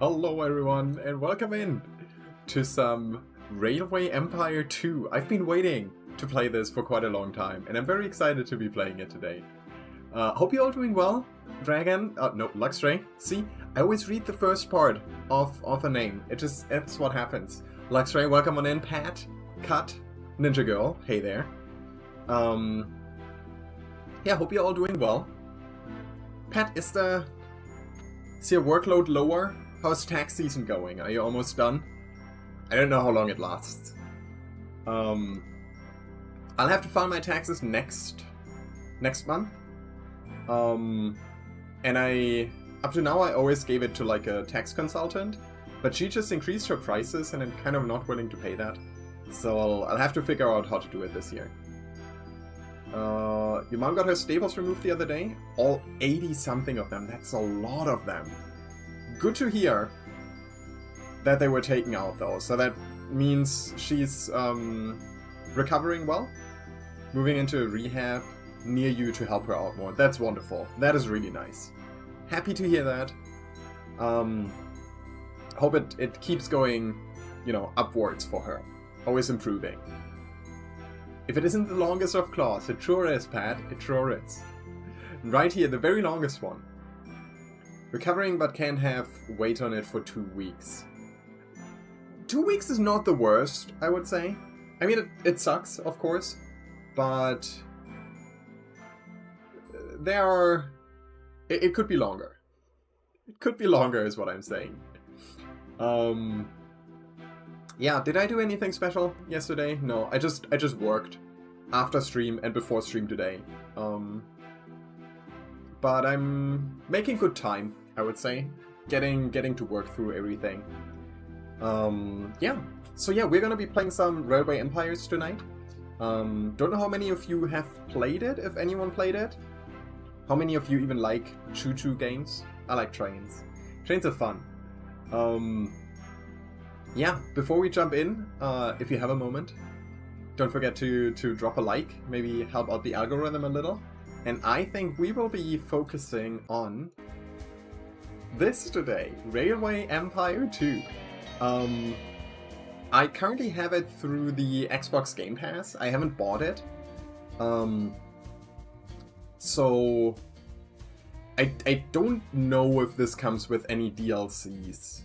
Hello everyone and welcome in to some Railway Empire 2. I've been waiting to play this for quite a long time and I'm very excited to be playing it today. Hope you're all doing well. Dragon, no, Luxray. See, I always read the first part of a name. It's what happens. Luxray, welcome on in. Pat, Cut, Ninja Girl, hey there. Yeah, hope you're all doing well. Pat, is your workload lower? How's tax season going? Are you almost done? I don't know how long it lasts. I'll have to file my taxes next month. And up to now I always gave it to like a tax consultant, but she just increased her prices and I'm kind of not willing to pay that. So I'll have to figure out how to do it this year. Your mom got her staples removed the other day? All 80 something of them. That's a lot of them. Good to hear that they were taken out though, so that means she's recovering well, moving into a rehab near you to help her out more. That's wonderful. That is really nice. Happy to hear that. Hope it keeps going, you know, upwards for her. Always improving. If it isn't the longest of claws, it sure is, Pat. It sure is. Right here, the very longest one. Recovering but can't have weight on it for 2 weeks. 2 weeks is not the worst, I would say. I mean, it sucks, of course, but it could be longer. It could be longer is what I'm saying. Yeah, did I do anything special yesterday? No, I just worked after stream and before stream today. But I'm making good time, I would say. Getting to work through everything. Yeah. So yeah, we're gonna be playing some Railway Empires tonight. Don't know how many of you have played it, if anyone played it. How many of you even like Choo games? I like trains. Trains are fun. Yeah, before we jump in, if you have a moment, don't forget to drop a like, maybe help out the algorithm a little. And I think we will be focusing on this today, Railway Empire 2. I currently have it through the Xbox Game Pass. I haven't bought it. So I don't know if this comes with any DLCs.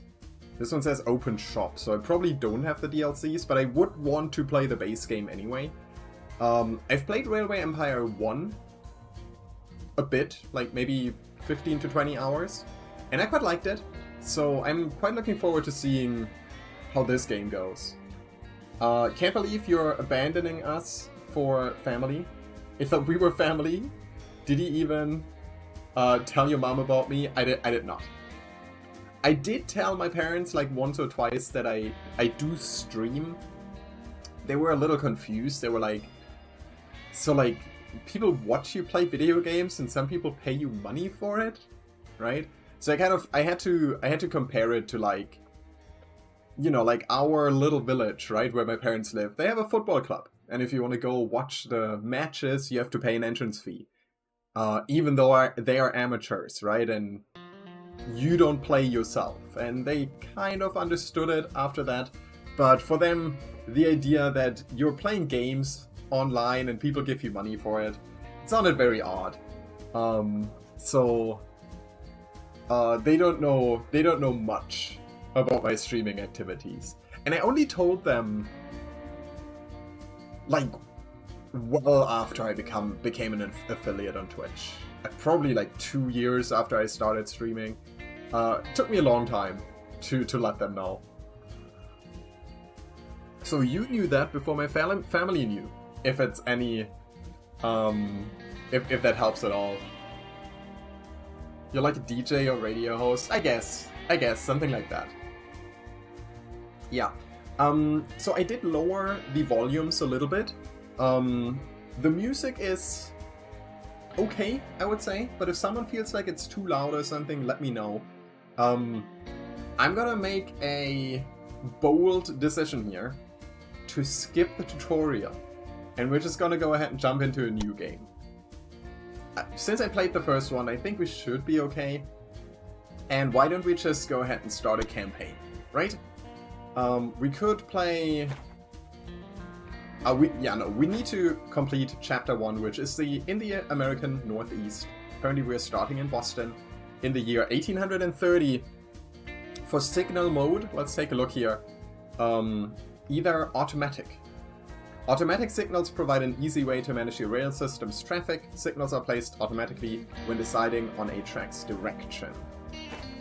This one says open shop, so I probably don't have the DLCs, but I would want to play the base game anyway. I've played Railway Empire 1 a bit, like maybe 15 to 20 hours, and I quite liked it, so I'm quite looking forward to seeing how this game goes. Can't believe you're abandoning us for family. I thought we were family. Did he even tell your mom about me? I did not. I did tell my parents like once or twice that I do stream. They were a little confused. They were like, so like, people watch you play video games and some people pay you money for it, right? So I had to compare it to like, you know, like our little village, right, where my parents live. They have a football club, and if you want to go watch the matches, you have to pay an entrance fee, even though they are amateurs, right, and you don't play yourself. And they kind of understood it after that, but for them, the idea that you're playing games online and people give you money for it, it sounded very odd. So they don't know much about my streaming activities, and I only told them like well after I became an affiliate on Twitch. Probably like 2 years after I started streaming. It took me a long time to let them know. So you knew that before my family knew. If it's any, if that helps at all. You're like a DJ or radio host, I guess, something like that. Yeah. So I did lower the volumes a little bit. The music is okay, I would say, but if someone feels like it's too loud or something, let me know. I'm gonna make a bold decision here to skip the tutorial, and we're just gonna go ahead and jump into a new game. Since I played the first one, I think we should be okay. And why don't we just go ahead and start a campaign, right? We could play... we need to complete Chapter 1, which is in the American Northeast. Currently we're starting in Boston in the year 1830. For signal mode, let's take a look here. Either automatic. Automatic signals provide an easy way to manage your rail system's traffic. Signals are placed automatically when deciding on a track's direction.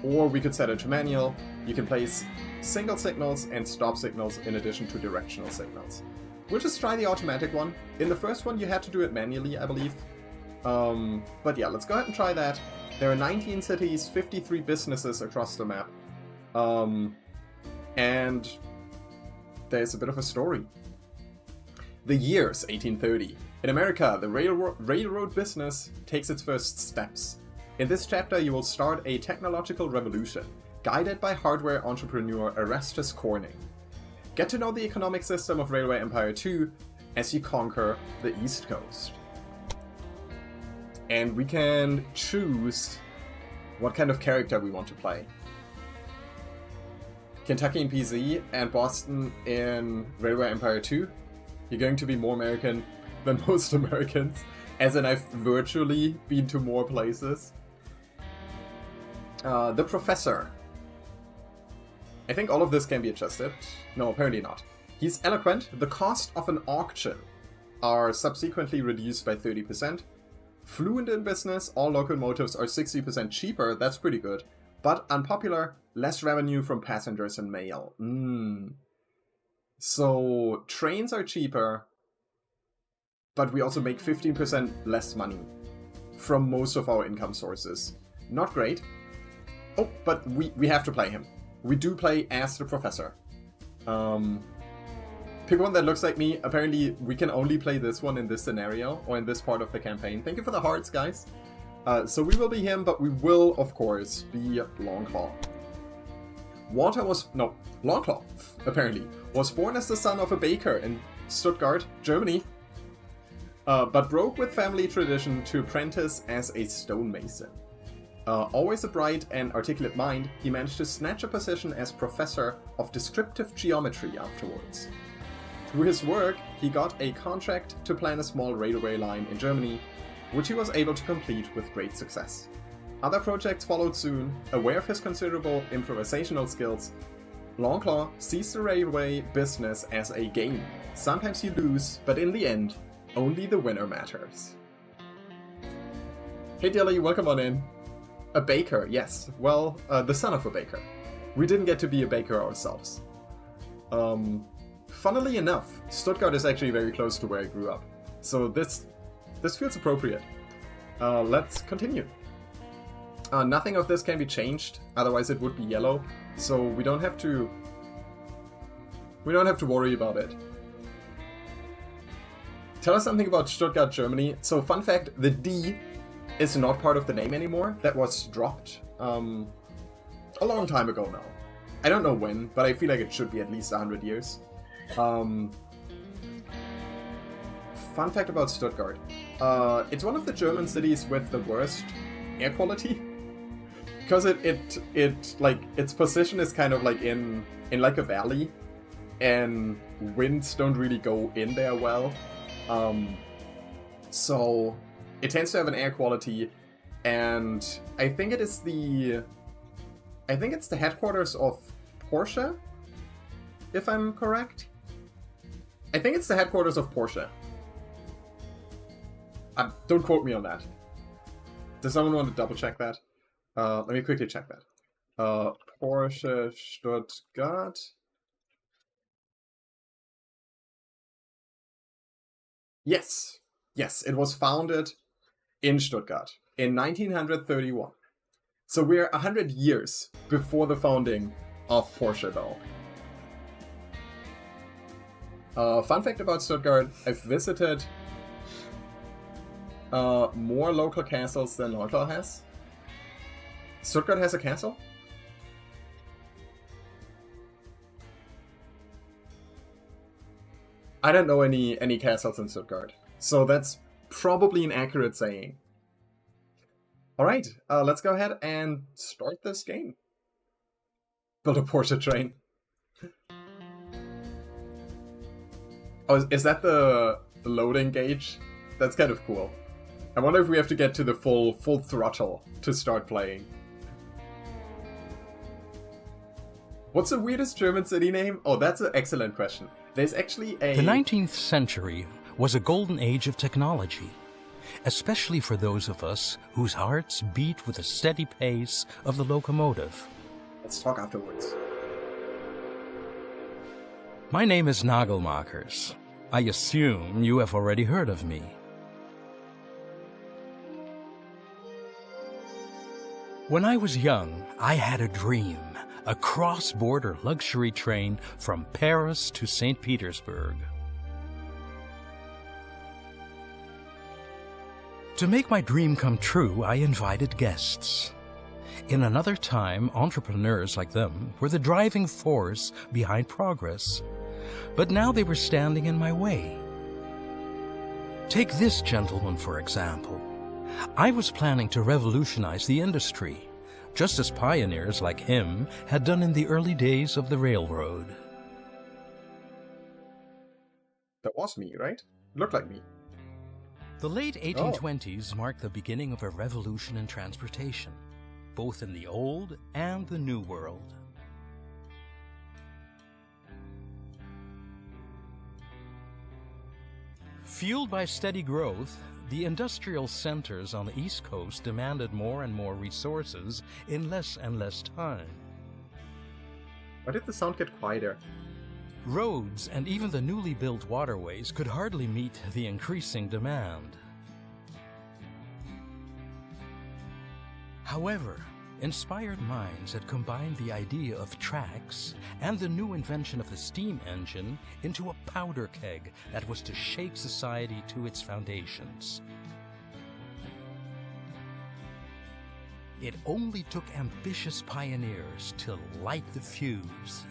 Or we could set it to manual. You can place single signals and stop signals in addition to directional signals. We'll just try the automatic one. In the first one you had to do it manually, I believe. But yeah, let's go ahead and try that. There are 19 cities, 53 businesses across the map. And there's a bit of a story. The year's 1830. In America, the railroad business takes its first steps. In this chapter, you will start a technological revolution, guided by hardware entrepreneur Erastus Corning. Get to know the economic system of Railway Empire 2 as you conquer the East Coast. And we can choose what kind of character we want to play. Kentucky in PZ and Boston in Railway Empire 2. You're going to be more American than most Americans, as in I've virtually been to more places. The Professor. I think all of this can be adjusted. No, apparently not. He's eloquent. The cost of an auction are subsequently reduced by 30%. Fluent in business, all locomotives are 60% cheaper. That's pretty good. But unpopular, less revenue from passengers and mail. So trains are cheaper, but we also make 15% less money from most of our income sources. Not great. Oh, but we have to play him. We do play as the Professor. Pick one that looks like me. Apparently, we can only play this one in this scenario, or in this part of the campaign. Thank you for the hearts, guys. So we will be him, but we will, of course, be Longclaw. Longclaw, apparently, was born as the son of a baker in Stuttgart, Germany, but broke with family tradition to apprentice as a stonemason. Always a bright and articulate mind, he managed to snatch a position as professor of descriptive geometry afterwards. Through his work, he got a contract to plan a small railway line in Germany, which he was able to complete with great success. Other projects followed soon. Aware of his considerable improvisational skills, Longclaw sees the railway business as a game. Sometimes you lose, but in the end, only the winner matters. Hey Dilly, welcome on in. A baker, yes. Well, the son of a baker. We didn't get to be a baker ourselves. Funnily enough, Stuttgart is actually very close to where I grew up. So this feels appropriate. Let's continue. Nothing of this can be changed, otherwise it would be yellow. So we don't have to worry about it. Tell us something about Stuttgart, Germany. So fun fact, the D is not part of the name anymore. That was dropped a long time ago now. I don't know when, but I feel like it should be at least 100 years. Fun fact about Stuttgart. It's one of the German cities with the worst air quality. Because its position is kind of like in like a valley, and winds don't really go in there well. So it tends to have an air quality, and I think it's the headquarters of Porsche, if I'm correct. I think it's the headquarters of Porsche. Don't quote me on that. Does someone want to double check that? Let me quickly check that. Porsche Stuttgart. Yes, it was founded in Stuttgart in 1931. So we're 100 years before the founding of Porsche, though. Fun fact about Stuttgart, I've visited more local castles than Longclaw has. Stuttgart has a castle? I don't know any castles in Stuttgart, so that's probably an accurate saying. Alright, let's go ahead and start this game. Build a Porsche train. Oh, is that the loading gauge? That's kind of cool. I wonder if we have to get to the full throttle to start playing. What's the weirdest German city name? Oh, that's an excellent question. There's actually a... The 19th century was a golden age of technology, especially for those of us whose hearts beat with the steady pace of the locomotive. Let's talk afterwards. My name is Nagelmakers. I assume you have already heard of me. When I was young, I had a dream. A cross-border luxury train from Paris to St. Petersburg. To make my dream come true, I invited guests. In another time, entrepreneurs like them were the driving force behind progress, but now they were standing in my way. Take this gentleman, for example. I was planning to revolutionize the industry, just as pioneers like him had done in the early days of the railroad. That was me, right? Looked like me. The late 1820s marked the beginning of a revolution in transportation, both in the old and the new world. Fueled by steady growth, the industrial centers on the East Coast demanded more and more resources in less and less time. Why did the sound get quieter? Roads and even the newly built waterways could hardly meet the increasing demand. However, inspired minds had combined the idea of tracks and the new invention of the steam engine into a powder keg that was to shake society to its foundations. It only took ambitious pioneers to light the fuse.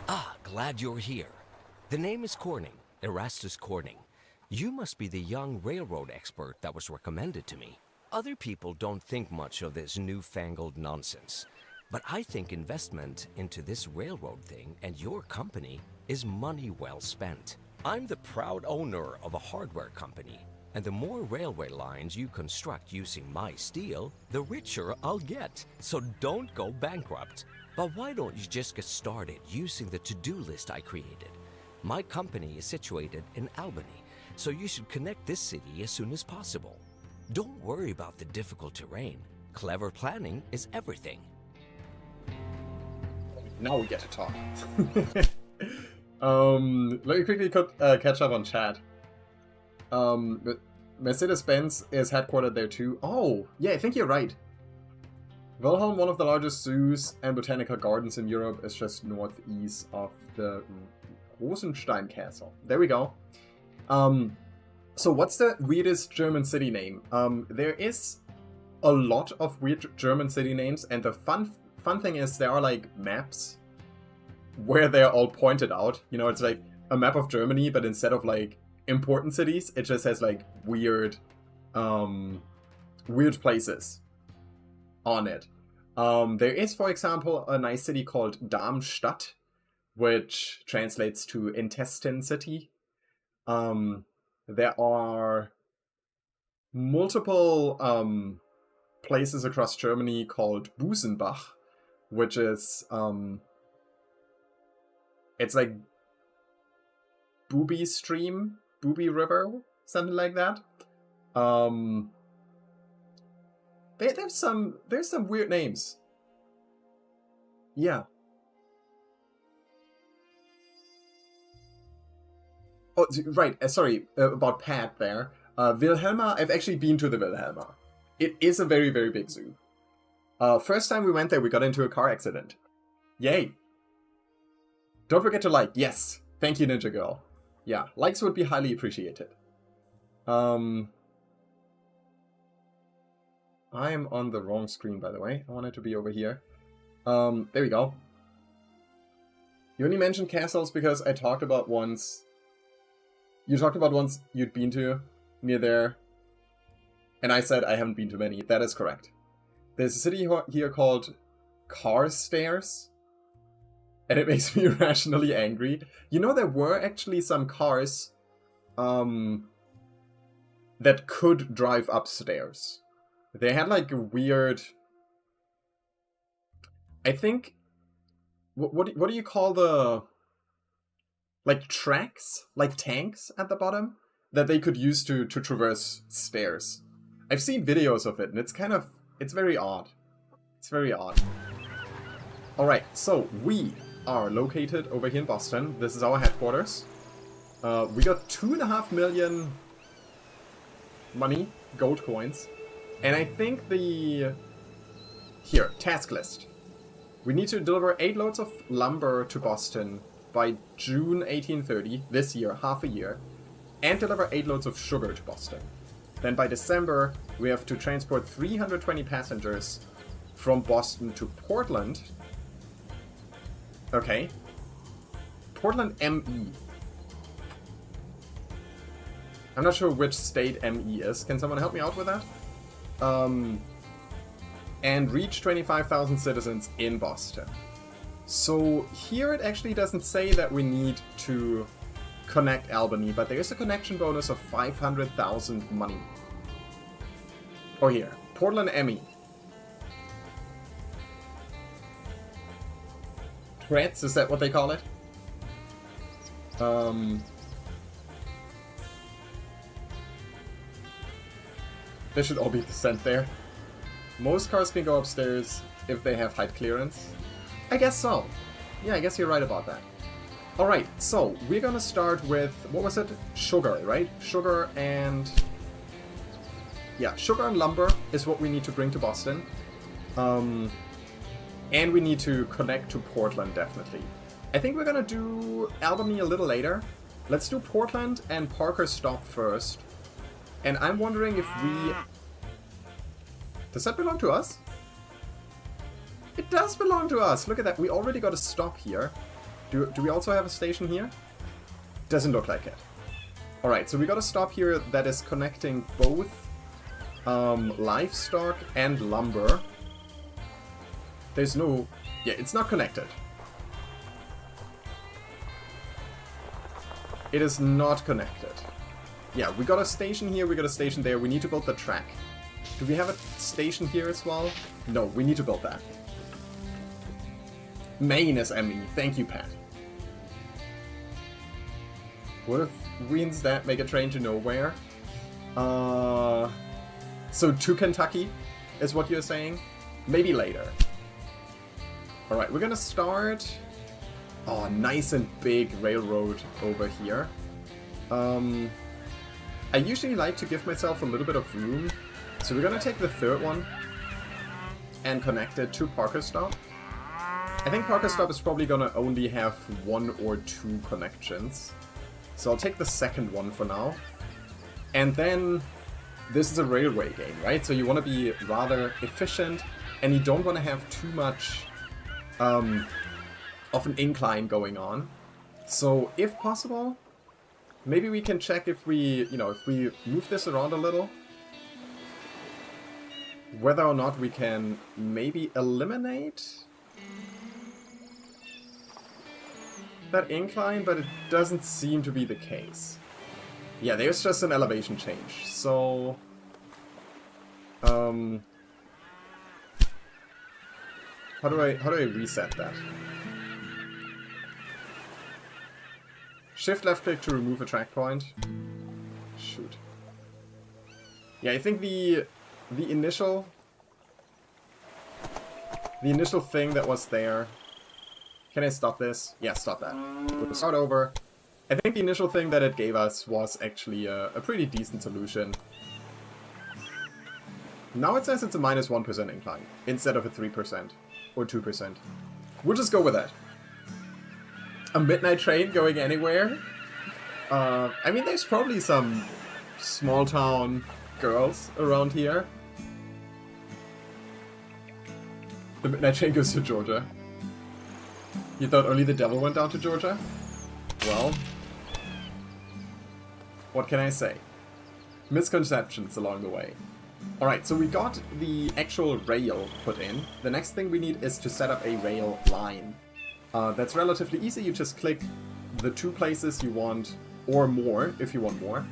Ah, glad you're here. The name is Corning, Erastus Corning. You must be the young railroad expert that was recommended to me. Other people don't think much of this newfangled nonsense, but I think investment into this railroad thing and your company is money well spent. I'm the proud owner of a hardware company, and the more railway lines you construct using my steel, the richer I'll get. So don't go bankrupt. But why don't you just get started using the to-do list I created? My company is situated in Albany, so you should connect this city as soon as possible. Don't worry about the difficult terrain. Clever planning is everything. Now we get to talk. Let me quickly catch up on chat. But Mercedes-Benz is headquartered there too. Oh, yeah, I think you're right. Wilhelm, one of the largest zoos and botanical gardens in Europe, is just northeast of the Rosenstein Castle. There we go. So what's the weirdest German city name? There is a lot of weird German city names, and the fun thing is there are like maps where they're all pointed out. You know, it's like a map of Germany, but instead of like important cities, it just has like weird places on it. There is, for example, a nice city called Darmstadt, which translates to intestine city. There are multiple places across Germany called Busenbach, which is it's like Booby Stream, Booby River, something like that. There's some weird names. Yeah. Oh, right. Sorry about Pat there. Wilhelma. I've actually been to the Wilhelma. It is a very, very big zoo. First time we went there, we got into a car accident. Yay. Don't forget to like. Yes. Thank you, Ninja Girl. Yeah, likes would be highly appreciated. I am on the wrong screen, by the way. I want it to be over here. There we go. You only mentioned castles because I talked about once You talked about ones you'd been to near there, and I said I haven't been to many. That is correct. There's a city here called Carstairs, and it makes me irrationally angry. You know, there were actually some cars that could drive upstairs. They had like a weird... I think... What do you call the... like tracks? Like tanks at the bottom? That they could use to traverse stairs. I've seen videos of it, and it's kind of... it's very odd. It's very odd. Alright, so we are located over here in Boston. This is our headquarters. We got 2.5 million money, gold coins. And I think the... here, task list. We need to deliver 8 loads of lumber to Boston by June 1830, this year, half a year. And deliver 8 loads of sugar to Boston. Then by December, we have to transport 320 passengers from Boston to Portland. Okay. Portland, ME. I'm not sure which state ME is. Can someone help me out with that? And reach 25,000 citizens in Boston. So here it actually doesn't say that we need to connect Albany, but there is a connection bonus of 500,000 money. Oh, here. Portland, ME. Threats, is that what they call it? They should all be sent there. Most cars can go upstairs if they have height clearance. I guess so. Yeah, I guess you're right about that. Alright, so we're gonna start with, what was it? Sugar, right? Sugar and... yeah, sugar and lumber is what we need to bring to Boston. And we need to connect to Portland, definitely. I think we're gonna do Albany a little later. Let's do Portland and Parker Stop first. And I'm wondering if we... does that belong to us? It does belong to us! Look at that, we already got a stop here. Do we also have a station here? Doesn't look like it. Alright, so we got a stop here that is connecting both livestock and lumber. There's no... yeah, it's not connected. It is not connected. Yeah, we got a station here, we got a station there. We need to build the track. Do we have a station here as well? No, we need to build that. Maine is ME. Thank you, Pat. What if we instead make a train to nowhere? So to Kentucky is what you're saying? Maybe later. Alright, we're gonna start... oh, nice and big railroad over here. I usually like to give myself a little bit of room. So we're gonna take the third one and connect it to Parker Stop. I think Parker Stop is probably gonna only have 1 or 2 connections. So I'll take the second one for now. And then, this is a railway game, right? So you want to be rather efficient, and you don't want to have too much of an incline going on. So if possible, maybe we can check if we, you know, if we move this around a little, whether or not we can maybe eliminate that incline, but it doesn't seem to be the case. Yeah, there's just an elevation change. So, how do I reset that? Shift left click to remove a track point. Shoot. Yeah, I think the initial thing that was there. Can I stop this? Yeah, stop that. We'll start over. I think the initial thing that it gave us was actually a pretty decent solution. Now it says it's a -1% incline, instead of a 3% or 2%. We'll just go with that. A midnight train going anywhere? I mean, there's probably some small town girls around here. The midnight train goes to Georgia. You thought only the devil went down to Georgia? Well, What can I say? Misconceptions along the way. Alright, so we got the actual rail put in. The next thing we need is to set up a rail line. That's relatively easy. You just click the 2 places you want, or more if you want more.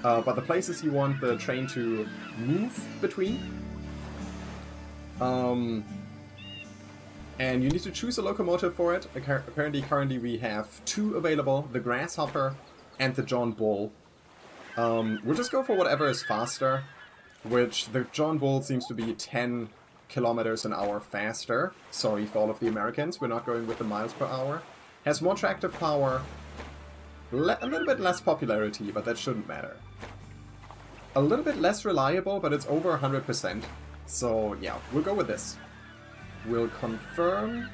But the places you want the train to move between. And you need to choose a locomotive for it. Apparently, currently we have 2 available, the Grasshopper and the John Bull. We'll just go for whatever is faster, which the John Bull seems to be 10 kilometers an hour faster. Sorry for all of the Americans, we're not going with the miles per hour. Has more tractive power, a little bit less popularity, but that shouldn't matter. A little bit less reliable, but it's over 100%. So yeah, we'll go with this. We'll confirm.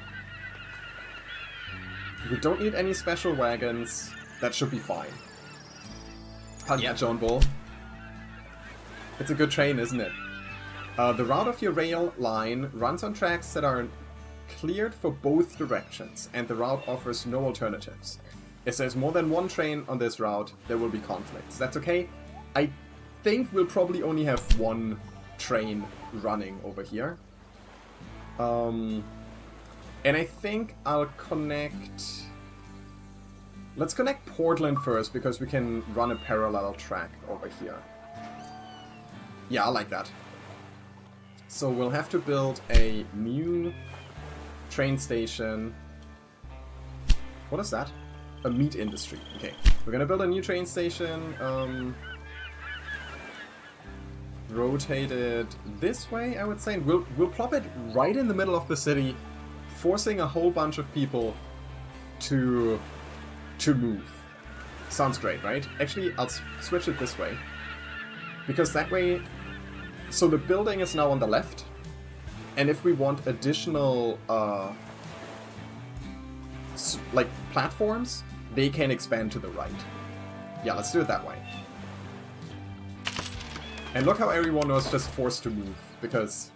We don't need any special wagons. That should be fine. Hell yeah, John Bull. It's a good train, isn't it? The route of your rail line runs on tracks that are cleared for both directions, and the route offers no alternatives. If there's more than one train on this route, there will be conflicts. That's okay. I think we'll probably only have one train running over here. And I think I'll connect... Let's connect Portland first, because we can run a parallel track over here. Yeah, I like that. So we'll have to build a new train station. What is that? A meat industry. Okay, we're gonna build a new train station. Rotate it this way, I would say. We'll plop it right in the middle of the city, forcing a whole bunch of people to move. Sounds great, right? Actually, I'll switch it this way, because that way... So the building is now on the left, and if we want additional, like, platforms, they can expand to the right. Yeah, let's do it that way. And look how everyone was just forced to move, because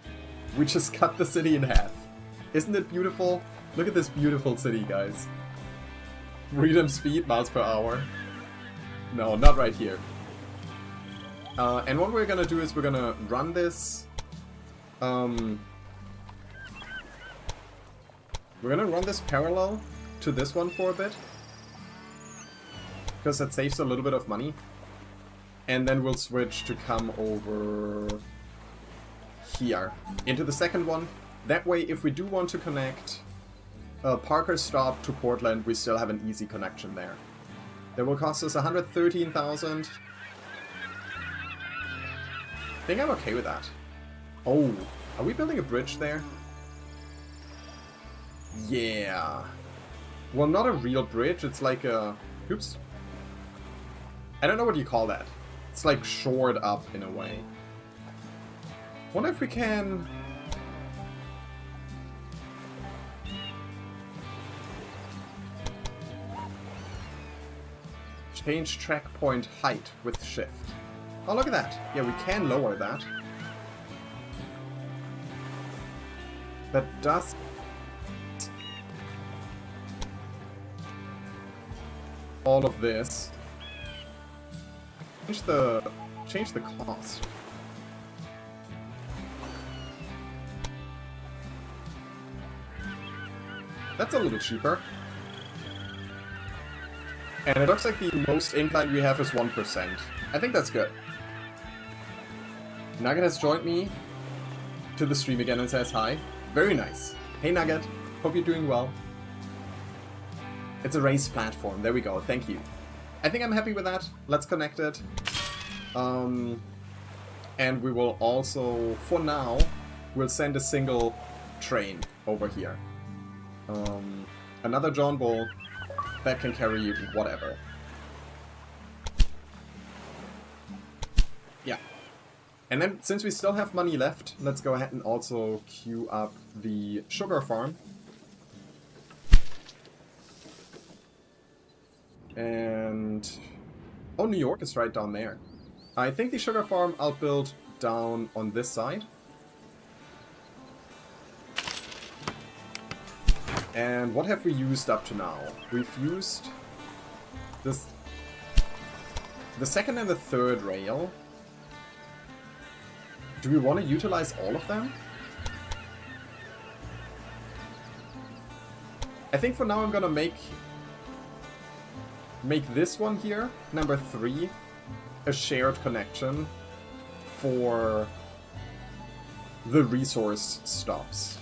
we just cut the city in half. Isn't it beautiful? Look at this beautiful city, guys. Freedom speed, miles per hour. No, not right here. And what we're gonna do is we're gonna run this... we're gonna run this parallel to this one for a bit, because that saves a little bit of money. And then we'll switch to come over here, into the second one. That way, if we do want to connect Parker's Stop to Portland, we still have an easy connection there. That will cost us 113,000. I think I'm okay with that. Oh, are we building a bridge there? Yeah. Well, not a real bridge, it's like a... Oops. I don't know what you call that. It's like shored up in a way. Wonder if we can... Change track point height with shift. Oh, look at that. Yeah, we can lower that. That does... all of this. Change the cost. That's a little cheaper. And it looks like the most incline we have is 1%. I think that's good. Nugget has joined me to the stream again and says hi. Very nice. Hey Nugget, hope you're doing well. It's a race platform. There we go. Thank you. I think I'm happy with that. Let's connect it. And we will also, for now, we'll send a single train over here. Another John Bull that can carry whatever. Yeah. And then, since we still have money left, let's go ahead and also queue up the sugar farm. And... oh, New York is right down there. I think the sugar farm I'll build down on this side. And what have we used up to now? We've used the second and the third rail. Do we want to utilize all of them? I think for now I'm gonna make this one here, number 3, a shared connection for the resource stops.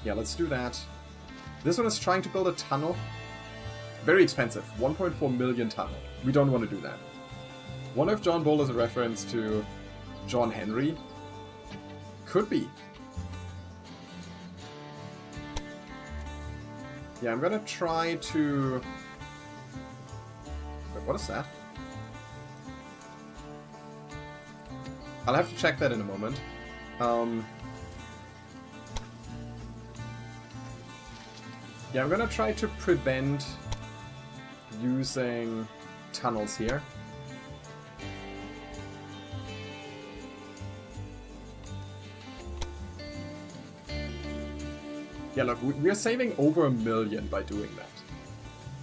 Yeah, let's do that. This one is trying to build a tunnel. Very expensive, 1.4 million tunnel. We don't want to do that. Wonder if John Bull is a reference to John Henry? Could be. Yeah, I'm gonna try to... Wait, what is that? I'll have to check that in a moment. Yeah, I'm gonna try to prevent using tunnels here. Yeah, look, we're saving over 1 million by doing that.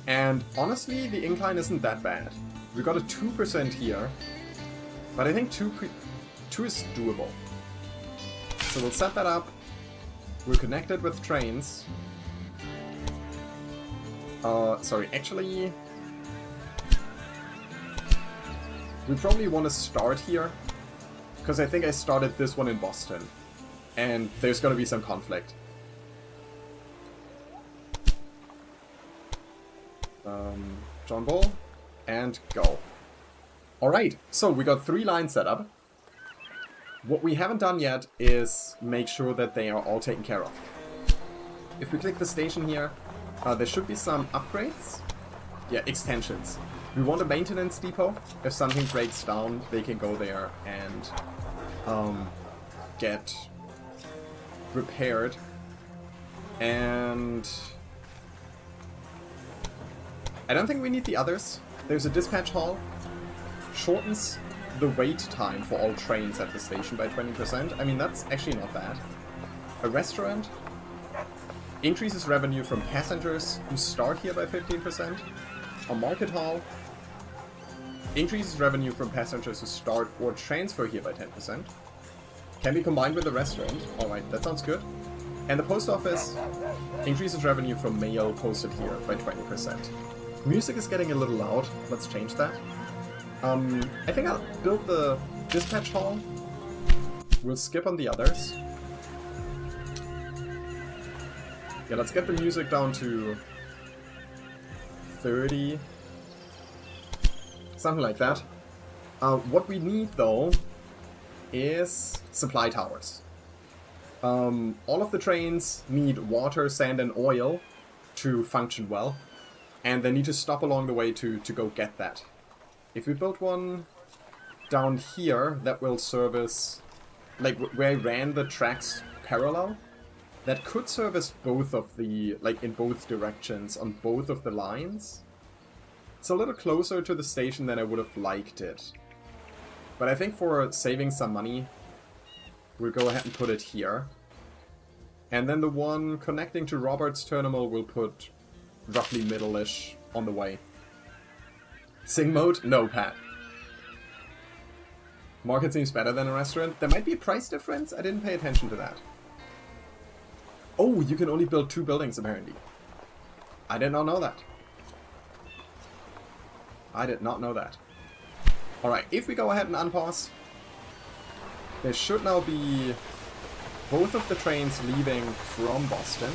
And honestly, the incline isn't that bad. We got a 2% here, but I think 2 is doable. So we'll set that up. We're connected with trains. Sorry, actually... we probably want to start here, because I think I started this one in Boston, and there's going to be some conflict. John Bull, and go. Alright, so we got 3 lines set up. What we haven't done yet is make sure that they are all taken care of. If we click the station here, there should be some upgrades. Yeah, extensions. We want a maintenance depot. If something breaks down, they can go there and get repaired. And I don't think we need the others. There's a dispatch hall. Shortens the wait time for all trains at the station by 20%. I mean, that's actually not bad. A restaurant increases revenue from passengers who start here by 15%. A market hall increases revenue from passengers who start or transfer here by 10%. Can be combined with the restaurant. Alright, that sounds good. And the post office increases revenue from mail posted here by 20%. Music is getting a little loud. Let's change that. I think I'll build the dispatch hall. We'll skip on the others. Yeah, let's get the music down to 30. Something like that. What we need, though, is supply towers. All of the trains need water, sand, and oil to function well. And they need to stop along the way to go get that. If we build one down here that will service, like where I ran the tracks parallel, that could service both of the, like in both directions on both of the lines. It's a little closer to the station than I would have liked it. But I think for saving some money, we'll go ahead and put it here. And then the one connecting to Robert's terminal we'll put roughly middle-ish on the way. Sing mode? No, Pat. Market seems better than a restaurant. There might be a price difference? I didn't pay attention to that. Oh, you can only build 2 buildings, apparently. I did not know that. I did not know that. Alright, if we go ahead and unpause, there should now be both of the trains leaving from Boston.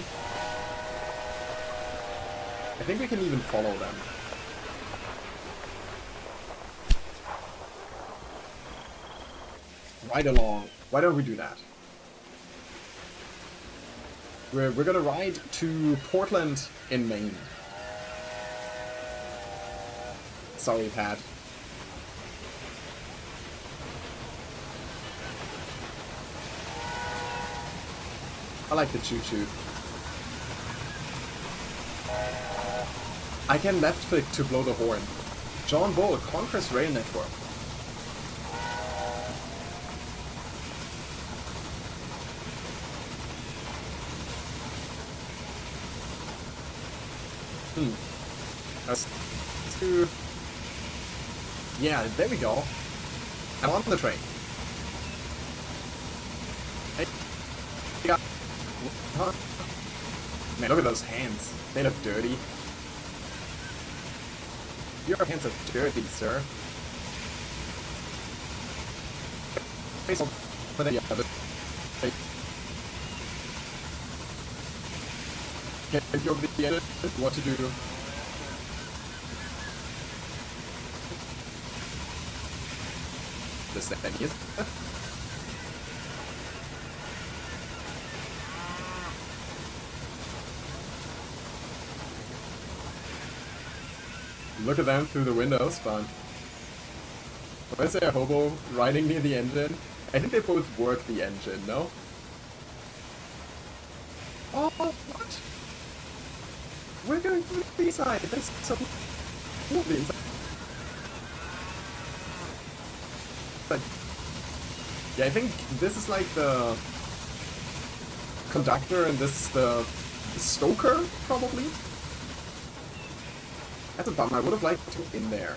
I think we can even follow them. Right along. Why don't we do that? We're gonna ride to Portland in Maine. Sorry, Pat. I like the choo-choo. I can left click to blow the horn. John Bull, Conquest Rail Network. Yeah, there we go. I'm on the train. Hey. Huh? Man, look at those hands. They look dirty. Your hands are dirty, sir. Face over there, yeah, Get you over the edge. What to do? This thing is. Look at them through the windows, fun. Why is there a hobo riding near the engine? I think they both work the engine, no? Oh, what? We're going through the inside. That's so cool. The inside. Yeah, I think this is like the conductor and this is the stoker, probably? That's a bummer. I would have liked to be in there.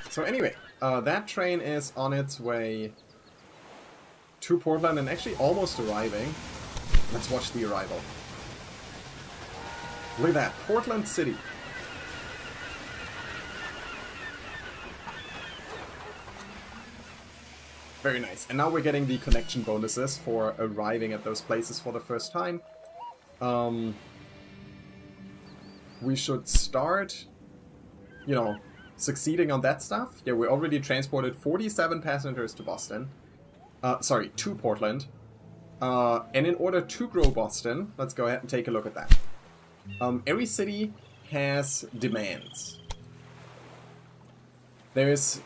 So anyway, that train is on its way to Portland and actually almost arriving. Let's watch the arrival. Look at that, Portland City. Very nice. And now we're getting the connection bonuses for arriving at those places for the first time. We should start, you know, succeeding on that stuff. Yeah, we already transported 47 passengers to Boston. Sorry, to Portland. And in order to grow Boston, let's go ahead and take a look at that. Every city has demands. There is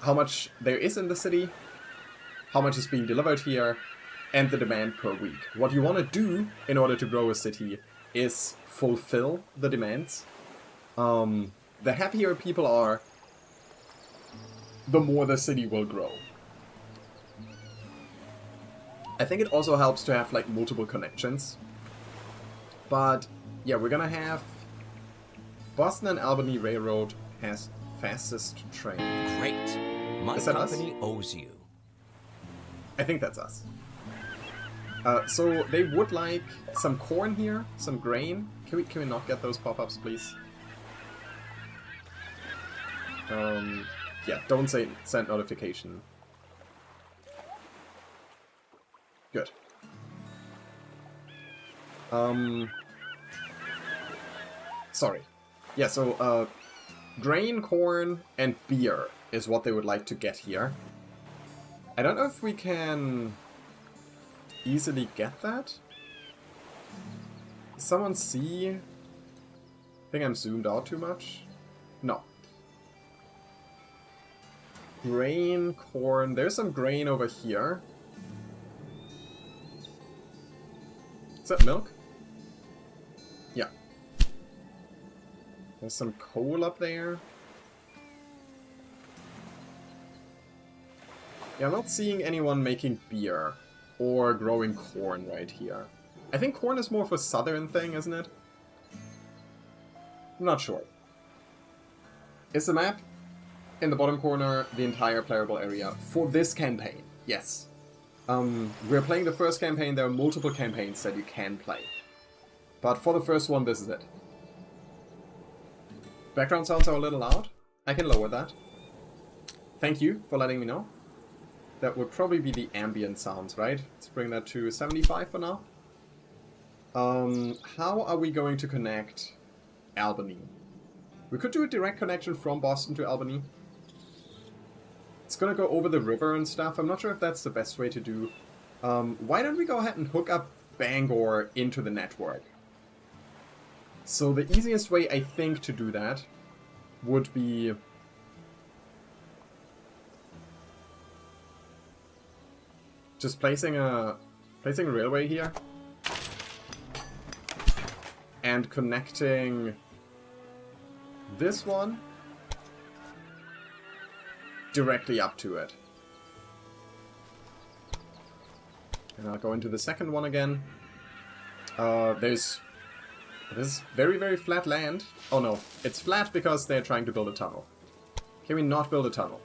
how much there is in the city, how much is being delivered here, and the demand per week. What you want to do in order to grow a city is fulfill the demands. The happier people are, the more the city will grow. I think it also helps to have like multiple connections. But yeah, we're gonna have Boston and Albany Railroad has fastest train. Great. My company owes you. I think that's us. So they would like some corn here, some grain. Can we not get those pop-ups, please? Yeah, don't say send notification. Good. Sorry. Yeah, so, grain, corn, and beer is what they would like to get here. I don't know if we can easily get that. Does someone see? I think I'm zoomed out too much. No. Grain, corn. There's some grain over here. Is that milk? Yeah. There's some coal up there. Yeah, I'm not seeing anyone making beer or growing corn right here. I think corn is more of a southern thing, isn't it? I'm not sure. Is the map in the bottom corner the entire playable area for this campaign? Yes. We're playing the first campaign. There are multiple campaigns that you can play. But for the first one, this is it. Background sounds are a little loud. I can lower that. Thank you for letting me know. That would probably be the ambient sounds, right? Let's bring that to 75 for now. How are we going to connect Albany? We could do a direct connection from Boston to Albany. It's gonna go over the river and stuff. I'm not sure if that's the best way to do. Why don't we go ahead and hook up Bangor into the network? So the easiest way, I think, to do that would be just placing a railway here and connecting this one directly up to it. And I'll go into the second one again. There's this very, very flat land. Oh no, it's flat because they're trying to build a tunnel. Can we not build a tunnel?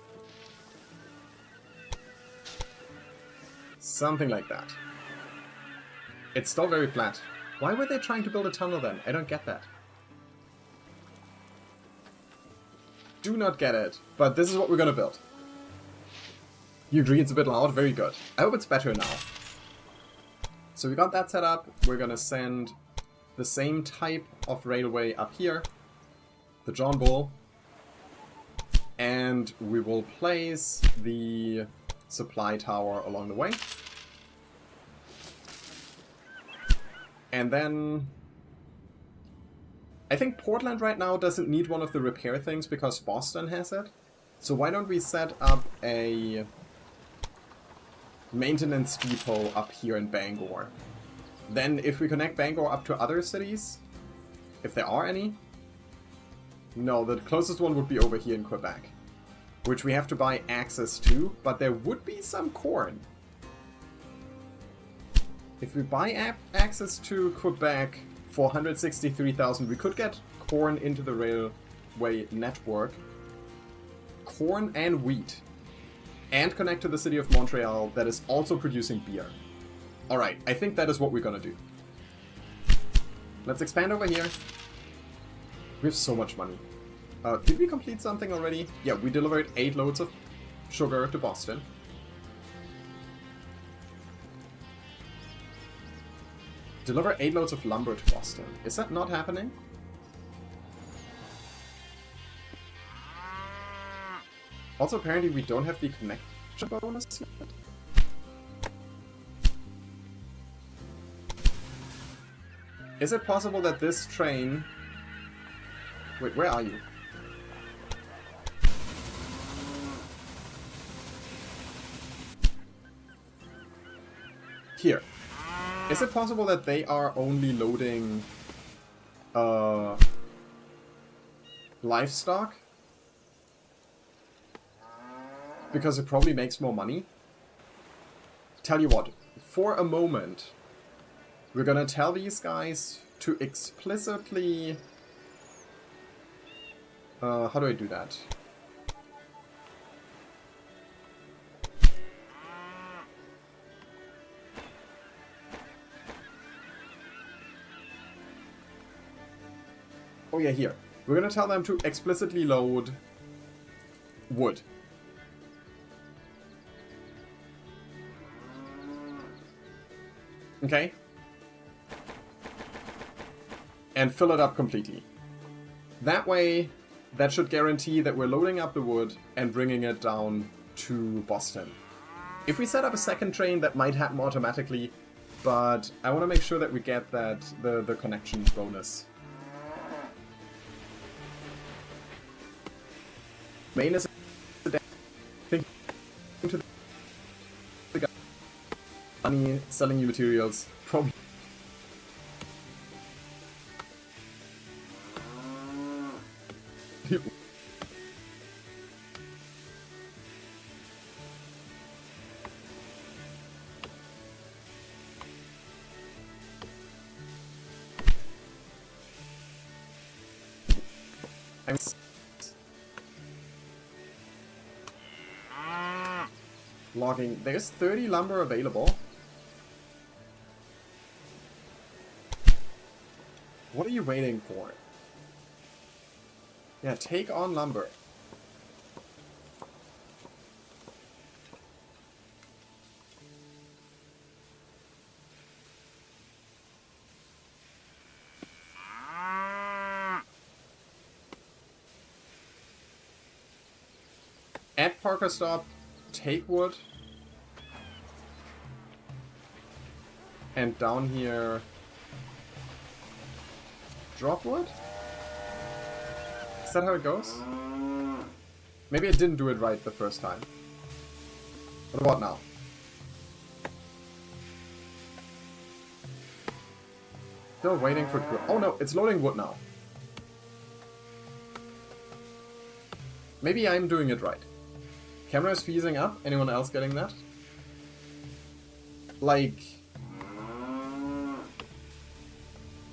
Something like that. It's still very flat. Why were they trying to build a tunnel then? I don't get that. Do not get it, but this is what we're gonna build. You agree it's a bit loud? Very good. I hope it's better now. So we got that set up. We're gonna send the same type of railway up here, the John Bull, and we will place the supply tower along the way. And then I think Portland right now doesn't need one of the repair things because Boston has it. So why don't we set up a maintenance depot up here in Bangor. Then if we connect Bangor up to other cities, if there are any, no, the closest one would be over here in Quebec, which we have to buy access to, but there would be some corn. If we buy access to Quebec for 163,000, we could get corn into the railway network, corn and wheat, and connect to the city of Montreal that is also producing beer. Alright, I think that is what we're gonna do. Let's expand over here. We have so much money. Did we complete something already? Yeah, we delivered 8 loads of sugar to Boston. Deliver 8 loads of lumber to Boston. Is that not happening? Also, apparently we don't have the connection bonus yet. Is it possible that this train... Wait, where are you? Here. Is it possible that they are only loading livestock? Because it probably makes more money. Tell you what, for a moment, we're gonna tell these guys to explicitly... how do I do that? Oh yeah, here. We're gonna tell them to explicitly load wood. Okay? And fill it up completely. That way, that should guarantee that we're loading up the wood and bringing it down to Boston. If we set up a second train, that might happen automatically, but I want to make sure that we get that the connection bonus. Main is to the guy money selling you materials. Probably. Logging. There's 30 lumber available. What are you waiting for? Yeah, take on lumber. At Parker Stop, take wood. And down here, drop wood? Is that how it goes? Maybe I didn't do it right the first time. What about now? Still waiting for... Oh no, it's loading wood now. Maybe I'm doing it right. Camera is freezing up. Anyone else getting that? Like...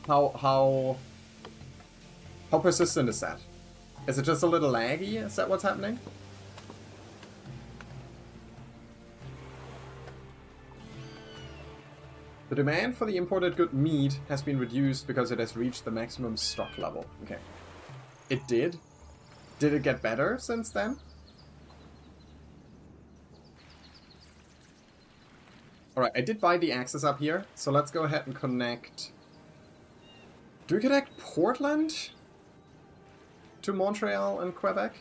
How persistent is that? Is it just a little laggy? Is that what's happening? The demand for the imported good meat has been reduced because it has reached the maximum stock level. Okay. It did? Did it get better since then? Alright, I did buy the access up here, so let's go ahead and connect... Do we connect Portland to Montreal and Quebec?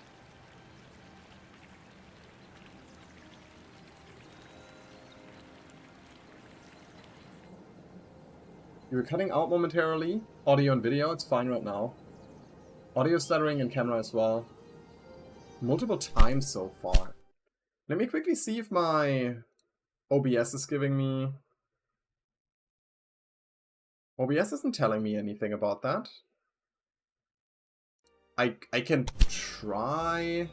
You were cutting out momentarily. Audio and video, it's fine right now. Audio stuttering and camera as well. Multiple times so far. Let me quickly see if my OBS is giving me... OBS isn't telling me anything about that. I can try...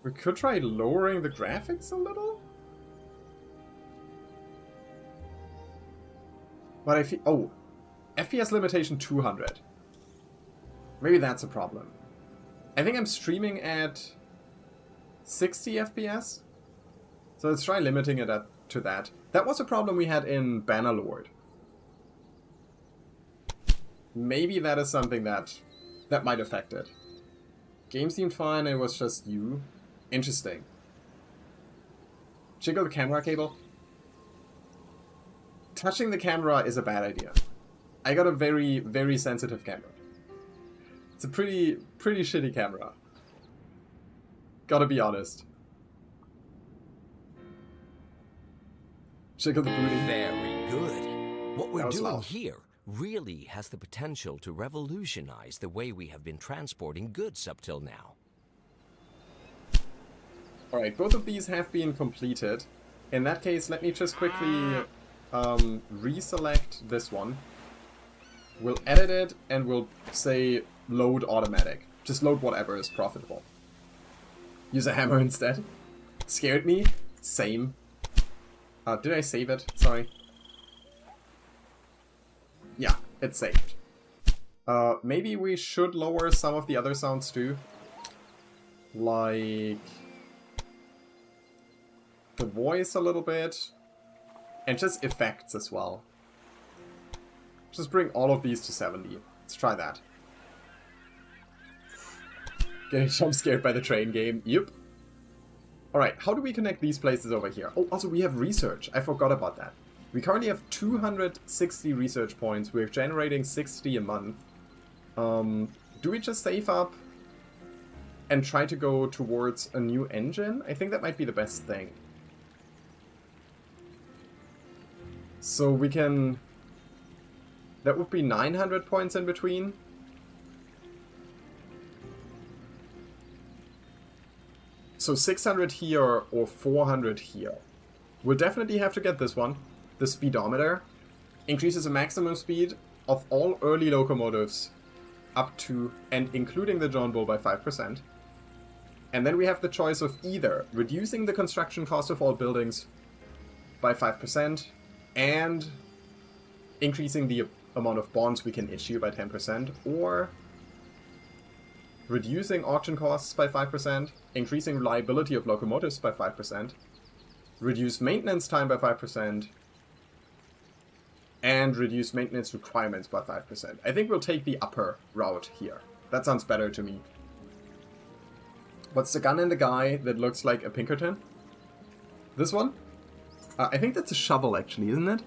We could try lowering the graphics a little? But I feel... Oh! FPS limitation 200. Maybe that's a problem. I think I'm streaming at 60 FPS. So let's try limiting it to that. That was a problem we had in Bannerlord. Maybe that is something that might affect it. Game seemed fine, it was just you. Interesting. Jiggle the camera cable. Touching the camera is a bad idea. I got a very, very sensitive camera. It's a pretty shitty camera. Gotta be honest. Jiggle the booty. Very good. What we're doing loud. here really has the potential to revolutionize the way we have been transporting goods up till now. Alright, both of these have been completed. In that case, let me just quickly reselect this one. We'll edit it and we'll say load automatic. Just load whatever is profitable. Use a hammer instead. Scared me? Same. Did I save it? Sorry. Yeah, it's saved. Maybe we should lower some of the other sounds too. Like... the voice a little bit. And just effects as well. Just bring all of these to 70. Let's try that. Getting jump scared by the train game. Yep. Alright, how do we connect these places over here? Oh, also we have research. I forgot about that. We currently have 260 research points. We're generating 60 a month. Do we just save up and try to go towards a new engine? I think that might be the best thing. So we can... That would be 900 points in between. So 600 here or 400 here. We'll definitely have to get this one. The speedometer increases the maximum speed of all early locomotives up to and including the John Bull by 5%. And then we have the choice of either reducing the construction cost of all buildings by 5% and increasing the amount of bonds we can issue by 10%, or reducing auction costs by 5%, increasing reliability of locomotives by 5%, reduce maintenance time by 5%, and reduce maintenance requirements by 5%. I think we'll take the upper route here. That sounds better to me. What's the gun and the guy that looks like a Pinkerton? This one? I think that's a shovel actually, isn't it?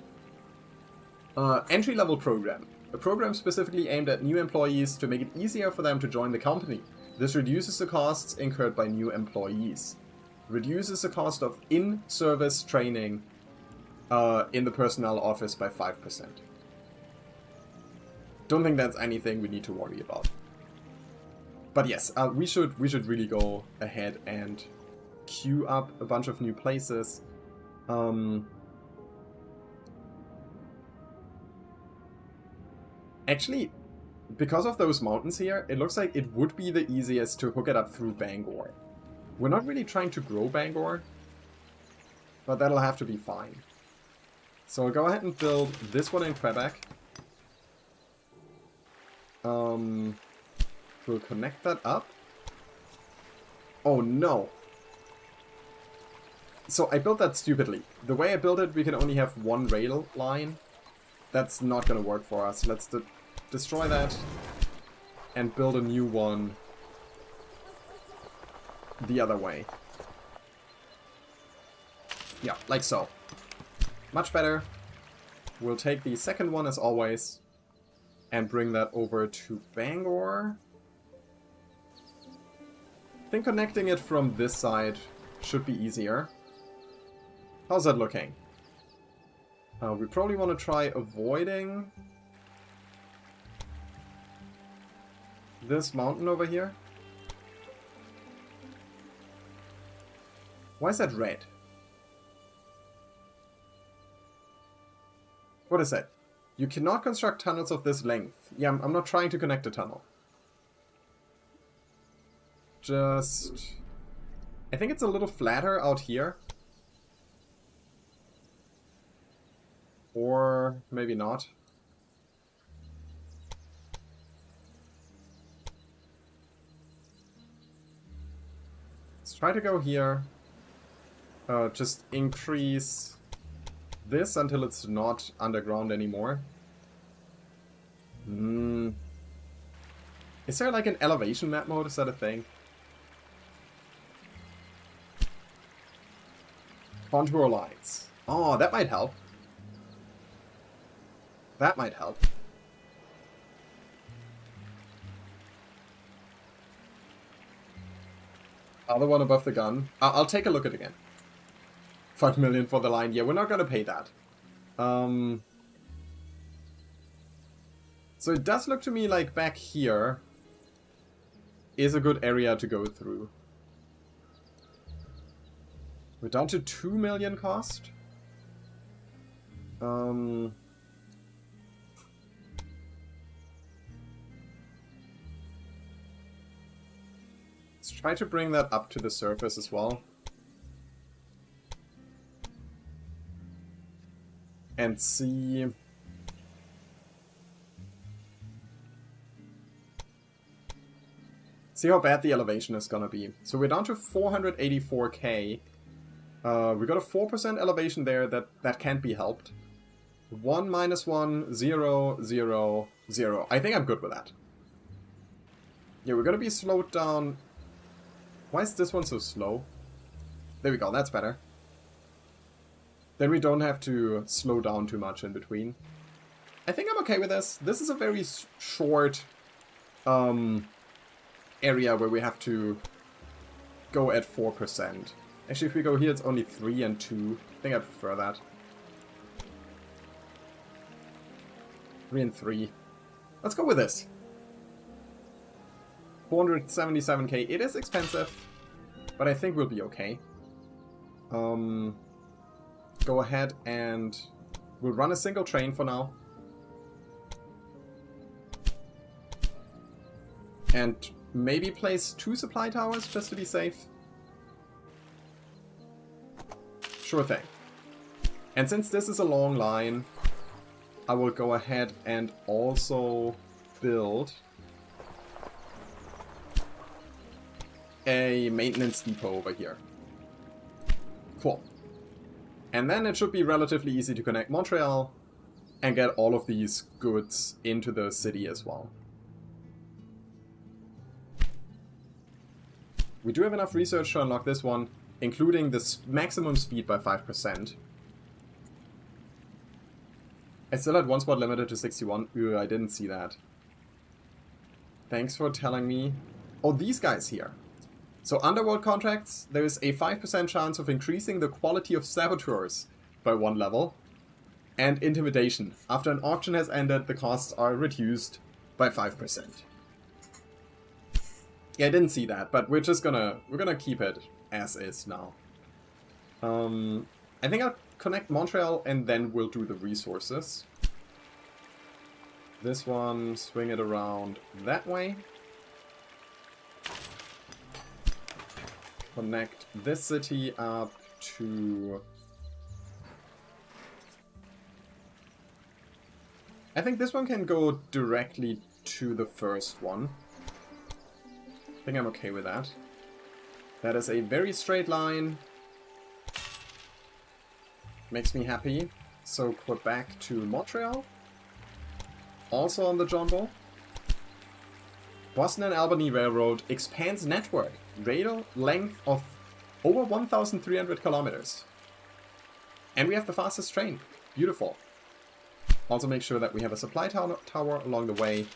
Entry-level program. A program specifically aimed at new employees to make it easier for them to join the company. This reduces the costs incurred by new employees. Reduces the cost of in-service training in the personnel office by 5%. Don't think that's anything we need to worry about. But yes, we should really go ahead and queue up a bunch of new places. Actually, because of those mountains here, it looks like it would be the easiest to hook it up through Bangor. We're not really trying to grow Bangor. But that'll have to be fine. So I'll go ahead and build this one in Quebec. We'll connect that up. Oh no! So I built that stupidly. The way I built it, we can only have one rail line. That's not gonna work for us. Let's destroy that and build a new one the other way. Yeah, like so. Much better. We'll take the second one as always and bring that over to Bangor. I think connecting it from this side should be easier. How's that looking? We probably want to try avoiding this mountain over here. Why is that red? What is that? You cannot construct tunnels of this length. Yeah, I'm not trying to connect a tunnel. Just... I think it's a little flatter out here. Or maybe not. Let's try to go here. Just increase this until it's not underground anymore. Is there like an elevation map mode? Is that a thing? Contour lines. Oh, that might help. That might help. Other one above the gun. I'll take a look at it again. 5 million for the line. Yeah, we're not gonna pay that. So it does look to me like back here is a good area to go through. We're down to 2 million cost. Let's try to bring that up to the surface as well. And see... see how bad the elevation is gonna be. So we're down to 484k. We got a 4% elevation there that can't be helped. 1 minus 1, 0, 0, 0. I think I'm good with that. Yeah, we're gonna be slowed down. Why is this one so slow? There we go, that's better. Then we don't have to slow down too much in between. I think I'm okay with this. This is a very short area where we have to go at 4%. Actually, if we go here, it's only 3 and 2. I think I prefer that. 3 and 3. Let's go with this. 477k. It is expensive, but I think we'll be okay. Go ahead and we'll run a single train for now. And maybe place 2 supply towers just to be safe. Sure thing. And since this is a long line, I will go ahead and also build a maintenance depot over here. Cool. And then it should be relatively easy to connect Montreal and get all of these goods into the city as well. We do have enough research to unlock this one, including the maximum speed by 5%. I still had one spot limited to 61. Ugh, I didn't see that. Thanks for telling me. Oh, these guys here. So underworld contracts, there is a 5% chance of increasing the quality of saboteurs by 1 level. And intimidation. After an auction has ended, the costs are reduced by 5%. Yeah, I didn't see that, but we're gonna keep it as is now. I think I'll connect Montreal and then we'll do the resources. This one, swing it around that way. Connect this city up to I think this one can go directly to the first one. I think I'm okay with that. That is a very straight line. Makes me happy. So Quebec to Montreal. Also on the jumbo. Boston and Albany Railroad expands network. Rail length of over 1,300 kilometers. And we have the fastest train. Beautiful. Also make sure that we have a supply tower along the way.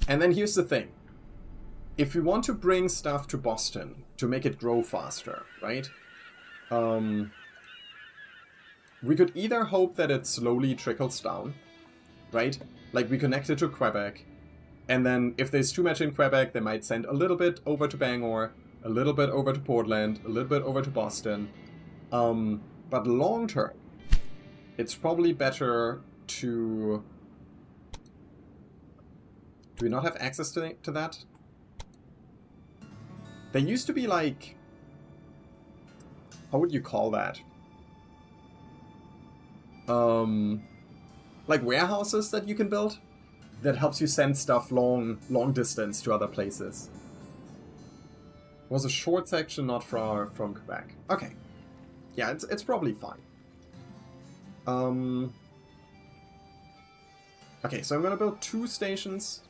And then here's the thing. If we want to bring stuff to Boston to make it grow faster, right? We could either hope that it slowly trickles down, right? Like we connect it to Quebec, and then if there's too much in Quebec, they might send a little bit over to Bangor, a little bit over to Portland, a little bit over to Boston. But long term, it's probably better to... Do we not have access to that? There used to be like... How would you call that? Like warehouses that you can build? That helps you send stuff long distance to other places. It was a short section not far from Quebec. Okay. Yeah, it's probably fine. Okay, so I'm gonna build 2 stations.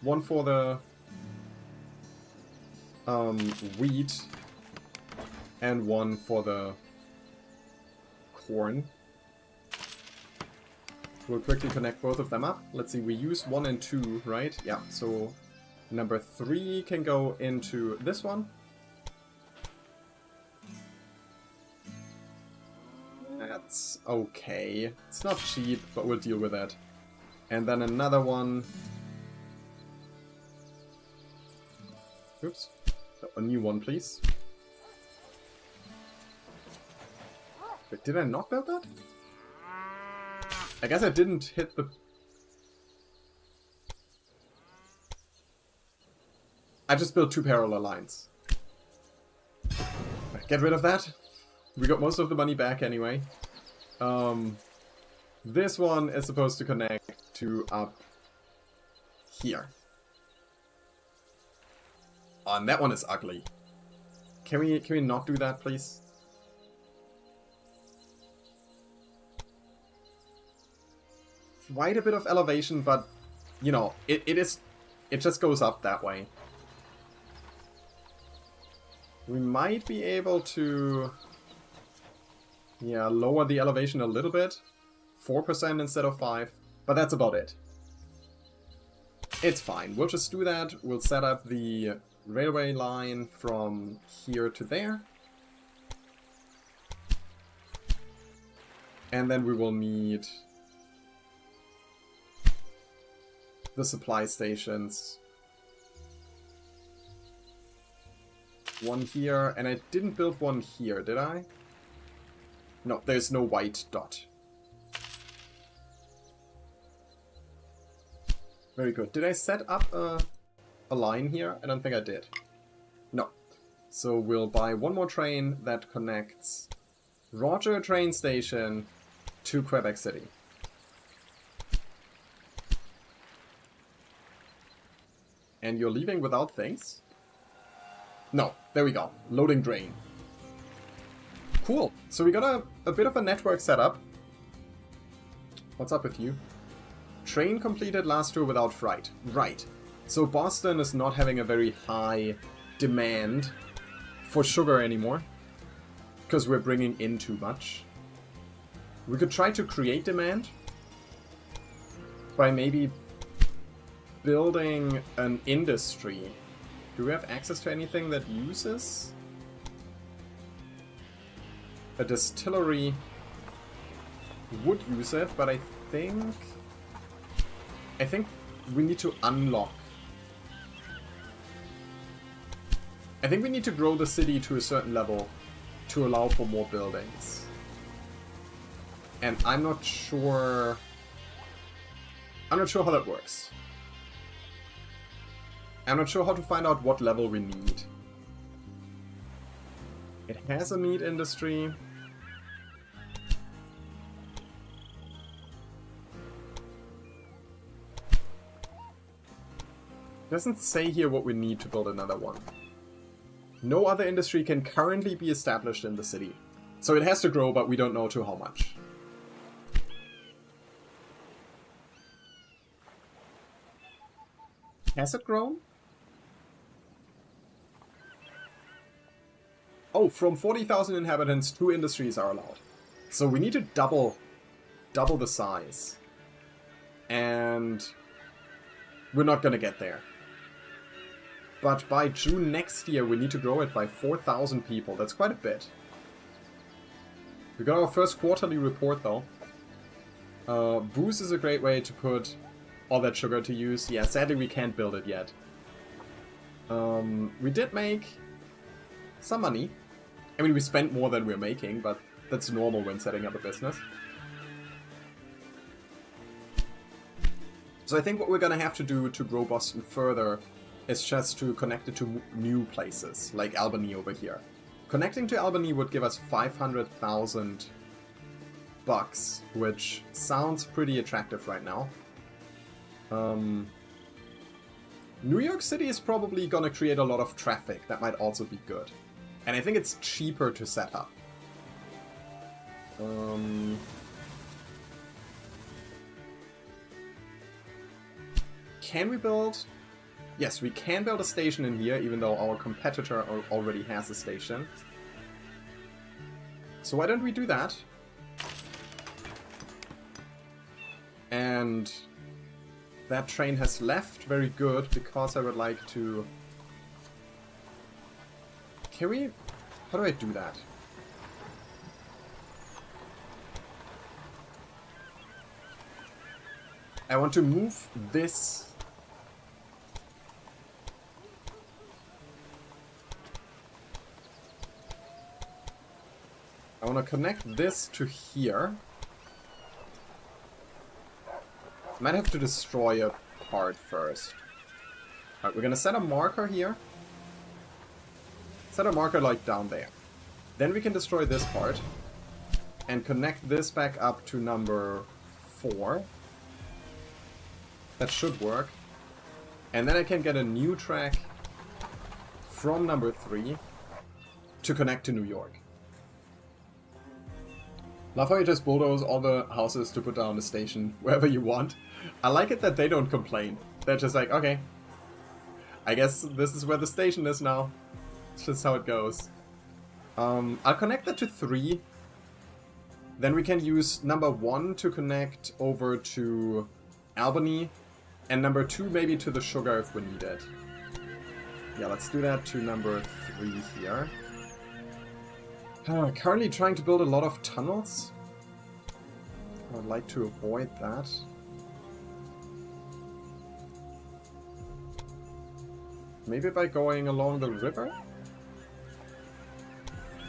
One for the wheat and one for the corn. We'll quickly connect both of them up. Let's see, we use 1 and 2, right? Yeah, so number 3 can go into this one. That's okay. It's not cheap, but we'll deal with that. And then another one. Oops. A new one, please. Wait, did I not build that? I guess I didn't hit the... I just built 2 parallel lines. Get rid of that. We got most of the money back anyway. This one is supposed to connect to up here. Oh, and that one is ugly. Can we not do that, please? Quite a bit of elevation, but you know, it just goes up that way. We might be able to, yeah, lower the elevation a little bit. 4% instead of 5, but that's about it. It's fine. We'll just do that. We'll set up the railway line from here to there. And then we will need the supply stations. One here, and I didn't build one here, did I? No, there's no white dot. Very good. Did I set up a line here? I don't think I did. No. So we'll buy one more train that connects Roger train station to Quebec City. And you're leaving without things? No. There we go. Loading drain. Cool. So we got a bit of a network set up. What's up with you? Train completed last tour without freight. Right. So Boston is not having a very high demand for sugar anymore. Because we're bringing in too much. We could try to create demand by maybe building an industry. Do we have access to anything that uses? A distillery would use it, but I think we need to unlock. I think we need to grow the city to a certain level to allow for more buildings. And I'm not sure how that works. I'm not sure how to find out what level we need. It has a meat industry. doesn't say here what we need to build another one. No other industry can currently be established in the city. So it has to grow, but we don't know to how much. Has it grown? Oh, from 40,000 inhabitants, 2 industries are allowed. So we need to double the size. And we're not gonna get there. But by June next year, we need to grow it by 4,000 people. That's quite a bit. We got our first quarterly report, though. Booze is a great way to put all that sugar to use. Yeah, sadly we can't build it yet. We did make some money. I mean, we spent more than we're making, but that's normal when setting up a business. So I think what we're gonna have to do to grow Boston further is just to connect it to new places, like Albany over here. Connecting to Albany would give us 500,000 bucks, which sounds pretty attractive right now. New York City is probably gonna create a lot of traffic. That might also be good. And I think it's cheaper to set up. Can we build... Yes, we can build a station in here, even though our competitor already has a station. So why don't we do that? And that train has left. Very good, because I would like to... Can we... How do I do that? I want to move this... I want to connect this to here. Might have to destroy a part first. Alright, we're gonna set a marker here. Set a marker like down there. Then we can destroy this part. And connect this back up to number 4. That should work. And then I can get a new track from number 3 to connect to New York. Love how you just bulldoze all the houses to put down the station wherever you want. I like it that they don't complain. They're just like, okay, I guess this is where the station is now. It's just how it goes. I'll connect that to 3. Then we can use number 1 to connect over to Albany. And number 2 maybe to the sugar if we need it. Yeah, let's do that to number 3 here. Currently trying to build a lot of tunnels. I'd like to avoid that. Maybe by going along the river?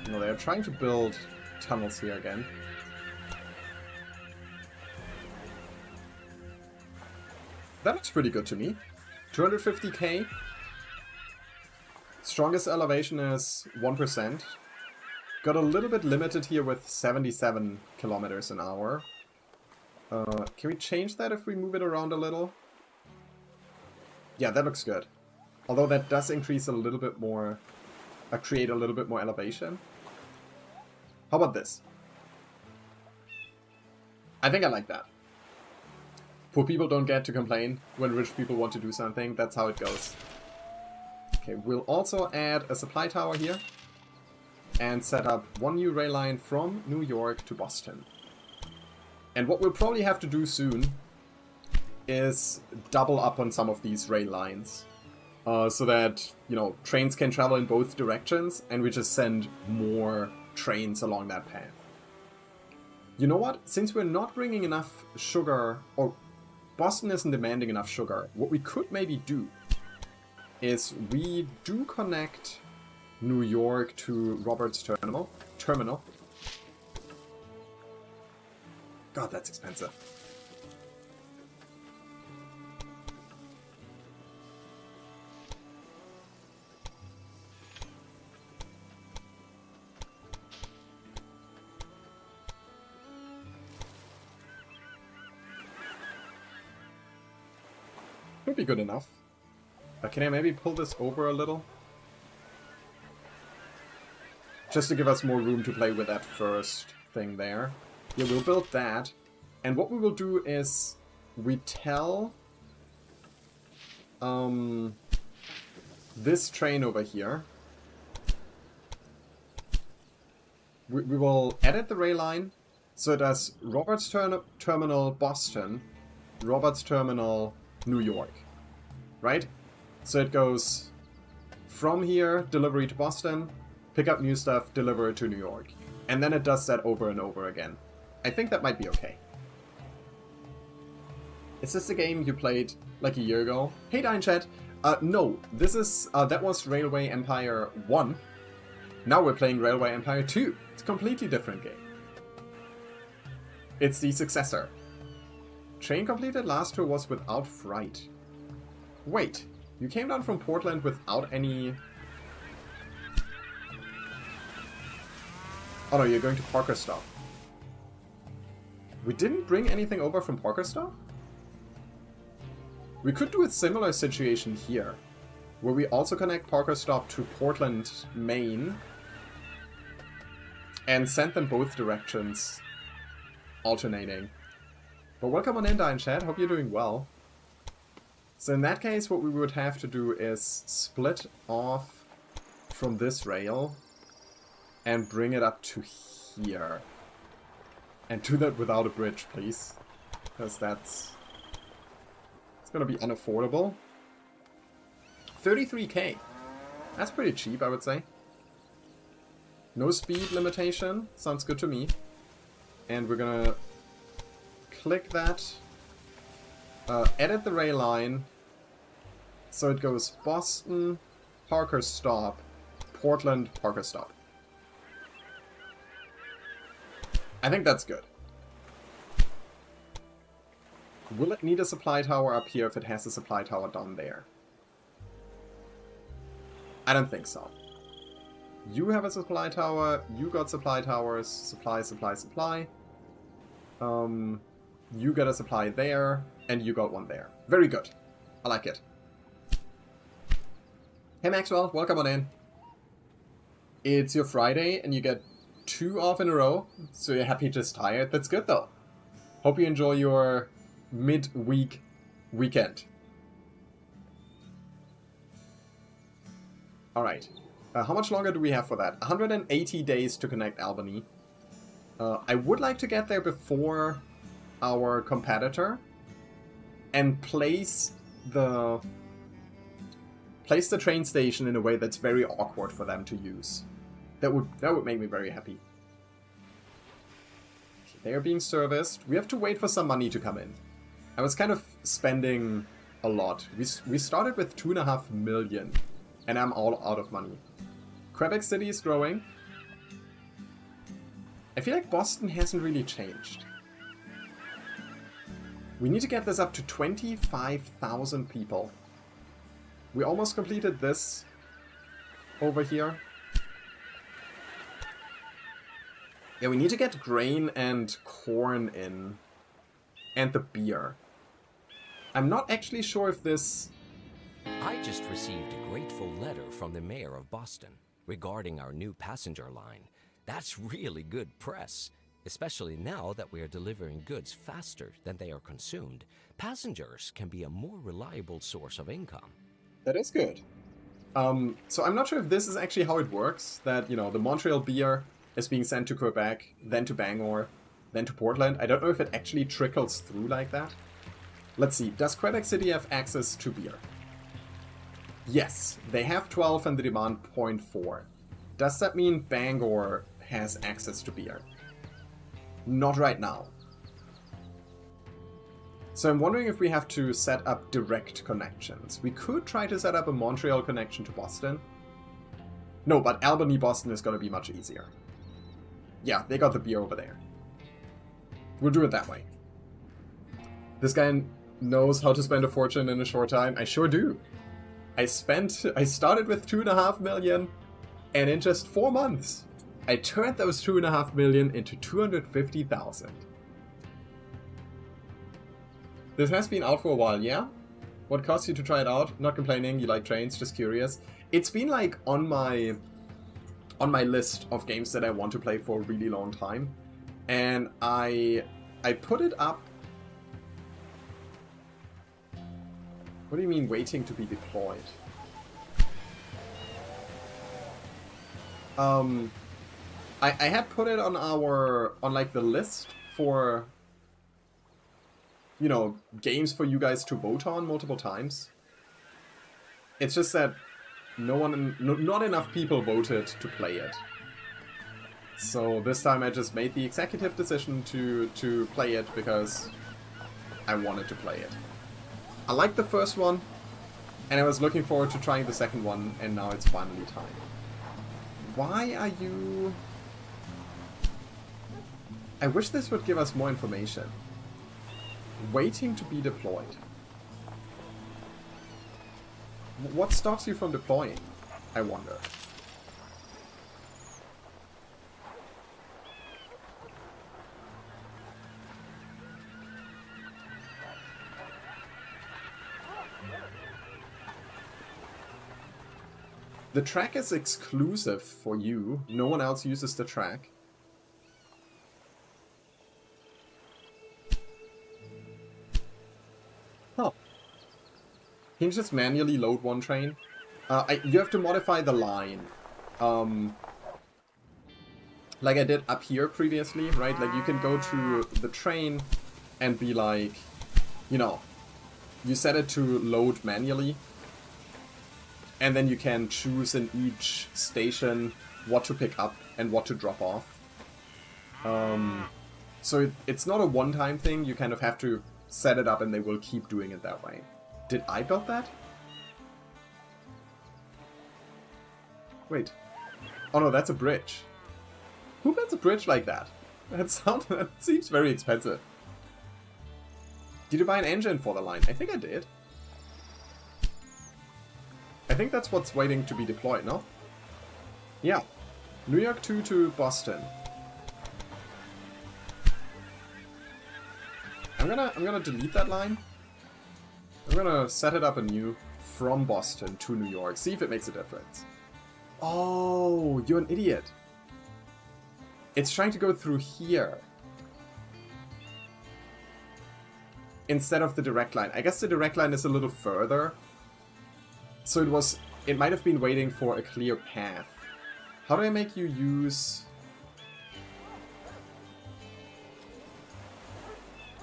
No, they're trying to build tunnels here again. That looks pretty good to me. 250k. Strongest elevation is 1%. Got a little bit limited here with 77 kilometers an hour. Can we change that if we move it around a little? Yeah, that looks good. Although that does increase a little bit more... create a little bit more elevation. How about this? I think I like that. Poor people don't get to complain when rich people want to do something. That's how it goes. Okay, we'll also add a supply tower here. And set up one new rail line from New York to Boston. And what we'll probably have to do soon is double up on some of these rail lines. So that, you know, trains can travel in both directions and we just send more trains along that path. You know what? Since we're not bringing enough sugar, or Boston isn't demanding enough sugar, what we could maybe do is we do connect New York to Roberts Terminal. God, that's expensive. Would be good enough. Can I maybe pull this over a little? Just to give us more room to play with that first thing there. Yeah, we'll build that. And what we will do is we tell this train over here. We will edit the rail line so it does Roberts Terminal Boston, Roberts Terminal New York. Right? So it goes from here, delivery to Boston, pick up new stuff, deliver it to New York. And then it does that over and over again. I think that might be okay. Is this the game you played like a year ago? Hey, Dine Chat. No, this is, that was Railway Empire 1. Now we're playing Railway Empire 2. It's a completely different game. It's the successor. Train completed last tour was without freight. Wait, you came down from Portland without any... Oh no, you're going to Parker Stop. We didn't bring anything over from Parker Stop? We could do a similar situation here, where we also connect Parker Stop to Portland, Maine, and send them both directions, alternating. But welcome on in, Dine Chat, hope you're doing well. So in that case, what we would have to do is split off from this rail and bring it up to here. And do that without a bridge, please. Because that's... it's gonna be unaffordable. 33k. That's pretty cheap, I would say. No speed limitation. Sounds good to me. And we're gonna click that. Edit the rail line. So it goes Boston, Parker Stop, Portland, Parker Stop. I think that's good. Will it need a supply tower up here if it has a supply tower down there? I don't think so. You have a supply tower, you got supply towers, supply, supply, supply. You got a supply there, and you got one there. Very good. I like it. Hey Maxwell, welcome on in. It's your Friday, and you get 2 off in a row, so you're happy just tired. That's good though. Hope you enjoy your mid-week weekend. Alright. How much longer do we have for that? 180 days to connect Albany. I would like to get there before our competitor and place the train station in a way that's very awkward for them to use. That would make me very happy. Okay, they are being serviced. We have to wait for some money to come in. I was kind of spending a lot. We started with 2.5 million, and I'm all out of money. Quebec City is growing. I feel like Boston hasn't really changed. We need to get this up to 25,000 people. We almost completed this over here. Yeah, we need to get grain and corn in. And the beer. I'm not actually sure if this... I just received a grateful letter from the mayor of Boston regarding our new passenger line. That's really good press, especially now that we are delivering goods faster than they are consumed. Passengers can be a more reliable source of income. That is good. So I'm not sure if this is actually how it works, that, you know, the Montreal beer is being sent to Quebec, then to Bangor, then to Portland. I don't know if it actually trickles through like that. Let's see, does Quebec City have access to beer? Yes, they have 12 and the demand 0.4. Does that mean Bangor has access to beer? Not right now. So I'm wondering if we have to set up direct connections. We could try to set up a Montreal connection to Boston. No, but Albany-Boston is going to be much easier. Yeah, they got the beer over there. We'll do it that way. This guy knows how to spend a fortune in a short time. I sure do. I started with 2.5 million, and in just 4 months, I turned those 2.5 million into 250,000. This has been out for a while, yeah? What caused you to try it out? Not complaining, you like trains, just curious. It's been like on my list of games that I want to play for a really long time. And I put it up. What do you mean waiting to be deployed? I had put it on like the list for, you know, games for you guys to vote on multiple times. It's just that not enough people voted to play it. So this time I just made the executive decision to play it because I wanted to play it. I liked the first one, and I was looking forward to trying the second one, and now it's finally time. Why are you... I wish this would give us more information. Waiting to be deployed. What stops you from deploying? I wonder. The track is exclusive for you. No one else uses the track. Huh. Can you just manually load one train? You have to modify the line. Like I did up here previously, right? Like you can go to the train and be like, you know, you set it to load manually. And then you can choose in each station what to pick up and what to drop off. So it's not a one-time thing. You kind of have to set it up and they will keep doing it that way. Did I build that? Wait. Oh no, that's a bridge. Who builds a bridge like that? That seems very expensive. Did you buy an engine for the line? I think I did. I think that's what's waiting to be deployed, no? Yeah. New York 2 to Boston. I'm gonna delete that line. I'm gonna set it up anew from Boston to New York. See if it makes a difference. Oh, you're an idiot. It's trying to go through here. Instead of the direct line. I guess the direct line is a little further. So it might have been waiting for a clear path. How do I make you use...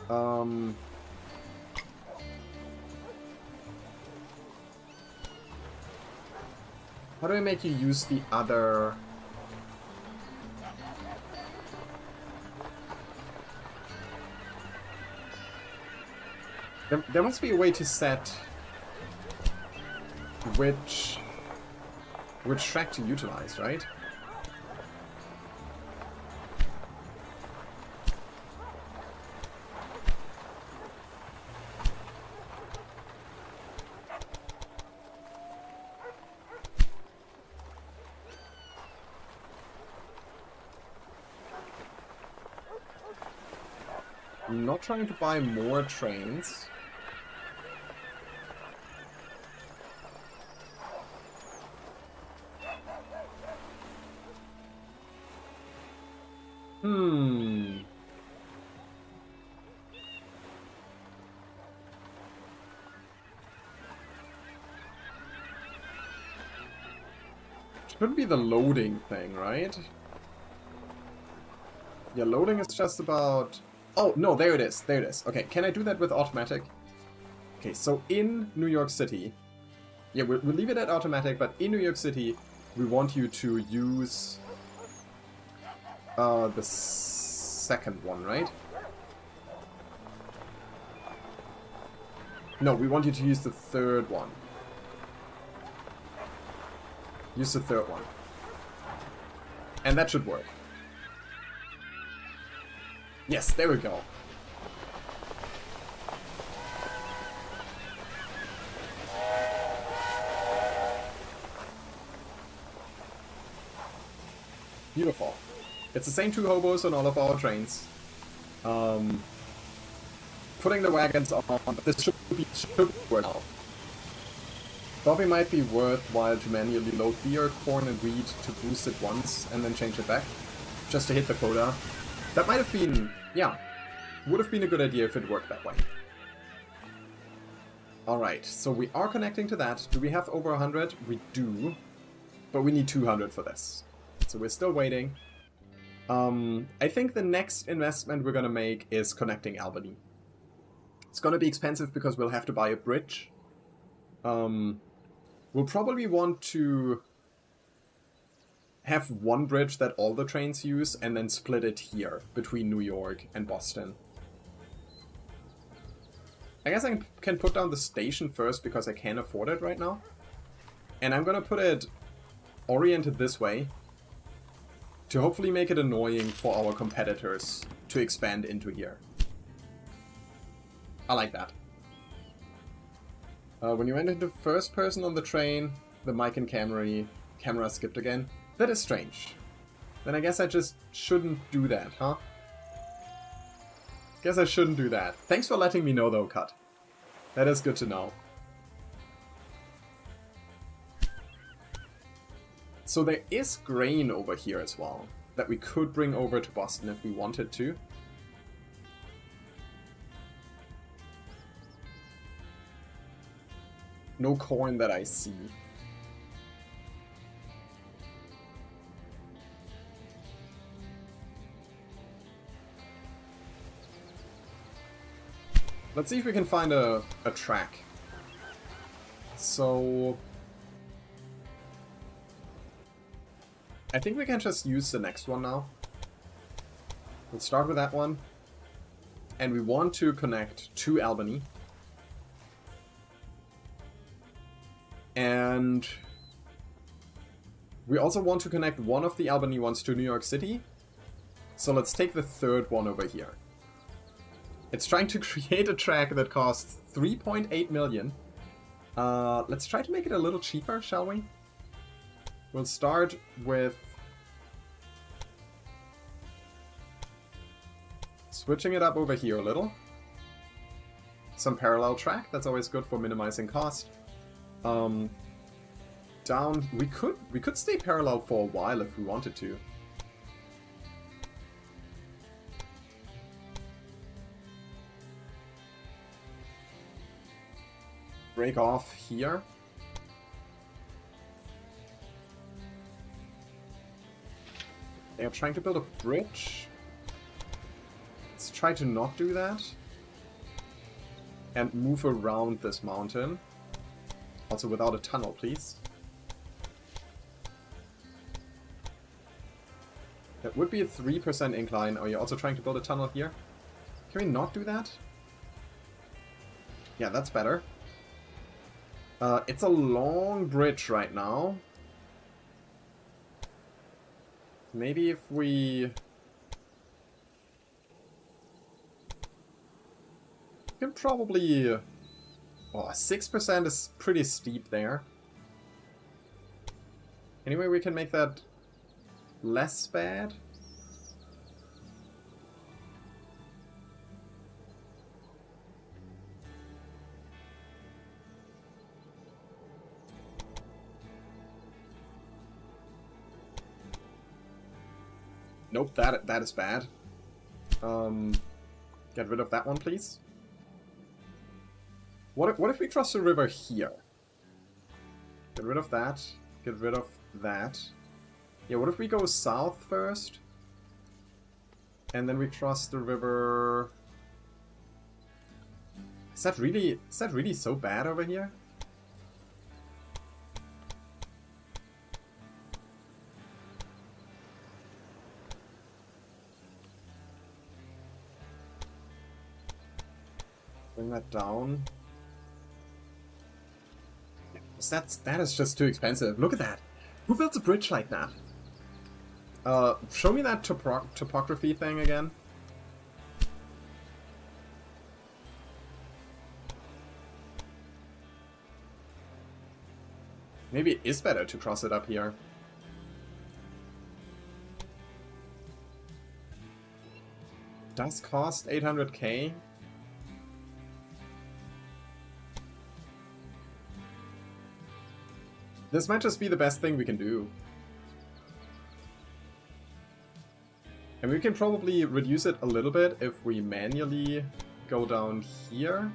How do I make you use the other... There must be a way to set which track to utilize, right? I'm not trying to buy more trains. Shouldn't be the loading thing, right? Yeah, loading is just about... Oh, no, there it is. There it is. Okay, can I do that with automatic? Okay, so in New York City... Yeah, we'll leave it at automatic, but in New York City, we want you to use... the second one, right? No, we want you to use the third one. Use the third one. And that should work. Yes, there we go. Beautiful. It's the same two hobos on all of our trains. putting the wagons on. This should be worth now. Thought it might be worthwhile to manually load beer, corn, and wheat to boost it once and then change it back, just to hit the quota. That might have been, yeah, would have been a good idea if it worked that way. Alright, so we are connecting to that. Do we have over 100? We do, but we need 200 for this. So we're still waiting. I think the next investment we're gonna make is connecting Albany. It's gonna be expensive because we'll have to buy a bridge. We'll probably want to have one bridge that all the trains use and then split it here between New York and Boston. I guess I can put down the station first because I can afford it right now. And I'm gonna put it oriented this way to hopefully make it annoying for our competitors to expand into here. I like that. When you went into first person on the train, the mic and camera skipped again. That is strange. Then I guess I just shouldn't do that, huh? Guess I shouldn't do that. Thanks for letting me know though, Cut. That is good to know. So there is grain over here as well, that we could bring over to Boston if we wanted to. No corn that I see. Let's see if we can find a track. So I think we can just use the next one now. Let's start with that one. And we want to connect to Albany. And we also want to connect one of the Albany ones to New York City. So let's take the third one over here. It's trying to create a track that costs 3.8 million. Let's try to make it a little cheaper, shall we? We'll start with switching it up over here a little. Some parallel track, that's always good for minimizing cost. Down, we could stay parallel for a while if we wanted to. Break off here. They are trying to build a bridge. Let's try to not do that. And move around this mountain. Also without a tunnel, please. That would be a 3% incline. Are you also trying to build a tunnel here? Can we not do that? Yeah, that's better. It's a long bridge right now. Maybe if we can probably... Oh, 6% is pretty steep there. Anyway, we can make that less bad. Nope, that is bad. Get rid of that one, please. What if we cross the river here? Get rid of that. Get rid of that. Yeah, what if we go south first? And then we cross the river... Is that really so bad over here? Bring that down. That is just too expensive. Look at that. Who builds a bridge like that? Show me that topography thing again. Maybe it is better to cross it up here. Does cost 800k. This might just be the best thing we can do. And we can probably reduce it a little bit if we manually go down here.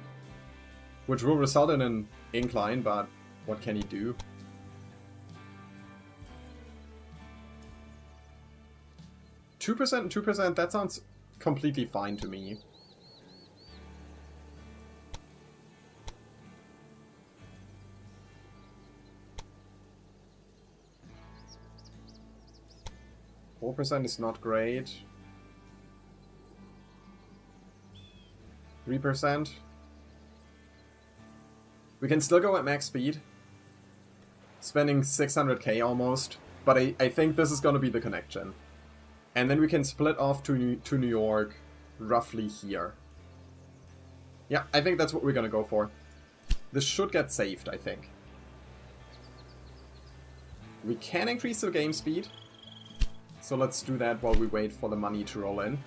Which will result in an incline, but what can he do? And 2%, that sounds completely fine to me. %4 is not great. 3%. We can still go at max speed. Spending 600k almost. But I think this is going to be the connection. And then we can split off to New York roughly here. Yeah, I think that's what we're going to go for. This should get saved, I think. We can increase the game speed. So let's do that while we wait for the money to roll in.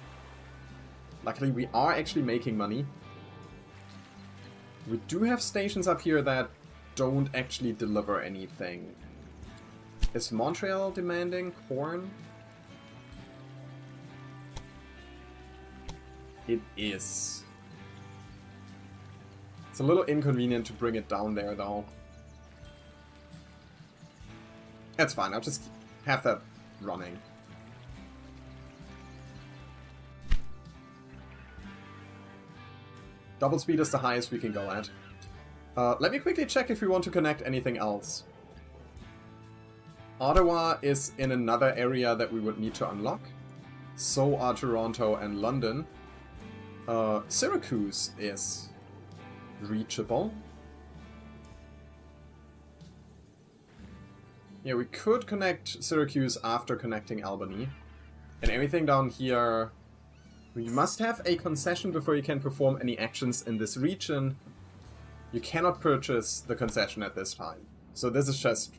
Luckily, we are actually making money. We do have stations up here that don't actually deliver anything. Is Montreal demanding corn? It is. It's a little inconvenient to bring it down there, though. That's fine, I'll just have that running. Double speed is the highest we can go at. Let me quickly check if we want to connect anything else. Ottawa is in another area that we would need to unlock. So are Toronto and London. Syracuse is reachable. Yeah, we could connect Syracuse after connecting Albany. And everything down here... We must have a concession before you can perform any actions in this region. You cannot purchase the concession at this time. So this is just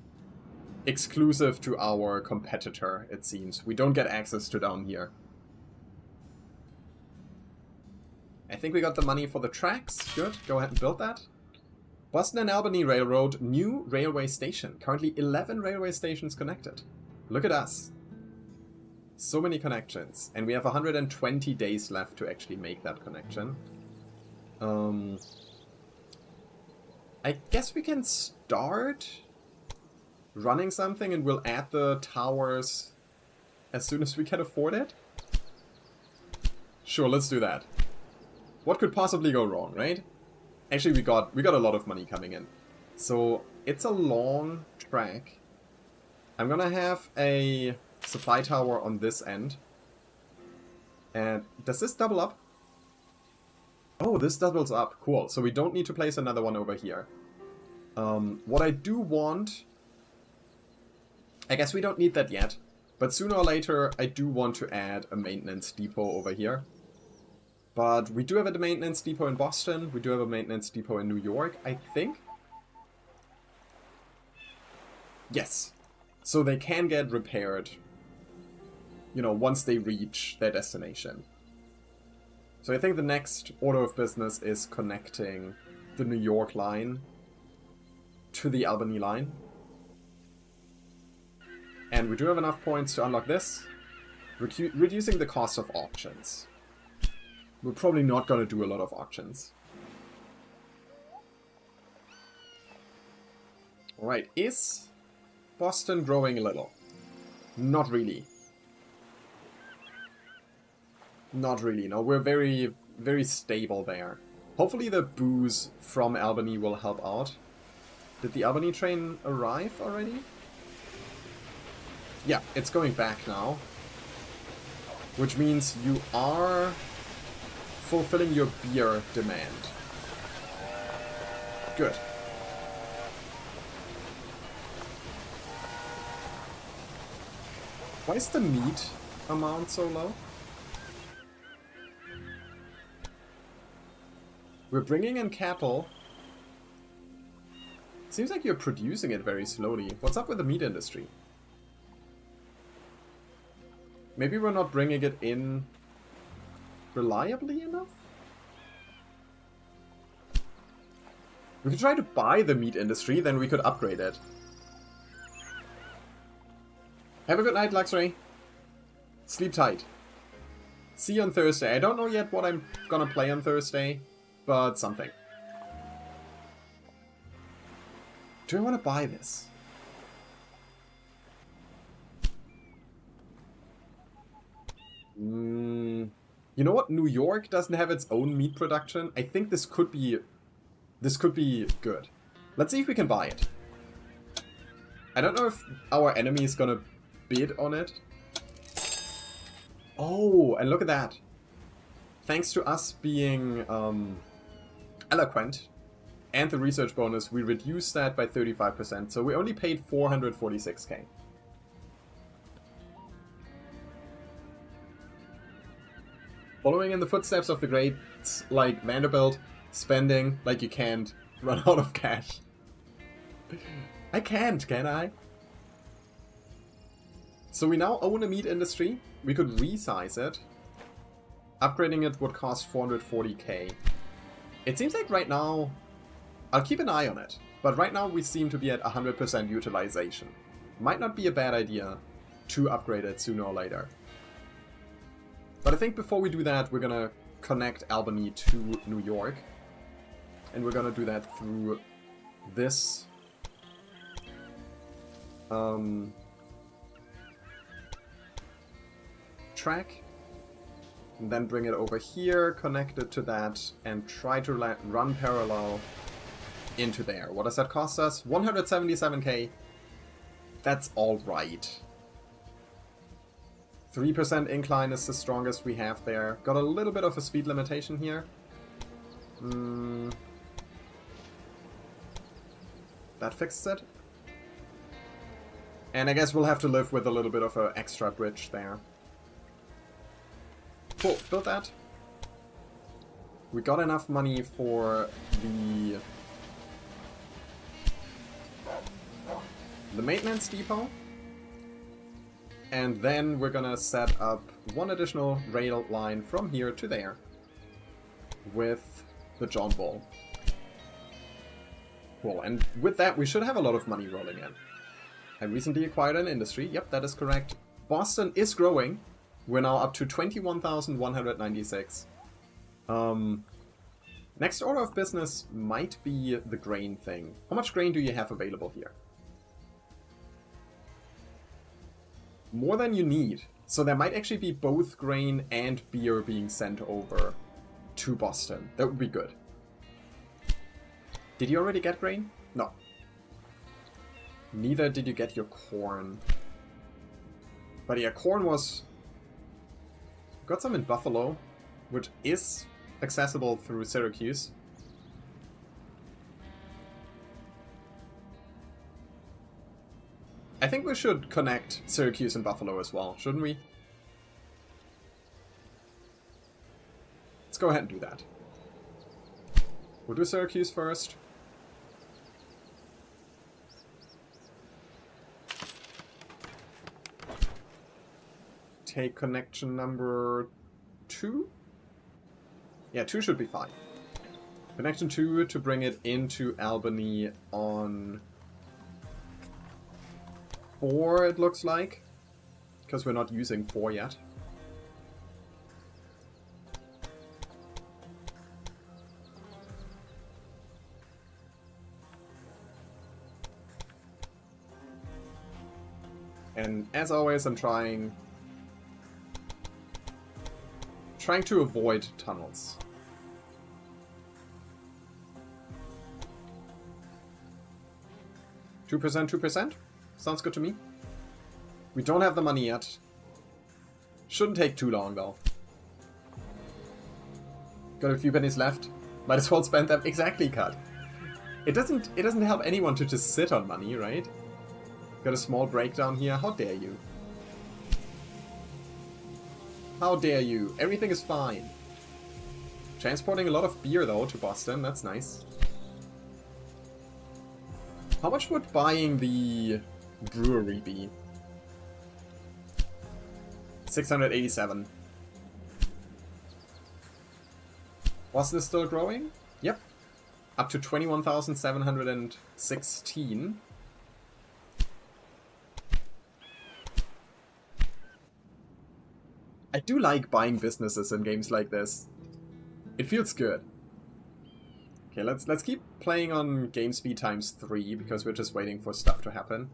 exclusive to our competitor, it seems. We don't get access to down here. I think we got the money for the tracks. Good, go ahead and build that. Boston and Albany Railroad, new railway station. Currently 11 railway stations connected. Look at us. So many connections. And we have 120 days left to actually make that connection. I guess we can start running something and we'll add the towers as soon as we can afford it. Sure, let's do that. What could possibly go wrong, right? Actually, we got a lot of money coming in. So, it's a long track. I'm gonna have a supply tower on this end. And does this double up? Oh, this doubles up. Cool. So we don't need to place another one over here. What I do want... I guess we don't need that yet. But sooner or later, I do want to add a maintenance depot over here. But we do have a maintenance depot in Boston. We do have a maintenance depot in New York, I think. Yes. So they can get repaired, you know, once they reach their destination. So I think the next order of business is connecting the New York line to the Albany line. And we do have enough points to unlock this, reducing the cost of auctions. We're probably not going to do a lot of auctions. Alright, is Boston growing a little? Not really. Not really, no. We're very, very stable there. Hopefully the booze from Albany will help out. Did the Albany train arrive already? Yeah, it's going back now. Which means you are fulfilling your beer demand. Good. Why is the meat amount so low? We're bringing in cattle. Seems like you're producing it very slowly. What's up with the meat industry? Maybe we're not bringing it in reliably enough? We could try to buy the meat industry, then we could upgrade it. Have a good night, Luxray. Sleep tight. See you on Thursday. I don't know yet what I'm gonna play on Thursday, but something. Do I want to buy this? You know what? New York doesn't have its own meat production. I think this could be good. Let's see if we can buy it. I don't know if our enemy is gonna bid on it. Oh, and look at that. Thanks to us being eloquent and the research bonus, we reduced that by 35%. So we only paid 446k. Following in the footsteps of the greats like Vanderbilt, spending like you can't run out of cash. I can't, can I? So we now own a meat industry. We could resize it. Upgrading it would cost 440k. It seems like right now... I'll keep an eye on it. But right now we seem to be at 100% utilization. Might not be a bad idea to upgrade it sooner or later. But I think before we do that, we're gonna connect Albany to New York. And we're gonna do that through this... track. And then bring it over here, connect it to that, and try to run parallel into there. What does that cost us? 177k. That's alright. 3% incline is the strongest we have there. Got a little bit of a speed limitation here. That fixes it. And I guess we'll have to live with a little bit of an extra bridge there. Cool, built that. We got enough money for the maintenance depot. And then we're gonna set up one additional rail line from here to there with the John Bull. Cool, and with that we should have a lot of money rolling in. I recently acquired an industry. Yep, that is correct. Boston is growing. We're now up to 21,196. Next order of business might be the grain thing. How much grain do you have available here? More than you need. So there might actually be both grain and beer being sent over to Boston. That would be good. Did you already get grain? No. Neither did you get your corn. But yeah, corn was... Got some in Buffalo, which is accessible through Syracuse. I think we should connect Syracuse and Buffalo as well, shouldn't we? Let's go ahead and do that. We'll do Syracuse first. Take connection number 2? Yeah, 2 should be fine. Connection 2 to bring it into Albany on 4, it looks like. Because we're not using 4 yet. And as always, I'm trying to avoid tunnels. Two percent, 2%? Sounds good to me. We don't have the money yet. Shouldn't take too long though. Got a few pennies left. Might as well spend them. Exactly, cut. It doesn't help anyone to just sit on money, right? Got a small breakdown here. How dare you? How dare you? Everything is fine. Transporting a lot of beer, though, to Boston. That's nice. How much would buying the brewery be? 687. Boston is still growing? Yep. Up to 21,716. I do like buying businesses in games like this. It feels good. Okay, let's keep playing on game speed ×3 because we're just waiting for stuff to happen.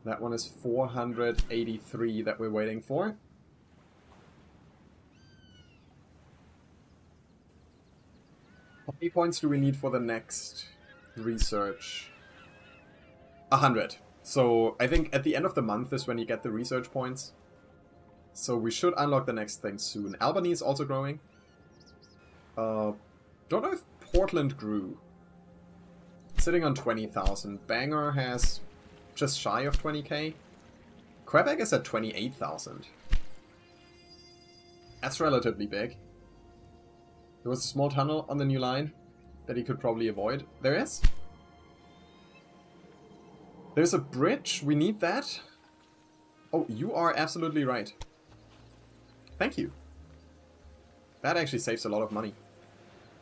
That one is 483 that we're waiting for. How many points do we need for the next research? 100. So I think at the end of the month is when you get the research points. So we should unlock the next thing soon. Albany is also growing. Don't know if Portland grew. Sitting on 20,000. Bangor has just shy of 20k. Quebec is at 28,000. That's relatively big. There was a small tunnel on the new line that he could probably avoid. There is. There's a bridge. We need that. Oh, you are absolutely right. Thank you. That actually saves a lot of money.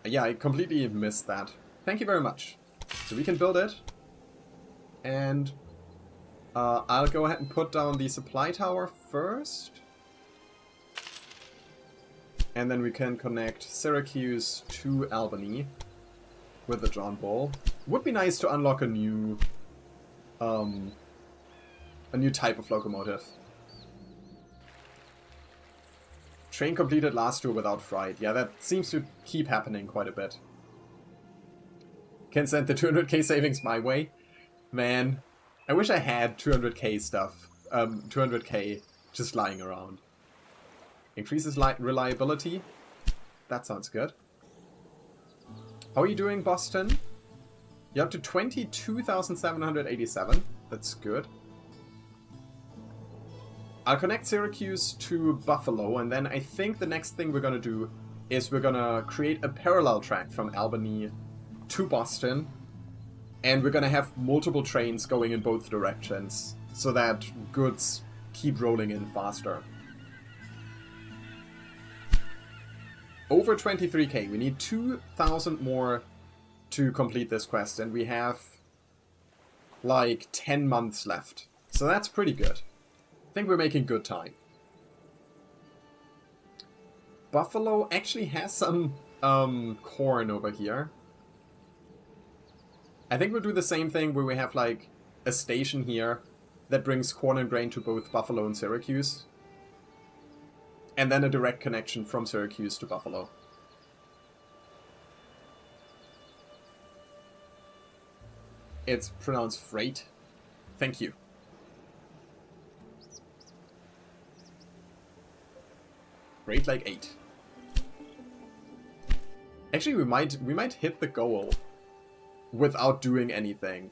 Yeah, I completely missed that. Thank you very much. So we can build it. And I'll go ahead and put down the supply tower first. And then we can connect Syracuse to Albany with the John Bull. Would be nice to unlock a new type of locomotive. Train completed last tour without fright. Yeah, that seems to keep happening quite a bit. Can send the 200k savings my way. Man, I wish I had 200k stuff. 200k just lying around. Increases reliability. That sounds good. How are you doing, Boston? You're up to 22,787. That's good. I'll connect Syracuse to Buffalo, and then I think the next thing we're gonna do is we're gonna create a parallel track from Albany to Boston, and we're gonna have multiple trains going in both directions so that goods keep rolling in faster. Over 23k. We need 2,000 more to complete this quest, and we have like 10 months left. So that's pretty good. I think we're making good time. Buffalo actually has some corn over here. I think we'll do the same thing where we have like a station here that brings corn and grain to both Buffalo and Syracuse. And then a direct connection from Syracuse to Buffalo. It's pronounced freight. Thank you. Rate like 8. Actually, we might hit the goal without doing anything.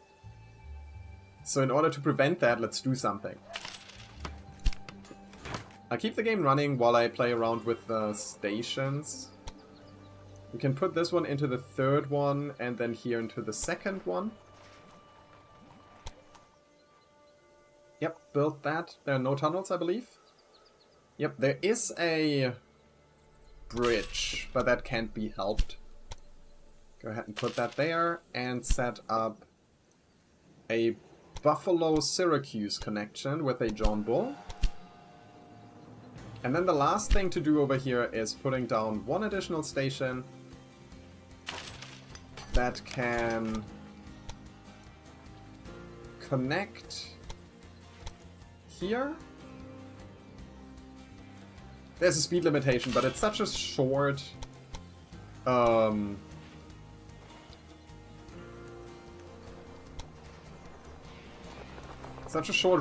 So in order to prevent that, let's do something. I'll keep the game running while I play around with the stations. We can put this one into the third one and then here into the second one. Yep, built that. There are no tunnels, I believe. Yep, there is a bridge, but that can't be helped. Go ahead and put that there and set up a Buffalo-Syracuse connection with a John Bull. And then the last thing to do over here is putting down one additional station that can connect here. There's a speed limitation, but it's such a short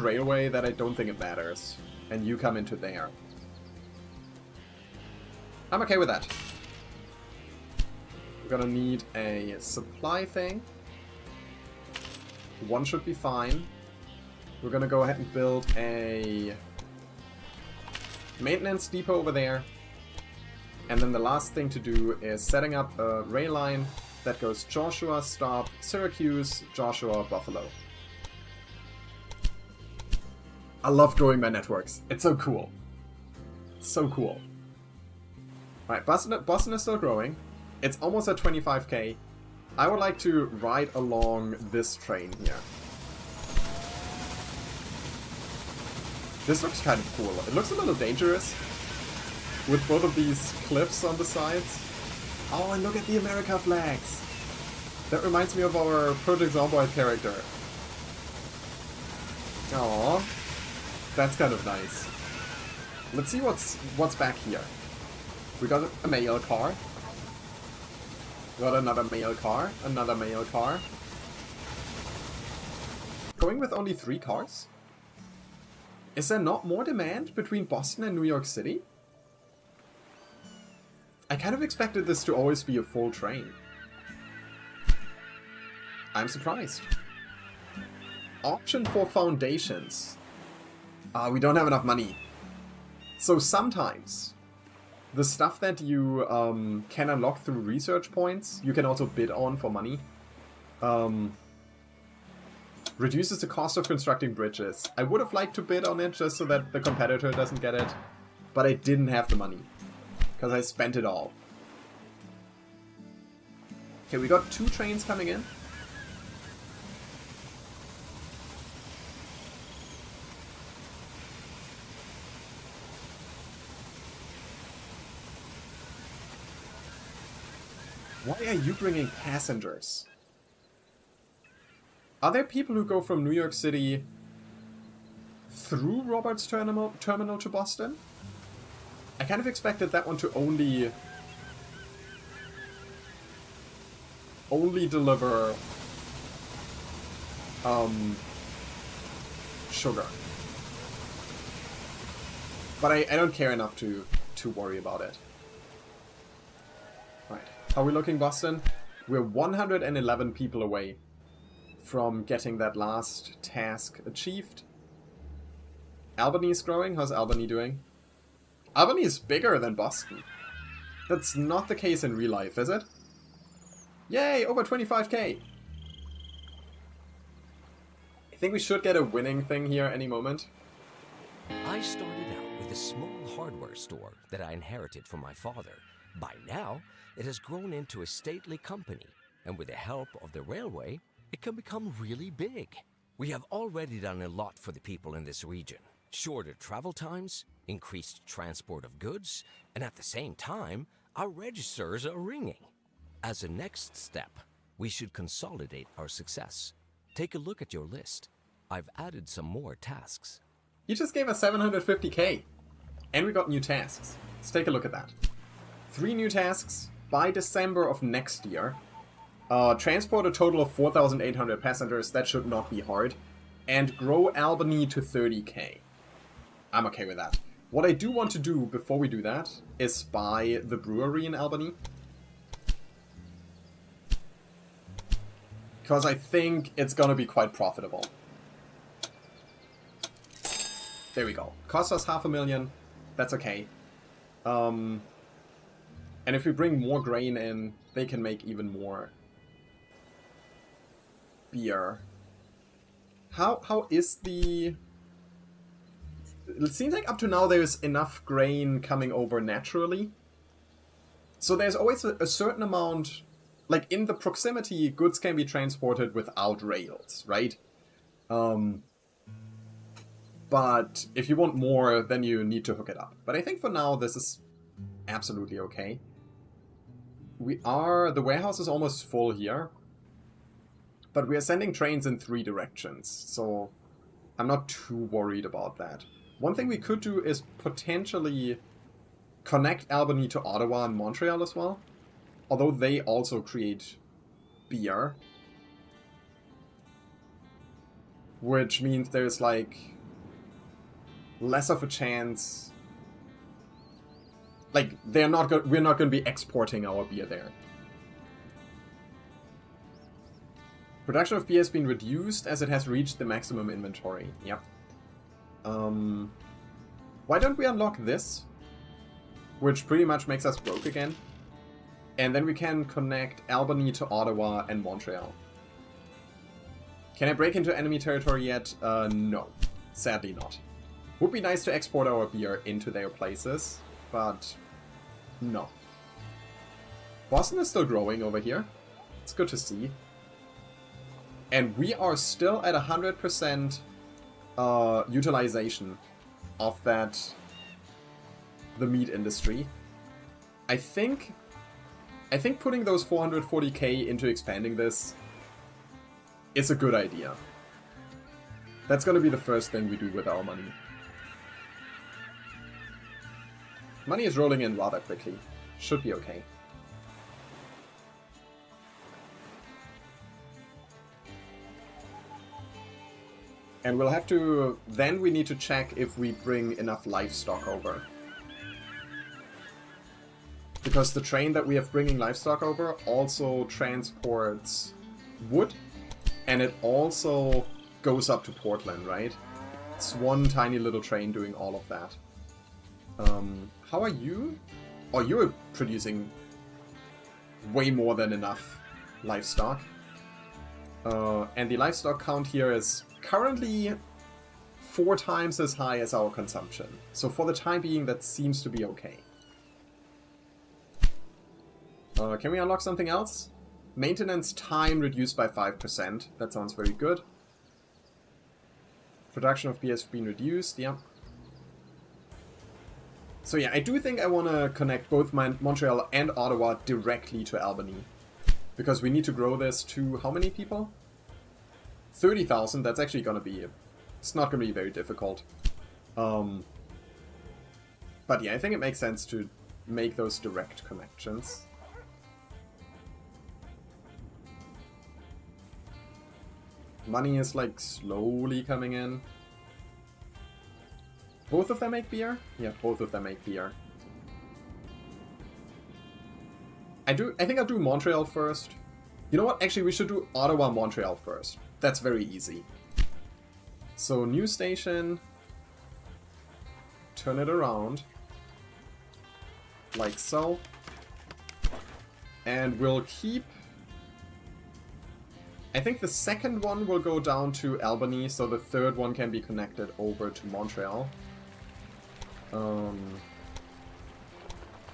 railway that I don't think it matters. And you come into there. I'm okay with that. We're gonna need a supply thing. One should be fine. We're gonna go ahead and build a maintenance depot over there. And then the last thing to do is setting up a rail line that goes Joshua, stop, Syracuse, Joshua, Buffalo. I love growing my networks. It's so cool. It's so cool. Alright, Boston is still growing. It's almost at 25k. I would like to ride along this train here. This looks kind of cool. It looks a little dangerous, with both of these cliffs on the sides. Oh, and look at the America flags! That reminds me of our Project Zomboid character. Aww. That's kind of nice. Let's see what's back here. We got a mail car. Got another mail car. Another mail car. Going with only 3 cars? Is there not more demand between Boston and New York City? I kind of expected this to always be a full train. I'm surprised. Auction for foundations. We don't have enough money. So sometimes, the stuff that you can unlock through research points, you can also bid on for money. Reduces the cost of constructing bridges. I would have liked to bid on it just so that the competitor doesn't get it. But I didn't have the money. Because I spent it all. Okay, we got 2 trains coming in. Why are you bringing passengers? Are there people who go from New York City through Roberts Terminal to Boston? I kind of expected that one to only deliver sugar. But I don't care enough to worry about it. Right. How are we looking, Boston? We're 111 people away from getting that last task achieved. Albany is growing. How's Albany doing? Albany is bigger than Boston. That's not the case in real life, is it? Yay, over 25k! I think we should get a winning thing here any moment. I started out with a small hardware store that I inherited from my father. By now, it has grown into a stately company, and with the help of the railway, it can become really big. We have already done a lot for the people in this region. Shorter travel times, increased transport of goods, and at the same time, our registers are ringing. As a next step, we should consolidate our success. Take a look at your list. I've added some more tasks. You just gave us 750k. And we got new tasks. Let's take a look at that. 3 new tasks by December of next year. Transport a total of 4,800 passengers. That should not be hard. And grow Albany to 30k. I'm okay with that. What I do want to do before we do that is buy the brewery in Albany. Because I think it's going to be quite profitable. There we go. Cost us $500,000. That's okay. And if we bring more grain in, they can make even more beer. How is the... It seems like up to now there's enough grain coming over naturally. So there's always a certain amount... Like, in the proximity, goods can be transported without rails, right? But if you want more, then you need to hook it up. But I think for now, this is absolutely okay. The warehouse is almost full here. But we are sending trains in 3 directions, so I'm not too worried about that. One thing we could do is potentially connect Albany to Ottawa and Montreal as well. Although they also create beer. Which means there's like less of a chance. Like we're not going to be exporting our beer there. Production of beer has been reduced as it has reached the maximum inventory. Yep. Why don't we unlock this? Which pretty much makes us broke again. And then we can connect Albany to Ottawa and Montreal. Can I break into enemy territory yet? No. Sadly not. Would be nice to export our beer into their places, but no. Boston is still growing over here. It's good to see. And we are still at 100% utilization of that the meat industry. I think putting those 440k into expanding this is a good idea. That's gonna be the first thing we do with our money. Money is rolling in rather quickly. Should be okay. And we'll have to... Then we need to check if we bring enough livestock over. Because the train that we have bringing livestock over also transports wood. And it also goes up to Portland, right? It's one tiny little train doing all of that. How are you? Oh, you're producing way more than enough livestock. And the livestock count here is currently 4 times as high as our consumption. So for the time being, that seems to be okay. Can we unlock something else? Maintenance time reduced by 5%. That sounds very good. Production of beer has been reduced, yeah. So yeah, I do think I want to connect both Montreal and Ottawa directly to Albany. Because we need to grow this to how many people? 30,000, that's actually going to be... It's not going to be very difficult. But yeah, I think it makes sense to make those direct connections. Money is like slowly coming in. Both of them make beer? Yeah, both of them make beer. I think I'll do Montreal first. You know what? Actually, we should do Ottawa, Montreal first. That's very easy. So, new station. Turn it around. Like so. And we'll keep... I think the second one will go down to Albany, so the third one can be connected over to Montreal.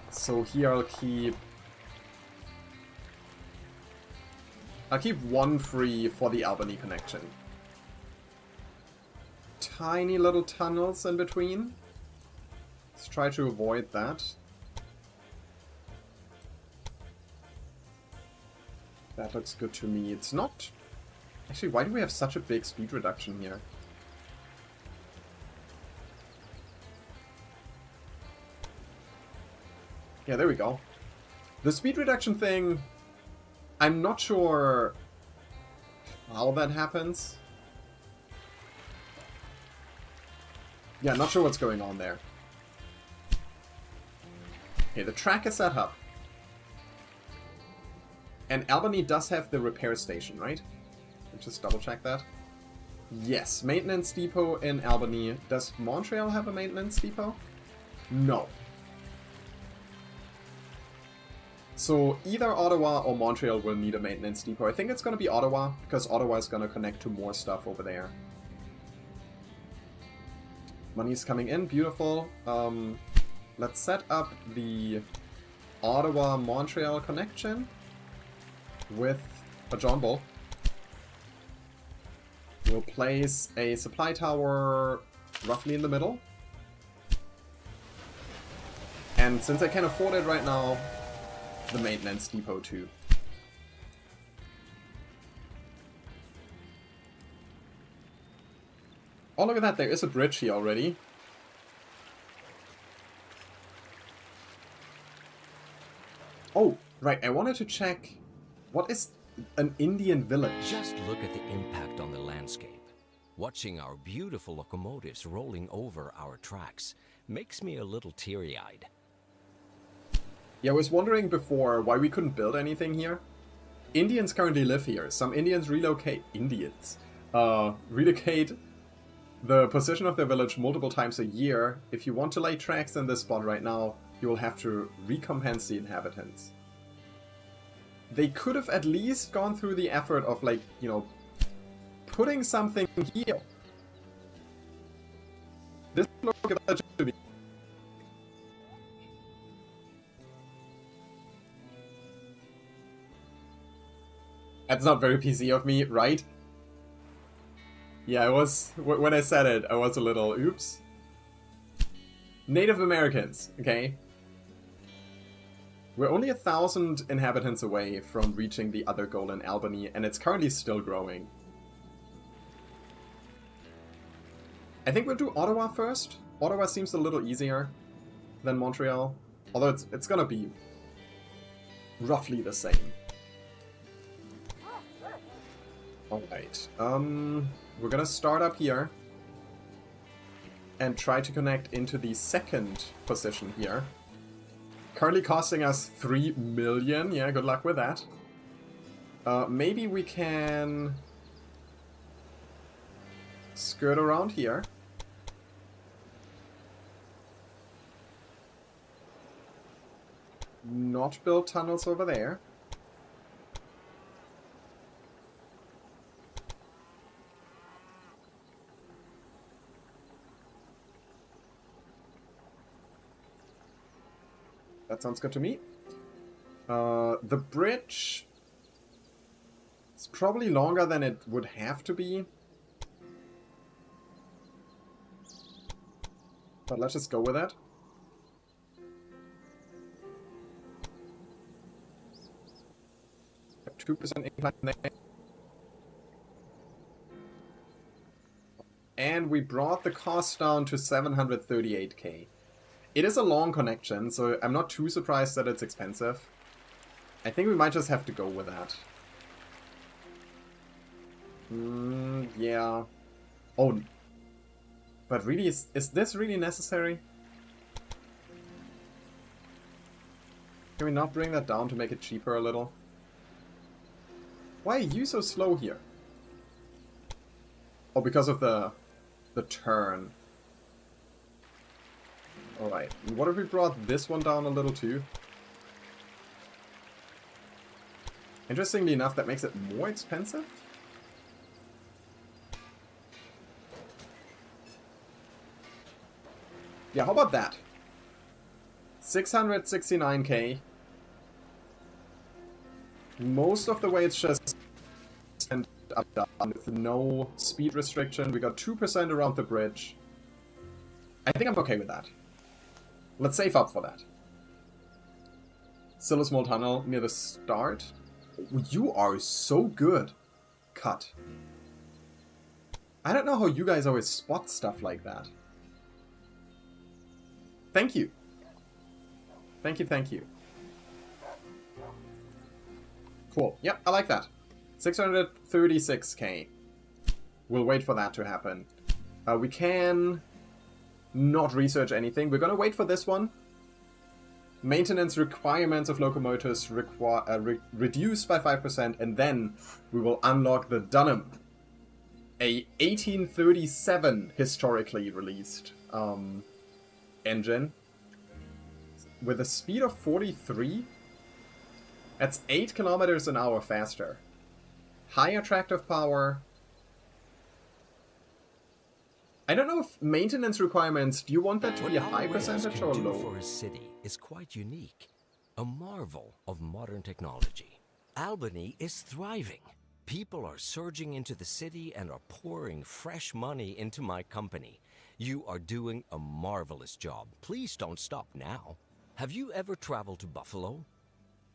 So here I'll keep one free for the Albany connection. Tiny little tunnels in between. Let's try to avoid that. That looks good to me. It's not... Actually, why do we have such a big speed reduction here? Yeah, there we go. The speed reduction thing, I'm not sure how that happens. Yeah, not sure what's going on there. Okay, the track is set up. And Albany does have the repair station, right? Let's just double check that. Yes, maintenance depot in Albany. Does Montreal have a maintenance depot? No. So either Ottawa or Montreal will need a maintenance depot. I think it's going to be Ottawa, because Ottawa is going to connect to more stuff over there. Money's coming in, beautiful. Let's set up the Ottawa-Montreal connection with a John Bull. We'll place a supply tower roughly in the middle. And since I can afford it right now, the maintenance depot too. Oh, look at that, there is a bridge here already. Oh, right, I wanted to check, what is an Indian village? Just look at the impact on the landscape. Watching our beautiful locomotives rolling over our tracks makes me a little teary-eyed. Yeah, I was wondering before why we couldn't build anything here. Indians currently live here. Some Indians relocate the position of their village multiple times a year. If you want to lay tracks in this spot right now, you will have to recompense the inhabitants. They could have at least gone through the effort of, like, you know, putting something here. This looks like a village to me. That's not very PC of me, right? Yeah, I was... When I said it, I was a little... Oops. Native Americans, okay? We're only 1,000 inhabitants away from reaching the other goal in Albany, and it's currently still growing. I think we'll do Ottawa first. Ottawa seems a little easier than Montreal, although it's gonna be roughly the same. Alright, we're gonna start up here and try to connect into the second position here. Currently costing us 3 million. Yeah, good luck with that. Maybe we can skirt around here. Not build tunnels over there. That sounds good to me. The bridge is probably longer than it would have to be. But let's just go with it. Have 2% incline there. And we brought the cost down to 738k. It is a long connection, so I'm not too surprised that it's expensive. I think we might just have to go with that. Yeah. Oh. But really, is this really necessary? Can we not bring that down to make it cheaper a little? Why are you so slow here? Oh, because of the turn. Alright, what if we brought this one down a little too? Interestingly enough, that makes it more expensive? Yeah, how about that? 669k. Most of the way it's just up down with no speed restriction. We got 2% around the bridge. I think I'm okay with that. Let's save up for that. Still a small tunnel near the start. You are so good. Cut. I don't know how you guys always spot stuff like that. Thank you. Thank you, thank you. Cool. Yep, I like that. 636k. We'll wait for that to happen. We can not research anything. We're gonna wait for this one. Maintenance requirements of locomotives reduced by 5%, and then we will unlock the Dunham, a 1837 historically released engine with a speed of 43. That's 8 kilometers an hour faster. High attractive power. I don't know if maintenance requirements, do you want that to be a high percentage or low? For a city is quite unique. A marvel of modern technology. Albany is thriving. People are surging into the city and are pouring fresh money into my company. You are doing a marvelous job. Please don't stop now. Have you ever traveled to Buffalo?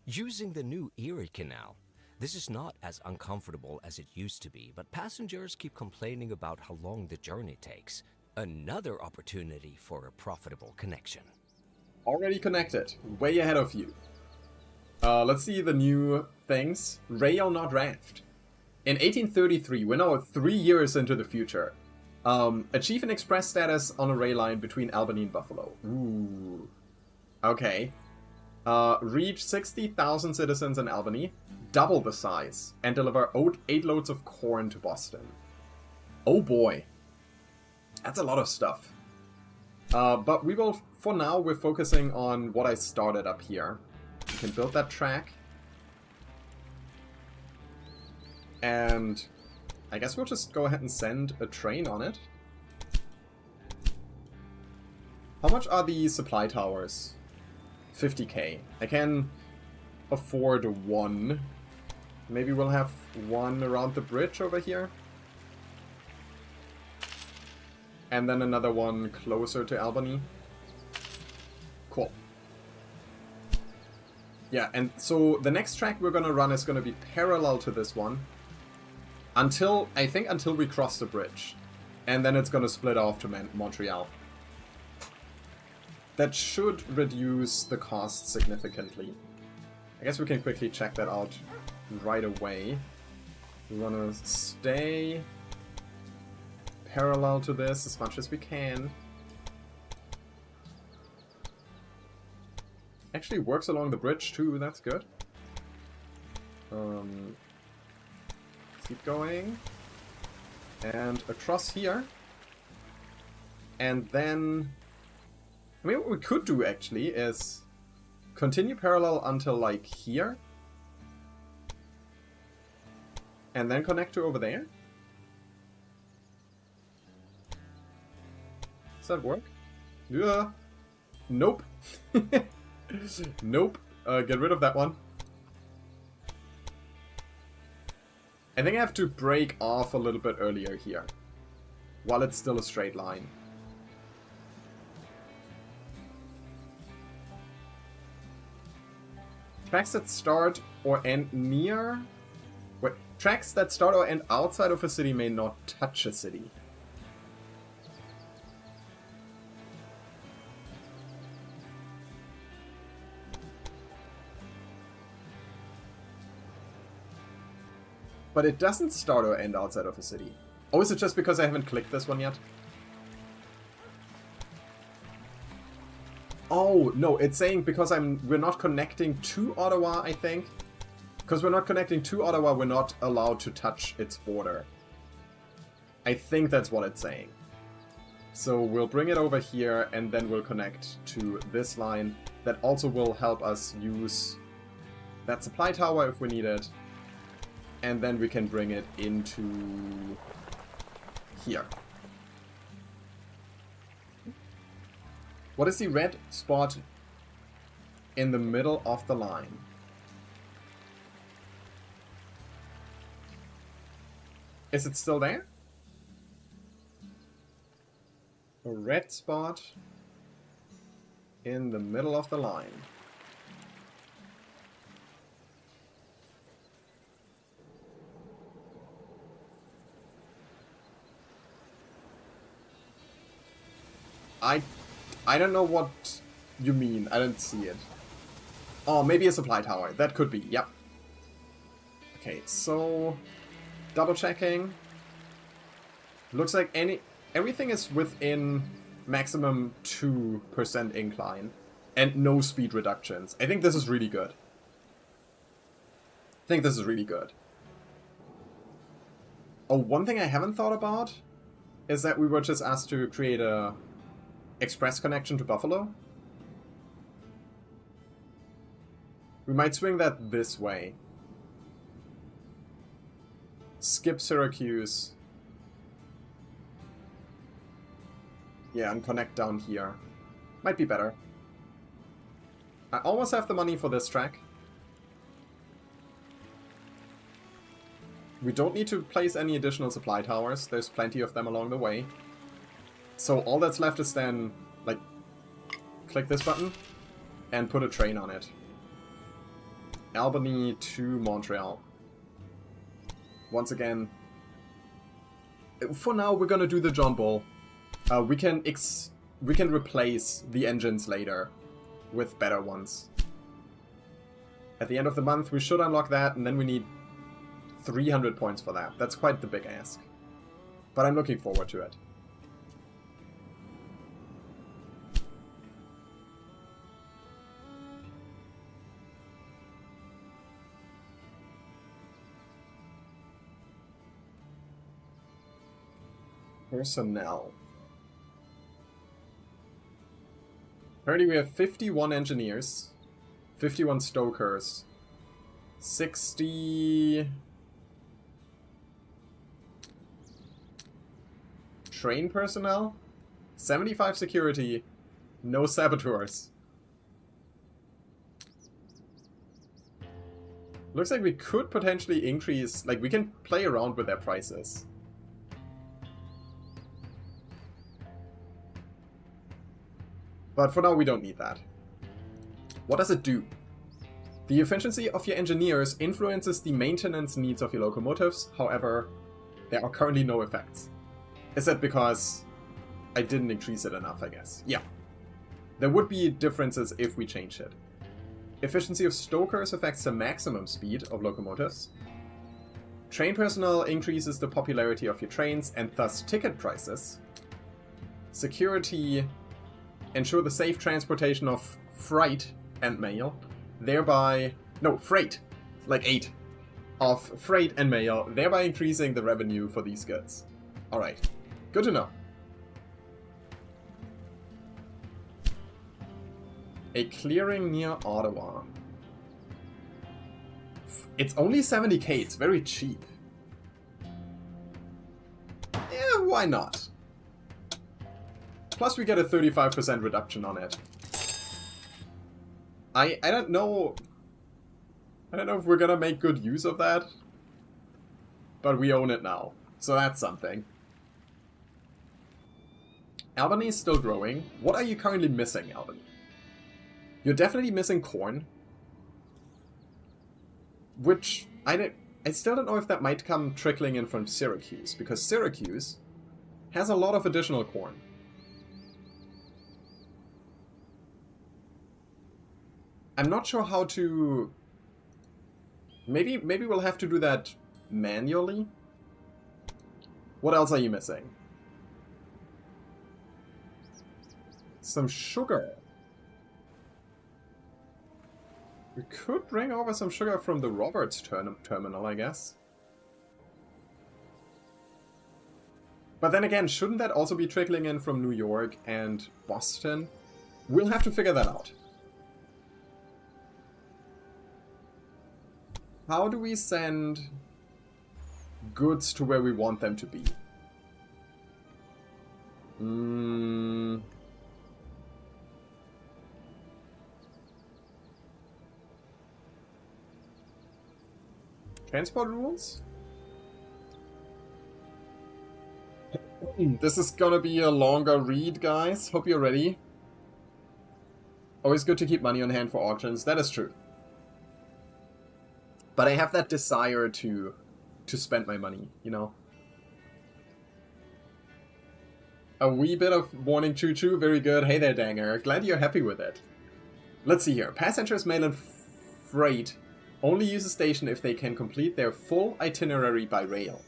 Using the new Erie Canal. This is not as uncomfortable as it used to be, but passengers keep complaining about how long the journey takes. Another opportunity for a profitable connection. Already connected. Way ahead of you. Let's see the new things. Rail, not raft. In 1833, we're now 3 years into the future. Achieve an express status on a rail line between Albany and Buffalo. Ooh. Okay. Reach 60,000 citizens in Albany. Double the size. And deliver 8 loads of corn to Boston. Oh boy. That's a lot of stuff. But we will, for now, we're focusing on what I started up here. We can build that track. And I guess we'll just go ahead and send a train on it. How much are the supply towers? 50k. I can afford one. Maybe we'll have one around the bridge over here. And then another one closer to Albany. Yeah, and so the next track we're gonna run is gonna be parallel to this one. Until, I think, until we cross the bridge. And then it's gonna split off to Montreal. That should reduce the cost significantly. I guess we can quickly check that out right away. We wanna stay parallel to this as much as we can. Actually works along the bridge too, that's good. Keep going. And across here. And then... I mean, what we could do actually is continue parallel until like here. And then connect to over there. Does that work? Yeah. Nope. Nope. Get rid of that one. I think I have to break off a little bit earlier here. While it's still a straight line. Tracks that start or end near... Wait, tracks that start or end outside of a city may not touch a city. But it doesn't start or end outside of a city. Oh, is it just because I haven't clicked this one yet? Oh, no, it's saying because we're not connecting to Ottawa, I think. Because we're not connecting to Ottawa, we're not allowed to touch its border. I think that's what it's saying. So we'll bring it over here, and then we'll connect to this line. That also will help us use that supply tower if we need it. And then we can bring it into here. What is the red spot in the middle of the line? Is it still there? A red spot in the middle of the line. I don't know what you mean. I don't see it. Oh, maybe a supply tower. That could be. Yep. Okay, so double checking. Looks like everything is within maximum 2% incline and no speed reductions. I think this is really good. Oh, one thing I haven't thought about is that we were just asked to create a express connection to Buffalo. We might swing that this way. Skip Syracuse. Yeah, and connect down here. Might be better. I almost have the money for this track. We don't need to place any additional supply towers. There's plenty of them along the way. So all that's left is then, like, click this button and put a train on it. Albany to Montreal. Once again, for now we're gonna do the John Bull. We can replace the engines later with better ones. At the end of the month we should unlock that, and then we need 300 points for that. That's quite the big ask. But I'm looking forward to it. Personnel. Apparently we have 51 engineers, 51 stokers, 60 train personnel, 75 security, no saboteurs. Looks like we could potentially increase, like we can play around with their prices. But for now, we don't need that. What does it do? The efficiency of your engineers influences the maintenance needs of your locomotives. However, there are currently no effects. Is that because I didn't increase it enough, I guess? Yeah. There would be differences if we change it. Efficiency of stokers affects the maximum speed of locomotives. Train personnel increases the popularity of your trains and thus ticket prices. Security ensure the safe transportation of freight and mail, thereby... No, freight. Like 8. Of freight and mail, thereby increasing the revenue for these goods. Alright. Good to know. A clearing near Ottawa. It's only 70k, it's very cheap. Yeah, why not? Plus we get a 35% reduction on it. I don't know... I don't know if we're gonna make good use of that. But we own it now. So that's something. Albany is still growing. What are you currently missing, Albany? You're definitely missing corn. Which, I still don't know if that might come trickling in from Syracuse. Because Syracuse has a lot of additional corn. I'm not sure how to... Maybe we'll have to do that manually? What else are you missing? Some sugar. We could bring over some sugar from the Roberts terminal, I guess. But then again, shouldn't that also be trickling in from New York and Boston? We'll have to figure that out. How do we send goods to where we want them to be? Transport rules? This is gonna be a longer read, guys. Hope you're ready. Always good to keep money on hand for auctions. That is true. But I have that desire to spend my money, you know? A wee bit of morning choo-choo. Very good. Hey there, Danger. Glad you're happy with it. Let's see here. Passengers, mail, and freight only use a station if they can complete their full itinerary by rail.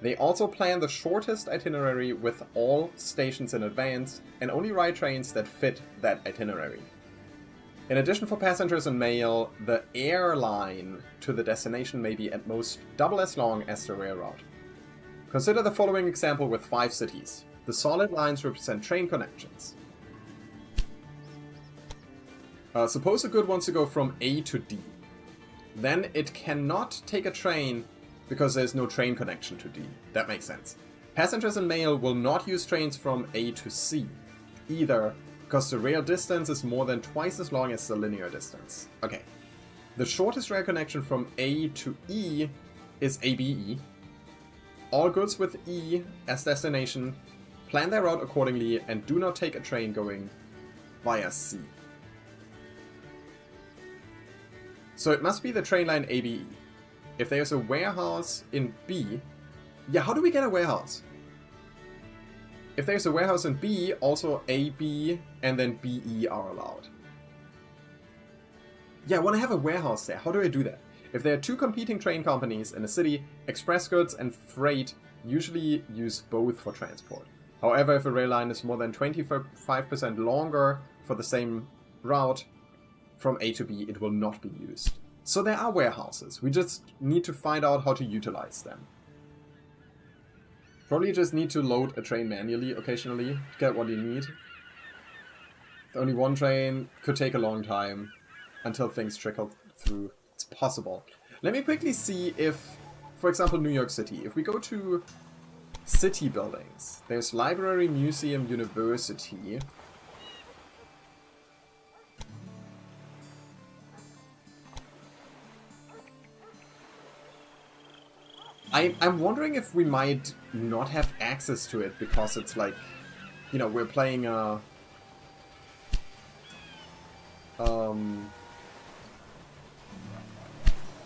They also plan the shortest itinerary with all stations in advance and only ride trains that fit that itinerary. In addition, for passengers and mail, the airline to the destination may be at most double as long as the railroad. Consider the following example with 5 cities. The solid lines represent train connections. Suppose a good wants to go from A to D. Then it cannot take a train because there's no train connection to D. That makes sense. Passengers and mail will not use trains from A to C either, because the rail distance is more than twice as long as the linear distance. Okay. The shortest rail connection from A to E is ABE. All goods with E as destination plan their route accordingly and do not take a train going via C. So it must be the train line ABE. If there's a warehouse in B... Yeah, how do we get a warehouse? If there's a warehouse in B, also AB and then BE are allowed. Yeah, I want to have a warehouse there. How do I do that? If there are 2 competing train companies in a city, express goods and freight usually use both for transport. However, if a rail line is more than 25% longer for the same route from A to B, it will not be used. So there are warehouses. We just need to find out how to utilize them. Probably just need to load a train manually occasionally to get what you need. Only one train could take a long time until things trickle through. It's possible. Let me quickly see if, for example, New York City. If we go to city buildings, there's library, museum, university. I'm wondering if we might not have access to it because it's like, you know, we're playing a...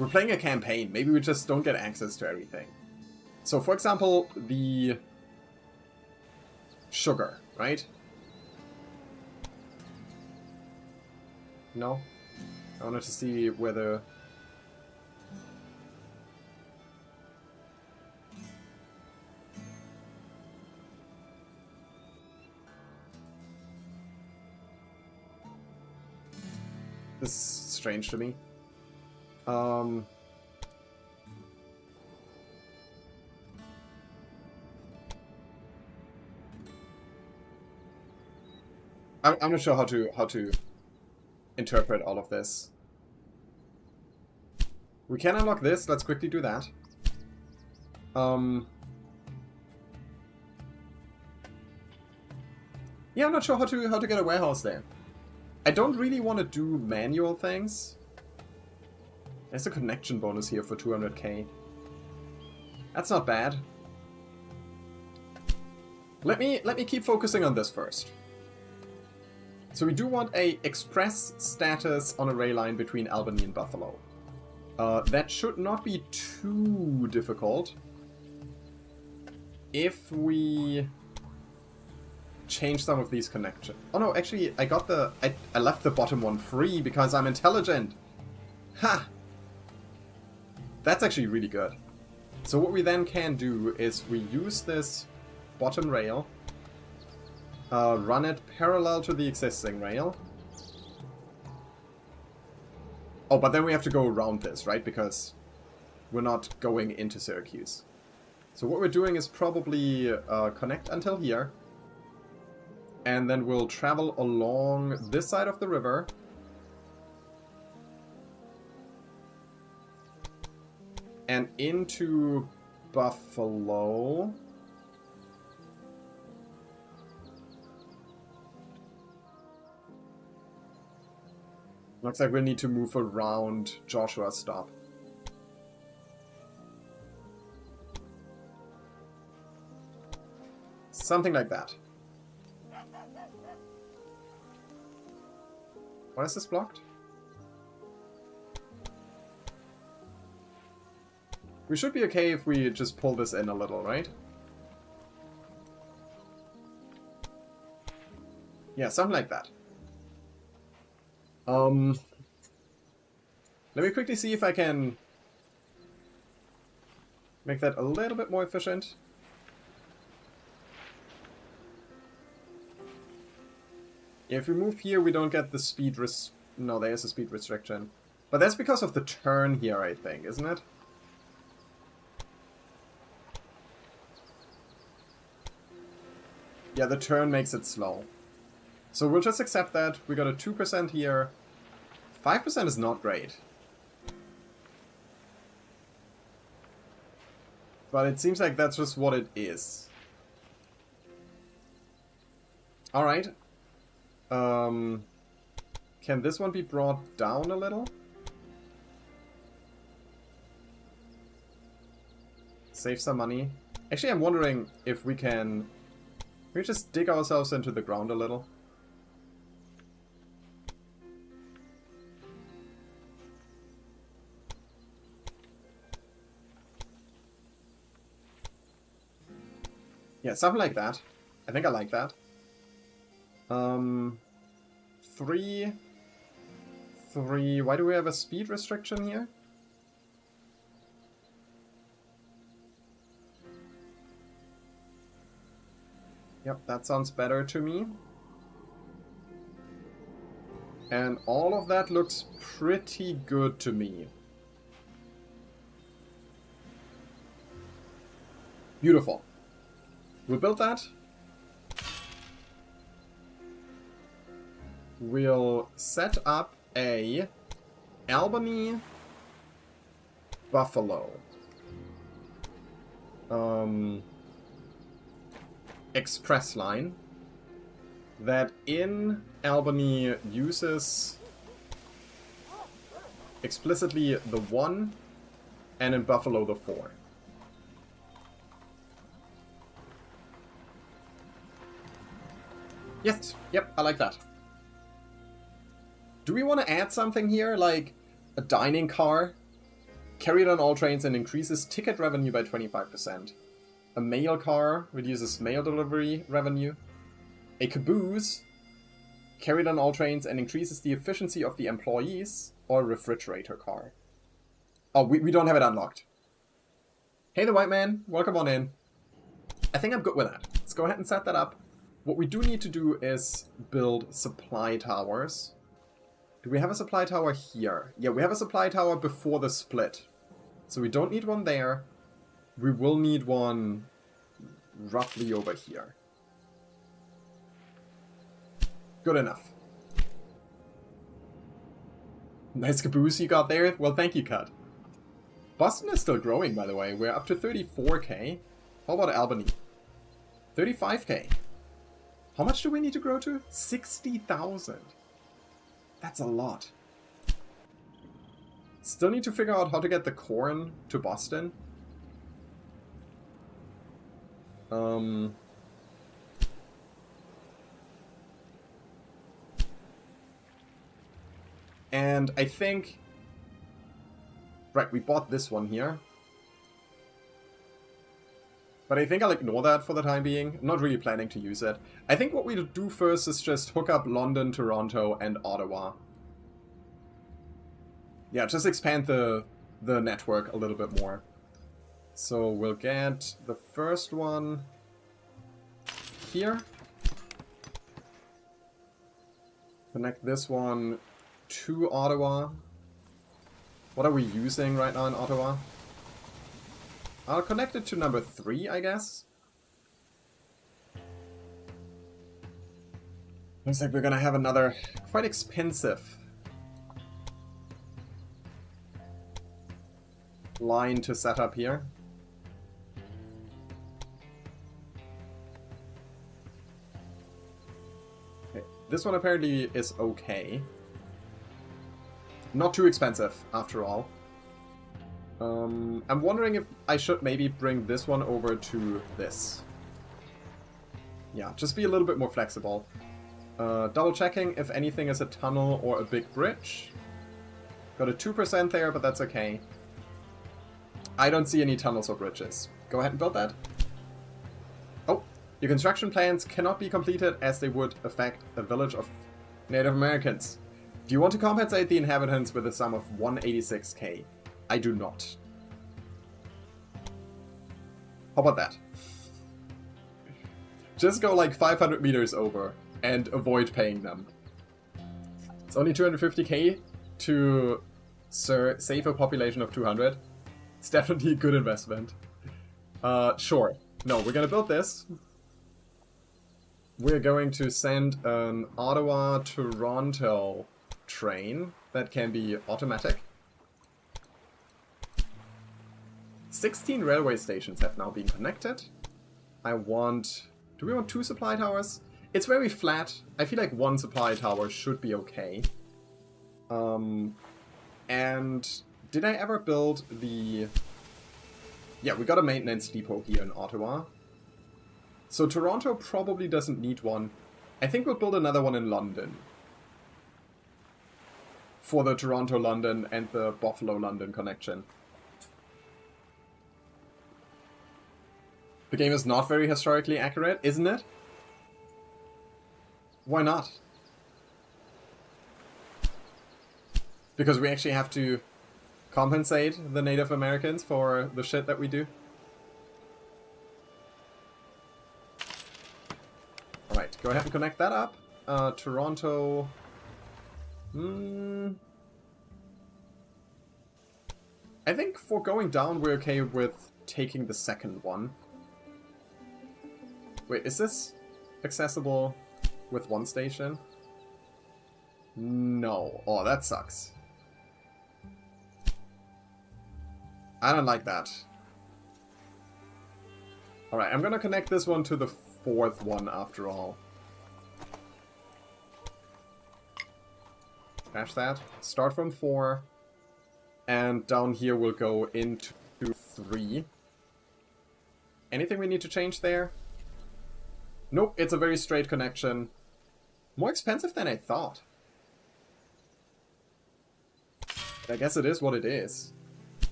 We're playing a campaign. Maybe we just don't get access to everything. So, for example, the sugar, right? No? I wanted to see whether... This is strange to me. I'm not sure how to interpret all of this. We can unlock this. Let's quickly do that. Yeah, I'm not sure how to get a warehouse there. I don't really want to do manual things. There's a connection bonus here for 200k. That's not bad. Let me keep focusing on this first. So we do want a express status on a rail line between Albany and Buffalo. That should not be too difficult if we change some of these connections. Oh no, actually, I left the bottom one free because I'm intelligent. Ha! That's actually really good. So what we then can do is we use this bottom rail, run it parallel to the existing rail. Oh, but then we have to go around this, right? Because we're not going into Syracuse. So what we're doing is probably connect until here. And then we'll travel along this side of the river. And into Buffalo. Looks like we'll need to move around Joshua's stop. Something like that. Why is this blocked? We should be okay if we just pull this in a little, right? Yeah, something like that. Let me quickly see if I can make that a little bit more efficient. If we move here, we don't get the speed no, there is a speed restriction. But that's because of the turn here, I think, isn't it? Yeah, the turn makes it slow. So we'll just accept that. We got a 2% here. 5% is not great. But it seems like that's just what it is. Alright. Can this one be brought down a little? Save some money. Actually, I'm wondering if we can... we just dig ourselves into the ground a little. Yeah, something like that. I think I like that. 3. Why do we have a speed restriction here? Yep, that sounds better to me. And all of that looks pretty good to me. Beautiful. We'll build that. We'll set up a Albany Buffalo express line that in Albany uses explicitly the 1 and in Buffalo the 4. Yes, yep, I like that. Do we want to add something here, like a dining car? Carried on all trains and increases ticket revenue by 25%. A mail car reduces mail delivery revenue. A caboose carried on all trains and increases the efficiency of the employees. Or a refrigerator car. Oh, we don't have it unlocked. Hey, the white man. Welcome on in. I think I'm good with that. Let's go ahead and set that up. What we do need to do is build supply towers. Do we have a supply tower here? Yeah, we have a supply tower before the split. So we don't need one there. We will need one roughly over here. Good enough. Nice caboose you got there. Well, thank you, Cut. Boston is still growing, by the way. We're up to 34k. How about Albany? 35k. How much do we need to grow to? 60,000. That's a lot. Still need to figure out how to get the corn to Boston. And I think... Right, we bought this one here. But I think I'll ignore that for the time being. I'm not really planning to use it. I think what we'll do first is just hook up London, Toronto, and Ottawa. Yeah, just expand the network a little bit more. So we'll get the first one here. Connect this one to Ottawa. What are we using right now in Ottawa? I'll connect it to number 3, I guess. Looks like we're gonna have another quite expensive line to set up here. Okay, this one apparently is okay. Not too expensive, after all. I'm wondering if I should maybe bring this one over to this. Yeah, just be a little bit more flexible. Double checking if anything is a tunnel or a big bridge. Got a 2% there, but that's okay. I don't see any tunnels or bridges. Go ahead and build that. Oh, your construction plans cannot be completed as they would affect a village of Native Americans. Do you want to compensate the inhabitants with a sum of 186k? I do not. How about that? Just go like 500 meters over and avoid paying them. It's only 250k to save a population of 200. It's definitely a good investment. Sure. No, we're gonna build this. We're going to send an Ottawa-Toronto train that can be automatic. 16 railway stations have now been connected. I want... Do we want 2 supply towers? It's very flat. I feel like 1 supply tower should be okay. And did I ever build the... Yeah, we got a maintenance depot here in Ottawa. So Toronto probably doesn't need one. I think we'll build another one in London. For the Toronto-London and the Buffalo-London connection. The game is not very historically accurate, isn't it? Why not? Because we actually have to compensate the Native Americans for the shit that we do? Alright, go ahead and connect that up. Toronto... I think for going down we're okay with taking the second one. Wait, is this accessible with 1 station? No. Oh, that sucks. I don't like that. Alright, I'm gonna connect this one to the 4th one after all. Crash that. Start from 4. And down here we'll go into 3. Anything we need to change there? Nope, it's a very straight connection. More expensive than I thought. But I guess it is what it is.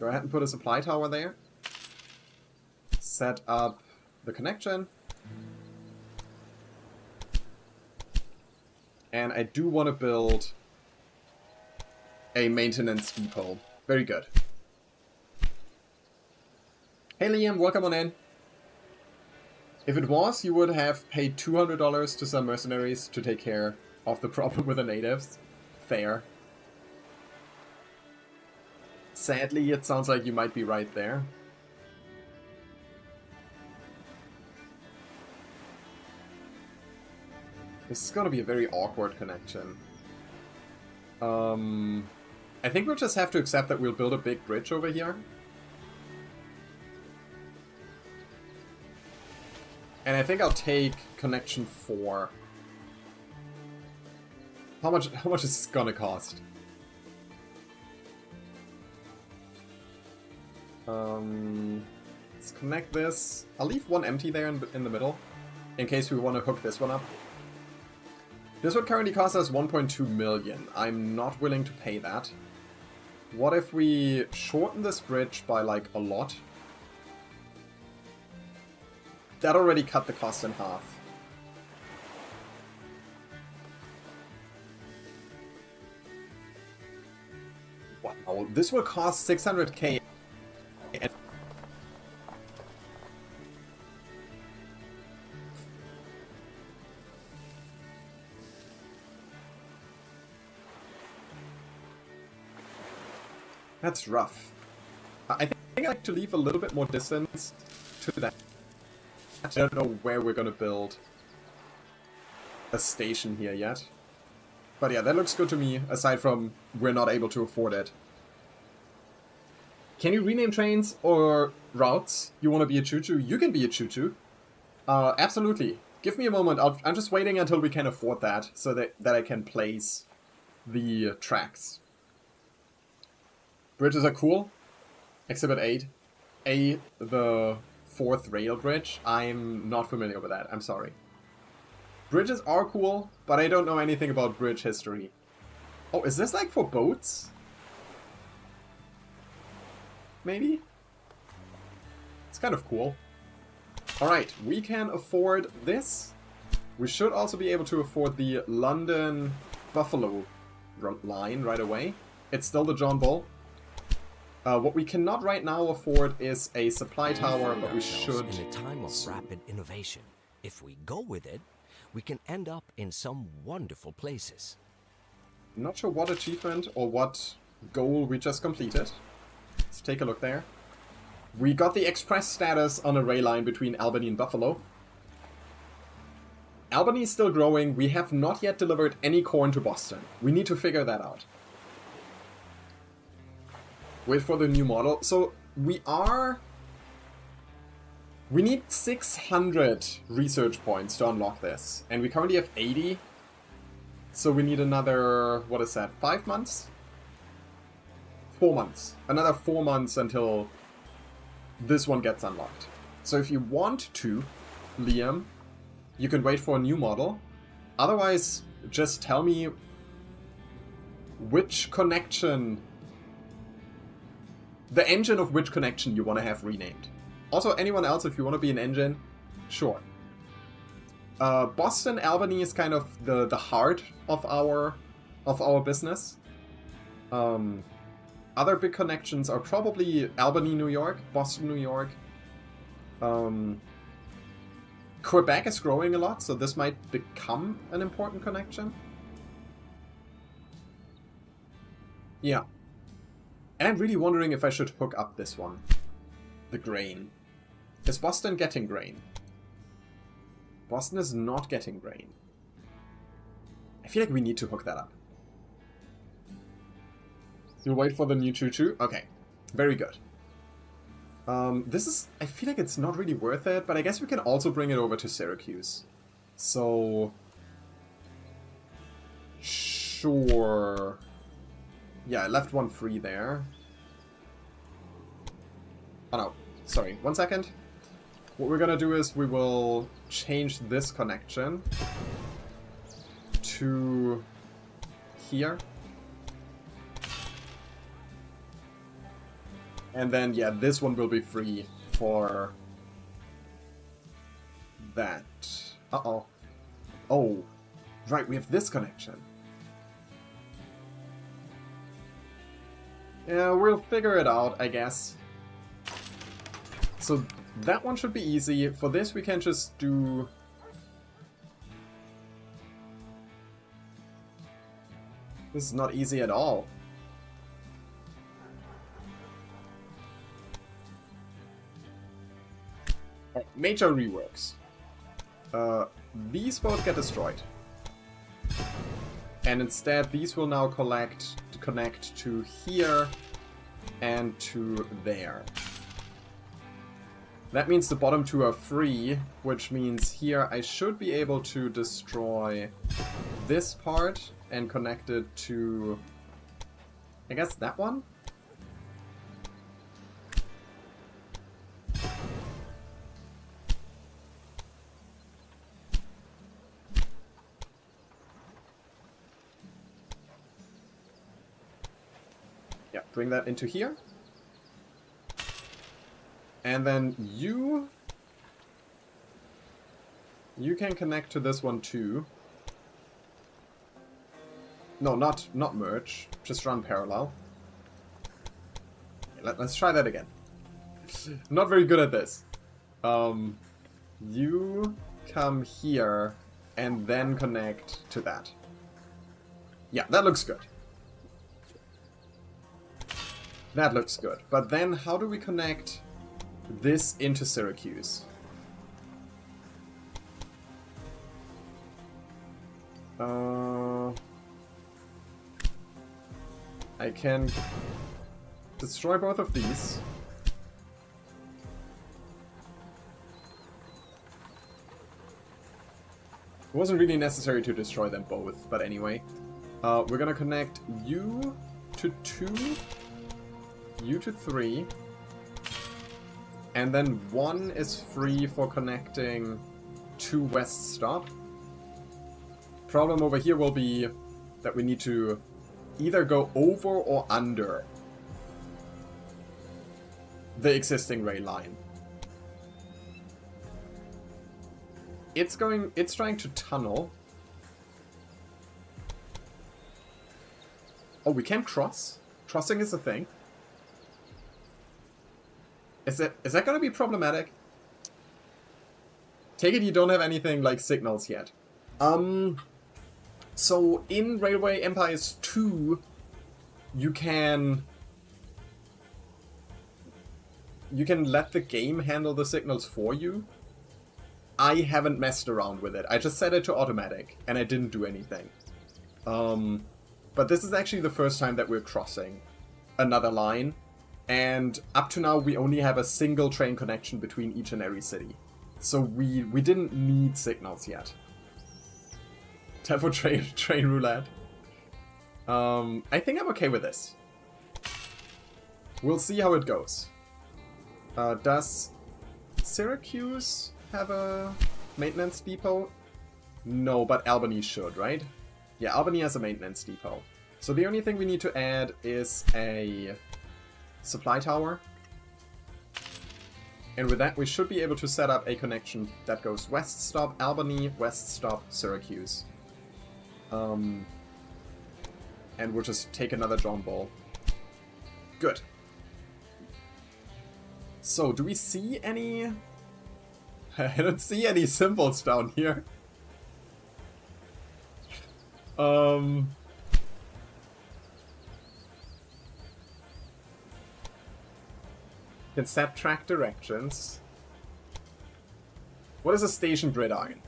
Go ahead and put a supply tower there. Set up the connection. And I do want to build a maintenance depot. Very good. Hey Liam, welcome on in. If it was, you would have paid $200 to some mercenaries to take care of the problem with the natives. Fair. Sadly, it sounds like you might be right there. This is gonna be a very awkward connection. I think we'll just have to accept that we'll build a big bridge over here. And I think I'll take connection 4. How much is this gonna cost? Let's connect this. I'll leave one empty there in the middle, in case we want to hook this one up. This would currently cost us 1.2 million. I'm not willing to pay that. What if we shorten this bridge by like a lot? That already cut the cost in half. Wow, this will cost 600k. That's rough. I think I like to leave a little bit more distance to that. I don't know where we're gonna build a station here yet. But yeah, that looks good to me, aside from we're not able to afford it. Can you rename trains or routes? You want to be a choo-choo? You can be a choo-choo. Absolutely. Give me a moment. I'm just waiting until we can afford that, so that I can place the tracks. Bridges are cool. Exhibit 8. The 4th rail bridge. I'm not familiar with that. I'm sorry. Bridges are cool, but I don't know anything about bridge history. Oh, is this like for boats? Maybe? It's kind of cool. Alright, we can afford this. We should also be able to afford the London Buffalo line right away. It's still the John Bull. What we cannot right now afford is a supply tower, but we should in a time of rapid innovation. If we go with it, we can end up in some wonderful places. Not sure what achievement or what goal we just completed. Let's take a look there. We got the express status on a rail line between Albany and Buffalo. Albany is still growing. We have not yet delivered any corn to Boston. We need to figure that out. Wait for the new model. So we need 600 research points to unlock this. And we currently have 80. So we need another, what is that, 5 months? 4 months. Another 4 months until this one gets unlocked. So if you want to, Liam, you can wait for a new model. Otherwise, just tell me which connection, the engine of which connection you want to have renamed. Also, anyone else, if you want to be an engine, sure. Boston, Albany is kind of the heart of our business. Other big connections are probably Albany, New York, Boston, New York. Quebec is growing a lot, so this might become an important connection. Yeah. And I'm really wondering if I should hook up this one. The grain. Is Boston getting grain? Boston is not getting grain. I feel like we need to hook that up. You'll wait for the new choo-choo? Okay. Very good. This is... I feel like it's not really worth it, but I guess we can also bring it over to Syracuse. So... Sure... Yeah, I left one free there. Oh no, sorry, 1 second. What we're gonna do is we will change this connection to here. And then, yeah, this one will be free for that. Uh-oh. Oh, right, we have this connection. Yeah, we'll figure it out, I guess. So that one should be easy. For this, we can just do... This is not easy at all. Major reworks. These both get destroyed. And instead, these will now connect to here and to there. That means the bottom two are free, which means here I should be able to destroy this part and connect it to, I guess, that one? Yeah, bring that into here. And then you can connect to this one too. No, not merge. Just run parallel. Let's try that again. I'm not very good at this. You come here and then connect to that. Yeah, that looks good. That looks good. But then how do we connect this into Syracuse? I can destroy both of these. It wasn't really necessary to destroy them both, but anyway. We're gonna connect you to 2, you to 3, and then 1 is free for connecting to West Stop. Problem over here will be that we need to either go over or under the existing rail line. It's trying to tunnel. Oh, we can cross? Crossing is a thing. Is that gonna be problematic? Take it you don't have anything like signals yet. So in Railway Empires 2, you can let the game handle the signals for you. I haven't messed around with it. I just set it to automatic, and I didn't do anything. But this is actually the first time that we're crossing another line, and up to now we only have a single train connection between each and every city. So we didn't need signals yet. Time for train roulette. I think I'm okay with this. We'll see how it goes. Does Syracuse have a maintenance depot? No, but Albany should, right? Yeah, Albany has a maintenance depot. So the only thing we need to add is a supply tower. And with that, we should be able to set up a connection that goes West Stop Albany, West Stop Syracuse. And we'll just take another drawn ball. Good. So, do we see any... I don't see any symbols down here. Can set track directions. What is a station gridiron?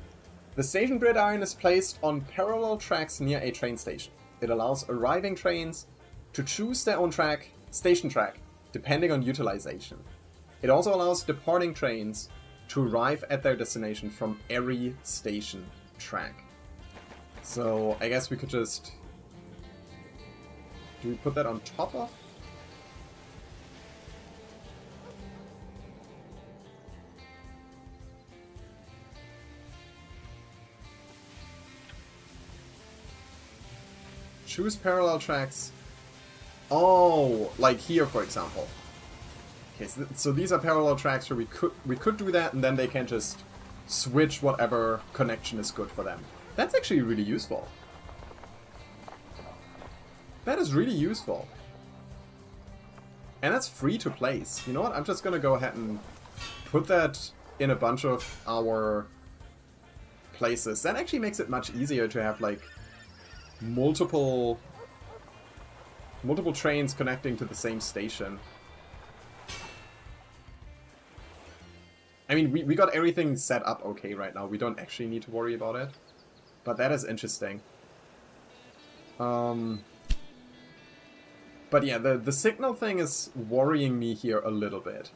The station gridiron is placed on parallel tracks near a train station. It allows arriving trains to choose their own track, station track, depending on utilization. It also allows departing trains to arrive at their destination from every station track. So I guess we could just... Do we put that on top of? Choose parallel tracks. Oh, like here, for example. Okay, so these are parallel tracks where we could do that, and then they can just switch whatever connection is good for them. That's actually really useful. That is really useful. And that's free to place. You know what? I'm just gonna go ahead and put that in a bunch of our places. That actually makes it much easier to have, like, multiple trains connecting to the same station. I mean, we got everything set up okay right now. We don't actually need to worry about it. But that is interesting. But yeah, the signal thing is worrying me here a little bit.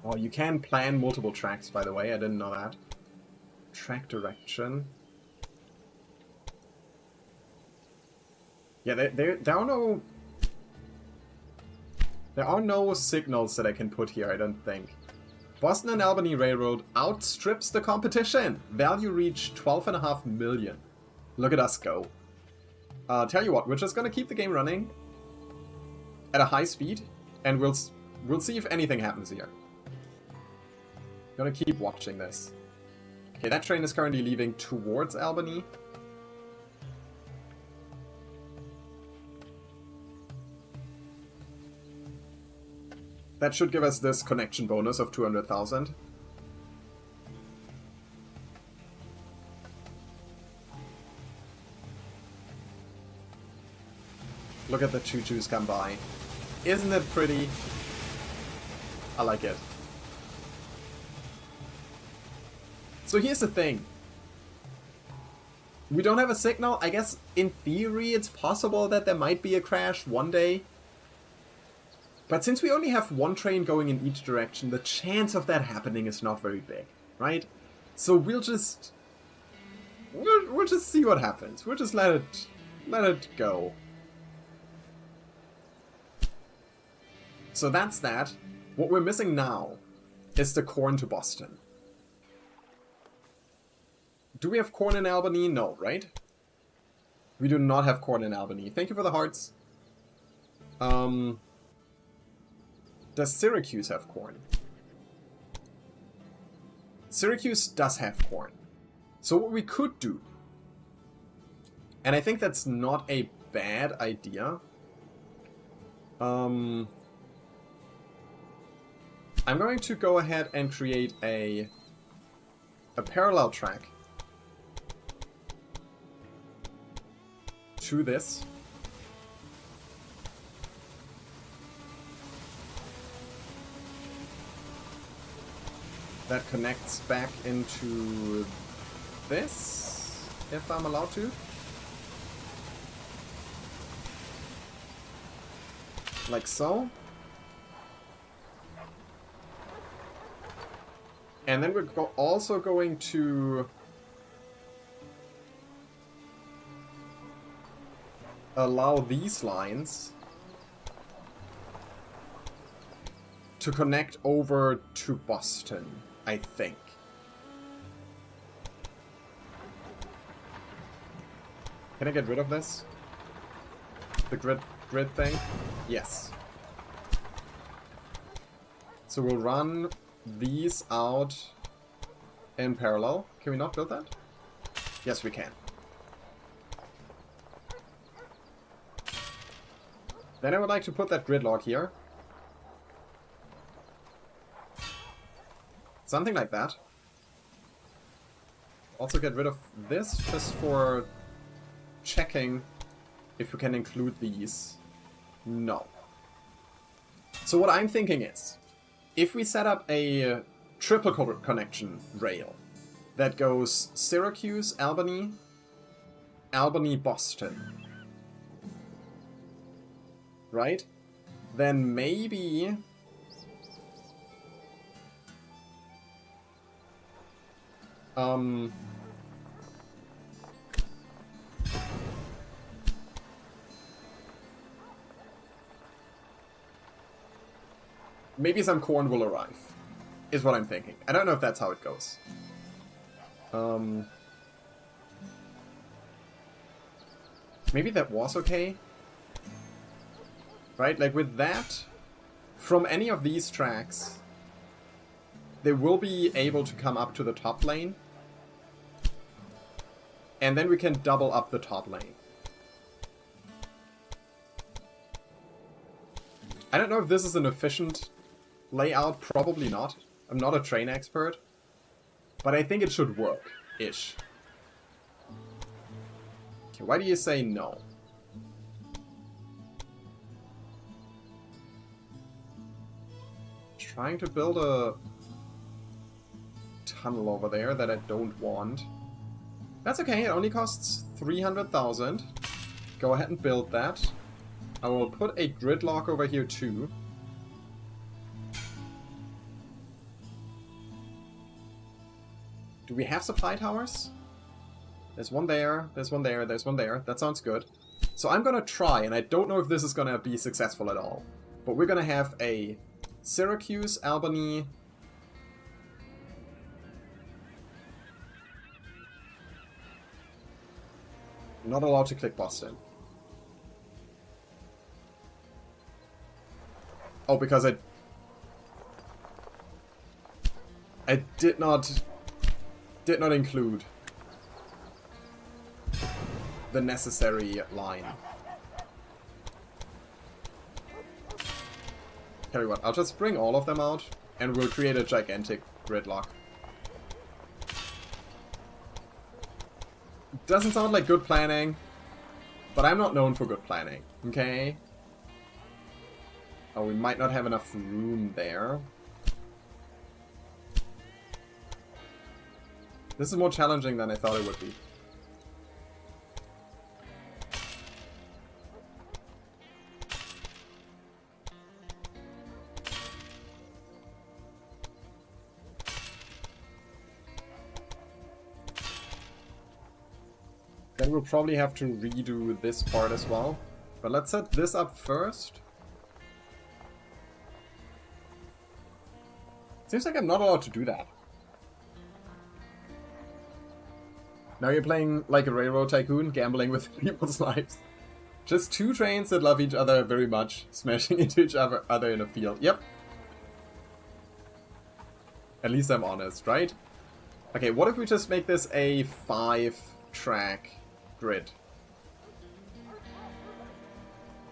Oh, you can plan multiple tracks, by the way. I didn't know that. Track direction. Yeah, there are no signals that I can put here, I don't think. Boston and Albany Railroad outstrips the competition. Value reached 12.5 million. Look at us go. Tell you what, we're just gonna keep the game running at a high speed, and we'll see if anything happens here. Gonna keep watching this. Okay, that train is currently leaving towards Albany. That should give us this connection bonus of 200,000. Look at the choo-choos come by. Isn't it pretty? I like it. So here's the thing. We don't have a signal. I guess in theory it's possible that there might be a crash one day. But since we only have one train going in each direction, the chance of that happening is not very big, right? So we'll just see what happens. We'll just let it go. So that's that. What we're missing now is the corn to Boston. Do we have corn in Albany? No, right? We do not have corn in Albany. Thank you for the hearts. Does Syracuse have corn? Syracuse does have corn. So what we could do, and I think that's not a bad idea, I'm going to go ahead and create a parallel track to this. That connects back into this, if I'm allowed to. Like so. And then we're also going to allow these lines to connect over to Boston, I think. Can I get rid of this? The grid thing? Yes. So we'll run these out in parallel. Can we not build that? Yes, we can. Then I would like to put that gridlock here. Something like that. Also get rid of this just for checking if we can include these. No. So what I'm thinking is, if we set up a triple connection rail that goes Syracuse, Albany, Albany, Boston, right? Then maybe maybe some corn will arrive, is what I'm thinking. I don't know if that's how it goes. Maybe that was okay. Right, like with that, from any of these tracks, they will be able to come up to the top lane. And then we can double up the top lane. I don't know if this is an efficient layout, probably not. I'm not a train expert. But I think it should work-ish. Okay, why do you say no? Trying to build a tunnel over there that I don't want. That's okay, it only costs 300,000. Go ahead and build that. I will put a gridlock over here too. Do we have supply towers? There's one there, there's one there, there's one there. That sounds good. So I'm gonna try, and I don't know if this is gonna be successful at all. But we're gonna have a Syracuse, Albany... Not allowed to click Boston. Oh, because I did not include the necessary line. Tell you what, I'll just bring all of them out and we'll create a gigantic gridlock. Doesn't sound like good planning, but I'm not known for good planning, okay? Oh, we might not have enough room there. This is more challenging than I thought it would be. Then we'll probably have to redo this part as well. But let's set this up first. Seems like I'm not allowed to do that. Now you're playing like a railroad tycoon, gambling with people's lives. Just two trains that love each other very much, smashing into each other in a field. Yep. At least I'm honest, right? Okay, what if we just make this a 5-track grid?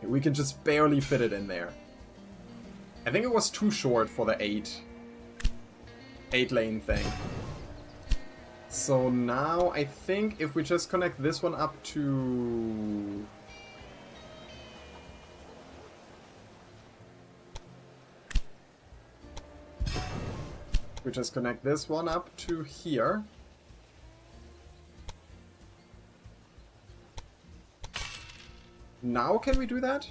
We can just barely fit it in there. I think it was too short for the 8-lane thing. So now I think if we just connect this one up to... We just connect this one up to here. Now can we do that?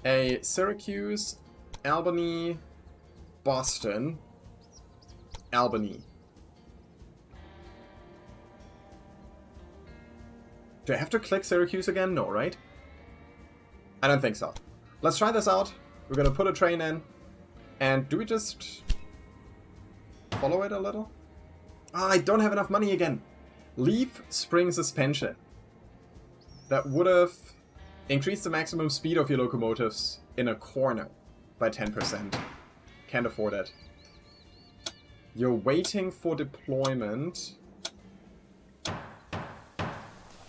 A Syracuse, Albany, Boston, Albany. Do I have to click Syracuse again? No, right? I don't think so. Let's try this out. We're gonna put a train in. And do we just follow it a little? Ah, I don't have enough money again. Leaf spring suspension. That would have increased the maximum speed of your locomotives in a corner by 10%. Can't afford it. You're waiting for deployment.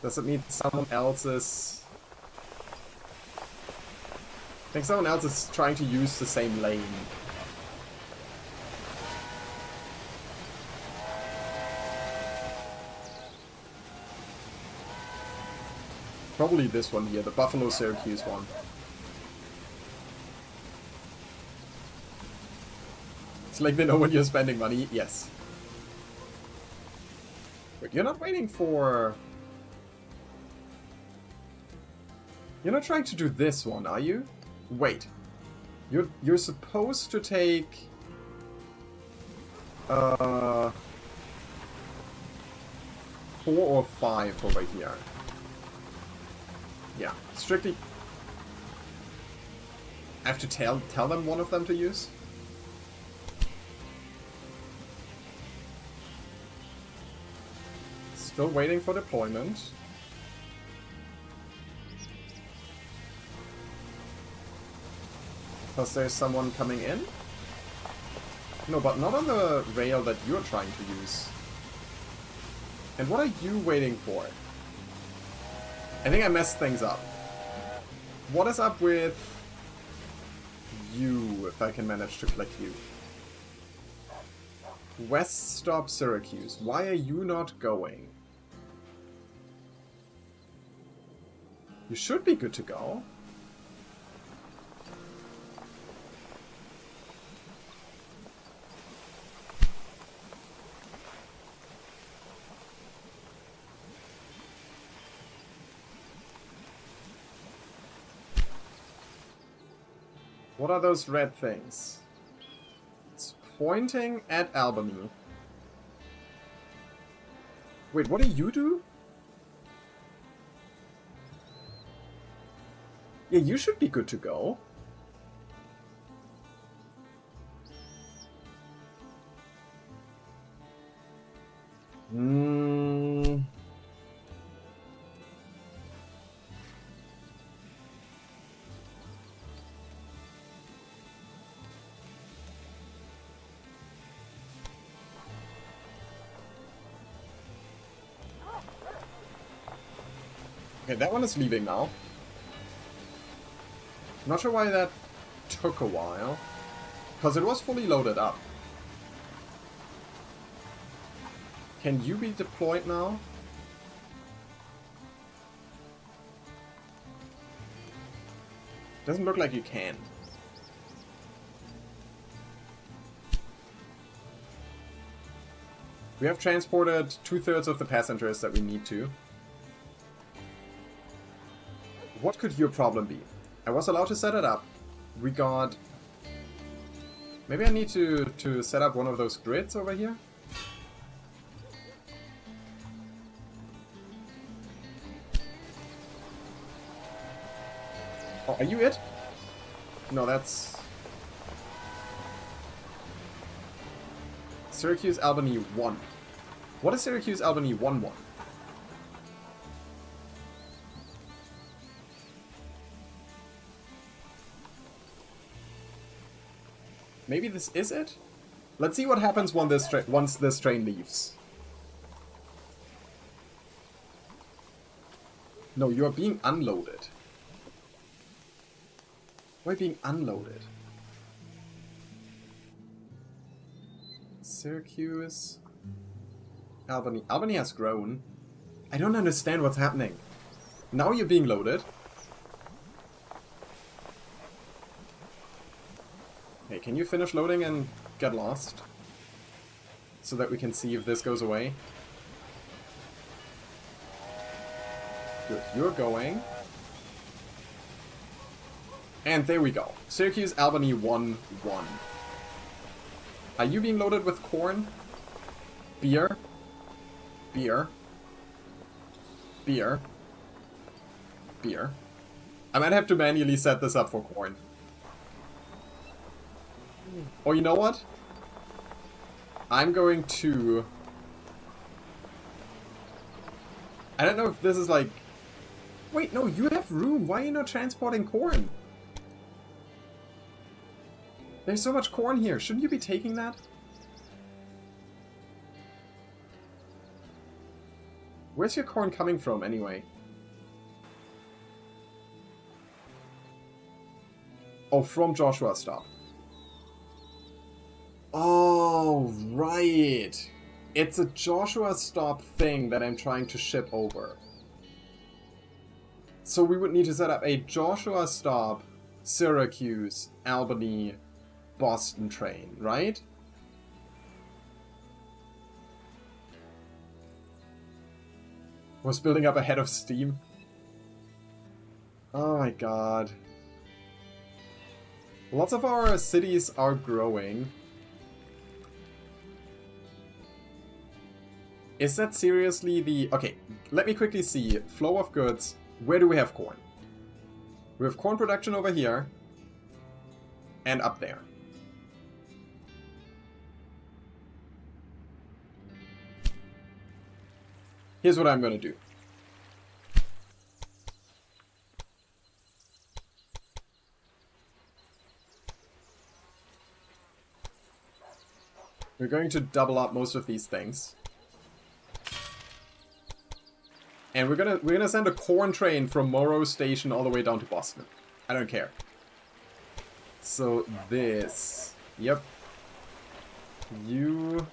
Does it mean someone else is... I think someone else is trying to use the same lane. Probably this one here, the Buffalo-Syracuse one. It's like they know when you're spending money. Yes. Wait, you're not waiting for... You're not trying to do this one, are you? Wait. You're supposed to take... 4 or 5 over here. Yeah, strictly... I have to tell them one of them to use? Still waiting for deployment. Because there's someone coming in? No, but not on the rail that you're trying to use. And what are you waiting for? I think I messed things up. What is up with you, if I can manage to click you? West stop Syracuse. Why are you not going? You should be good to go. What are those red things? It's pointing at Albany. Wait, what do you do? Yeah, you should be good to go. Okay, that one is leaving now. Not sure why that took a while. Because it was fully loaded up. Can you be deployed now? Doesn't look like you can. We have transported 2/3 of the passengers that we need to. What could your problem be? I was allowed to set it up. We got... Maybe I need to set up one of those grids over here? Oh, are you it? No, that's... Syracuse Albany 1. What is Syracuse Albany 1-1? Maybe this is it? Let's see what happens once this train leaves. No, you are being unloaded. Why being unloaded? Syracuse... Albany. Albany has grown. I don't understand what's happening. Now you're being loaded. Hey, can you finish loading and get lost? So that we can see if this goes away. Good, you're going. And there we go. Syracuse Albany 1-1. Are you being loaded with corn? Beer? Beer? Beer? Beer? I might have to manually set this up for corn. Oh, you know what? I'm going to... I don't know if this is like... Wait, no, you have room. Why are you not transporting corn? There's so much corn here. Shouldn't you be taking that? Where's your corn coming from, anyway? Oh, from Joshua Stop. Oh, right. It's a Joshua Stop thing that I'm trying to ship over. So we would need to set up a Joshua Stop, Syracuse, Albany, Boston train, right? Was building up a head of steam. Oh my god. Lots of our cities are growing. Is that seriously the... Okay, let me quickly see. Flow of goods. Where do we have corn? We have corn production over here. And up there. Here's what I'm going to do. We're going to double up most of these things. And we're gonna send a corn train from Morrow Station all the way down to Boston. I don't care. So this, yep. You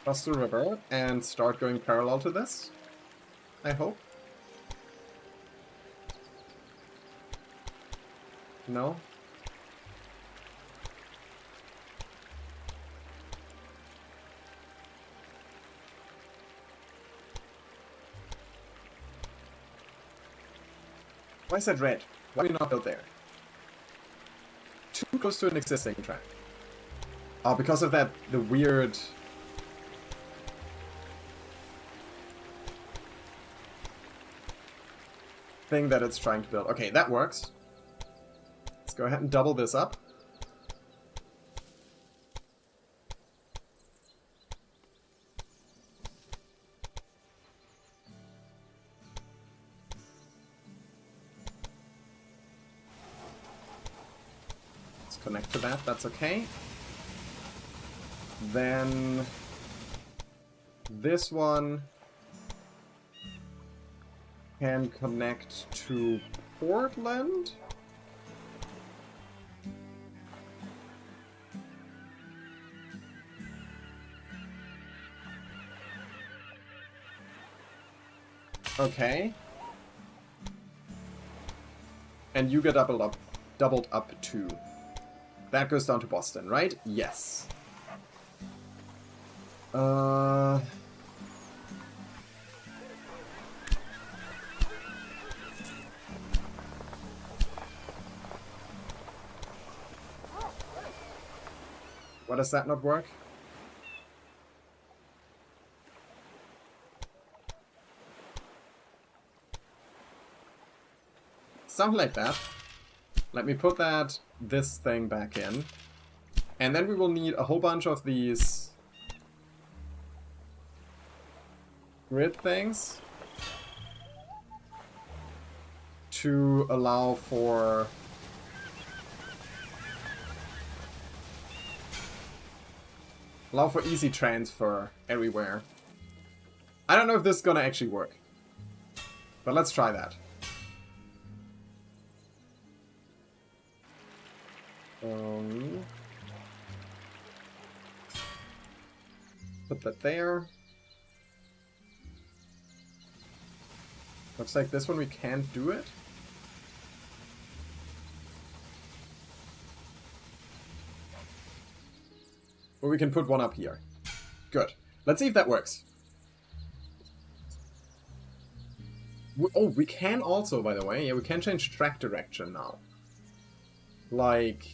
cross the river and start going parallel to this, I hope. No? Why is that red? Why are we not built there? Too close to an existing track. Oh, because of that, the weird... thing that it's trying to build. Okay, that works. Let's go ahead and double this up. Connect to that, that's okay. Then this one can connect to Portland. Okay. And you get doubled up too. That goes down to Boston, right? Yes. Why does that not work? Something like that. Let me put this thing back in. And then we will need a whole bunch of these grid things to allow for easy transfer everywhere. I don't know if this is gonna actually work, but let's try that. Put that there. Looks like this one we can't do it. But we can put one up here. Good. Let's see if that works. Oh, we can also, by the way, yeah, we can change track direction now. Like...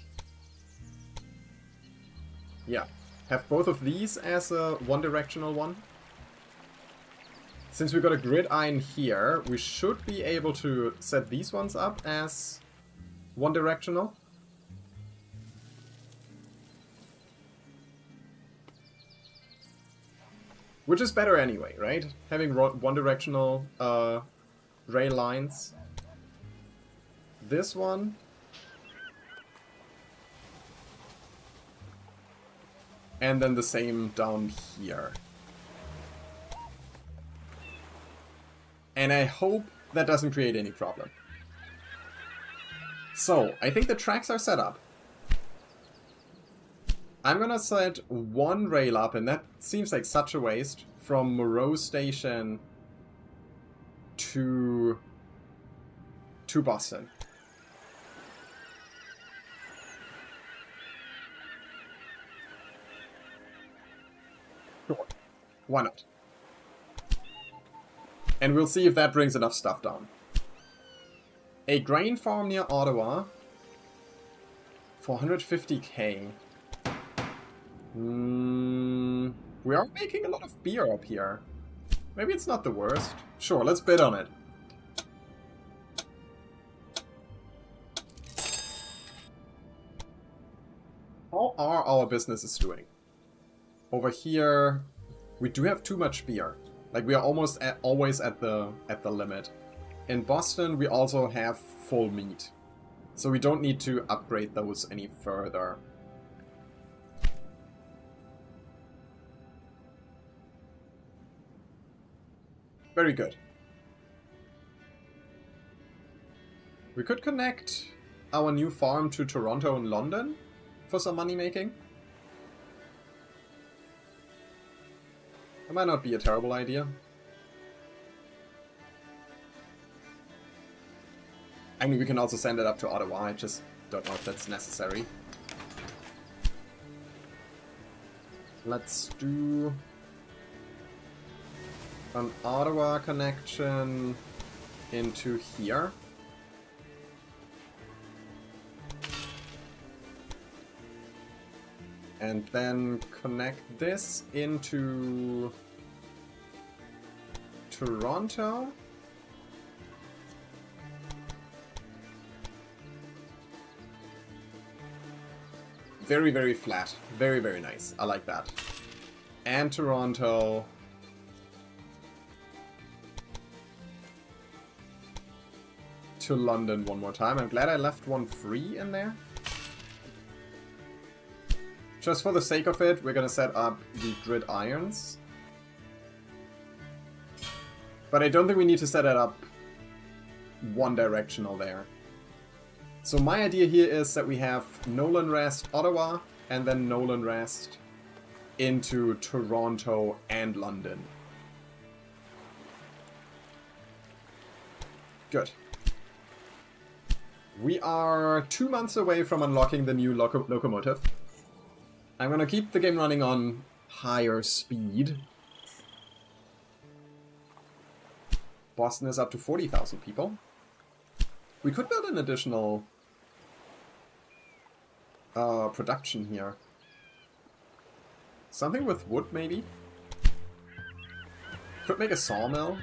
yeah. Have both of these as a one-directional one. Since we've got a grid iron here, we should be able to set these ones up as one-directional. Which is better anyway, right? Having one-directional rail lines. This one. And then the same down here. And I hope that doesn't create any problem. So, I think the tracks are set up. I'm gonna set one rail up, and that seems like such a waste, from Moreau Station to Boston. Sure. Why not? And we'll see if that brings enough stuff down. A grain farm near Ottawa. 450k. We are making a lot of beer up here. Maybe it's not the worst. Sure, let's bid on it. How are our businesses doing? Over here, we do have too much beer. Like, we are almost always at the limit. In Boston, we also have full meat. So we don't need to upgrade those any further. Very good. We could connect our new farm to Toronto and London for some money making. That might not be a terrible idea. I mean, we can also send it up to Ottawa, I just don't know if that's necessary. Let's do an Ottawa connection into here. And then connect this into Toronto. Very, very flat. Very, very nice. I like that. And Toronto. To London one more time. I'm glad I left one free in there. Just for the sake of it, we're gonna set up the grid irons. But I don't think we need to set it up one directional there. So my idea here is that we have Nolan Rest Ottawa and then Nolan Rest into Toronto and London. Good. We are 2 months away from unlocking the new locomotive. I'm gonna keep the game running on higher speed. Boston is up to 40,000 people. We could build an additional production here. Something with wood, maybe? Could make a sawmill.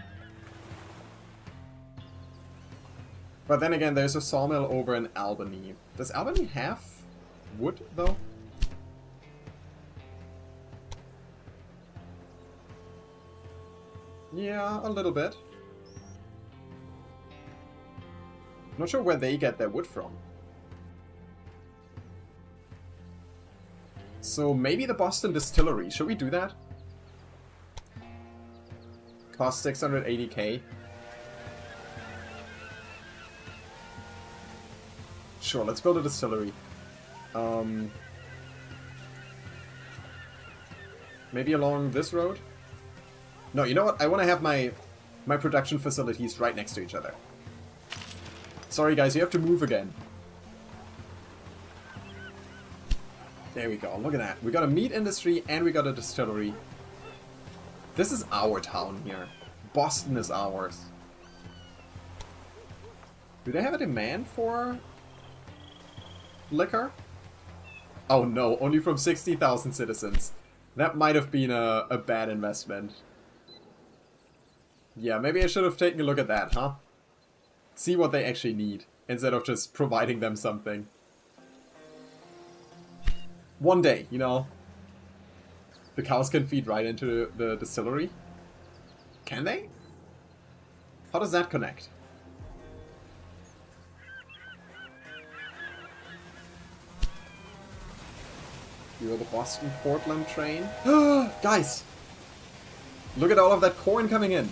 But then again, there's a sawmill over in Albany. Does Albany have wood, though? Yeah, a little bit. Not sure where they get their wood from. So maybe the Boston Distillery. Should we do that? Cost 680k. Sure, let's build a distillery. Maybe along this road? No, you know what? I want to have my production facilities right next to each other. Sorry guys, you have to move again. There we go, look at that. We got a meat industry and we got a distillery. This is our town here. Boston is ours. Do they have a demand for liquor? Oh no, only from 60,000 citizens. That might have been a bad investment. Yeah, maybe I should have taken a look at that, huh? See what they actually need, instead of just providing them something. One day, you know. The cows can feed right into the distillery. Can they? How does that connect? You're the Boston-Portland train. Guys! Look at all of that corn coming in.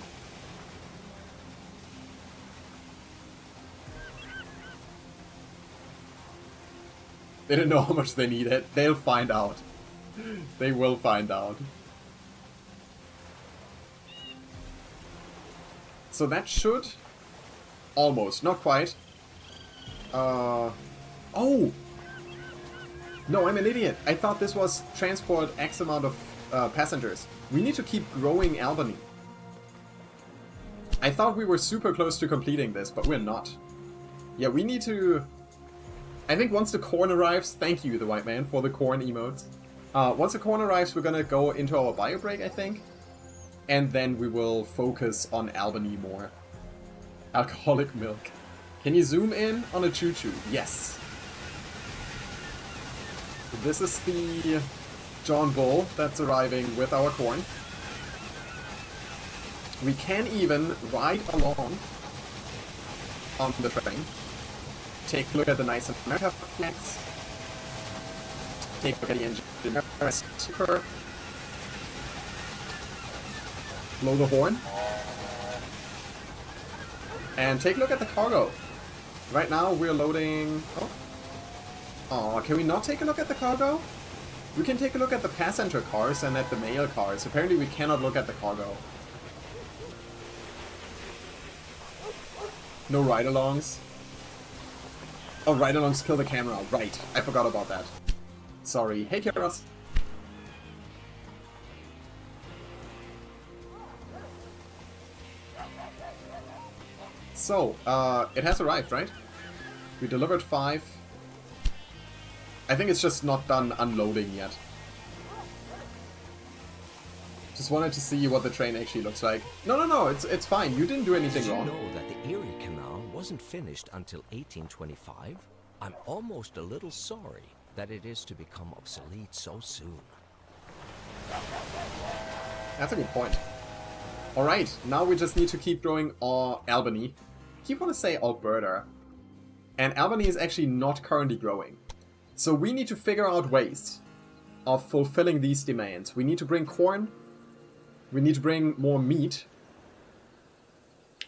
They didn't know how much they needed. They'll find out. They will find out. So that should... Almost. Not quite. Oh! No, I'm an idiot. I thought this was transport X amount of passengers. We need to keep growing Albany. I thought we were super close to completing this, but we're not. Yeah, we need to... I think once the corn arrives, thank you, the white man, for the corn emotes. Once the corn arrives, we're gonna go into our bio break, I think. And then we will focus on Albany more. Alcoholic milk. Can you zoom in on a choo-choo? Yes. This is the John Bull that's arriving with our corn. We can even ride along on the train Take a look at the nice America flags. Take a look at the engine super. Blow the horn. And take a look at the cargo. Right now we're loading... Oh, can we not take a look at the cargo? We can take a look at the passenger cars and at the mail cars. Apparently we cannot look at the cargo. No ride-alongs. Oh, ride-alongs kill the camera. Right, I forgot about that. Sorry. Hey, Keros. So, it has arrived, right? We delivered 5. I think it's just not done unloading yet. Just wanted to see what the train actually looks like. No, it's fine. You didn't do anything wrong. Did you know that the Erie Canal wasn't finished until 1825? I'm almost a little sorry that it is to become obsolete so soon. That's a good point. Alright, now we just need to keep growing Albany. I keep want to say Alberta. And Albany is actually not currently growing. So we need to figure out ways of fulfilling these demands. We need to bring corn. We need to bring more meat.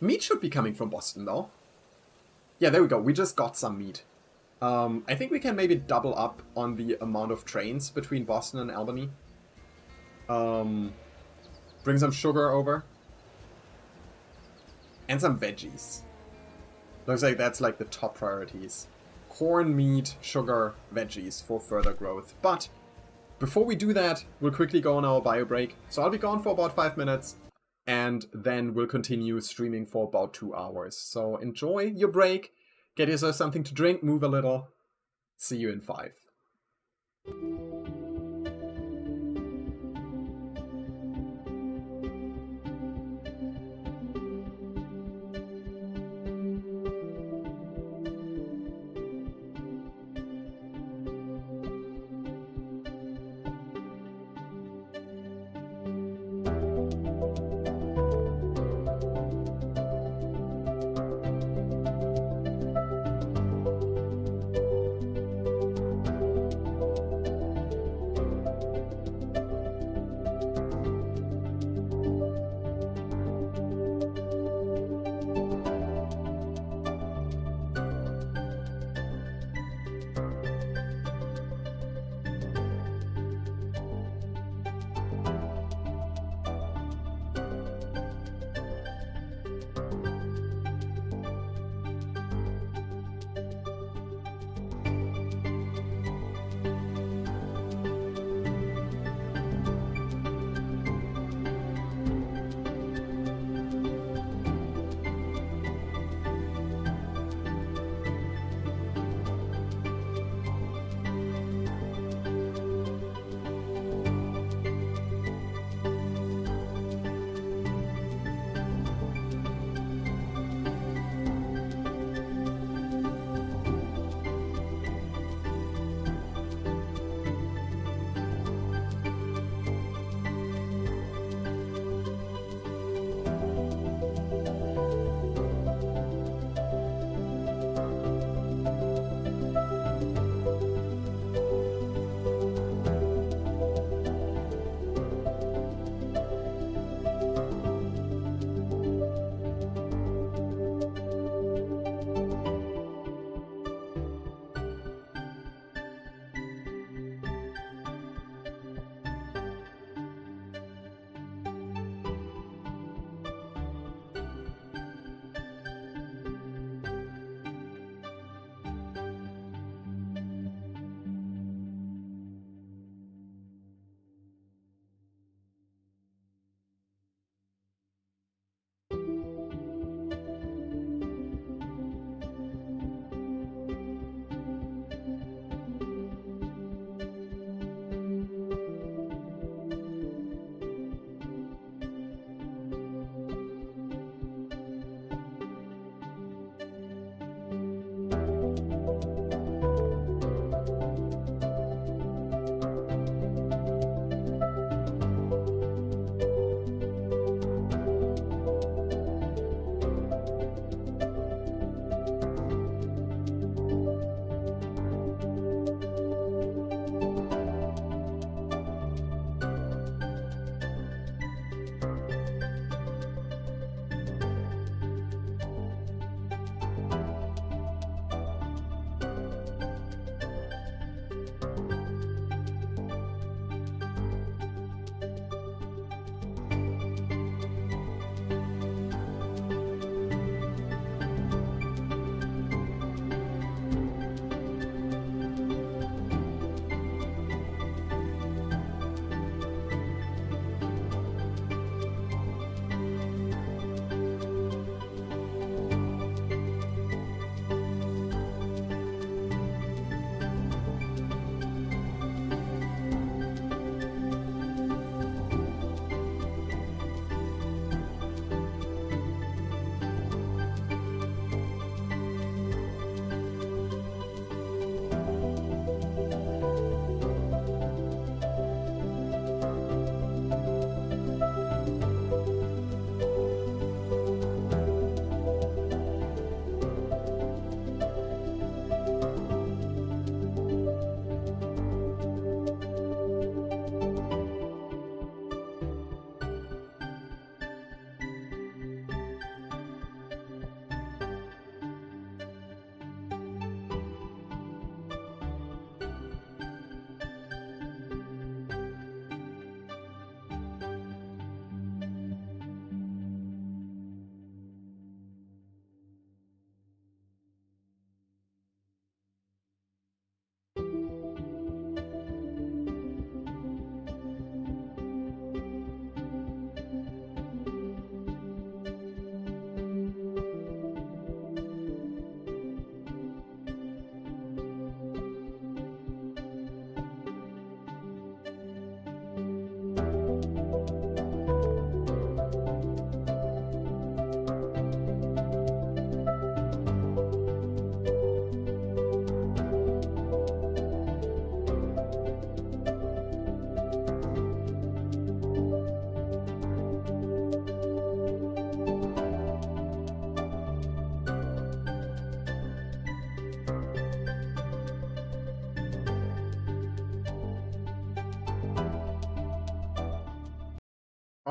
Meat should be coming from Boston, though. Yeah, there we go. We just got some meat. I think we can maybe double up on the amount of trains between Boston and Albany. Bring some sugar over. And some veggies. Looks like that's like the top priorities. Corn, meat, sugar, veggies for further growth. But before we do that, we'll quickly go on our bio break. So I'll be gone for about 5 minutes. And then we'll continue streaming for about 2 hours. So enjoy your break. Get yourself something to drink, move a little. See you in 5.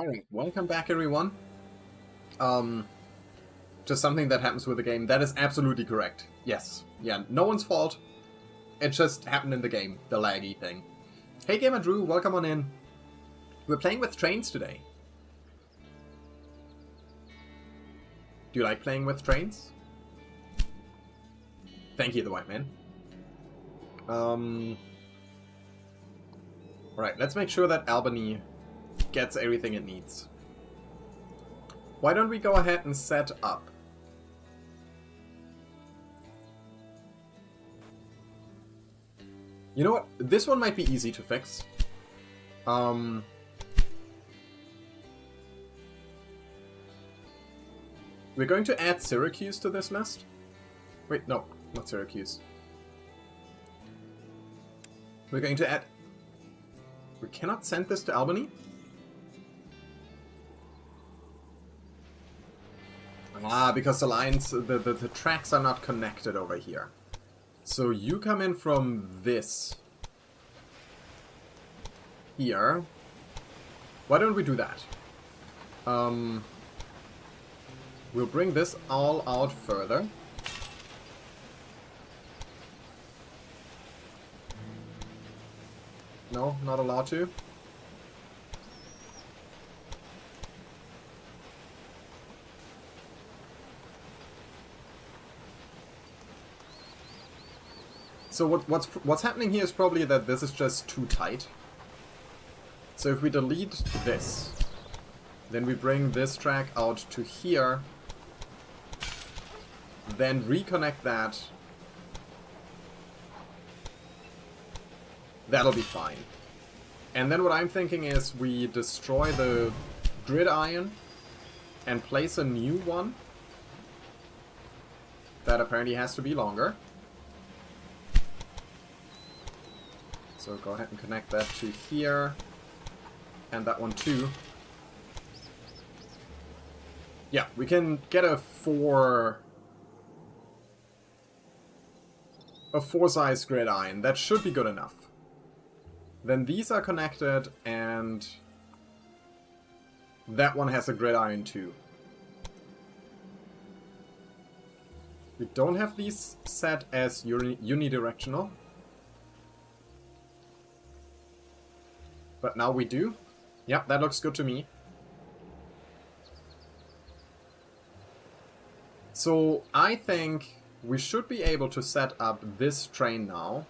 Alright, welcome back everyone. Just something that happens with the game. That is absolutely correct. Yes. Yeah, no one's fault. It just happened in the game, the laggy thing. Hey Gamer Drew, welcome on in. We're playing with trains today. Do you like playing with trains? Thank you, the white man. Alright, let's make sure that Albany gets everything it needs. Why don't we go ahead and set up? You know what? This one might be easy to fix. We're going to add Syracuse to this list. Wait, no, not Syracuse. We're going to add... We cannot send this to Albany? Ah, because the lines, the tracks are not connected over here. So you come in from this here. Why don't we do that? We'll bring this all out further. No, not allowed to. So what's happening here is probably that this is just too tight. So if we delete this, then we bring this track out to here, then reconnect that. That'll be fine. And then what I'm thinking is we destroy the gridiron and place a new one that apparently has to be longer. So go ahead and connect that to here, and that one too. Yeah, we can get a four-size gridiron. That should be good enough. Then these are connected, and that one has a gridiron too. We don't have these set as unidirectional. But now we do. Yep, that looks good to me. So I think we should be able to set up this train now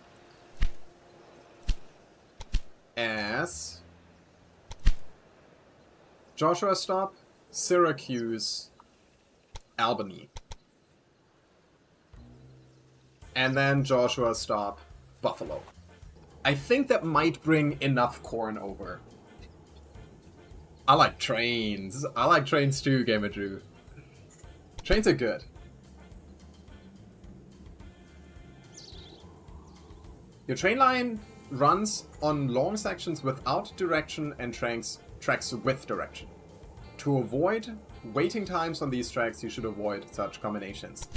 as Joshua Stop, Syracuse, Albany. And then Joshua Stop, Buffalo. I think that might bring enough corn over. I like trains. I like trains too, Gamer Drew. Trains are good. Your train line runs on long sections without direction and tracks with direction. To avoid waiting times on these tracks, you should avoid such combinations.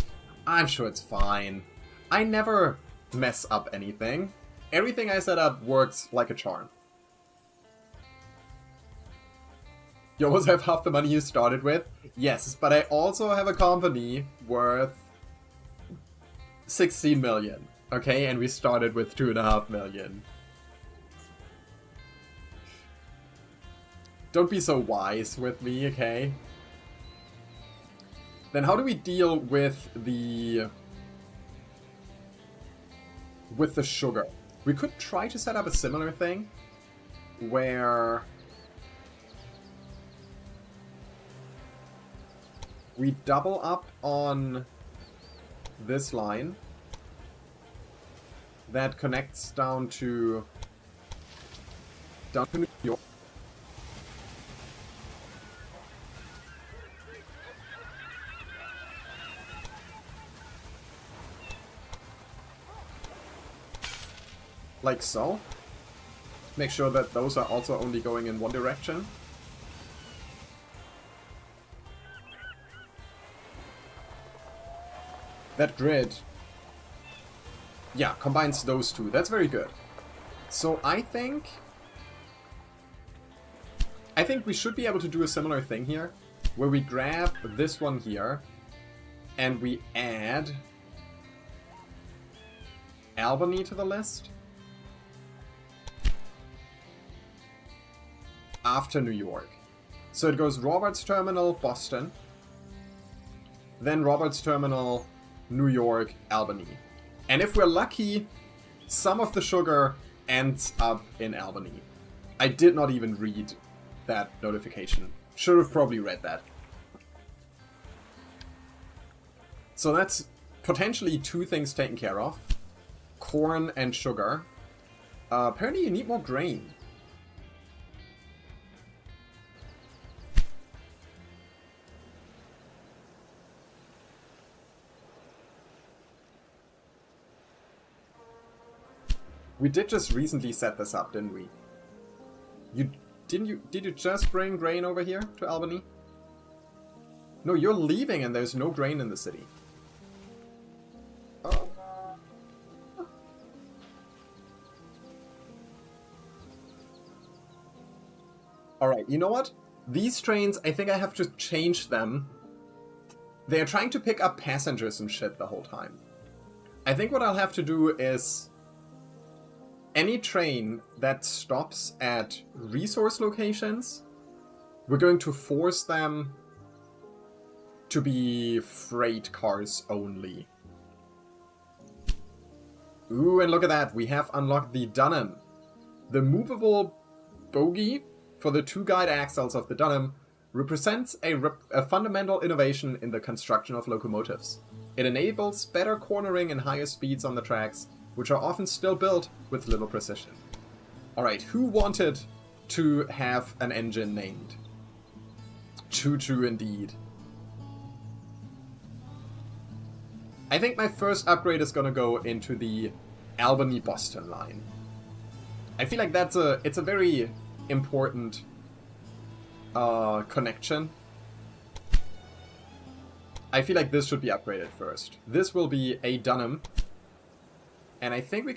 I'm sure it's fine. I never mess up anything. Everything I set up works like a charm. You almost have half the money you started with? Yes, but I also have a company worth 16 million. Okay, and we started with 2.5 million. Don't be so wise with me, okay? Then how do we deal with the sugar? We could try to set up a similar thing where we double up on this line that connects down to New York. Like so. Make sure that those are also only going in one direction. That grid, yeah, combines those two. That's very good. So I think I think we should be able to do a similar thing here, where we grab this one here, and we add Albany to the list after New York. So it goes Roberts Terminal, Boston, then Roberts Terminal, New York, Albany. And if we're lucky, some of the sugar ends up in Albany. I did not even read that notification. Should have probably read that. So that's potentially 2 things taken care of. Corn and sugar. Apparently you need more grain. We did just recently set this up, didn't we? Did you just bring grain over here to Albany? No, you're leaving and there's no grain in the city. Oh. Alright, you know what? These trains, I think I have to change them. They're trying to pick up passengers and shit the whole time. I think what I'll have to do is any train that stops at resource locations, we're going to force them to be freight cars only. Ooh, and look at that. We have unlocked the Dunham. The movable bogie for the 2 guide axles of the Dunham represents a fundamental innovation in the construction of locomotives. It enables better cornering and higher speeds on the tracks, which are often still built with little precision. Alright, who wanted to have an engine named? Choo indeed. I think my first upgrade is gonna go into the Albany-Boston line. I feel like it's a very important connection. I feel like this should be upgraded first. This will be a Dunham. And I think we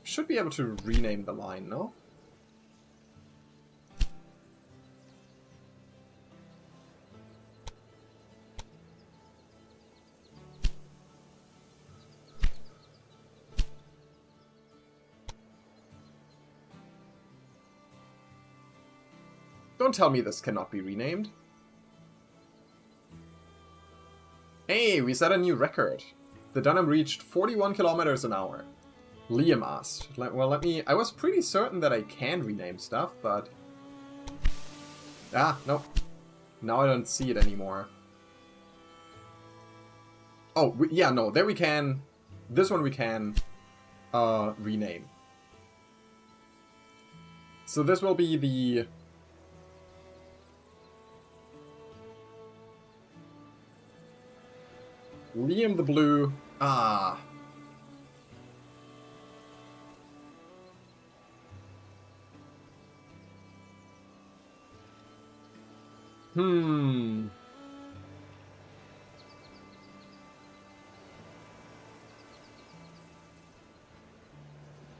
should be able to rename the line, no? Don't tell me this cannot be renamed. Hey, we set a new record. The Dunham reached 41 kilometers an hour. Liam asked. Well, I was pretty certain that I can rename stuff, but... Ah, nope. Now I don't see it anymore. Oh, yeah, no, there we can... This one we can rename. So this will be the... Liam the Blue. Ah.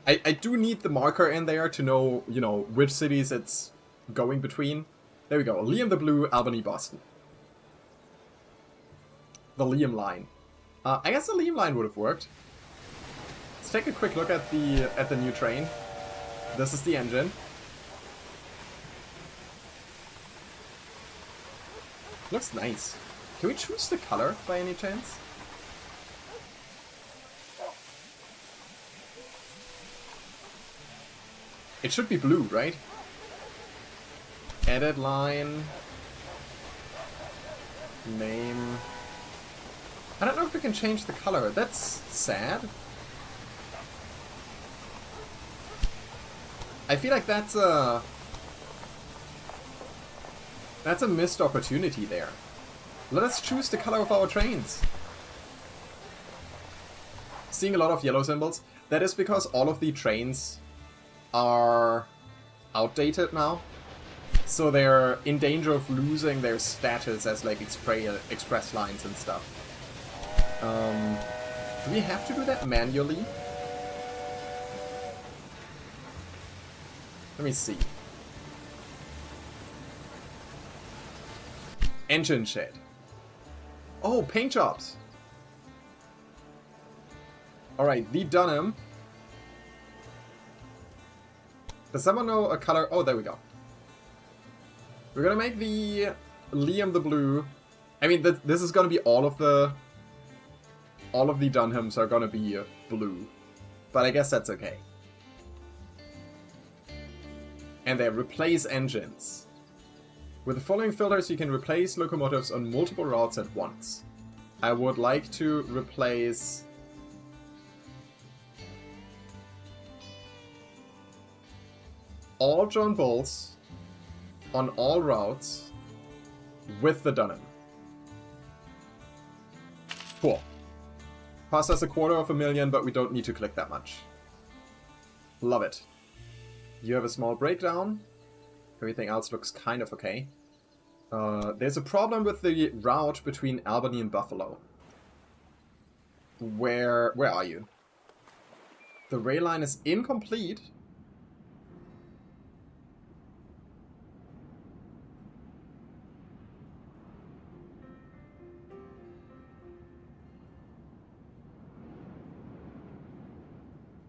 I do need the marker in there to know, you know, which cities it's going between. There we go. Liam the Blue, Albany, Boston. The Liam line. I guess the Liam line would have worked. Let's take a quick look at the new train. This is the engine. Looks nice. Can we choose the color by any chance? It should be blue, right? Edit line. Name. I don't know if we can change the color. That's sad. I feel like that's a missed opportunity there. Let us choose the color of our trains. Seeing a lot of yellow symbols. That is because all of the trains are outdated now. So they're in danger of losing their status as like express lines and stuff. Do we have to do that manually? Let me see. Engine shed. Oh, paint jobs. Alright, the Dunham. Does someone know a color? Oh, there we go. We're gonna make the Liam the blue. I mean, this is gonna be all of the Dunhams are gonna be blue. But I guess that's okay. And they replace engines. With the following filters, you can replace locomotives on multiple routes at once. I would like to replace all John Bulls on all routes with the Dunham. Cool. Cost us $250,000, but we don't need to click that much. Love it. You have a small breakdown. Everything else looks kind of okay. There's a problem with the route between Albany and Buffalo. Where are you? The rail line is incomplete.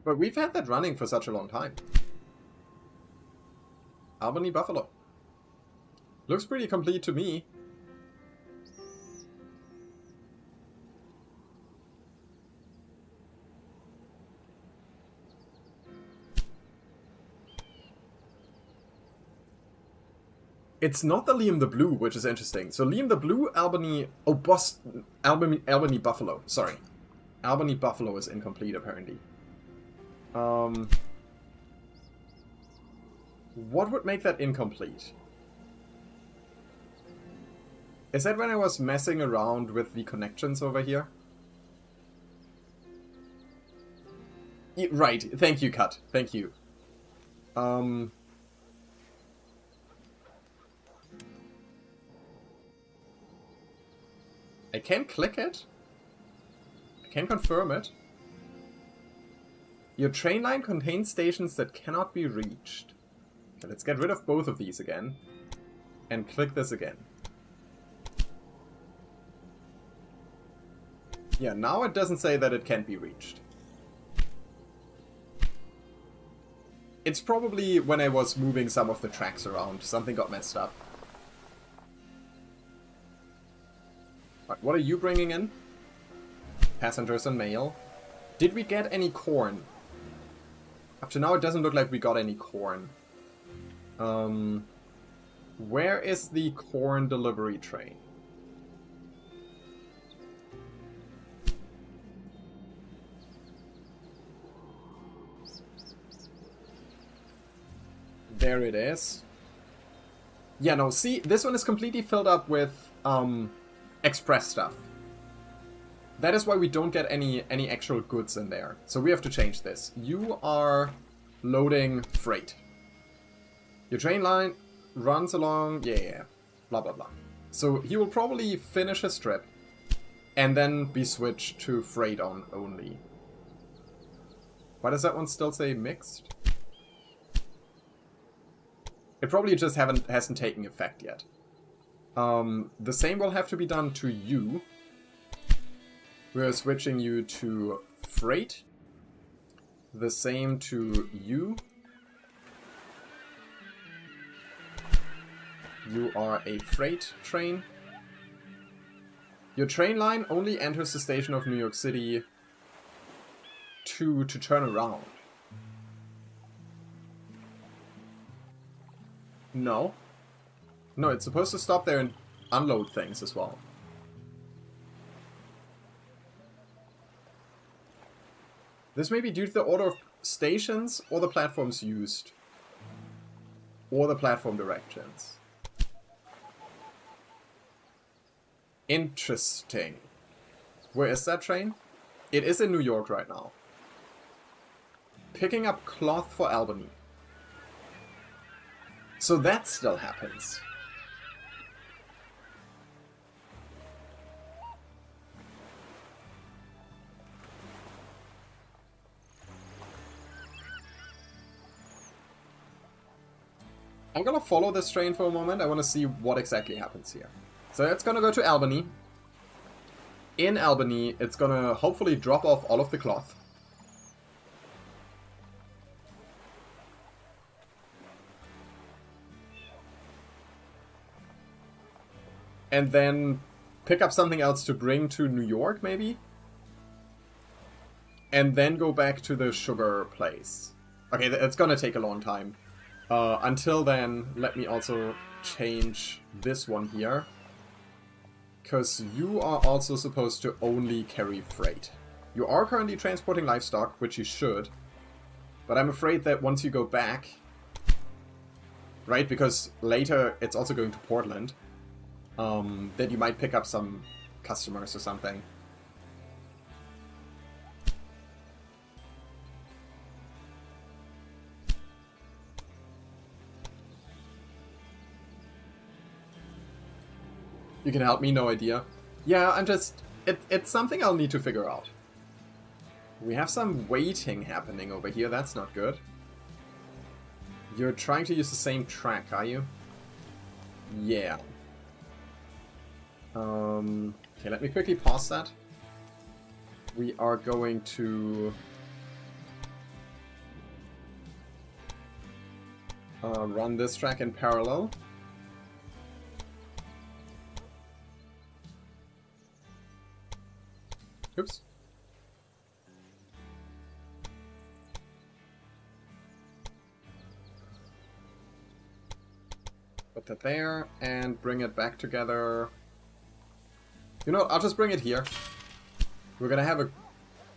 But we've had that running for such a long time. Albany, Buffalo. Looks pretty complete to me. It's not the Liam the Blue, which is interesting. So Liam the Blue, Albany... Oh, Boston... Albany, Buffalo. Sorry. Albany, Buffalo is incomplete, apparently. What would make that incomplete? Is that when I was messing around with the connections over here? Right, thank you, Cut. Thank you. I can click it. I can confirm it. Your train line contains stations that cannot be reached. Okay, let's get rid of both of these again. And click this again. Yeah, now it doesn't say that it can't be reached. It's probably when I was moving some of the tracks around. Something got messed up. Right, what are you bringing in? Passengers and mail. Did we get any corn? Up to now it doesn't look like we got any corn. Where is the corn delivery train? There it is. Yeah, no, see, this one is completely filled up with express stuff. That is why we don't get any actual goods in there. So we have to change this. You are loading freight. Your train line runs along... Yeah. Blah, blah, blah. So he will probably finish his trip and then be switched to freight on only. Why does that one still say mixed? It probably just hasn't taken effect yet. The same will have to be done to you. We're switching you to freight. The same to you. You are a freight train. Your train line only enters the station of New York City to turn around. No. No, it's supposed to stop there and unload things as well. This may be due to the order of stations or the platforms used. Or the platform directions. Interesting. Where is that train? It is in New York right now. Picking up cloth for Albany. So that still happens. I'm gonna follow this train for a moment. I want to see what exactly happens here. So it's gonna go to Albany. In Albany, it's gonna hopefully drop off all of the cloth. And then pick up something else to bring to New York, maybe? And then go back to the sugar place. Okay, it's gonna take a long time. Until then, let me also change this one here. Because you are also supposed to only carry freight. You are currently transporting livestock, which you should. But I'm afraid that once you go back... Right, because later it's also going to Portland. That you might pick up some customers or something. You can help me? No idea. Yeah, I'm just... It's something I'll need to figure out. We have some waiting happening over here. That's not good. You're trying to use the same track, are you? Yeah. Okay, let me quickly pause that. We are going to... run this track in parallel. Oops. Put that there, and bring it back together. You know what, I'll just bring it here. We're gonna have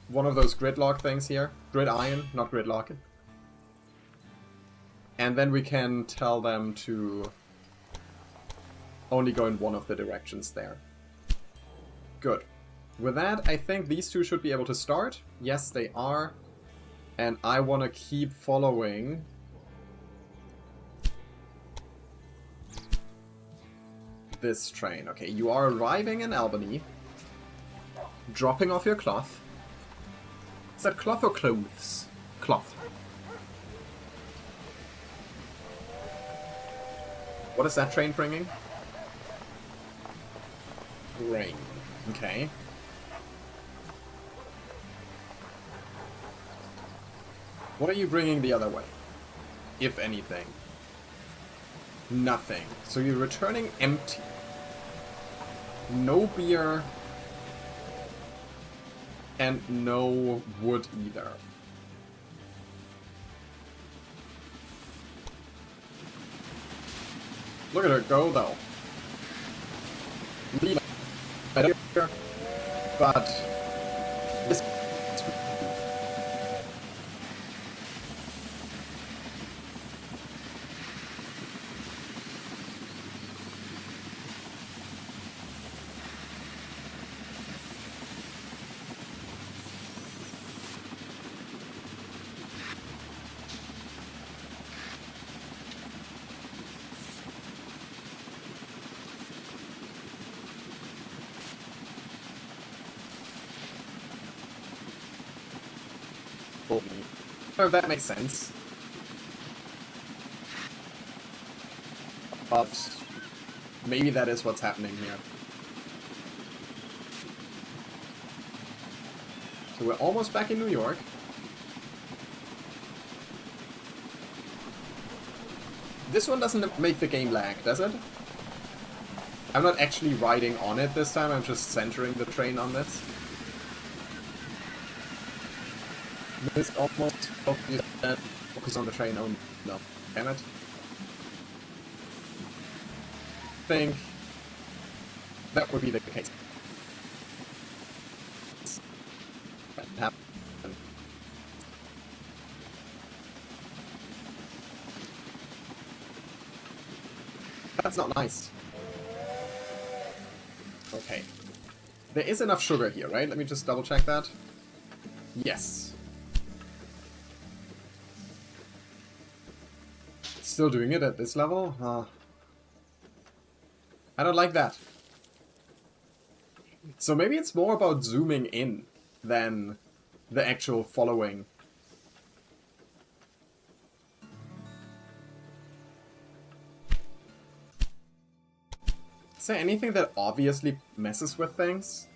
one of those gridlock things here. Gridiron, not gridlock. And then we can tell them to only go in one of the directions there. Good. With that, I think these two should be able to start. Yes, they are. And I want to keep following... this train. Okay, you are arriving in Albany. Dropping off your cloth. Is that cloth or clothes? Cloth. What is that train bringing? Grain. Okay. What are you bringing the other way? If anything. Nothing. So you're returning empty. No beer. And no wood either. Look at her go, though. Leave it. But this... I don't know if that makes sense. But maybe that is what's happening here. So we're almost back in New York. This one doesn't make the game lag, does it? I'm not actually riding on it this time, I'm just centering the train on this. This almost focus on the train. Oh no, damn it. Think that would be the case. That's not nice. Okay. There is enough sugar here, right? Let me just double check that. Yes. Still doing it at this level? I don't like that. So maybe it's more about zooming in than the actual following. Is there anything that obviously messes with things?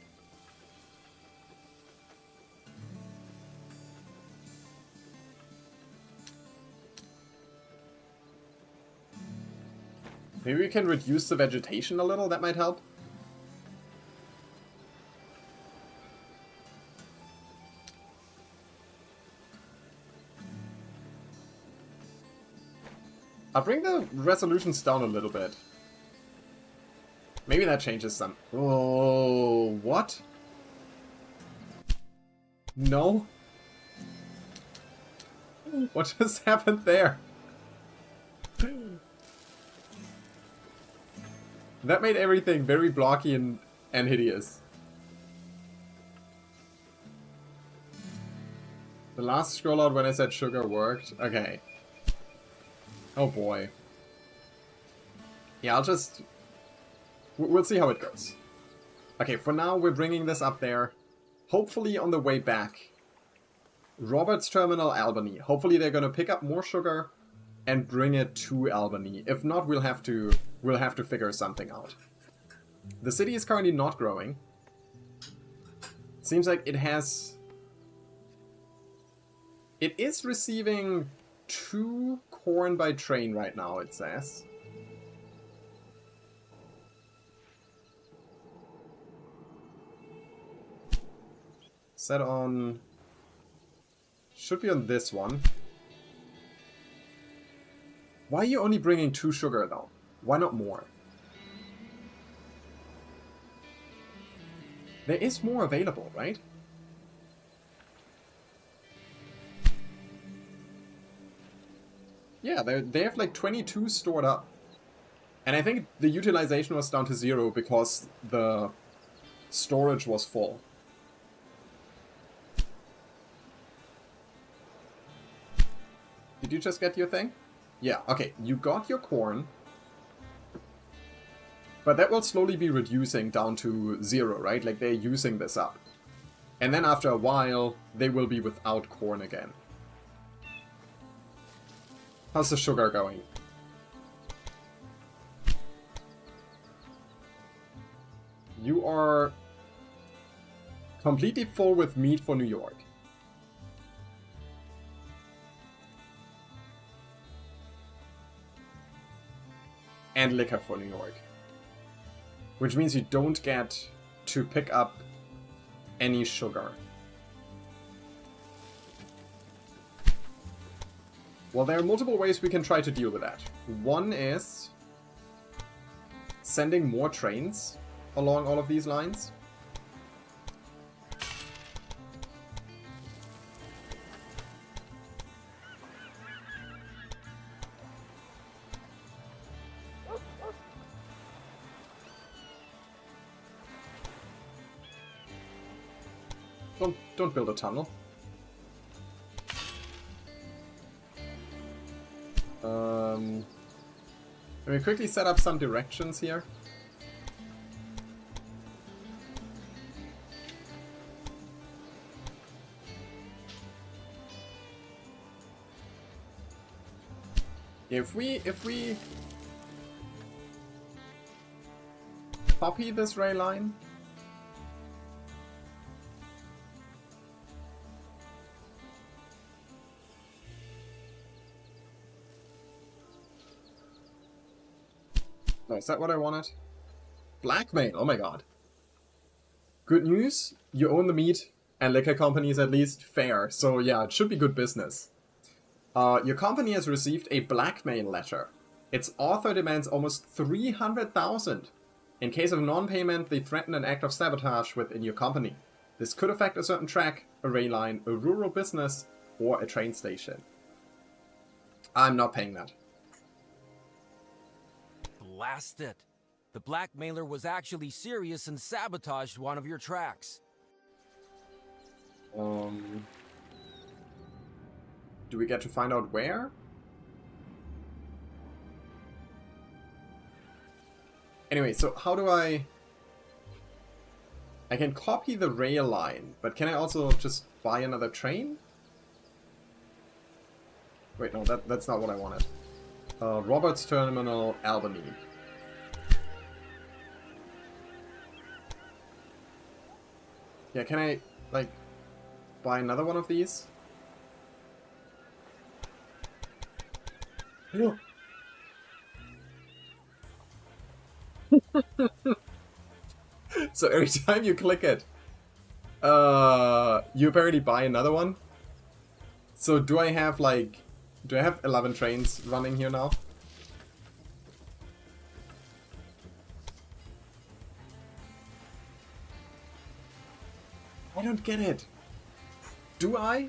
Maybe we can reduce the vegetation a little, that might help. I'll bring the resolutions down a little bit. Maybe that changes some. Oh, what? No? What just happened there? That made everything very blocky and hideous. The last scroll out when I said sugar worked. Okay. Oh boy. Yeah, we'll see how it goes. Okay, for now we're bringing this up there. Hopefully on the way back, Roberts Terminal, Albany. Hopefully they're gonna pick up more sugar and bring it to Albany. If not, we'll have to figure something out. The city is currently not growing. It seems like it is receiving 2 corn by train right now, it says. Set on... should be on this one. Why are you only bringing 2 sugar, though? Why not more? There is more available, right? Yeah, they have like 22 stored up. And I think the utilization was down to 0 because the storage was full. Did you just get your thing? Yeah, okay, you got your corn. But that will slowly be reducing down to 0, right? Like, they're using this up. And then after a while, they will be without corn again. How's the sugar going? You are completely full with meat for New York. And liquor for New York. Which means you don't get to pick up any sugar. Well, there are multiple ways we can try to deal with that. One is sending more trains along all of these lines. Don't build a tunnel. Let me quickly set up some directions here. If we copy this rail line, no, is that what I wanted? Blackmail, oh my god. Good news, you own the meat and liquor companies at least, fair, so yeah, it should be good business. Your company has received a blackmail letter. Its author demands almost 300,000. In case of non-payment, they threaten an act of sabotage within your company. This could affect a certain track, a rail line, a rural business, or a train station. I'm not paying that. Blast it. The blackmailer was actually serious and sabotaged one of your tracks. Do we get to find out where? Anyway, so how do I can copy the rail line, but can I also just buy another train? Wait, no, that's not what I wanted. Roberts Terminal, Albany. Yeah, can I, like, buy another one of these? So every time you click it, you apparently buy another one. So do I have, like, do I have 11 trains running here now? I don't get it. Do I?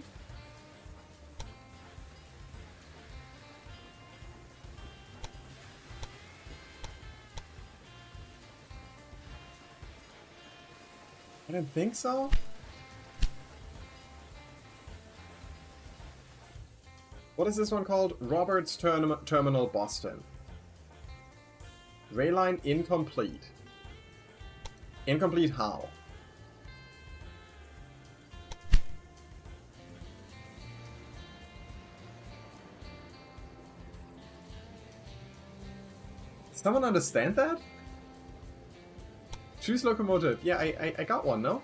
I don't think so. What is this one called? Roberts Terminal Boston. Rail line incomplete. Incomplete how? Does someone understand that? Choose locomotive. Yeah, I got one, no?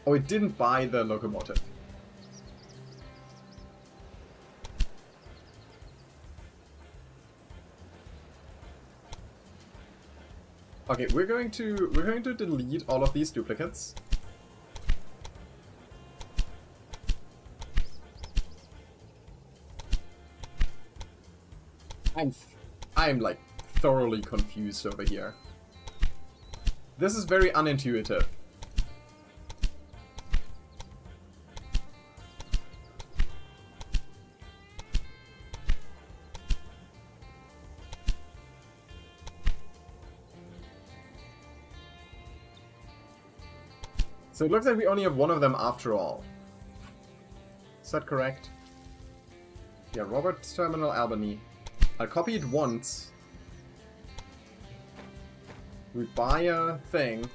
Oh, it didn't buy the locomotive. Okay, we're going to delete all of these duplicates. I'm like thoroughly confused over here. This is very unintuitive. So it looks like we only have one of them after all. Is that correct? Yeah, Roberts Terminal Albany. I'll copy it once. We buy a thing.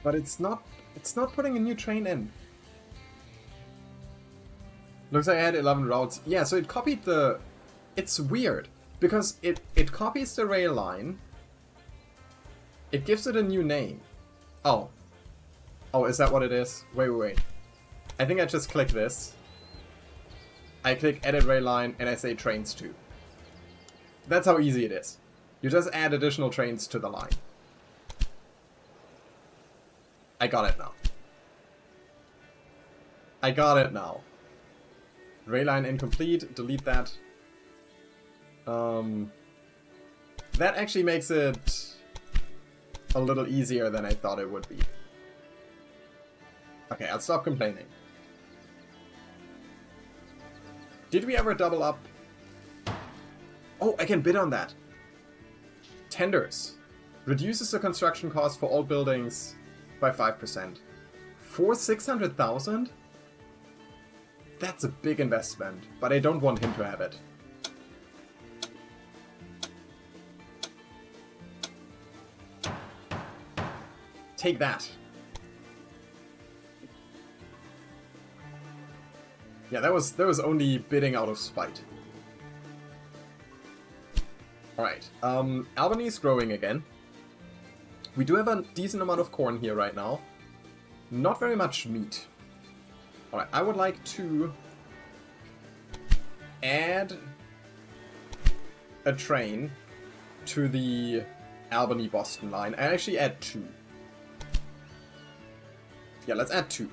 But it's not putting a new train in. Looks like I had 11 routes. Yeah, so it copied the... It's weird, because it copies the rail line. It gives it a new name. Oh. Oh, is that what it is? Wait. I think I just click this. I click edit rail line and I say trains to. That's how easy it is. You just add additional trains to the line. I got it now. I got it now. Rail line incomplete, delete that. That actually makes it a little easier than I thought it would be. Okay, I'll stop complaining. Did we ever double up? Oh, I can bid on that. Tenders. Reduces the construction cost for all buildings by 5%. For 600,000? That's a big investment, but I don't want him to have it. Take that. Yeah, that was only bidding out of spite. Alright, Albany is growing again. We do have a decent amount of corn here right now. Not very much meat. Alright, I would like to add a train to the Albany-Boston line. I actually add 2. Yeah, let's add 2.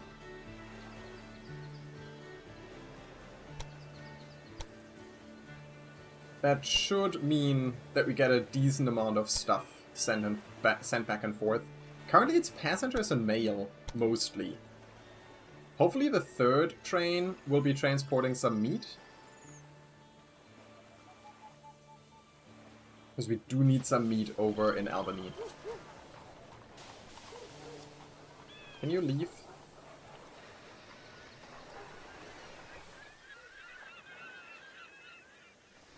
That should mean that we get a decent amount of stuff sent back and forth. Currently it's passengers and mail, mostly. Hopefully the third train will be transporting some meat. Because we do need some meat over in Albany. Can you leave?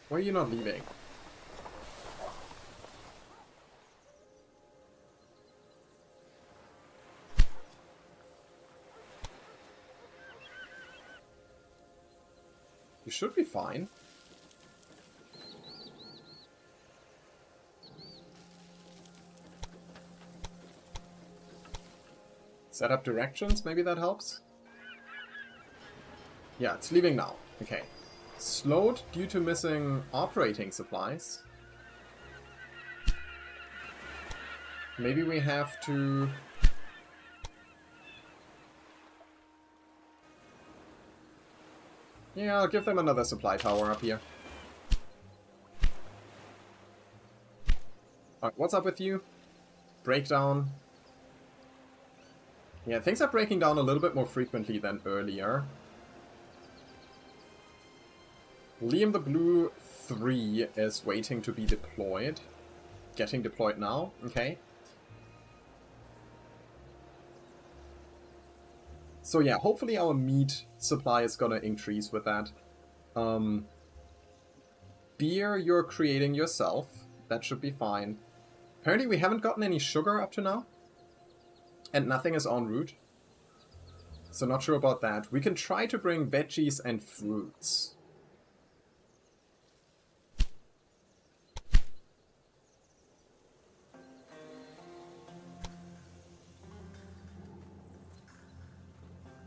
Why are you not leaving? You should be fine. Set up directions, maybe that helps? Yeah, it's leaving now. Okay. Slowed due to missing operating supplies. Maybe we have to... Yeah, I'll give them another supply tower up here. Alright, what's up with you? Breakdown. Yeah, things are breaking down a little bit more frequently than earlier. Liam the Blue 3 is waiting to be deployed. Getting deployed now, okay. So yeah, hopefully our meat supply is gonna increase with that. Beer you're creating yourself. That should be fine. Apparently we haven't gotten any sugar up to now. And nothing is en route. So not sure about that. We can try to bring veggies and fruits.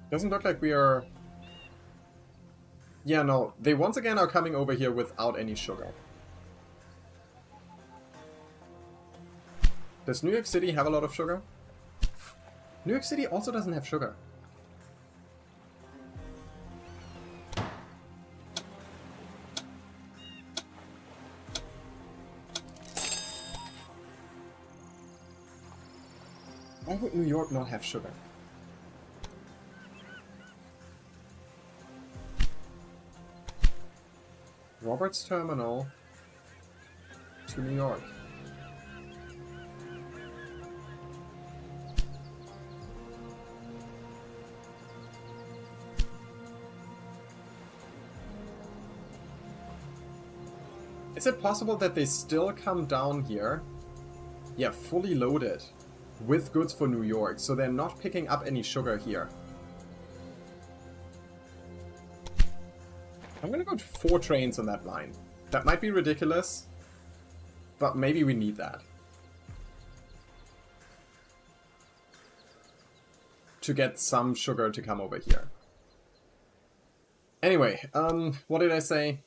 Doesn't look like we are... Yeah, no. They once again are coming over here without any sugar. Does New York City have a lot of sugar? New York City also doesn't have sugar. Why would New York not have sugar? Roberts Terminal to New York. Is it possible that they still come down here? Yeah, fully loaded with goods for New York, so they're not picking up any sugar here. I'm gonna go to 4 trains on that line. That might be ridiculous, but maybe we need that. To get some sugar to come over here. Anyway, what did I say?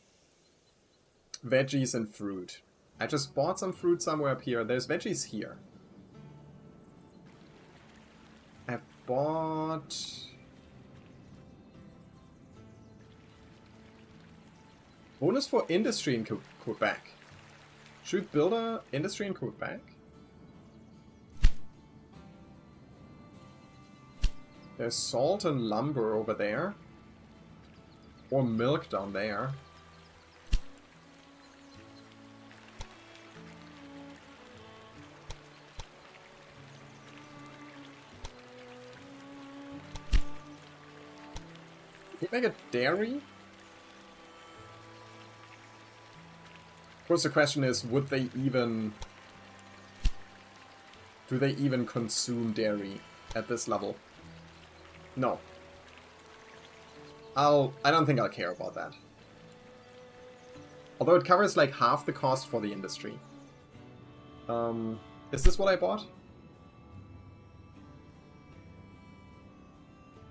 Veggies and fruit. I just bought some fruit somewhere up here. There's veggies here. I bought... Bonus for industry in Quebec. Should we build a industry in Quebec? There's salt and lumber over there. Or milk down there. Can we make a dairy? Of course the question is, would they even... Do they even consume dairy at this level? No. I don't think I'll care about that. Although it covers like half the cost for the industry. Is this what I bought?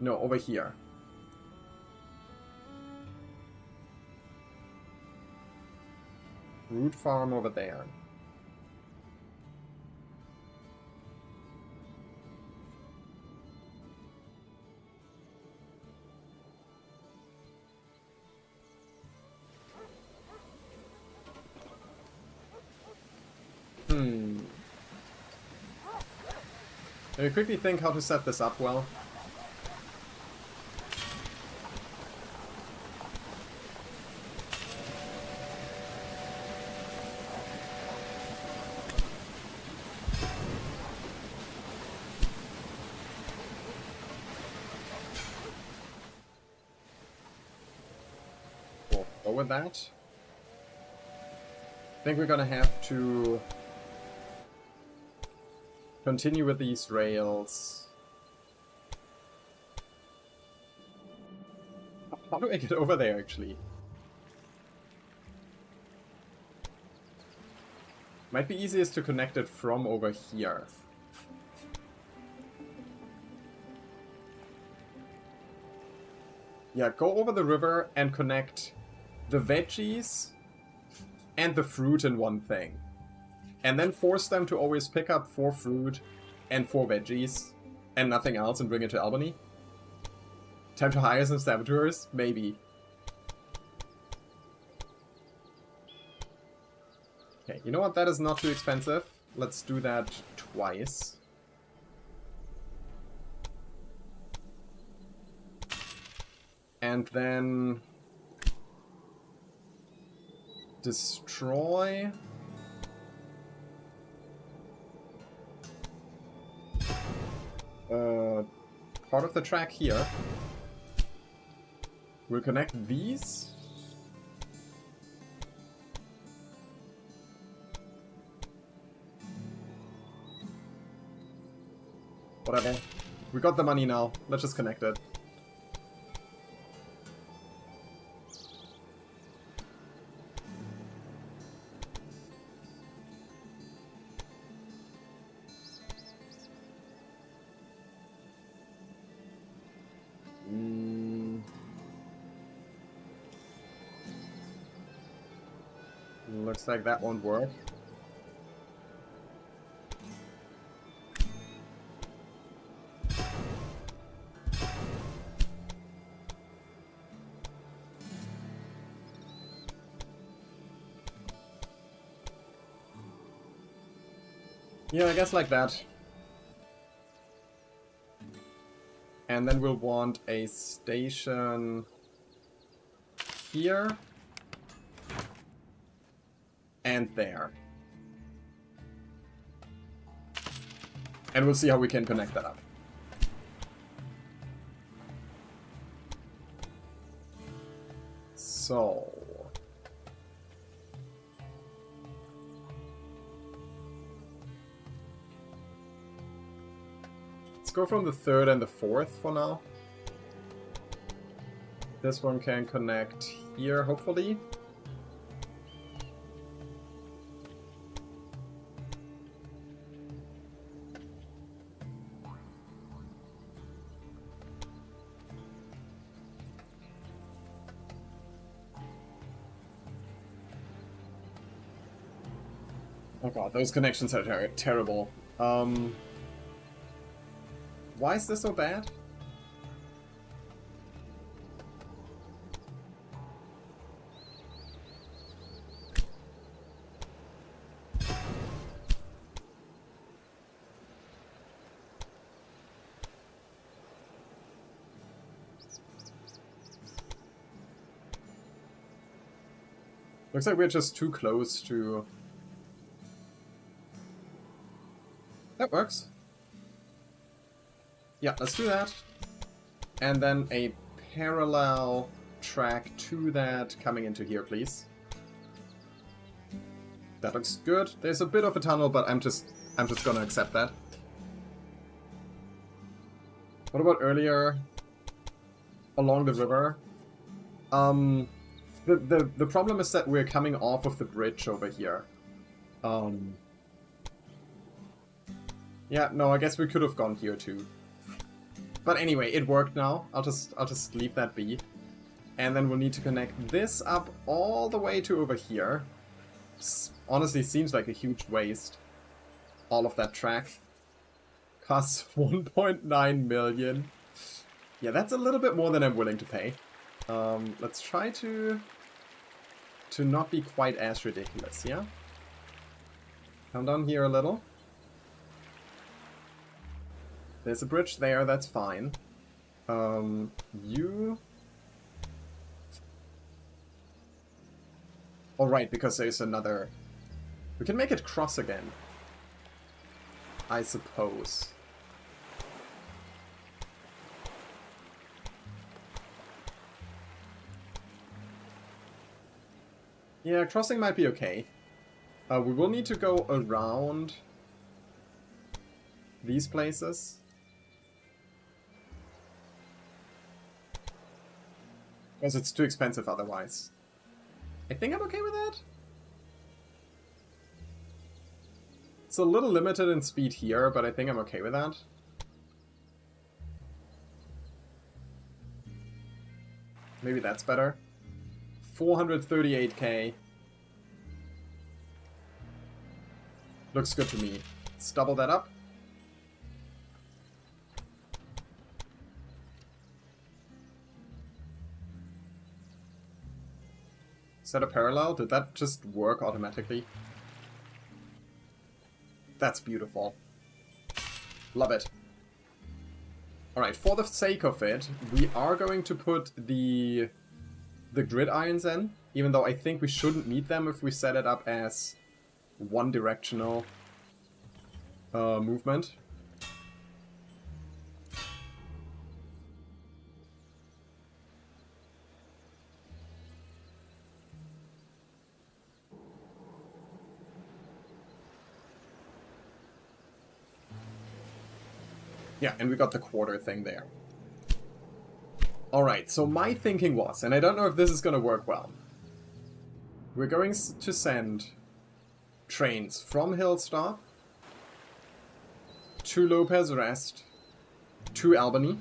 No, over here. Root farm over there. Let me quickly think how to set this up well. We'll go with that. I think we're gonna have to continue with these rails. How do I get over there, actually? Might be easiest to connect it from over here. Yeah, go over the river and connect the veggies and the fruit in one thing. And then force them to always pick up 4 fruit and 4 veggies and nothing else and bring it to Albany. Time to hire some saboteurs? Maybe. Okay, you know what? That is not too expensive. Let's do that twice. And then destroy part of the track here. We'll connect these. Whatever. We got the money now. Let's just connect it. Looks like that won't work. Yeah, I guess like that. And then we'll want a station here. And there. And we'll see how we can connect that up. So... let's go from the 3rd and the 4th for now. This one can connect here, hopefully. Oh god, those connections are terrible. Why is this so bad? Looks like we're just too close to... That works. Yeah, let's do that. And then a parallel track to that coming into here, please. That looks good. There's a bit of a tunnel, but I'm just gonna accept that. What about earlier along the river? The problem is that we're coming off of the bridge over here. Yeah, no, I guess we could have gone here too. But anyway, it worked now. I'll just leave that be. And then we'll need to connect this up all the way to over here. Honestly, seems like a huge waste. All of that track. Costs 1.9 million. Yeah, that's a little bit more than I'm willing to pay. Let's try to not be quite as ridiculous, yeah? Come down here a little. There's a bridge there, that's fine. You... Oh, right, because there's another... We can make it cross again. I suppose. Yeah, crossing might be okay. We will need to go around these places. Because it's too expensive otherwise. I think I'm okay with that. It's a little limited in speed here, but I think I'm okay with that. Maybe that's better. 438k. Looks good to me. Let's double that up. Set a parallel? Did that just work automatically? That's beautiful. Love it. Alright, for the sake of it, we are going to put the gridirons in, even though I think we shouldn't need them if we set it up as one directional movement. Yeah, and we got the quarter thing there. Alright, so my thinking was, and I don't know if this is going to work well, we're going to send trains from Hillstop to Lopez Rest to Albany.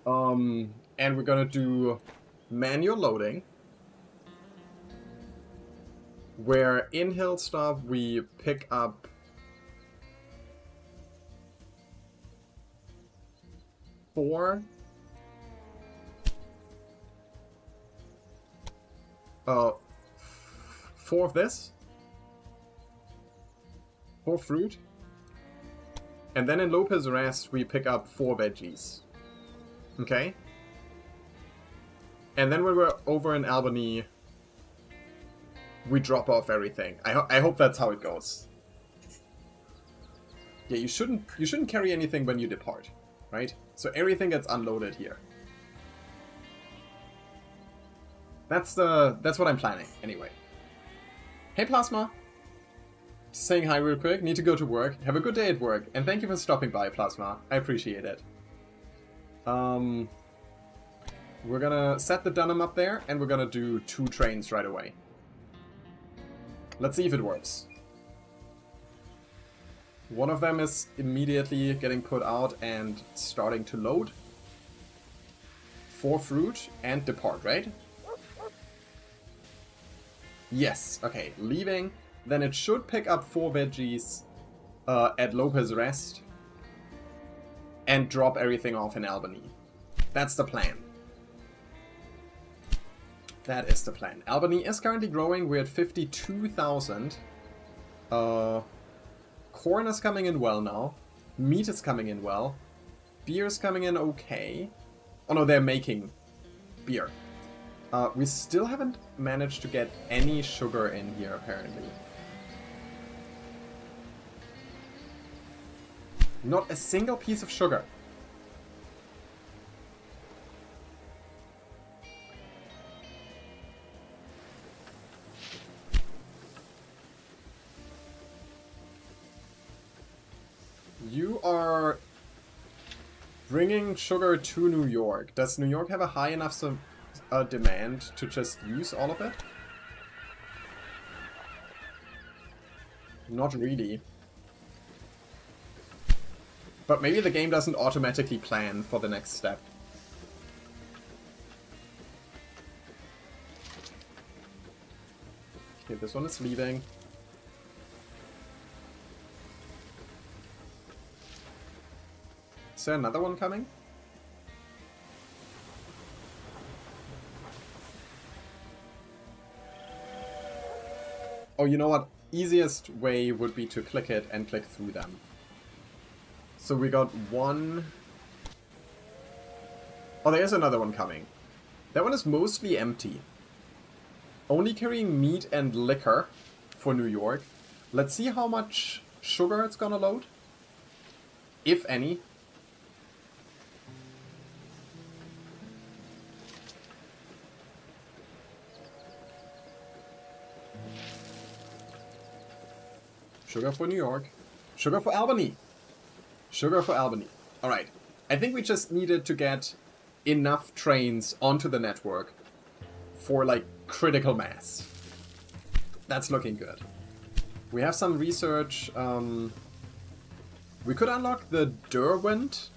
And we're going to do manual loading, where in Hillstop we pick up four of this, 4 fruit, and then in Lopez Rest we pick up 4 veggies. Okay? And then when we're over in Albany, we drop off everything. I hope that's how it goes. Yeah, you shouldn't carry anything when you depart, right? So everything gets unloaded here. That's what I'm planning, anyway. Hey Plasma! Just saying hi real quick, need to go to work. Have a good day at work, and thank you for stopping by, Plasma. I appreciate it. We're gonna set the Dunham up there, and we're gonna do 2 trains right away. Let's see if it works. One of them is immediately getting put out and starting to load. 4 fruit and depart, right? Yes, okay, leaving. Then it should pick up 4 veggies at Lopez Rest and drop everything off in Albany. That's the plan. That is the plan. Albany is currently growing. We're at 52,000. Corn is coming in well now. Meat is coming in well. Beer is coming in okay. Oh no, they're making beer. We still haven't managed to get any sugar in here, apparently. Not a single piece of sugar. You are bringing sugar to New York. Does New York have a high enough demand to just use all of it? Not really. But maybe the game doesn't automatically plan for the next step. Okay, this one is leaving. Is there another one coming? Oh, you know what? Easiest way would be to click it and click through them. So we got one... Oh, there's another one coming. That one is mostly empty. Only carrying meat and liquor for New York. Let's see how much sugar it's gonna load. If any. Sugar for New York. Sugar for Albany. Sugar for Albany. Alright. I think we just needed to get enough trains onto the network for, like, critical mass. That's looking good. We have some research. We could unlock the Derwent.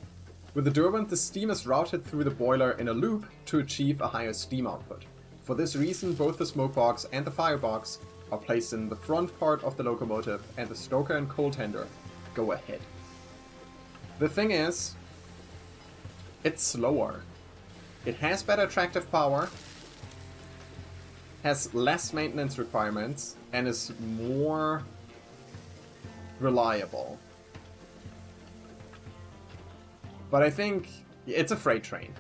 With the Derwent, the steam is routed through the boiler in a loop to achieve a higher steam output. For this reason, both the smoke box and the firebox are placed in the front part of the locomotive, and the stoker and coal tender go ahead. The thing is, it's slower. It has better tractive power, has less maintenance requirements, and is more reliable. But I think it's a freight train.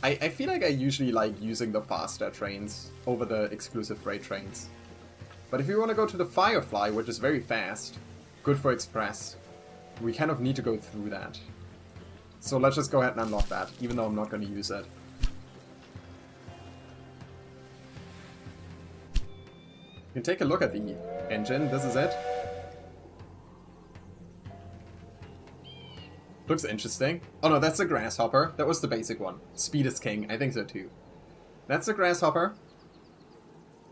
I feel like I usually like using the faster trains over the exclusive freight trains. But if you want to go to the Firefly, which is very fast, good for express, we kind of need to go through that. So let's just go ahead and unlock that, even though I'm not going to use it. You can take a look at the engine. This is it. Looks interesting. Oh no, that's a Grasshopper. That was the basic one. Speed is king. I think so too. That's the Grasshopper.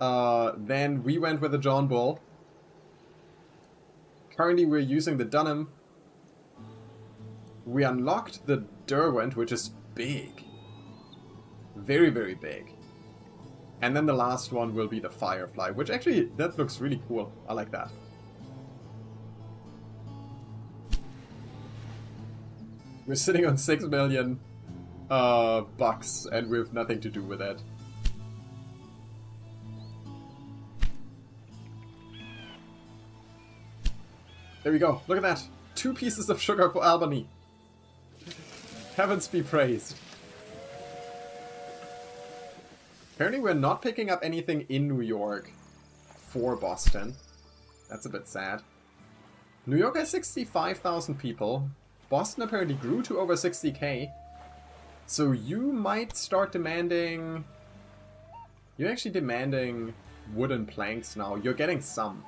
Then we went with the John Bull. Currently we're using the Dunham. We unlocked the Derwent, which is big. Very, very big. And then the last one will be the Firefly, which actually, that looks really cool. I like that. We're sitting on 6 million bucks, and we have nothing to do with it. There we go. Look at that. 2 pieces of sugar for Albany. Heavens be praised. Apparently we're not picking up anything in New York for Boston. That's a bit sad. New York has 65,000 people. Boston apparently grew to over 60k. So you might start demanding... You're actually demanding wooden planks now. You're getting some.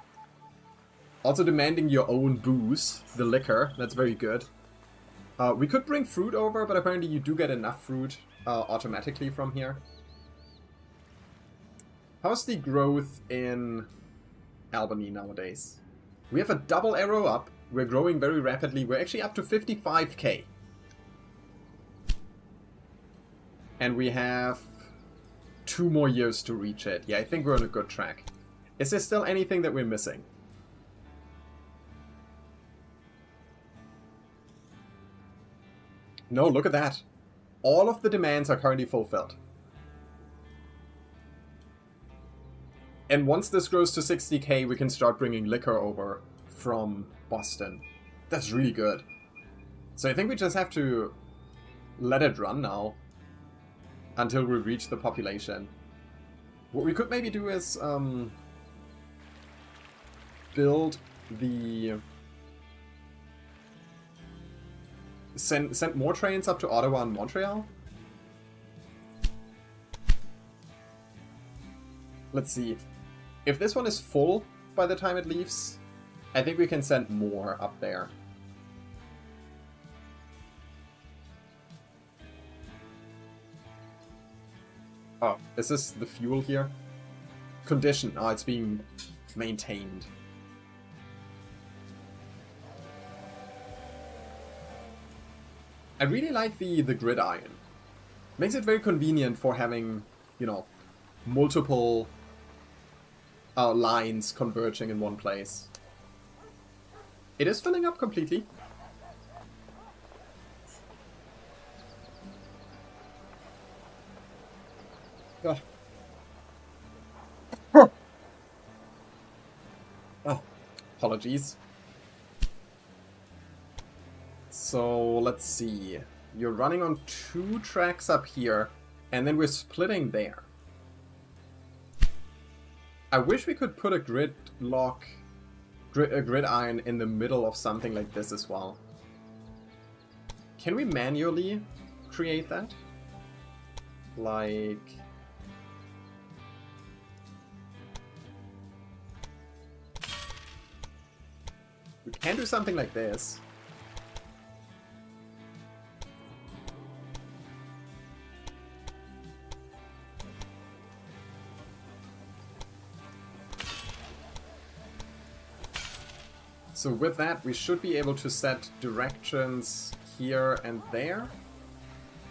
Also demanding your own booze, the liquor. That's very good. We could bring fruit over, but apparently you do get enough fruit automatically from here. How's the growth in Albany nowadays? We have a double arrow up. We're growing very rapidly. We're actually up to 55k. And we have 2 more years to reach it. Yeah, I think we're on a good track. Is there still anything that we're missing? No, look at that. All of the demands are currently fulfilled. And once this grows to 60k, we can start bringing liquor over from Boston. That's really good. So I think we just have to let it run now until we reach the population. What we could maybe do is build the... Send more trains up to Ottawa and Montreal? Let's see. If this one is full by the time it leaves, I think we can send more up there. Oh, is this the fuel here? Condition. Oh, it's being maintained. I really like the gridiron. Makes it very convenient for having, you know, multiple lines converging in one place. It is filling up completely. Oh. Oh, apologies. So, let's see. You're running on 2 tracks up here, and then we're splitting there. I wish we could put a gridiron in the middle of something like this as well. Can we manually create that? Like... We can do something like this. So with that, we should be able to set directions here and there.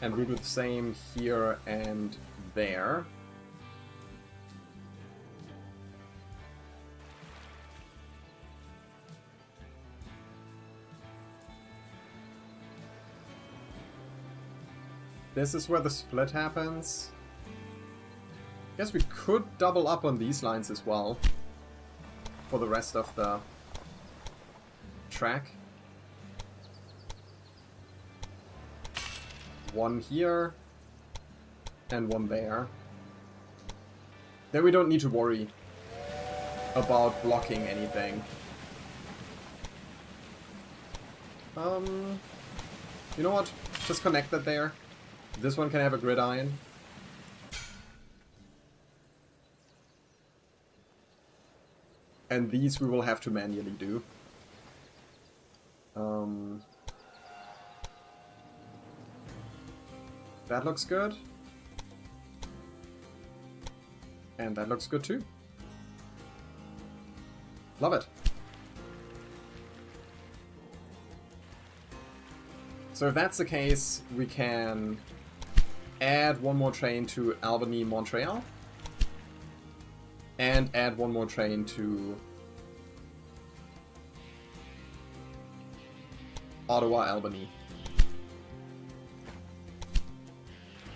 And we do the same here and there. This is where the split happens. Guess we could double up on these lines as well for the rest of the track. One here and one there. Then we don't need to worry about blocking anything. You know what? Just connect that there. This one can have a gridiron. And these we will have to manually do. That looks good. And that looks good too. Love it. So if that's the case, we can add one more train to Albany, Montreal. And add one more train to Ottawa, Albany.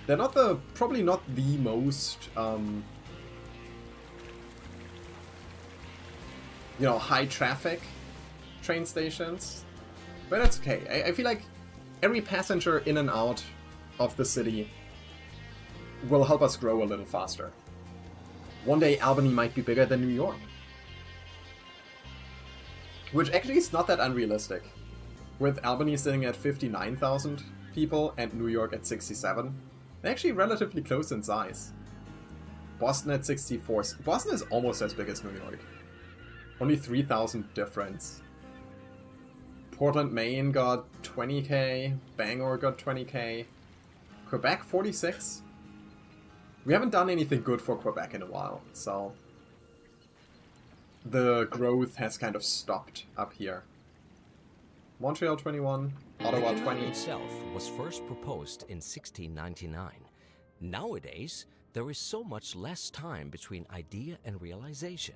They're not probably not the most, you know, high traffic train stations, but that's okay. I feel like every passenger in and out of the city will help us grow a little faster. One day Albany might be bigger than New York. Which actually is not that unrealistic. With Albany sitting at 59,000 people and New York at 67. They're actually relatively close in size. Boston at 64. Boston is almost as big as New York. Only 3,000 difference. Portland, Maine got 20k. Bangor got 20k. Quebec 46. We haven't done anything good for Quebec in a while, so the growth has kind of stopped up here. Montreal 21, Ottawa The 20. canal itself was first proposed in 1699. Nowadays, there is so much less time between idea and realization.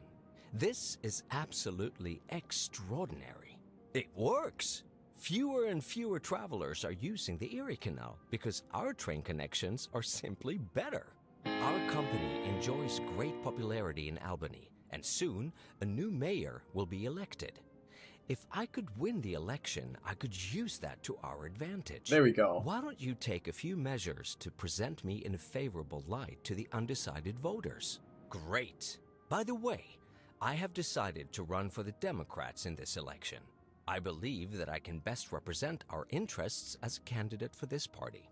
This is absolutely extraordinary. It works! Fewer and fewer travelers are using the Erie Canal because our train connections are simply better. Our company enjoys great popularity in Albany, and soon a new mayor will be elected. If I could win the election, I could use that to our advantage. There we go. Why don't you take a few measures to present me in a favorable light to the undecided voters? Great! By the way, I have decided to run for the Democrats in this election. I believe that I can best represent our interests as a candidate for this party.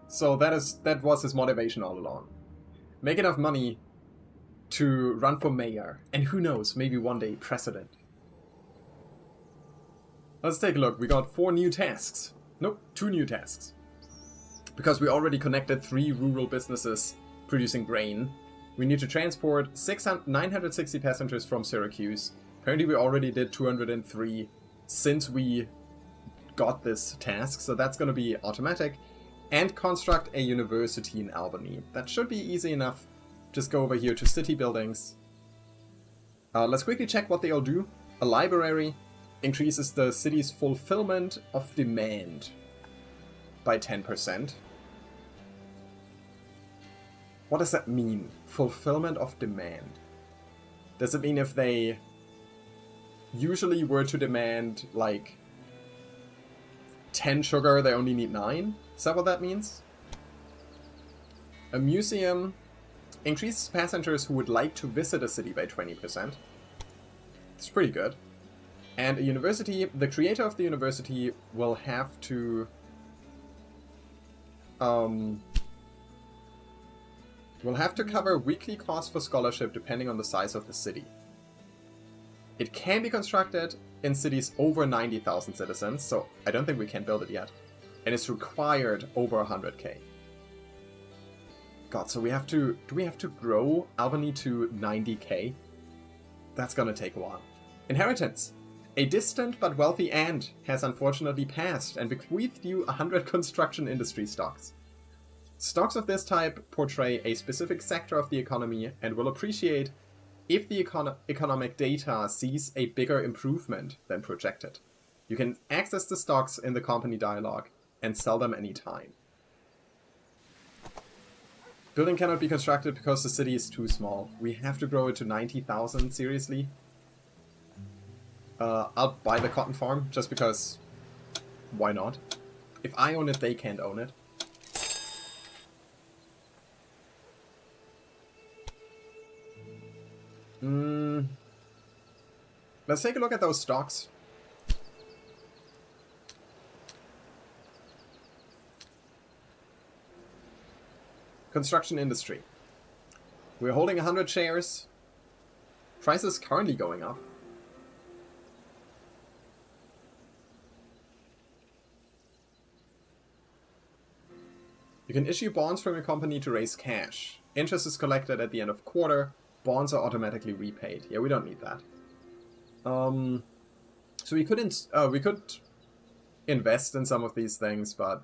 So that was his motivation all along. Make enough money to run for mayor, and who knows, maybe one day president. Let's take a look. We got 4 new tasks. Nope, 2 new tasks. Because we already connected 3 rural businesses producing grain. We need to transport 960 passengers from Syracuse. Apparently we already did 203 since we got this task, so that's going to be automatic. And construct a university in Albany. That should be easy enough. Just go over here to city buildings. Let's quickly check what they all do. A library increases the city's fulfillment of demand by 10%. What does that mean? Fulfillment of demand. Does it mean if they usually were to demand like 10 sugar, they only need 9? Is that what that means? A museum increases passengers who would like to visit a city by 20%. It's pretty good. And a university, the creator of the university will have to cover weekly costs for scholarship depending on the size of the city. It can be constructed in cities over 90,000 citizens, so I don't think we can build it yet. And it's required over 100k. God, so we have to... Do we have to grow Albany to 90k? That's gonna take a while. Inheritance. A distant but wealthy aunt has unfortunately passed and bequeathed you 100 construction industry stocks. Stocks of this type portray a specific sector of the economy and will appreciate if the economic data sees a bigger improvement than projected. You can access the stocks in the company dialog and sell them anytime. Building cannot be constructed because the city is too small. We have to grow it to 90,000, seriously? I'll buy the cotton farm, just because, why not? If I own it, they can't own it. Let's take a look at those stocks. Construction industry. We're holding 100 shares. Price is currently going up. You can issue bonds from your company to raise cash. Interest is collected at the end of quarter. Bonds are automatically repaid. Yeah, we don't need that. So we could invest in some of these things, but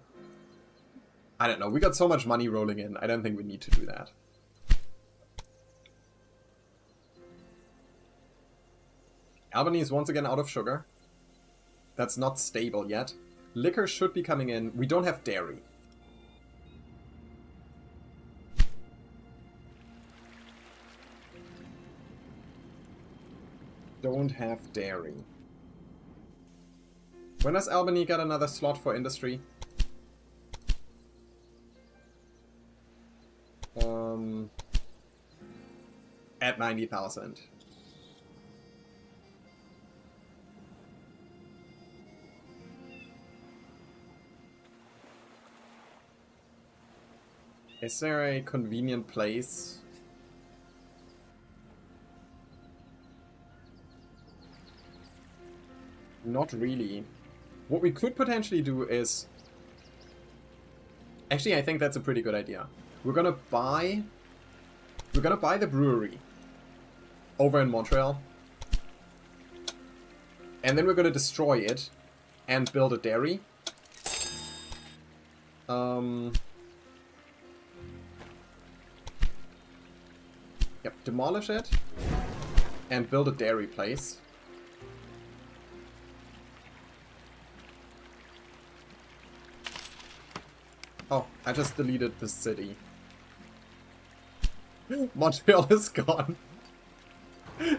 I don't know. We got so much money rolling in. I don't think we need to do that. Albany is once again out of sugar. That's not stable yet. Liquor should be coming in. We don't have dairy. Don't have dairy. When does Albany get another slot for industry? At 90,000. Is there a convenient place? Not really. What we could potentially do is... Actually, I think that's a pretty good idea. We're gonna buy the brewery over in Montreal. And then we're gonna destroy it and build a dairy. Yep, demolish it and build a dairy place. Oh, I just deleted the city. Montreal is gone.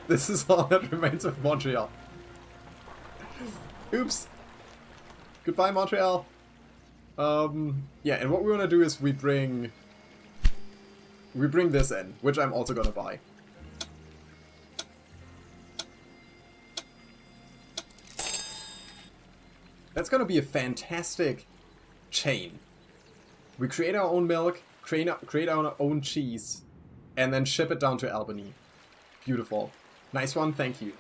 This is all that remains of Montreal. Oops. Goodbye, Montreal. Yeah, and what we want to do is we bring this in, which I'm also gonna buy. That's gonna be a fantastic chain. We create our own milk, create our own cheese, and then ship it down to Albany. Beautiful. Nice one, thank you.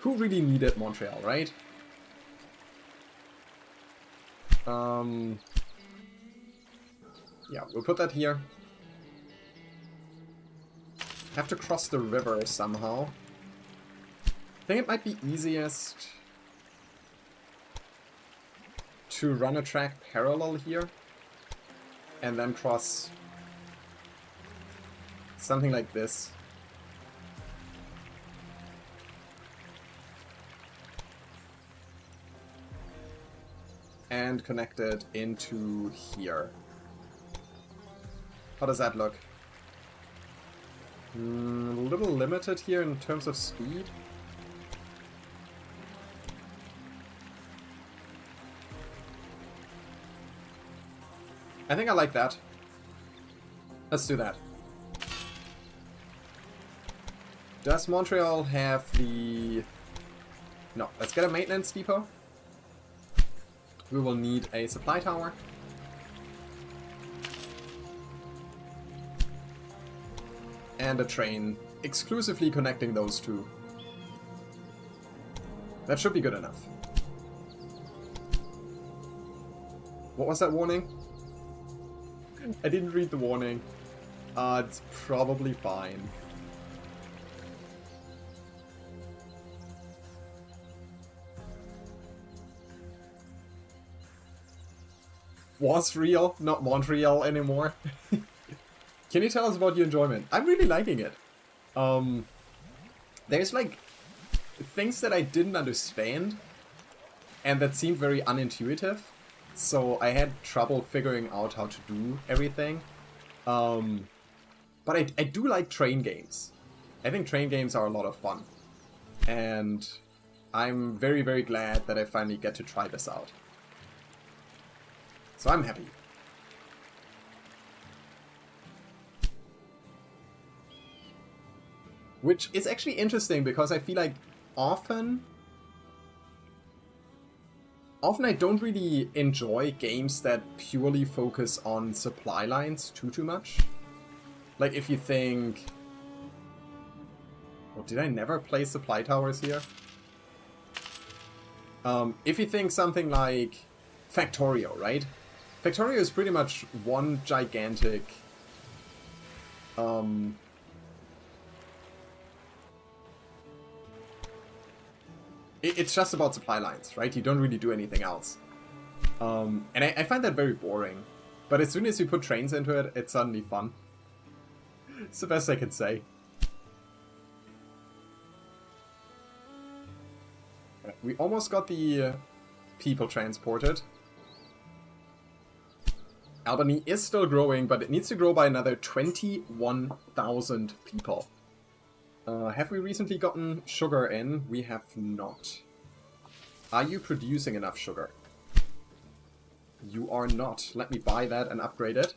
Who really needed Montreal, right? Yeah, we'll put that here. Have to cross the river somehow. I think it might be easiest to run a track parallel here. And then cross something like this. And connect it into here. How does that look? A little limited here in terms of speed. I think I like that. Let's do that. Does Montreal have the... No, let's get a maintenance depot. We will need a supply tower. And a train exclusively connecting those two. That should be good enough. What was that warning? I didn't read the warning. It's probably fine. was real, not Montreal anymore. Can you tell us about your enjoyment? I'm really liking it. There's like things that I didn't understand and that seemed very unintuitive, so I had trouble figuring out how to do everything. But I do like train games. I think train games are a lot of fun, and I'm very, very glad that I finally get to try this out. So I'm happy. Which is actually interesting because I feel like often I don't really enjoy games that purely focus on supply lines too much. Like if you think... Oh, did I never play supply towers here? If you think something like Factorio, right? Factorio is pretty much one gigantic... It's just about supply lines, right? You don't really do anything else. And I find that very boring. But as soon as you put trains into it, it's suddenly fun. It's the best I can say. We almost got the people transported. Albany is still growing, but it needs to grow by another 21,000 people. Have we recently gotten sugar in? We have not. Are you producing enough sugar? You are not. Let me buy that and upgrade it.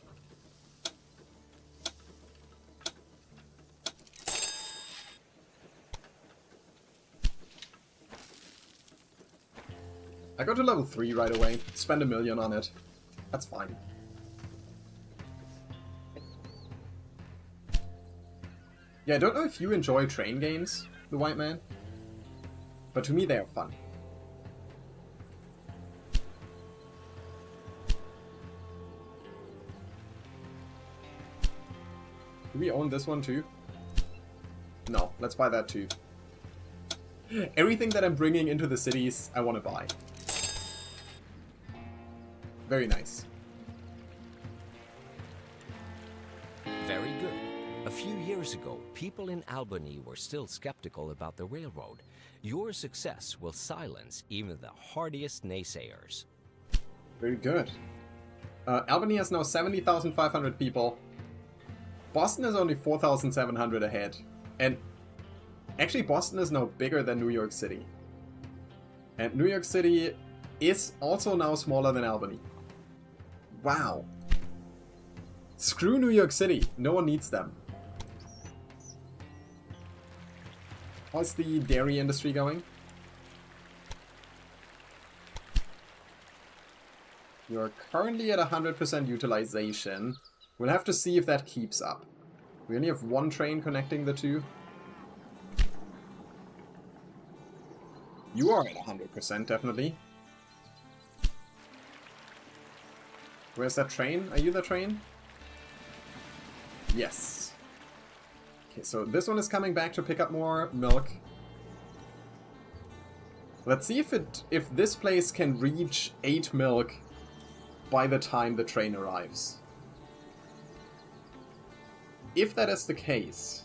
I go to level 3 right away. Spend $1 million on it. That's fine. Yeah, I don't know if you enjoy train games, the White Man, but to me they are fun. Do we own this one too? No, let's buy that too. Everything that I'm bringing into the cities, I want to buy. Very nice. Very good. A few years ago, people in Albany were still skeptical about the railroad. Your success will silence even the hardiest naysayers. Very good. Albany has now 70,500 people. Boston is only 4,700 ahead. And actually Boston is now bigger than New York City. And New York City is also now smaller than Albany. Wow. Screw New York City. No one needs them. How's the dairy industry going? You're currently at 100% utilization. We'll have to see if that keeps up. We only have one train connecting the two. You are at 100%, definitely. Where's that train? Are you the train? Yes. Okay, so this one is coming back to pick up more milk. Let's see if this place can reach 8 milk by the time the train arrives. If that is the case...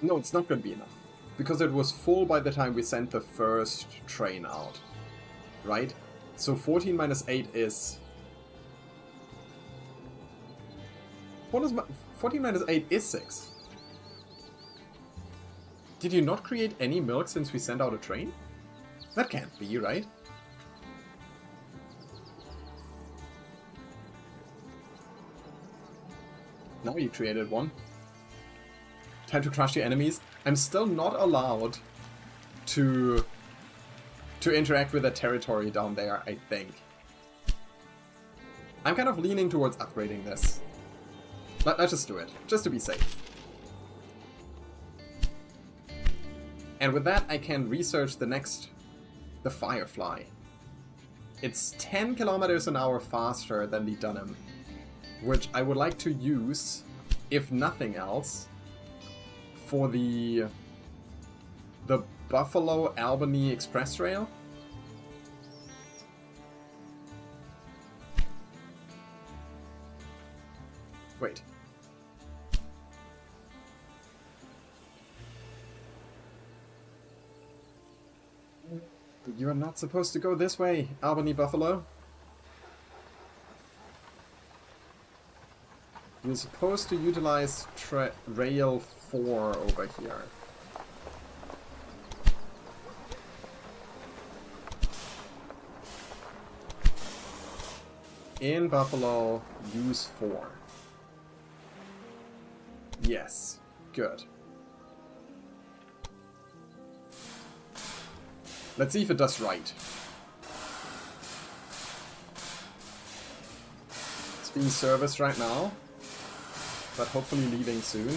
No, it's not going to be enough. Because it was full by the time we sent the first train out. Right? So 14 minus 8 is... 14 minus 8 is 6. Did you not create any milk since we sent out a train? That can't be, right? Now you created one. Time to crush your enemies. I'm still not allowed to interact with the territory down there, I think. I'm kind of leaning towards upgrading this. Let's just do it, just to be safe. And with that, I can research the Firefly. It's 10 kilometers an hour faster than the Dunham, which I would like to use, if nothing else, for the the Buffalo Albany Express Rail. Wait. You're not supposed to go this way, Albany Buffalo. You're supposed to utilize Rail 4 over here. In Buffalo, use 4. Yes, good. Let's see if it does right. It's being serviced right now, but hopefully leaving soon.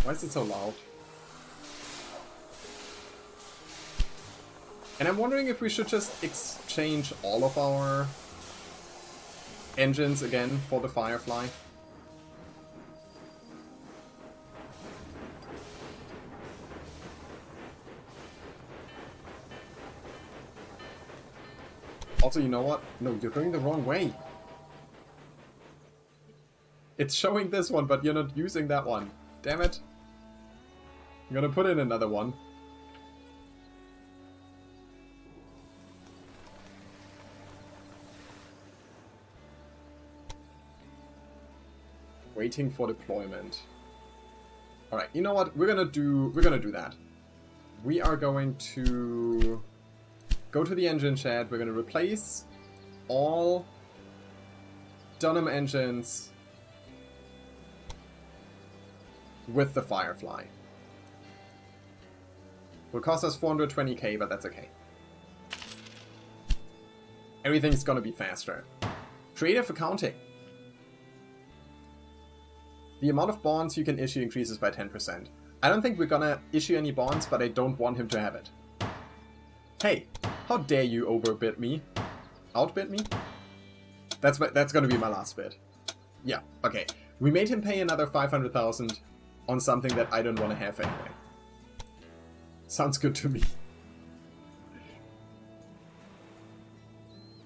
Why is it so loud? And I'm wondering if we should just exchange all of our engines again for the Firefly. Also, you know what? No, you're going the wrong way. It's showing this one, but you're not using that one. Damn it. I'm gonna put in another one. Waiting for deployment. Alright, you know what? We're gonna do that. We are going to go to the engine shed. We're gonna replace all Dunham engines with the Firefly. Will cost us 420k, but that's okay. Everything's gonna be faster. Creative accounting. The amount of bonds you can issue increases by 10%. I don't think we're gonna issue any bonds, but I don't want him to have it. Hey, how dare you overbid me? Outbid me? That's gonna be my last bid. Yeah, okay. We made him pay another 500,000 on something that I don't want to have anyway. Sounds good to me.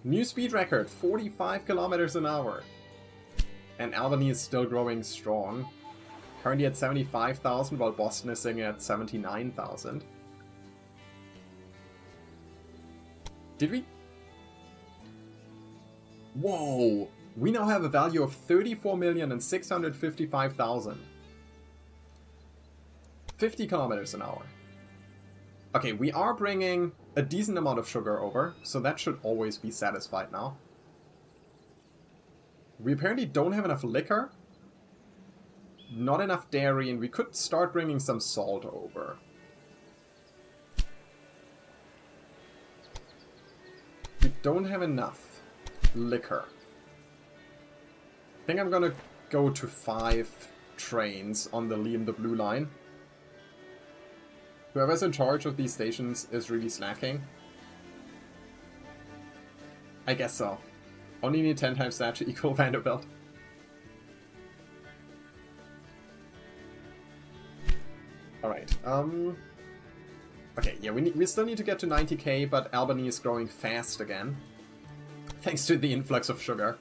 New speed record, 45 kilometers an hour. And Albany is still growing strong. Currently at 75,000, while Boston is sitting at 79,000. Did we? Whoa! We now have a value of 34,655,000. 50 kilometers an hour. Okay, we are bringing a decent amount of sugar over, so that should always be satisfied now. We apparently don't have enough liquor, not enough dairy, and we could start bringing some salt over. We don't have enough liquor. I think I'm gonna go to 5 trains on the Liam the Blue line. Whoever's in charge of these stations is really slacking. I guess so. Only need 10 times that to equal Vanderbilt. Alright, okay, yeah, we still need to get to 90k, but Albany is growing fast again. Thanks to the influx of sugar.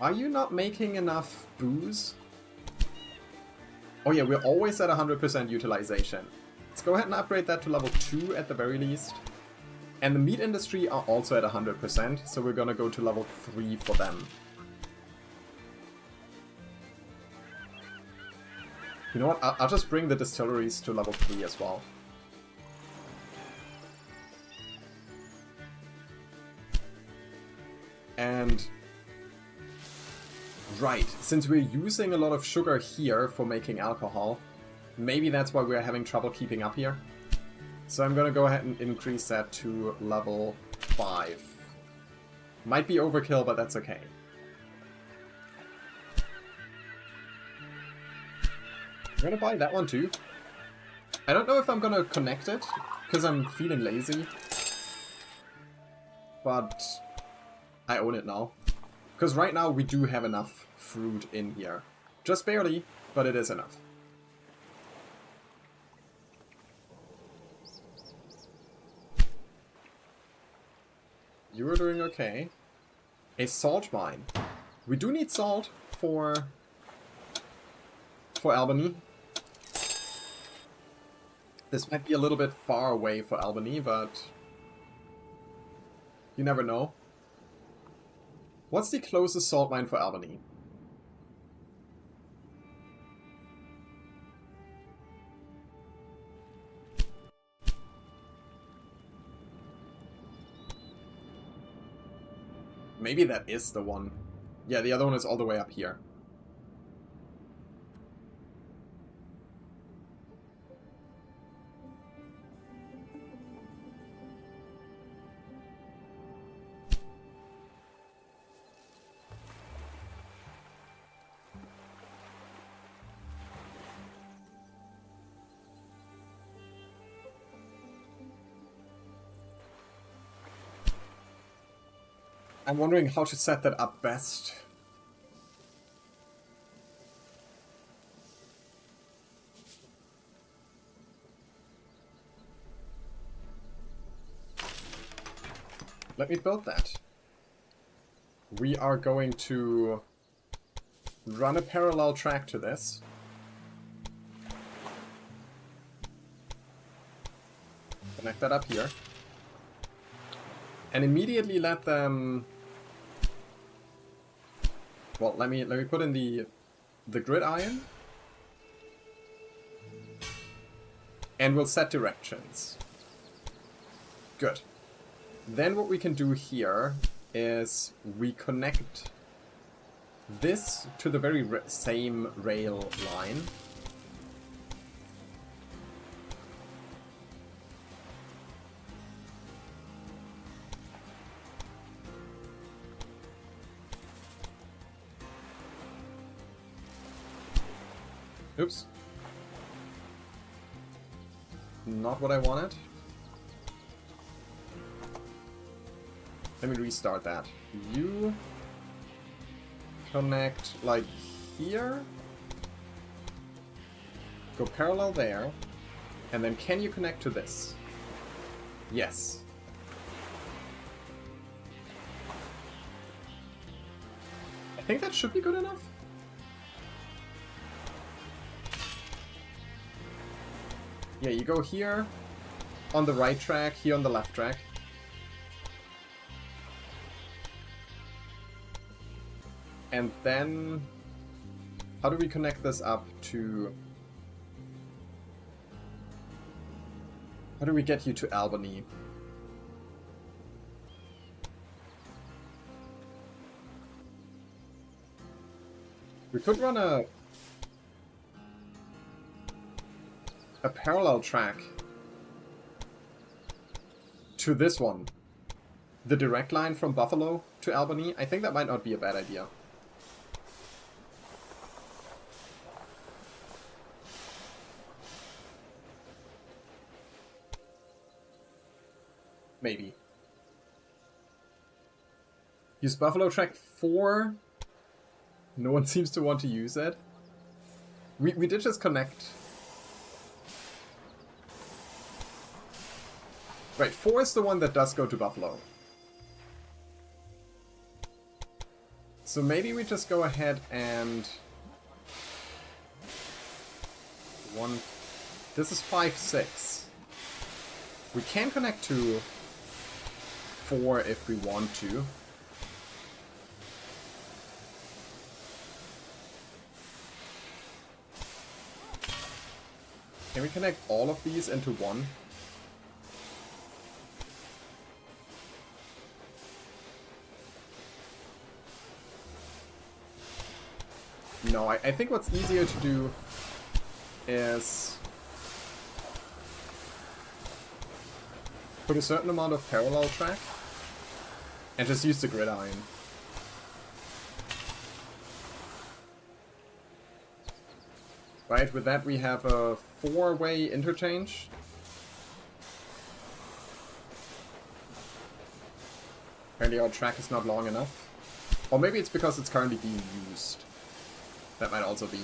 Are you not making enough booze? Oh yeah, we're always at 100% utilization. Let's go ahead and upgrade that to level 2 at the very least. And the meat industry are also at 100%, so we're gonna go to level 3 for them. You know what, I'll just bring the distilleries to level 3 as well. And... right, since we're using a lot of sugar here for making alcohol, maybe that's why we're having trouble keeping up here. So I'm gonna go ahead and increase that to level 5. Might be overkill, but that's okay. I'm gonna buy that one too. I don't know if I'm gonna connect it, because I'm feeling lazy. But I own it now. Because right now we do have enough fruit in here. Just barely, but it is enough. You are doing okay. A salt mine. We do need salt for Albany. This might be a little bit far away for Albany, but you never know. What's the closest salt mine for Albany? Maybe that is the one. Yeah, the other one is all the way up here. I'm wondering how to set that up best. Let me build that. We are going to run a parallel track to this. Connect that up here. And immediately let them... Well, let me put in the gridiron. And we'll set directions. Good. Then what we can do here is we connect this to the very same rail line. Oops. Not what I wanted. Let me restart that. You connect like here. Go parallel there. And then can you connect to this? Yes. I think that should be good enough. Yeah, you go here on the right track, here on the left track. And then, how do we connect this up to... How do we get you to Albany? We could run a parallel track to this one. The direct line from Buffalo to Albany. I think that might not be a bad idea. Maybe. Use Buffalo track 4. No one seems to want to use it. We did just connect. Right, 4 is the one that does go to Buffalo. So maybe we just go ahead and... This is 5, 6. We can connect to 4 if we want to. Can we connect all of these into one? No, I think what's easier to do is put a certain amount of parallel track and just use the gridiron. Right, with that we have a 4-way interchange. Apparently our track is not long enough. Or maybe it's because it's currently being used. That might also be.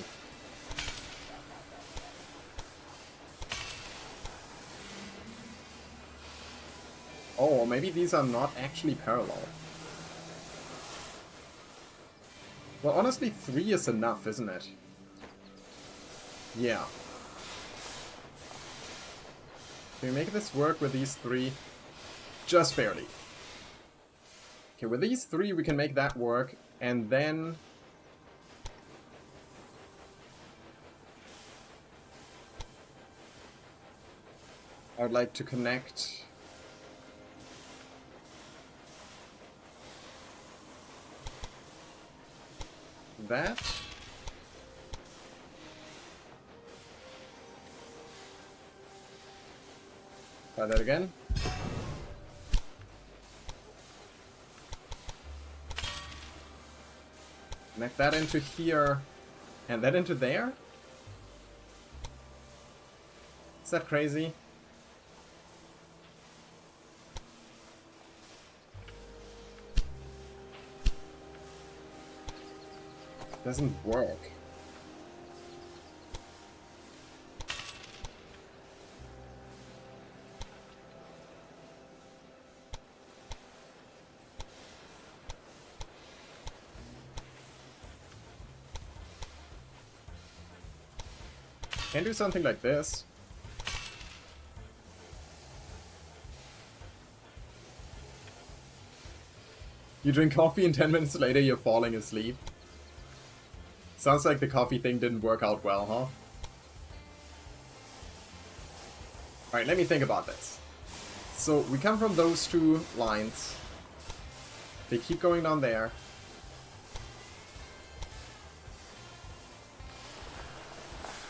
Oh, or maybe these are not actually parallel. Well, honestly, 3 is enough, isn't it? Yeah. Can we make this work with these 3? Just barely. Okay, with these 3 we can make that work, and then... I would like to connect... that. Try that again. Connect that into here, and that into there? Is that crazy? Doesn't work. Can do something like this. You drink coffee and 10 minutes later you're falling asleep. Sounds like the coffee thing didn't work out well, huh? Alright, let me think about this. So, we come from those 2 lines. They keep going down there.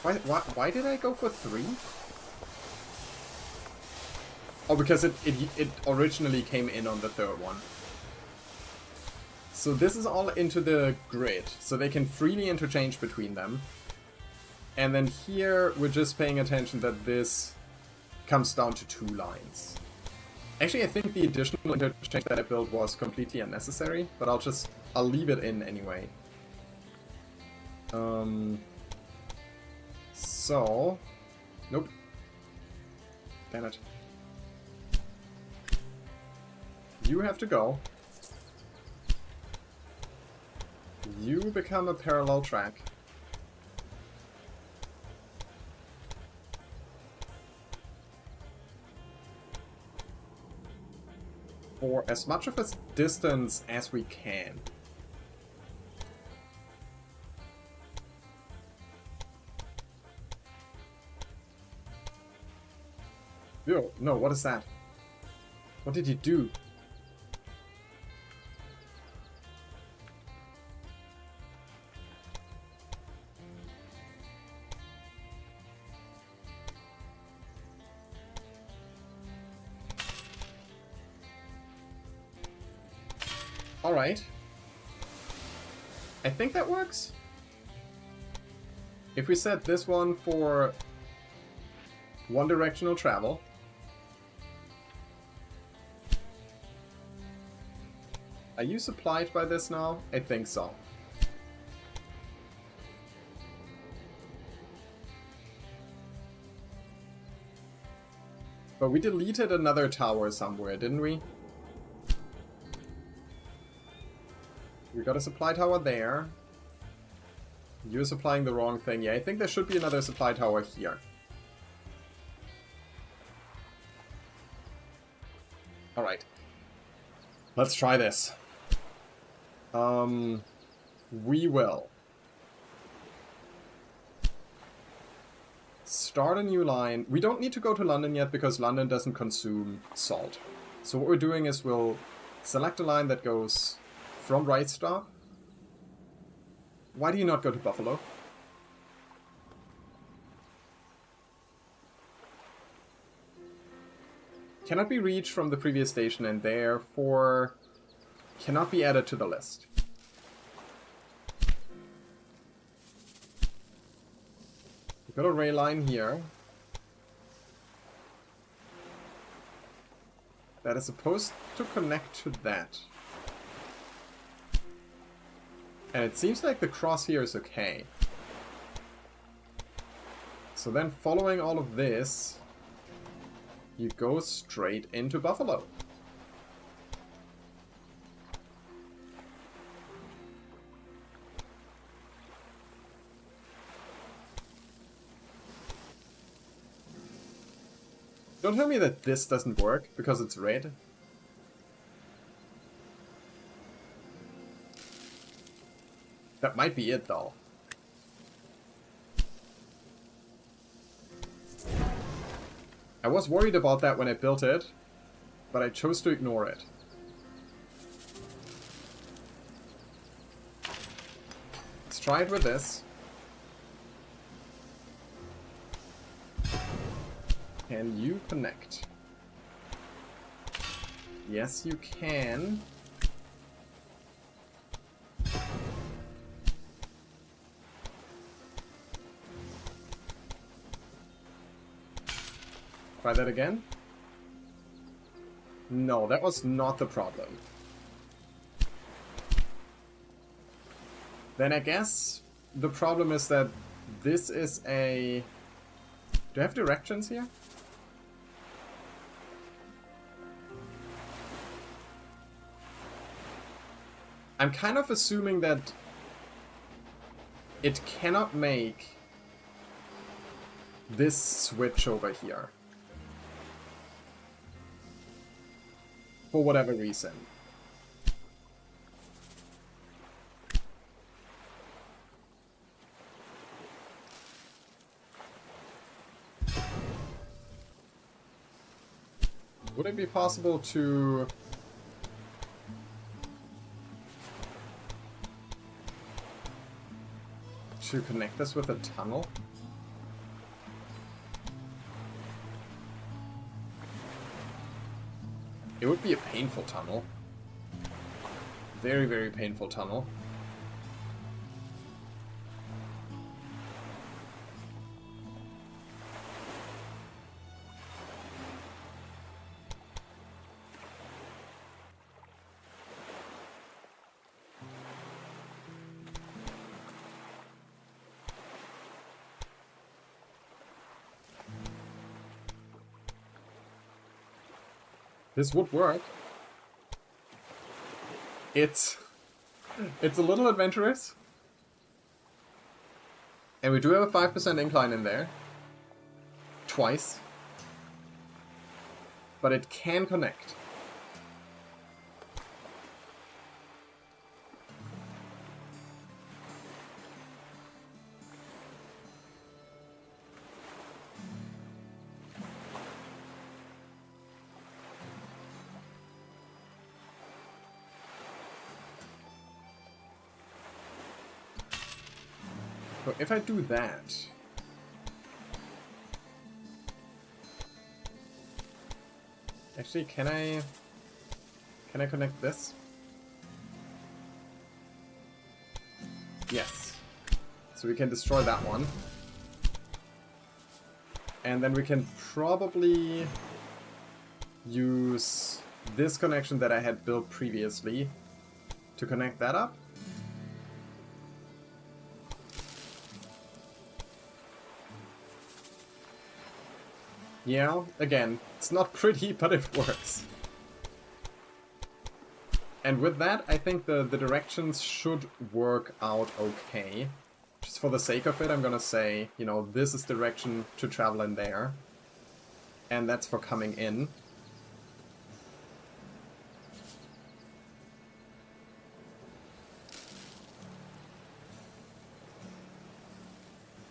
Why did I go for 3? Oh, because it originally came in on the 3rd one. So this is all into the grid, so they can freely interchange between them. And then here, we're just paying attention that this comes down to 2 lines. Actually, I think the additional interchange that I built was completely unnecessary, but I'll leave it in anyway. So... Nope. Damn it. You have to go. You become a parallel track. For as much of a distance as we can. Yo, no, what is that? What did you do? Alright. I think that works. If we set this one for one-directional travel. Are you supplied by this now? I think so. But we deleted another tower somewhere, didn't we? We got a supply tower there. You're supplying the wrong thing. Yeah, I think there should be another supply tower here. Alright. Let's try this. We will start a new line. We don't need to go to London yet because London doesn't consume salt. So what we're doing is we'll select a line that goes from right stop. Why do you not go to Buffalo? Cannot be reached from the previous station and therefore cannot be added to the list. We've got a rail line here that is supposed to connect to that. And it seems like the cross here is okay. So then following all of this, you go straight into Buffalo. Don't tell me that this doesn't work because it's red. That might be it though. I was worried about that when I built it, but I chose to ignore it. Let's try it with this. Can you connect? Yes, you can. Try that again. No, that was not the problem. Then I guess the problem is that this is a... Do I have directions here? I'm kind of assuming that it cannot make this switch over here. For whatever reason. Would it be possible to... connect this with a tunnel? It would be a painful tunnel. Very, very painful tunnel. This would work. It's a little adventurous. And we do have a 5% incline in there. Twice. But it can connect. So if I do that... Actually, can I connect this? Yes. So we can destroy that one. And then we can probably use this connection that I had built previously to connect that up. Yeah, again, it's not pretty, but it works. And with that, I think the directions should work out okay. Just for the sake of it, I'm gonna say, you know, this is direction to travel in there. And that's for coming in.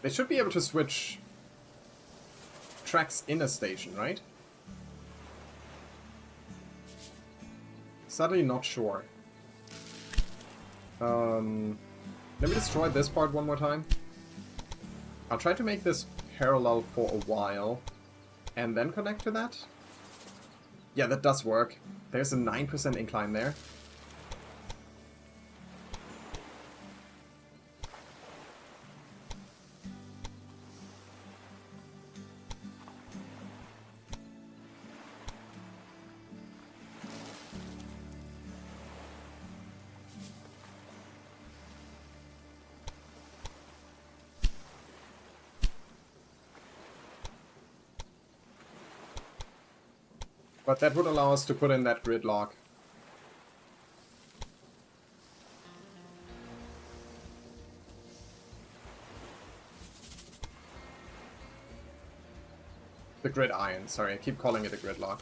They should be able to switch tracks in a station, right? Sadly not sure. Let me destroy this part one more time. I'll try to make this parallel for a while and then connect to that. Yeah, that does work. There's a 9% incline there. But that would allow us to put in that gridlock. The grid iron, sorry, I keep calling it a gridlock.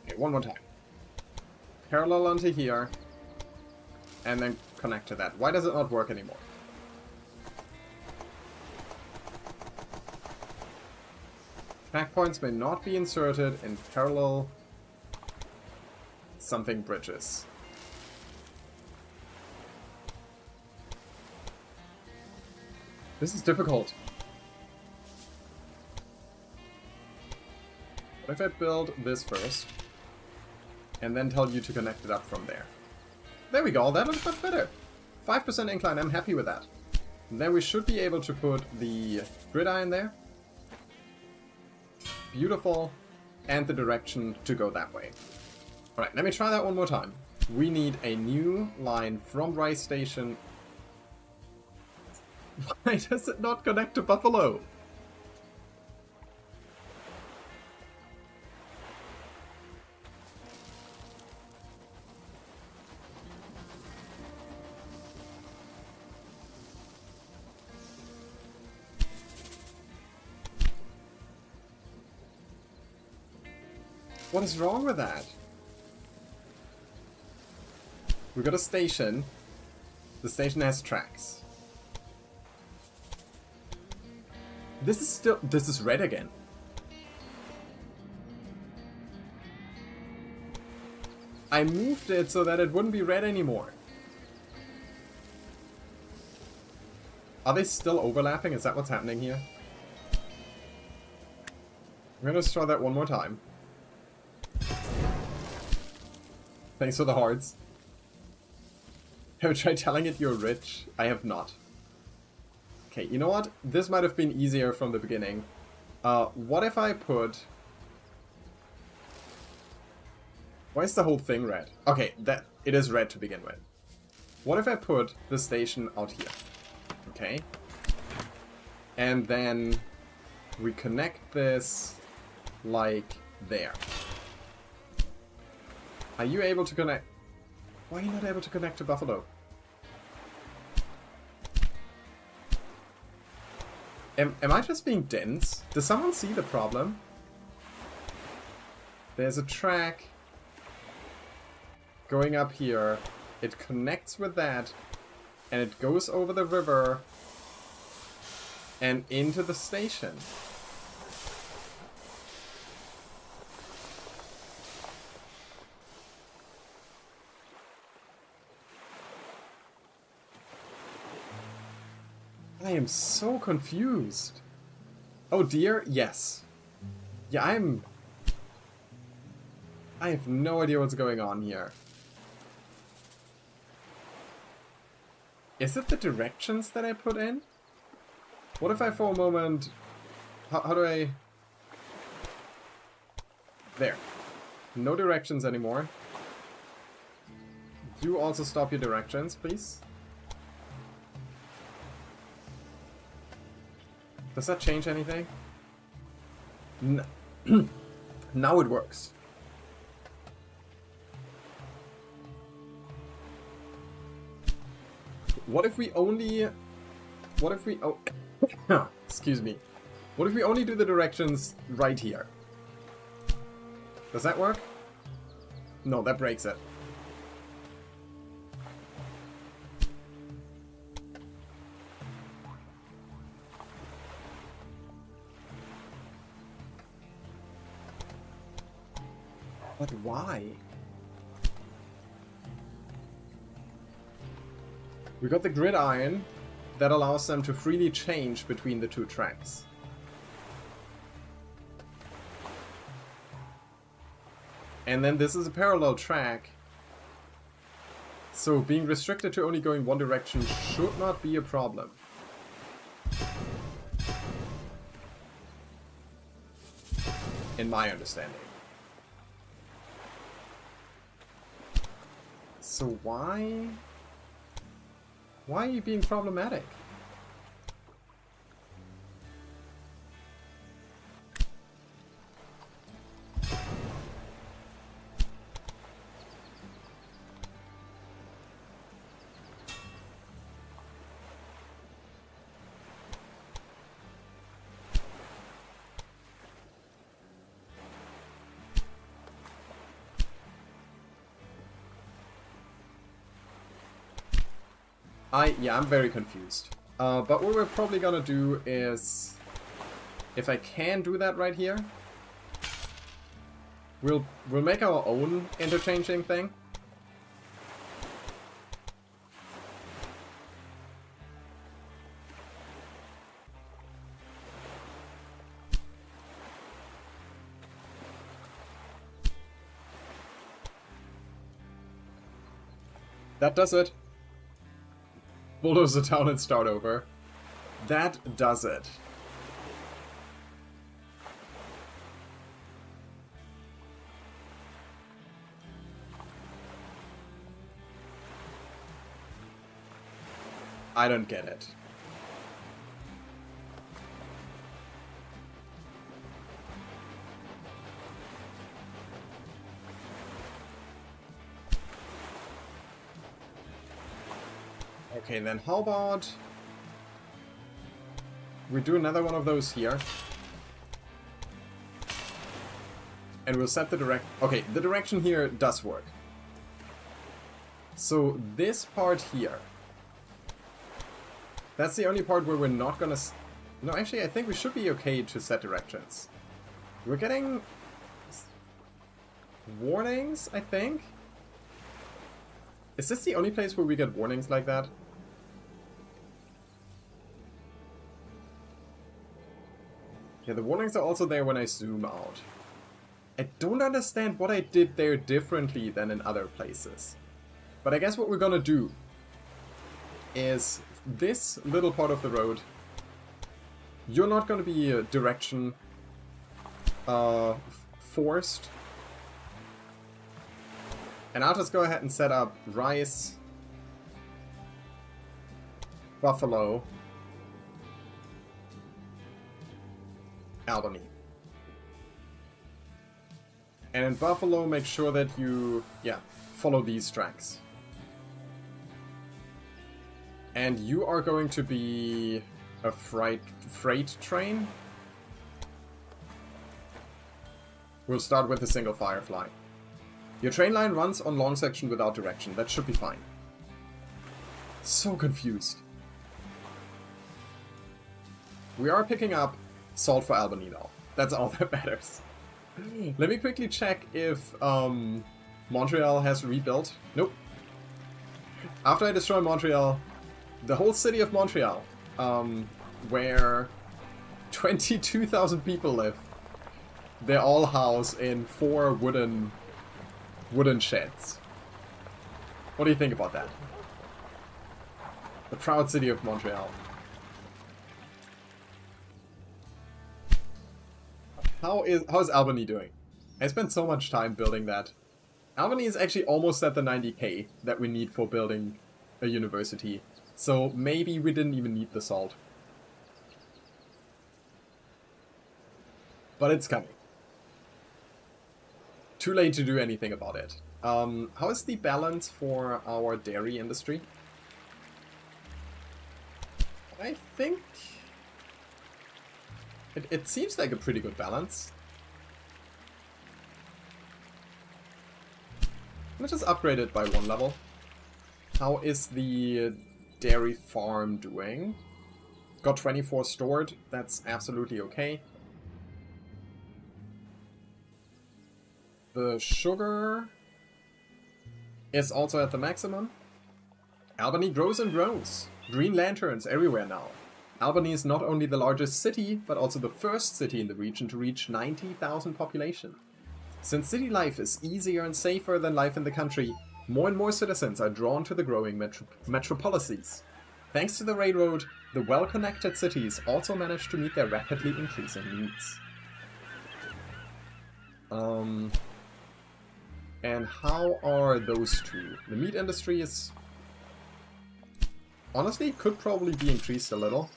Okay, one more time. Parallel onto here, and then connect to that. Why does it not work anymore? Track points may not be inserted in parallel something bridges. This is difficult. What if I build this first, and then tell you to connect it up from there? There we go, that looks much better. 5% incline, I'm happy with that. And then we should be able to put the gridiron there. Beautiful. And the direction to go that way. Alright, let me try that one more time. We need a new line from Rice Station. Why does it not connect to Buffalo? What is wrong with that? We got a station. The station has tracks. This is red again. I moved it so that it wouldn't be red anymore. Are they still overlapping? Is that what's happening here? I'm gonna try that one more time. Thanks for the hearts. Have you tried telling it you're rich? I have not. Okay, you know what? This might have been easier from the beginning. What if I put... Why is the whole thing red? Okay, it is red to begin with. What if I put the station out here? Okay. And then we connect this like there. Are you able to connect? Why are you not able to connect to Buffalo? Am I just being dense? Does someone see the problem? There's a track going up here. It connects with that. And it goes over the river and into the station. I am so confused. Oh dear, yes. Yeah, I have no idea what's going on here. Is it the directions that I put in? What if I for a moment... How do I... There. No directions anymore. Do also stop your directions, please. Does that change anything? Now it works. What if we only... What if we... Oh... Excuse me. What if we only do the directions right here? Does that work? No, that breaks it. But why? We got the gridiron that allows them to freely change between the two tracks. And then this is a parallel track. So being restricted to only going one direction should not be a problem. In my understanding. So why... Why are you being problematic? Yeah, I'm very confused. But what we're probably gonna do is, if I can do that right here, we'll make our own interchanging thing. That does it. Bulldoze the town and start over. That does it. I don't get it. Okay, then how about we do another one of those here. And we'll set the okay, the direction here does work. So this part here, that's the only part where we're not gonna... No, actually, I think we should be okay to set directions. We're getting warnings, I think? Is this the only place where we get warnings like that? Yeah, the warnings are also there when I zoom out. I don't understand what I did there differently than in other places. But I guess what we're gonna do is this little part of the road, you're not gonna be direction forced. And I'll just go ahead and set up rice, buffalo, Albany. And in Buffalo, make sure that you, yeah, follow these tracks. And you are going to be a freight train. We'll start with a single Firefly. Your train line runs on long section without direction. That should be fine. So confused. We are picking up salt for Albany though. That's all that matters. Let me quickly check if Montreal has rebuilt. Nope. After I destroy Montreal, the whole city of Montreal, where 22,000 people live, they're all housed in 4 wooden sheds. What do you think about that? The proud city of Montreal. How's Albany doing? I spent so much time building that. Albany is actually almost at the 90k that we need for building a university. So maybe we didn't even need the salt. But it's coming. Too late to do anything about it. How is the balance for our dairy industry? I think it seems like a pretty good balance. Let's just upgrade it by 1 level. How is the dairy farm doing? Got 24 stored. That's absolutely okay. The sugar is also at the maximum. Albany grows and grows. Green lanterns everywhere now. Albany is not only the largest city, but also the first city in the region to reach 90,000 population. Since city life is easier and safer than life in the country, more and more citizens are drawn to the growing metropolises. Thanks to the railroad, the well-connected cities also manage to meet their rapidly increasing needs. And how are those two? The meat industry is honestly, could probably be increased a little.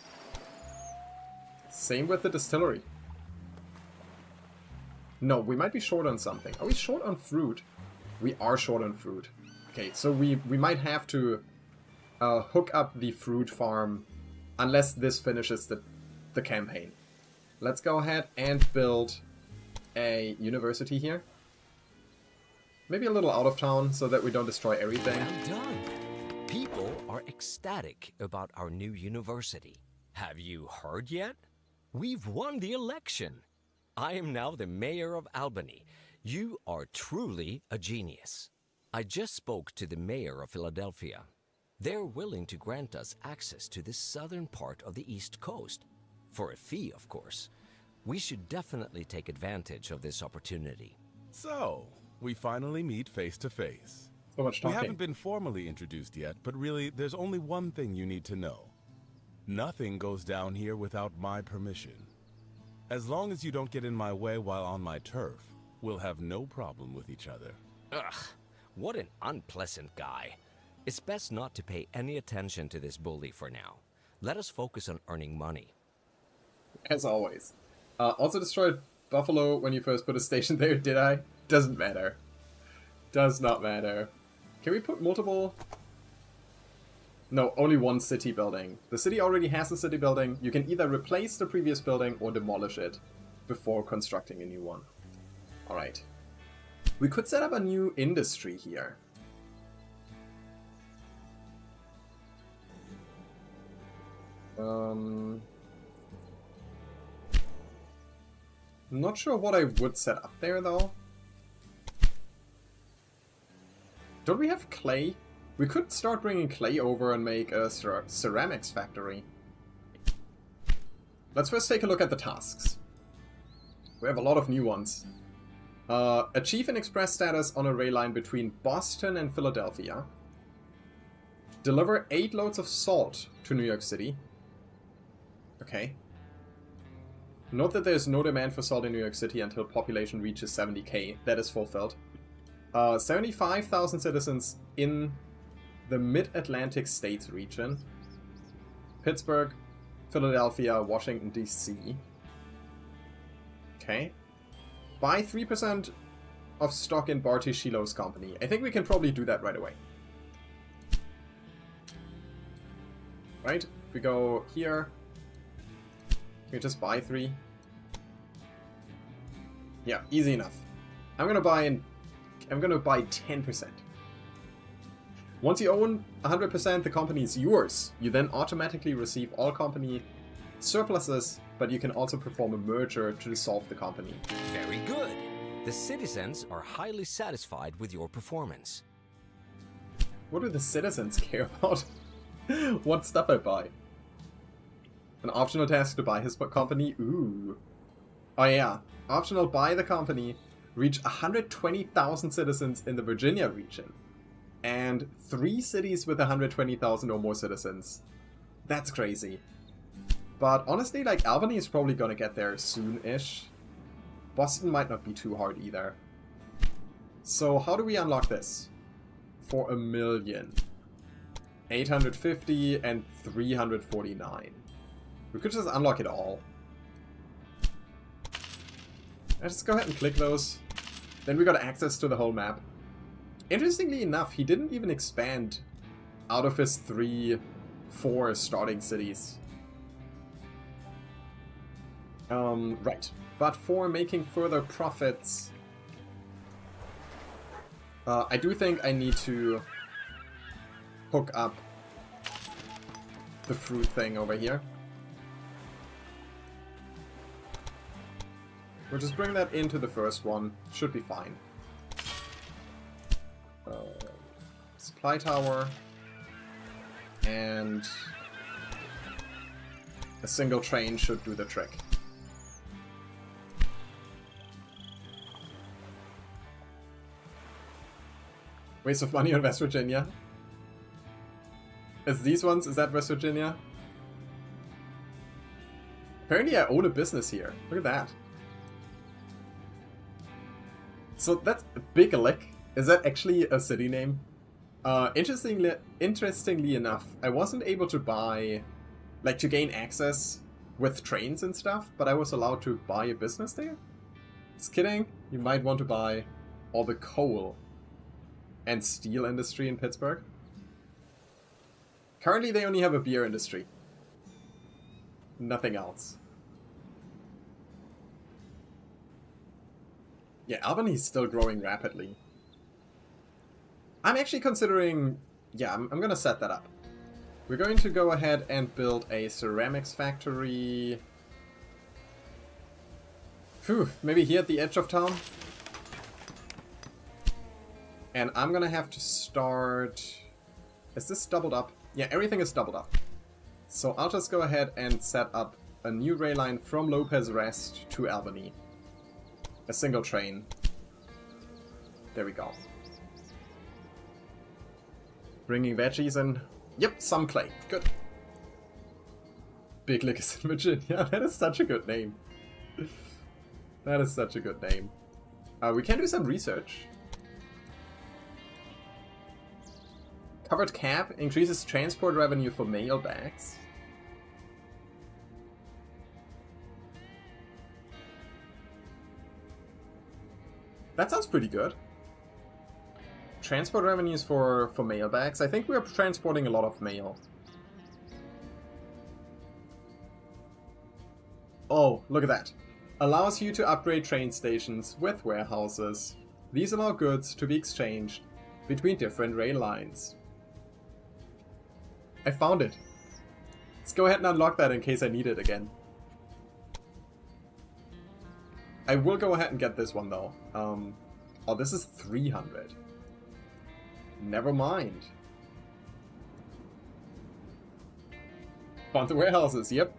Same with the distillery. No, we might be short on something. Are we short on fruit? We are short on fruit. Okay, so we might have to hook up the fruit farm unless this finishes the campaign. Let's go ahead and build a university here. Maybe a little out of town so that we don't destroy everything. Well done. People are ecstatic about our new university. Have you heard yet? We've won the election. I am now the mayor of Albany. You are truly a genius. I just spoke to the mayor of Philadelphia. They're willing to grant us access to the southern part of the East Coast. For a fee, of course. We should definitely take advantage of this opportunity. So, we finally meet face to face. So much We talking. haven't been formally introduced yet, but really, there's only one thing you need to know. Nothing goes down here without my permission. As long as you don't get in my way while on my turf, we'll have no problem with each other. Ugh, what an unpleasant guy. It's best not to pay any attention to this bully for now. Let us focus on earning money. As always. Also destroyed Buffalo when you first put a station there, did I? Doesn't matter. Does not matter. Can we put multiple? No, only one city building. The city already has a city building. You can either replace the previous building or demolish it before constructing a new one. Alright. We could set up a new industry here. Not sure what I would set up there, though. Don't we have clay? We could start bringing clay over and make a ceramics factory. Let's first take a look at the tasks. We have a lot of new ones. Achieve an express status on a rail line between Boston and Philadelphia. Deliver 8 loads of salt to New York City. Okay. Note that there is no demand for salt in New York City until population reaches 70k. That is fulfilled. 75,000 citizens in the Mid-Atlantic States region. Pittsburgh, Philadelphia, Washington, D.C. Okay. Buy 3% of stock in Barty Shiloh's company. I think we can probably do that right away. Right? If we go here, we just buy 3. Yeah, easy enough. I'm gonna buy 10%. Once you own 100%, the company is yours. You then automatically receive all company surpluses, but you can also perform a merger to dissolve the company. Very good. The citizens are highly satisfied with your performance. What do the citizens care about? What stuff I buy? An optional task to buy his company? Ooh. Oh yeah. Optional buy the company. Reach 120,000 citizens in the Virginia region. And 3 cities with 120,000 or more citizens. That's crazy. But honestly, like, Albany is probably gonna get there soon-ish. Boston might not be too hard either. So how do we unlock this? For 1 million. 850 and 349. We could just unlock it all. Let's go ahead and click those. Then we got access to the whole map. Interestingly enough, he didn't even expand out of his 3-4 starting cities. Right. But for making further profits, I do think I need to hook up the fruit thing over here. We'll just bring that into the first one. Should be fine. Supply tower. And a single train should do the trick. Waste of money on West Virginia. Is these ones? Is that West Virginia? Apparently I own a business here. Look at that. So that's Big Lick. Is that actually a city name? Interestingly enough, I wasn't able to buy, like, to gain access with trains and stuff, but I was allowed to buy a business there. Just kidding. You might want to buy all the coal and steel industry in Pittsburgh. Currently, they only have a beer industry. Nothing else. Yeah, Albany's still growing rapidly. I'm actually considering... Yeah, I'm gonna set that up. We're going to go ahead and build a ceramics factory. Phew, maybe here at the edge of town. And I'm gonna have to start... Is this doubled up? Yeah, everything is doubled up. So I'll just go ahead and set up a new rail line from Lopez Rest to Albany. A single train. There we go. Bringing veggies and... Yep, some clay. Good. Big Lick is in Virginia. That is such a good name. That is such a good name. We can do some research. Covered cab increases transport revenue for mail bags. That sounds pretty good. Transport revenues for mail bags. I think we're transporting a lot of mail. Oh, look at that. Allows you to upgrade train stations with warehouses. These allow goods to be exchanged between different rail lines. I found it. Let's go ahead and unlock that in case I need it again. I will go ahead and get this one though. Oh, this is 300. Never mind. Found the warehouses, yep.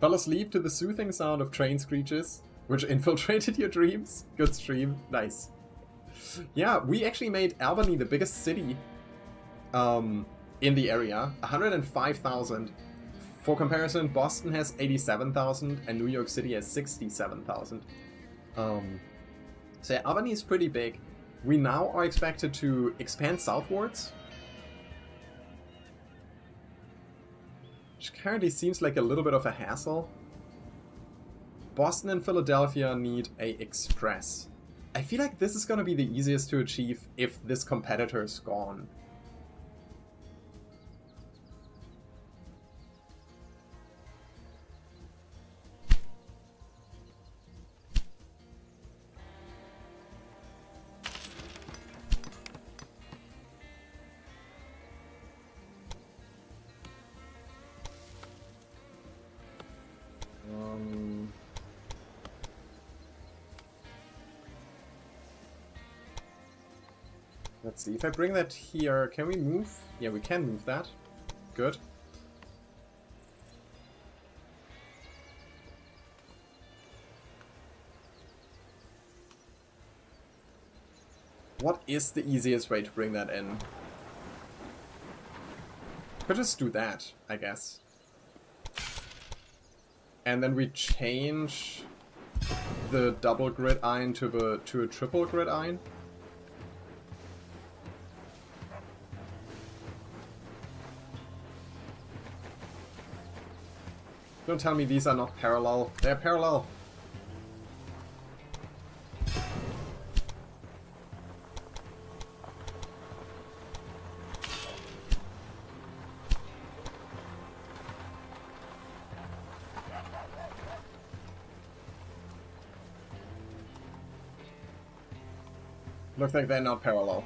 Fell asleep to the soothing sound of train screeches, which infiltrated your dreams. Good stream. Nice. Yeah, we actually made Albany the biggest city in the area. 105,000. For comparison, Boston has 87,000 and New York City has 67,000. So yeah, Albany is pretty big. We now are expected to expand southwards. Which currently seems like a little bit of a hassle. Boston and Philadelphia need a express. I feel like this is going to be the easiest to achieve if this competitor is gone. Let's see, if I bring that here, can we move? Yeah, we can move that. Good. What is the easiest way to bring that in? Could just do that, I guess. And then we change the double grid iron to a triple grid iron. Don't tell me these are not parallel. They're parallel. Looks like they're not parallel.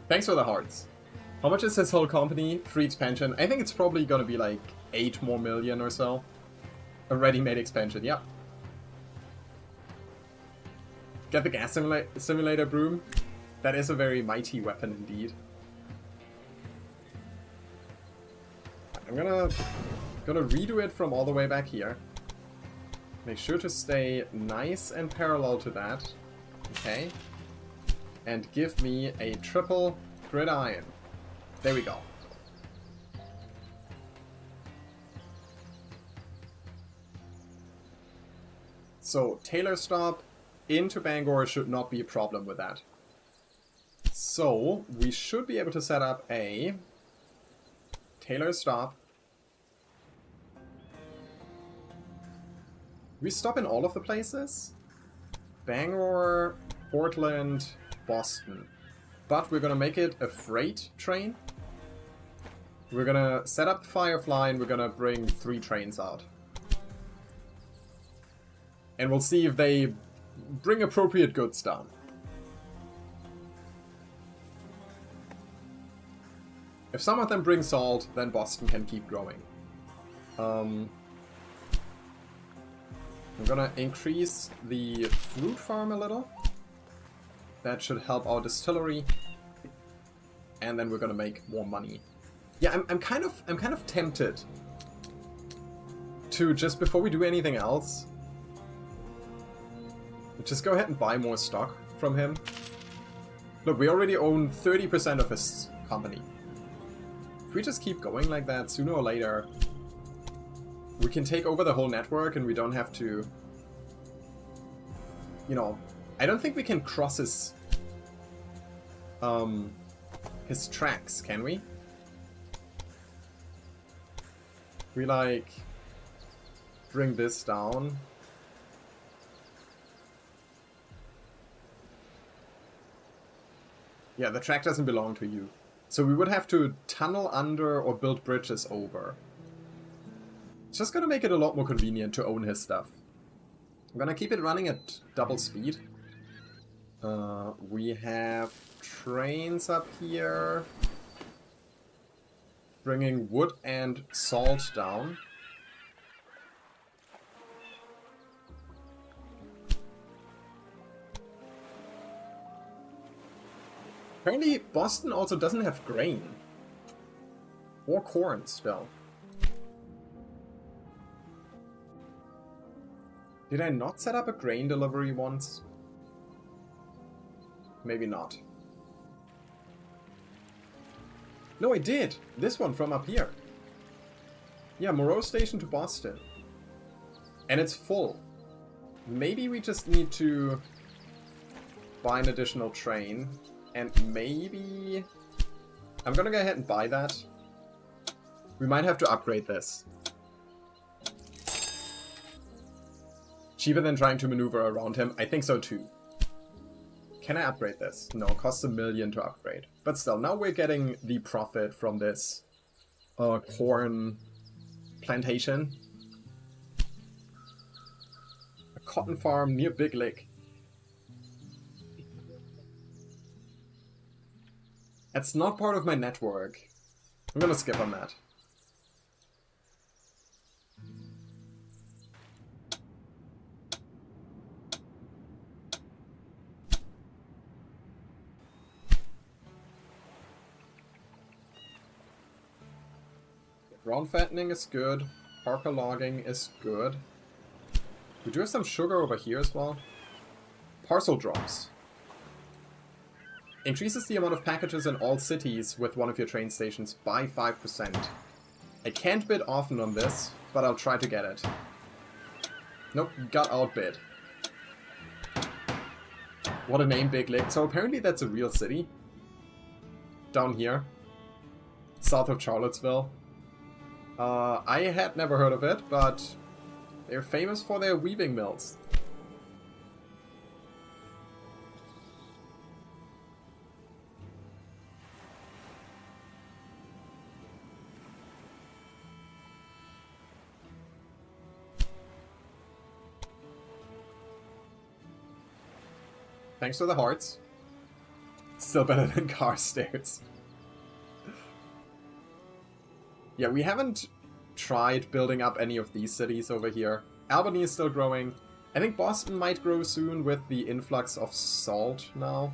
Thanks for the hearts. How much is this whole company? Free expansion? I think it's probably gonna be like 8 more million or so. A ready-made expansion, yeah. Get the gas simulator broom. That is a very mighty weapon indeed. I'm gonna redo it from all the way back here. Make sure to stay nice and parallel to that. Okay. And give me a triple grid iron. There we go. So, Taylor stop into Bangor should not be a problem with that. So, we should be able to set up a Taylor stop. We stop in all of the places? Bangor, Portland, Boston. But we're gonna make it a freight train. We're gonna set up the Firefly and we're gonna bring 3 trains out. And we'll see if they bring appropriate goods down. If some of them bring salt, then Boston can keep growing. I'm gonna increase the fruit farm a little. That should help our distillery. And then we're gonna make more money. Yeah, I'm kind of tempted to, just before we do anything else, just go ahead and buy more stock from him. Look, we already own 30% of his company. If we just keep going like that, sooner or later, we can take over the whole network and we don't have to... You know, I don't think we can cross his tracks, can we? We, like, bring this down. Yeah, the track doesn't belong to you. So we would have to tunnel under or build bridges over. It's just gonna make it a lot more convenient to own his stuff. I'm gonna keep it running at double speed. We have trains up here. Bringing wood and salt down. Apparently, Boston also doesn't have grain. Or corn, still. Did I not set up a grain delivery once? Maybe not. No, I did! This one from up here. Yeah, Moreau Station to Boston. And it's full. Maybe we just need to buy an additional train. And maybe... I'm gonna go ahead and buy that. We might have to upgrade this. Cheaper than trying to maneuver around him. I think so too. Can I upgrade this? No, it costs $1 million to upgrade. But still, now we're getting the profit from this corn plantation. A cotton farm near Big Lake. That's not part of my network. I'm gonna skip on that. Ground fattening is good. Parker logging is good. We do have some sugar over here as well. Parcel drops. Increases the amount of packages in all cities with one of your train stations by 5%. I can't bid often on this, but I'll try to get it. Nope, got outbid. What a name, Big Lake. So apparently that's a real city. Down here. South of Charlottesville. I had never heard of it, but they're famous for their weaving mills. Thanks for the hearts. Still better than Carstairs. Yeah, we haven't tried building up any of these cities over here. Albany is still growing. I think Boston might grow soon with the influx of salt now.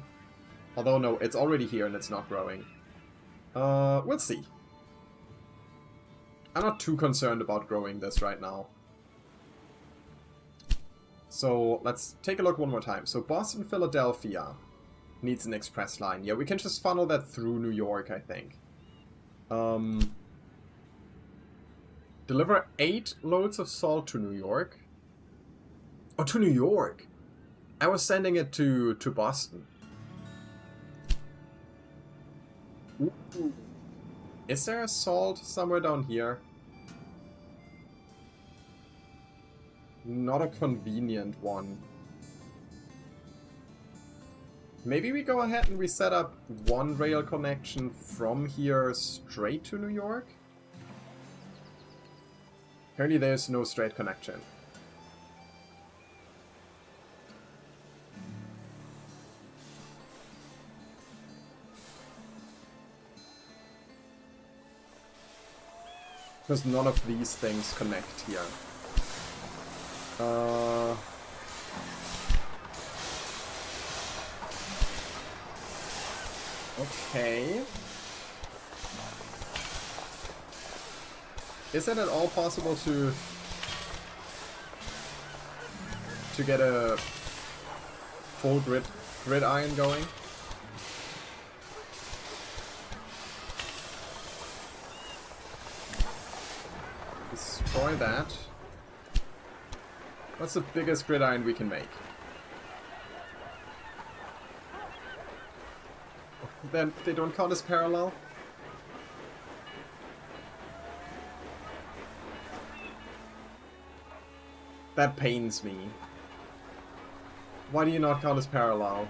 Although no, it's already here and it's not growing. We'll see. I'm not too concerned about growing this right now. So let's take a look one more time. So Boston, Philadelphia needs an express line. Yeah, we can just funnel that through New York, I think. Deliver 8 loads of salt to New York. Oh, to New York. I was sending it to Boston. Ooh. Is there a salt somewhere down here? Not a convenient one. Maybe we go ahead and we set up one rail connection from here straight to New York? Apparently there's no straight connection. Because none of these things connect here. Okay. Is it at all possible to get a full gridiron going? Destroy that. What's the biggest gridiron we can make? Then they don't count as parallel? That pains me. Why do you not count as parallel?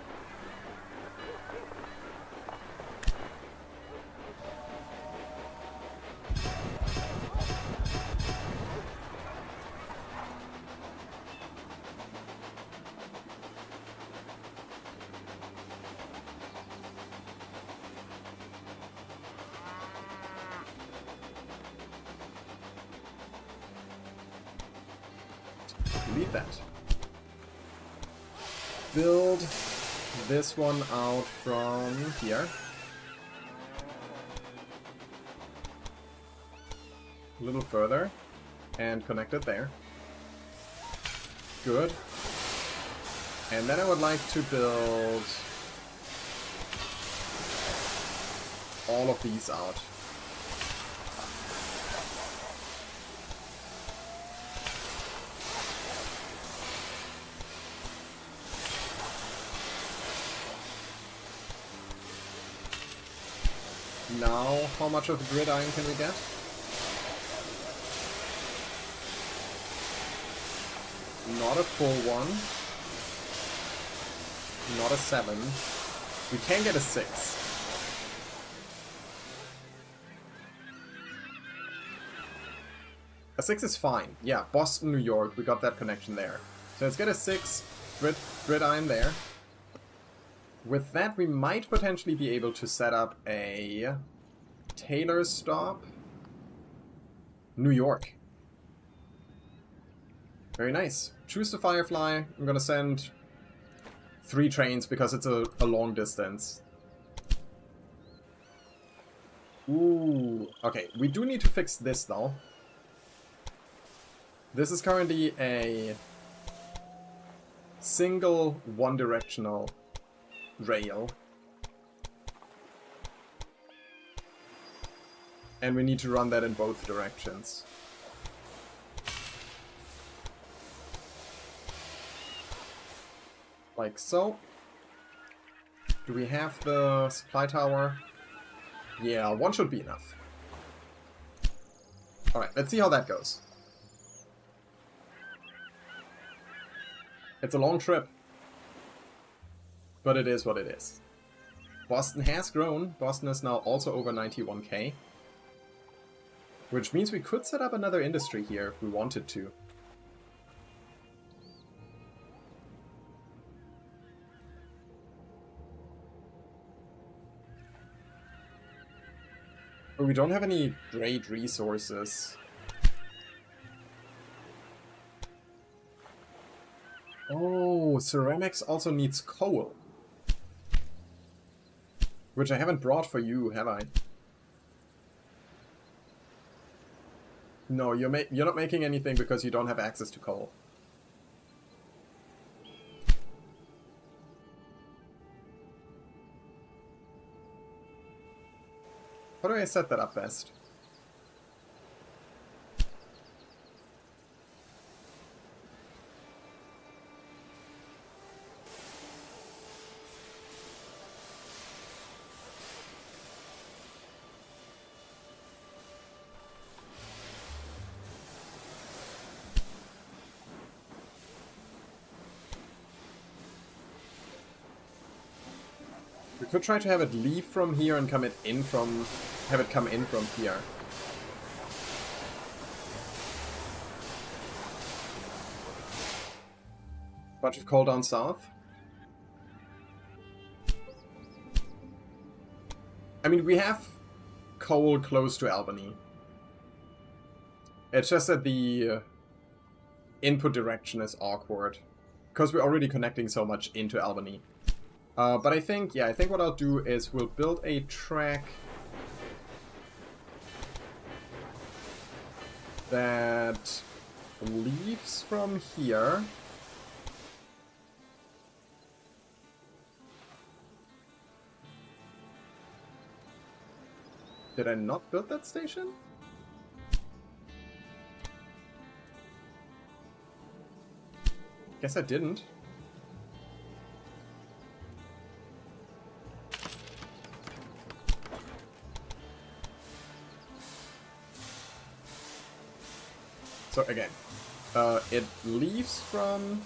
Delete that. Build this one out from here. A little further. And connect it there. Good. And then I would like to build all of these out. Now, how much of the gridiron can we get? Not a full one. Not a 7. We can get a 6. A 6 is fine. Yeah, Boston, New York, we got that connection there. So let's get a 6 gridiron there. With that, we might potentially be able to set up a Taylor stop. New York. Very nice. Choose the Firefly. I'm gonna send 3 trains because it's a long distance. Ooh. Okay, we do need to fix this though. This is currently a single one-directional rail. And we need to run that in both directions. Like so. Do we have the supply tower? Yeah, one should be enough. Alright, let's see how that goes. It's a long trip. But it is what it is. Boston has grown. Boston is now also over 91k. Which means we could set up another industry here if we wanted to. But we don't have any great resources. Oh, ceramics also needs coal. Which I haven't brought for you, have I? No, you're not making anything because you don't have access to coal. How do I set that up best? We could try to have it leave from here and have it come in from here. Bunch of coal down south. I mean, we have coal close to Albany. It's just that the input direction is awkward. Because we're already connecting so much into Albany. But I think what I'll do is we'll build a track that leaves from here. Did I not build that station? Guess I didn't. So again, it leaves from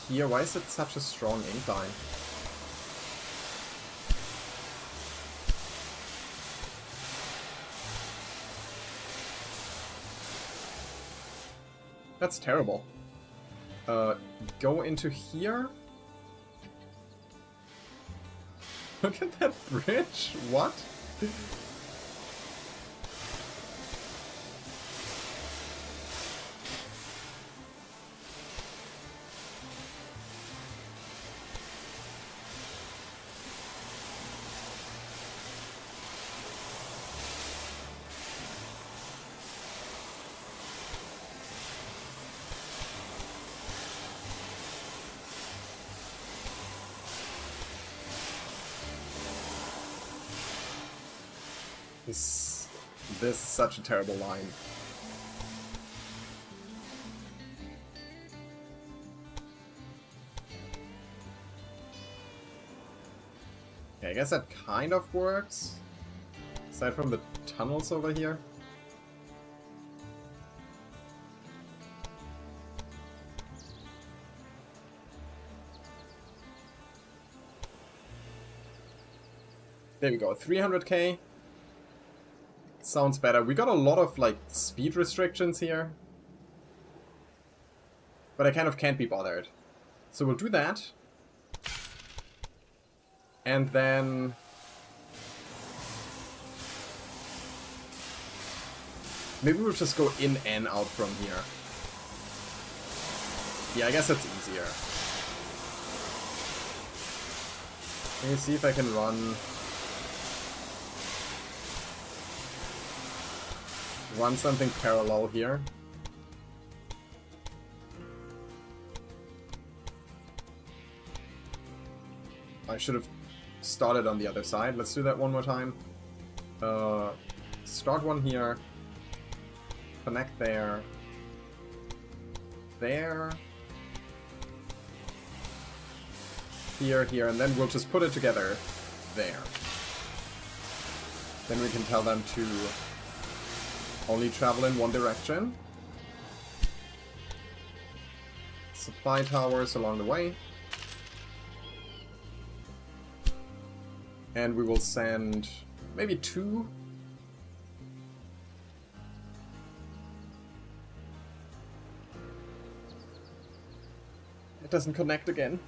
here. Why is it such a strong incline? That's terrible. Go into here. Look at that bridge. What? This is such a terrible line. Okay, I guess that kind of works. Aside from the tunnels over here. There we go, 300k. Sounds better. We got a lot of, like, speed restrictions here. But I kind of can't be bothered. So we'll do that. And then... maybe we'll just go in and out from here. Yeah, I guess that's easier. Let me see if I can run something parallel here. I should have started on the other side. Let's do that one more time. Start one here. Connect there. There. Here, and then we'll just put it together there. Then we can tell them to only travel in one direction. Supply towers along the way. And we will send maybe 2. It doesn't connect again.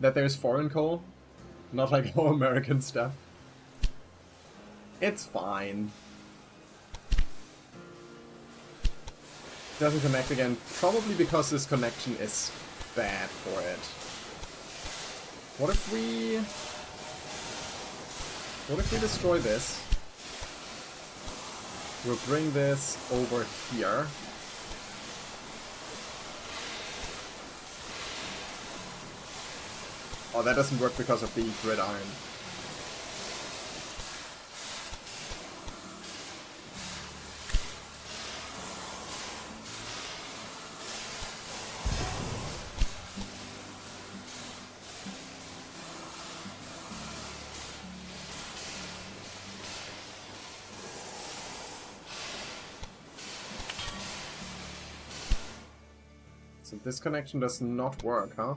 That there's foreign coal, not like our American stuff. It's fine. Doesn't connect again, probably because this connection is bad for it. What if we destroy this? We'll bring this over here. Oh, that doesn't work because of the gridiron. So this connection does not work, huh?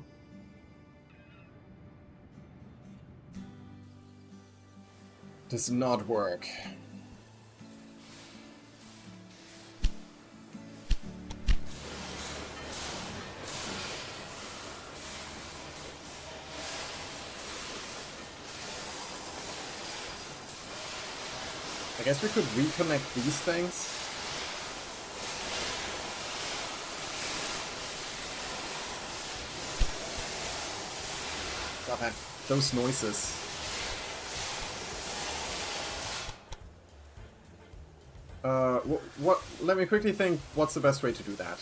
Does not work. I guess we could reconnect these things. Stop that. Those noises. What? Let me quickly think. What's the best way to do that?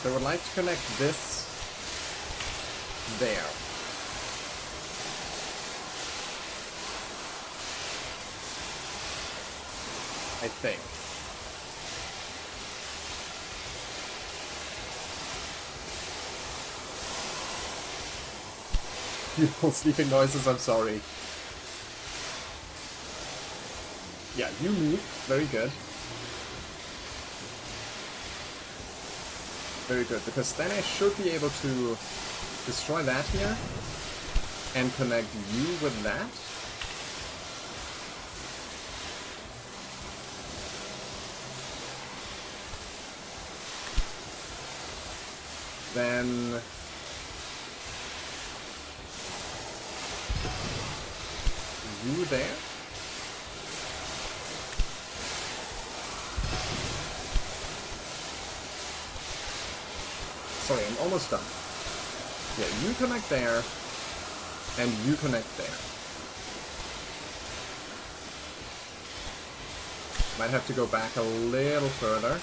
So I would like to connect this there. I think. Beautiful sleeping noises, I'm sorry. Yeah, you move. Very good. Very good, because then I should be able to destroy that here and connect you with that. Then you there. Sorry, I'm almost done. Yeah, you connect there, and you connect there. Might have to go back a little further.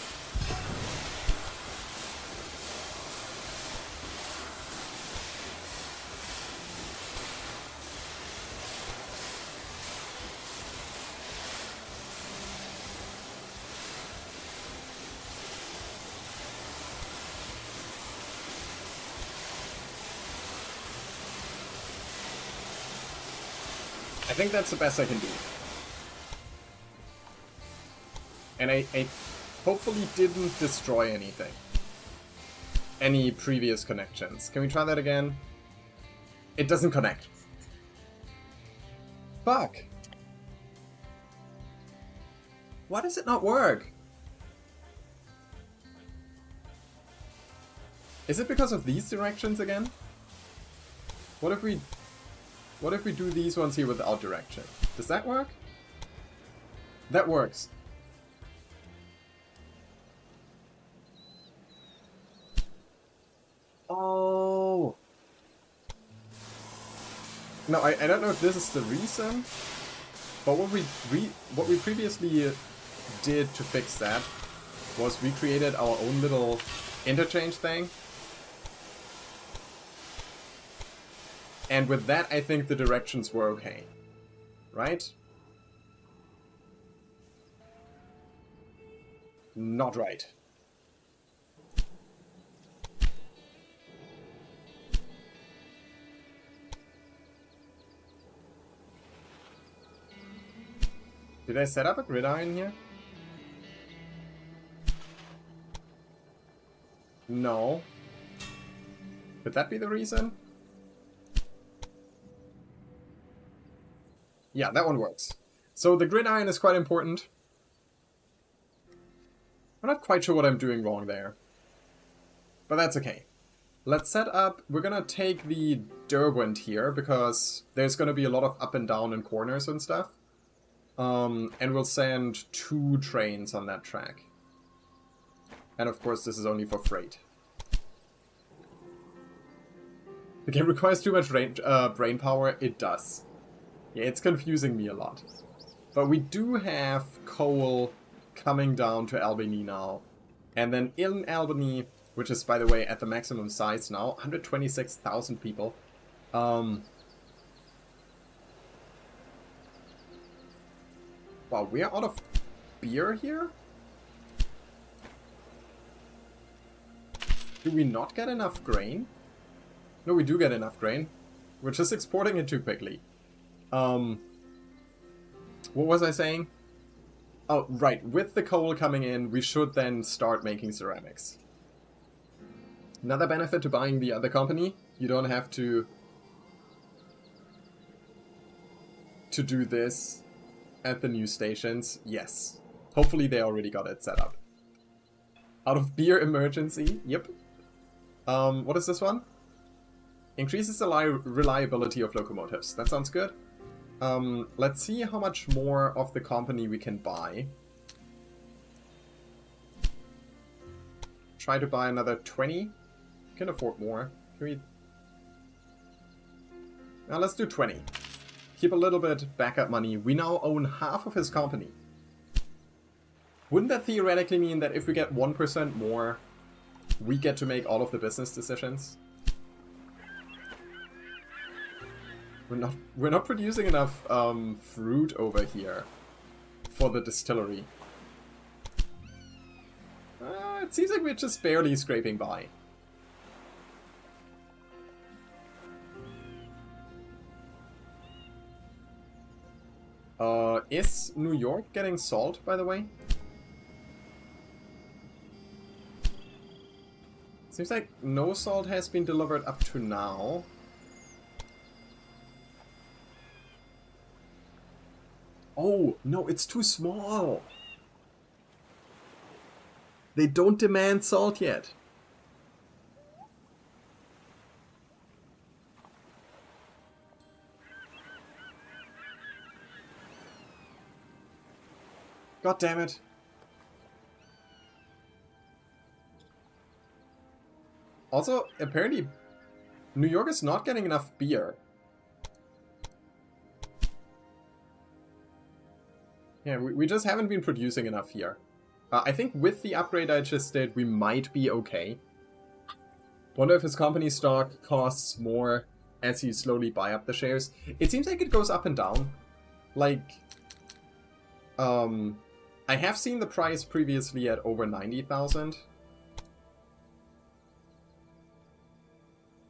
I think that's the best I can do. And I hopefully didn't destroy anything. Any previous connections. Can we try that again? It doesn't connect. Fuck. Why does it not work? Is it because of these directions again? What if we do these ones here without direction? Does that work? That works. Oh. No, I don't know if this is the reason, but what we previously did to fix that was we created our own little interchange thing. And with that, I think the directions were okay. Right? Not right. Did I set up a gridiron here? No. Could that be the reason? Yeah, that one works. So the gridiron is quite important. I'm not quite sure what I'm doing wrong there. But that's okay. Let's set up... We're gonna take the Derwent here, because there's gonna be a lot of up and down and corners and stuff. And we'll send 2 trains on that track. And of course this is only for freight. The game requires too much brain power. It does. Yeah, it's confusing me a lot. But we do have coal coming down to Albany now. And then in Albany, which is, by the way, at the maximum size now, 126,000 people. Wow, we're out of beer here? Do we not get enough grain? No, we do get enough grain. We're just exporting it too quickly. What was I saying? Oh, right. With the coal coming in, we should then start making ceramics. Another benefit to buying the other company, you don't have to do this at the new stations. Yes. Hopefully they already got it set up. Out of beer emergency. Yep. What is this one? Increases the reliability of locomotives. That sounds good. Let's see how much more of the company we can buy. Try to buy another 20. Can afford more. Can we... Now let's do 20. Keep a little bit backup money. We now own half of his company. Wouldn't that theoretically mean that if we get 1% more, we get to make all of the business decisions? We're not producing enough fruit over here for the distillery. It seems like we're just barely scraping by. Is New York getting salt, by the way? Seems like no salt has been delivered up to now. Oh, no, it's too small. They don't demand salt yet. God damn it. Also, apparently, New York is not getting enough beer. Yeah, we just haven't been producing enough here. I think with the upgrade I just did, we might be okay. Wonder if his company stock costs more as you slowly buy up the shares. It seems like it goes up and down. Like, I have seen the price previously at over 90,000.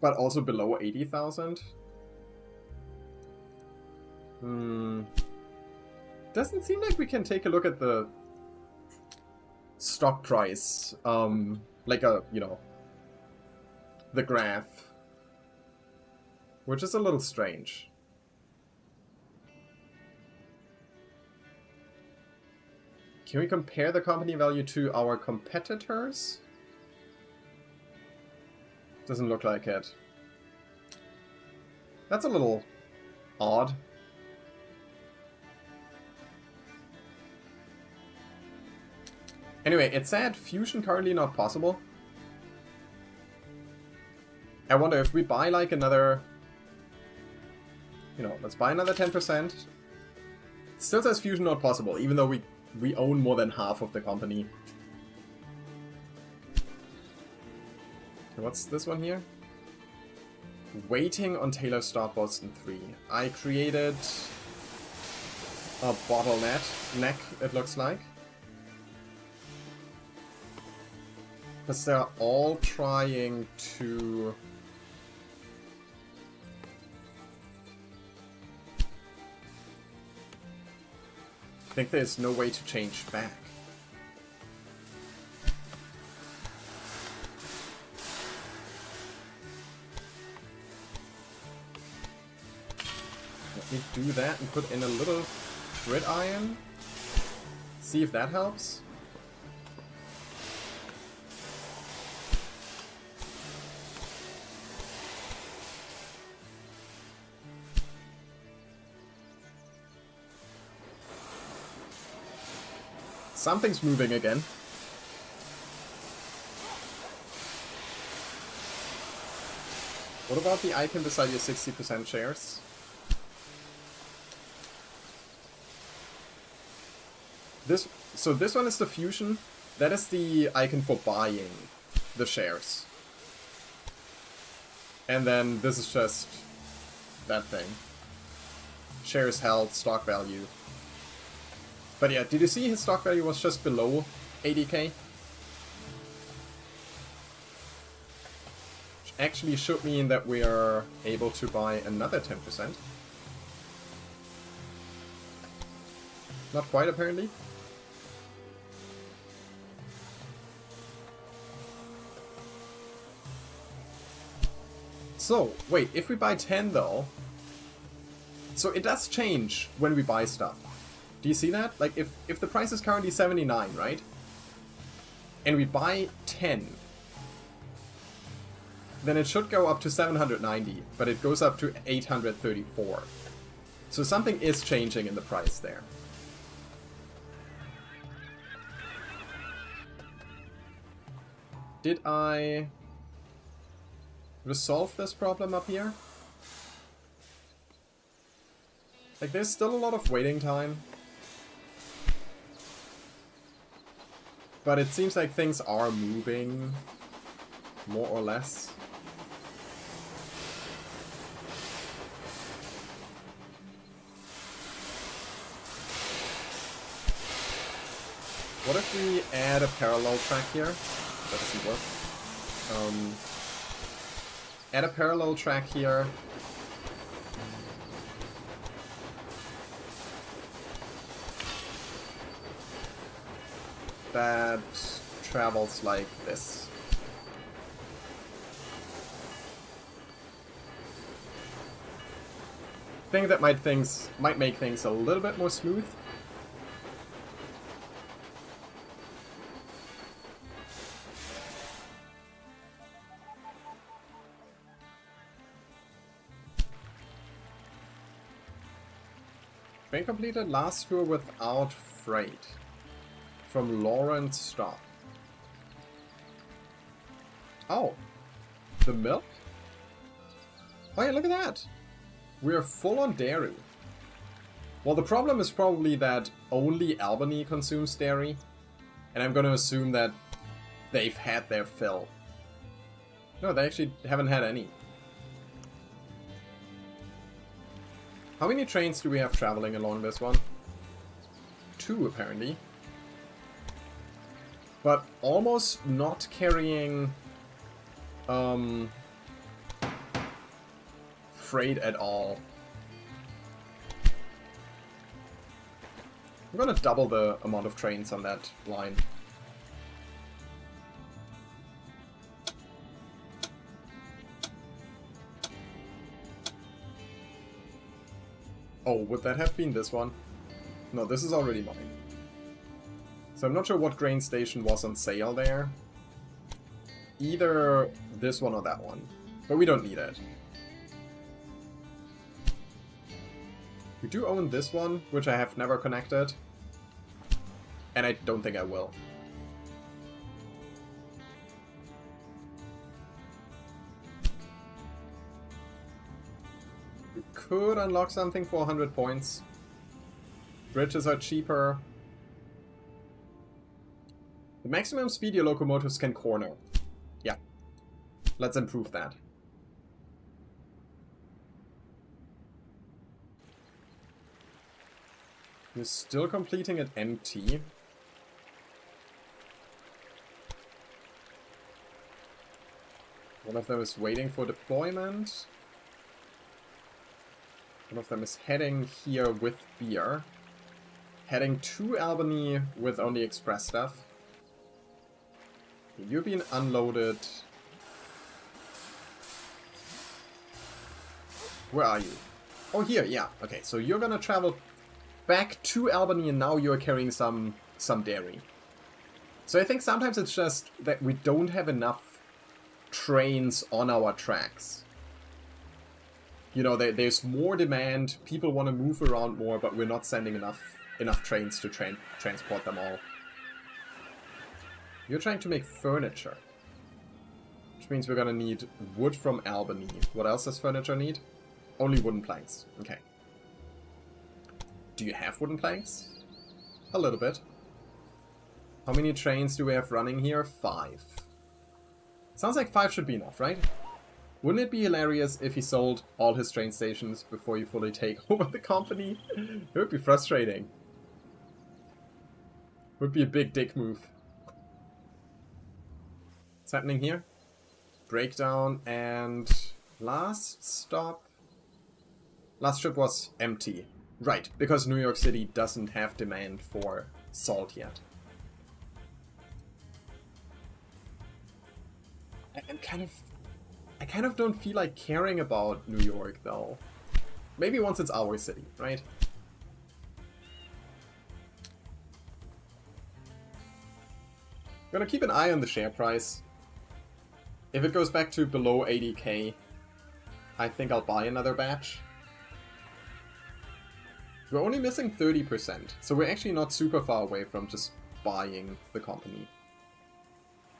But also below 80,000. Doesn't seem like we can take a look at the stock price. Like a, you know, the graph. Which is a little strange. Can we compare the company value to our competitors? Doesn't look like it. That's a little odd. Anyway, it said fusion currently not possible. I wonder if we buy like another... You know, let's buy another 10%. It still says fusion not possible, even though we own more than half of the company. What's this one here? Waiting on Taylor Stop Boston 3. I created a bottleneck, it looks like. Because they're all trying to... I think there's no way to change back. Let me do that and put in a little gridiron. See if that helps. Something's moving again. What about the icon beside your 60% shares? So this one is the fusion. That is the icon for buying the shares. And then this is just that thing. Shares held, stock value. But yeah, did you see his stock value was just below 80k? Which actually should mean that we are able to buy another 10%. Not quite, apparently. So, wait, if we buy 10 though... So it does change when we buy stuff. Do you see that? Like, if the price is currently 79, right? And we buy 10... then it should go up to 790, but it goes up to 834. So something is changing in the price there. Did I resolve this problem up here? Like, there's still a lot of waiting time. But it seems like things are moving, more or less. What if we add a parallel track here? That doesn't work. Add a parallel track here. That travels like this. I think that might make things a little bit more smooth. Train completed, last tour without freight. From Lawrence Stop. Oh. The milk? Oh yeah, look at that! We're full on dairy. Well, the problem is probably that only Albany consumes dairy. And I'm gonna assume that they've had their fill. No, they actually haven't had any. How many trains do we have traveling along this one? 2, apparently. But almost not carrying freight at all. I'm gonna double the amount of trains on that line. Oh, would that have been this one? No, this is already mine. So I'm not sure what grain station was on sale there. Either this one or that one. But we don't need it. We do own this one, which I have never connected. And I don't think I will. We could unlock something for 100 points. Bridges are cheaper. The maximum speed your locomotives can corner. Yeah. Let's improve that. We're still completing it empty. One of them is waiting for deployment. One of them is heading here with beer. Heading to Albany with only express stuff. You're being unloaded. Where are you? Oh, here, yeah. Okay, so you're gonna travel back to Albany and now you're carrying some dairy. So I think sometimes it's just that we don't have enough trains on our tracks. You know, there's more demand, people want to move around more, but we're not sending enough trains to transport them all. You're trying to make furniture. Which means we're gonna need wood from Albany. What else does furniture need? Only wooden planks. Okay. Do you have wooden planks? A little bit. How many trains do we have running here? 5. Sounds like 5 should be enough, right? Wouldn't it be hilarious if he sold all his train stations before you fully take over the company? It would be frustrating. It would be a big dick move. What's happening here? Breakdown and last stop. Last trip was empty. Right, because New York City doesn't have demand for salt yet. I kind of don't feel like caring about New York, though. Maybe once it's our city, right? Gonna keep an eye on the share price. If it goes back to below 80k, I think I'll buy another batch. We're only missing 30%, so we're actually not super far away from just buying the company.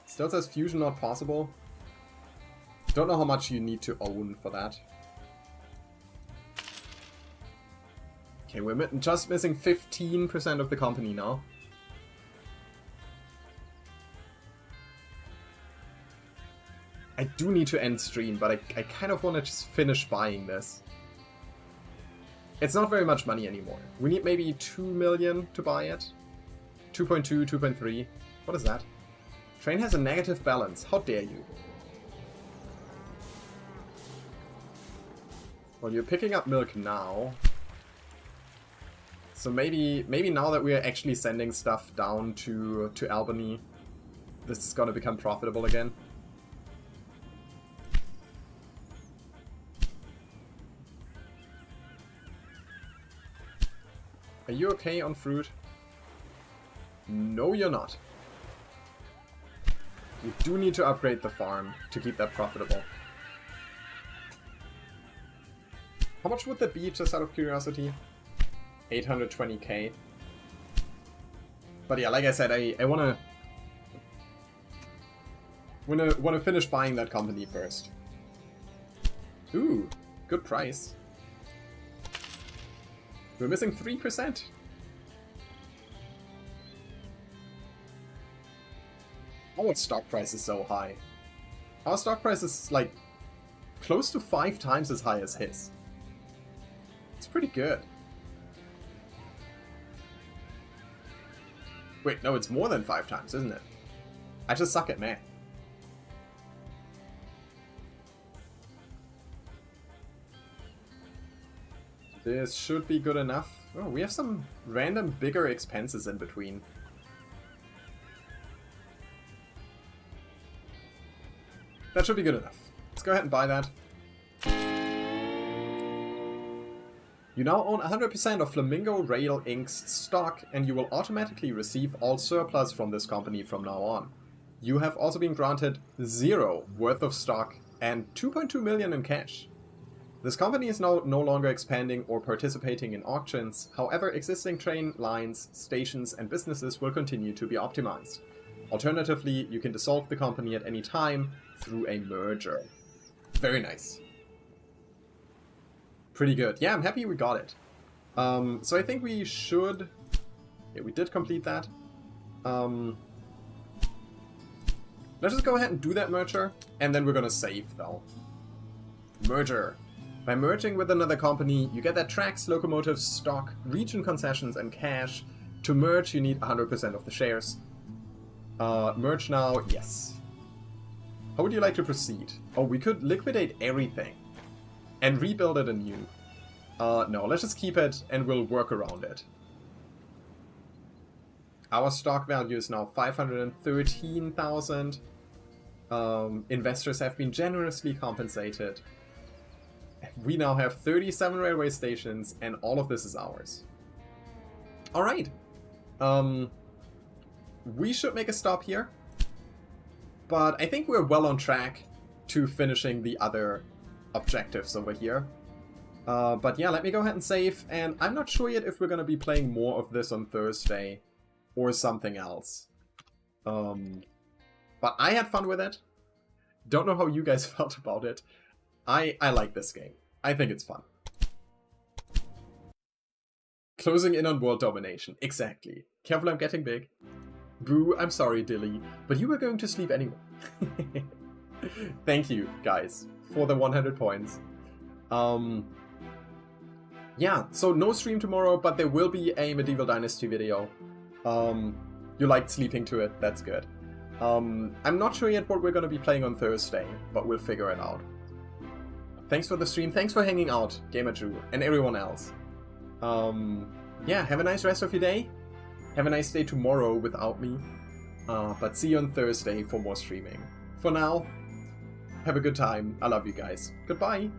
Still says fusion not possible. Don't know how much you need to own for that. Okay, we're just missing 15% of the company now. I do need to end stream, but I kind of want to just finish buying this. It's not very much money anymore. We need maybe 2 million to buy it. 2.2, 2.3. What is that? Train has a negative balance. How dare you? Well, you're picking up milk now. So maybe now that we are actually sending stuff down to Albany, this is gonna become profitable again. Are you okay on fruit? No, you're not. We do need to upgrade the farm to keep that profitable. How much would that be, just out of curiosity? 820k. But yeah, like I said, I wanna finish buying that company first. Ooh, good price. We're missing 3%. Our stock price is so high. Our stock price is like close to 5 times as high as his. It's pretty good. Wait, no, it's more than 5 times, isn't it? I just suck at math. This should be good enough. Oh, we have some random bigger expenses in between. That should be good enough. Let's go ahead and buy that. You now own 100% of Flamingo Rail Inc.'s stock, and you will automatically receive all surplus from this company from now on. You have also been granted 0 worth of stock and 2.2 million in cash. This company is now no longer expanding or participating in auctions. However, existing train lines, stations, and businesses will continue to be optimized. Alternatively, you can dissolve the company at any time through a merger. Very nice. Pretty good. Yeah, I'm happy we got it. So I think we should... Yeah, we did complete that. Let's just go ahead and do that merger, and then we're gonna save, though. Merger. By merging with another company, you get that tracks, locomotives, stock, region concessions, and cash. To merge, you need 100% of the shares. Merge now, yes. How would you like to proceed? Oh, we could liquidate everything and rebuild it anew. No, let's just keep it and we'll work around it. Our stock value is now 513,000. Investors have been generously compensated. We now have 37 railway stations, and all of this is ours. Alright. We should make a stop here. But I think we're well on track to finishing the other objectives over here. But yeah, let me go ahead and save. And I'm not sure yet if we're going to be playing more of this on Thursday or something else. But I had fun with it. Don't know how you guys felt about it. I like this game. I think it's fun. Closing in on world domination. Exactly. Careful, I'm getting big. Boo, I'm sorry, Dilly, but you were going to sleep anyway. Thank you, guys, for the 100 points. Yeah, so no stream tomorrow, but there will be a Medieval Dynasty video. You liked sleeping to it, that's good. I'm not sure yet what we're going to be playing on Thursday, but we'll figure it out. Thanks for the stream, thanks for hanging out, Gamer Choo, and everyone else. Yeah, have a nice rest of your day. Have a nice day tomorrow without me. But see you on Thursday for more streaming. For now, have a good time. I love you guys. Goodbye.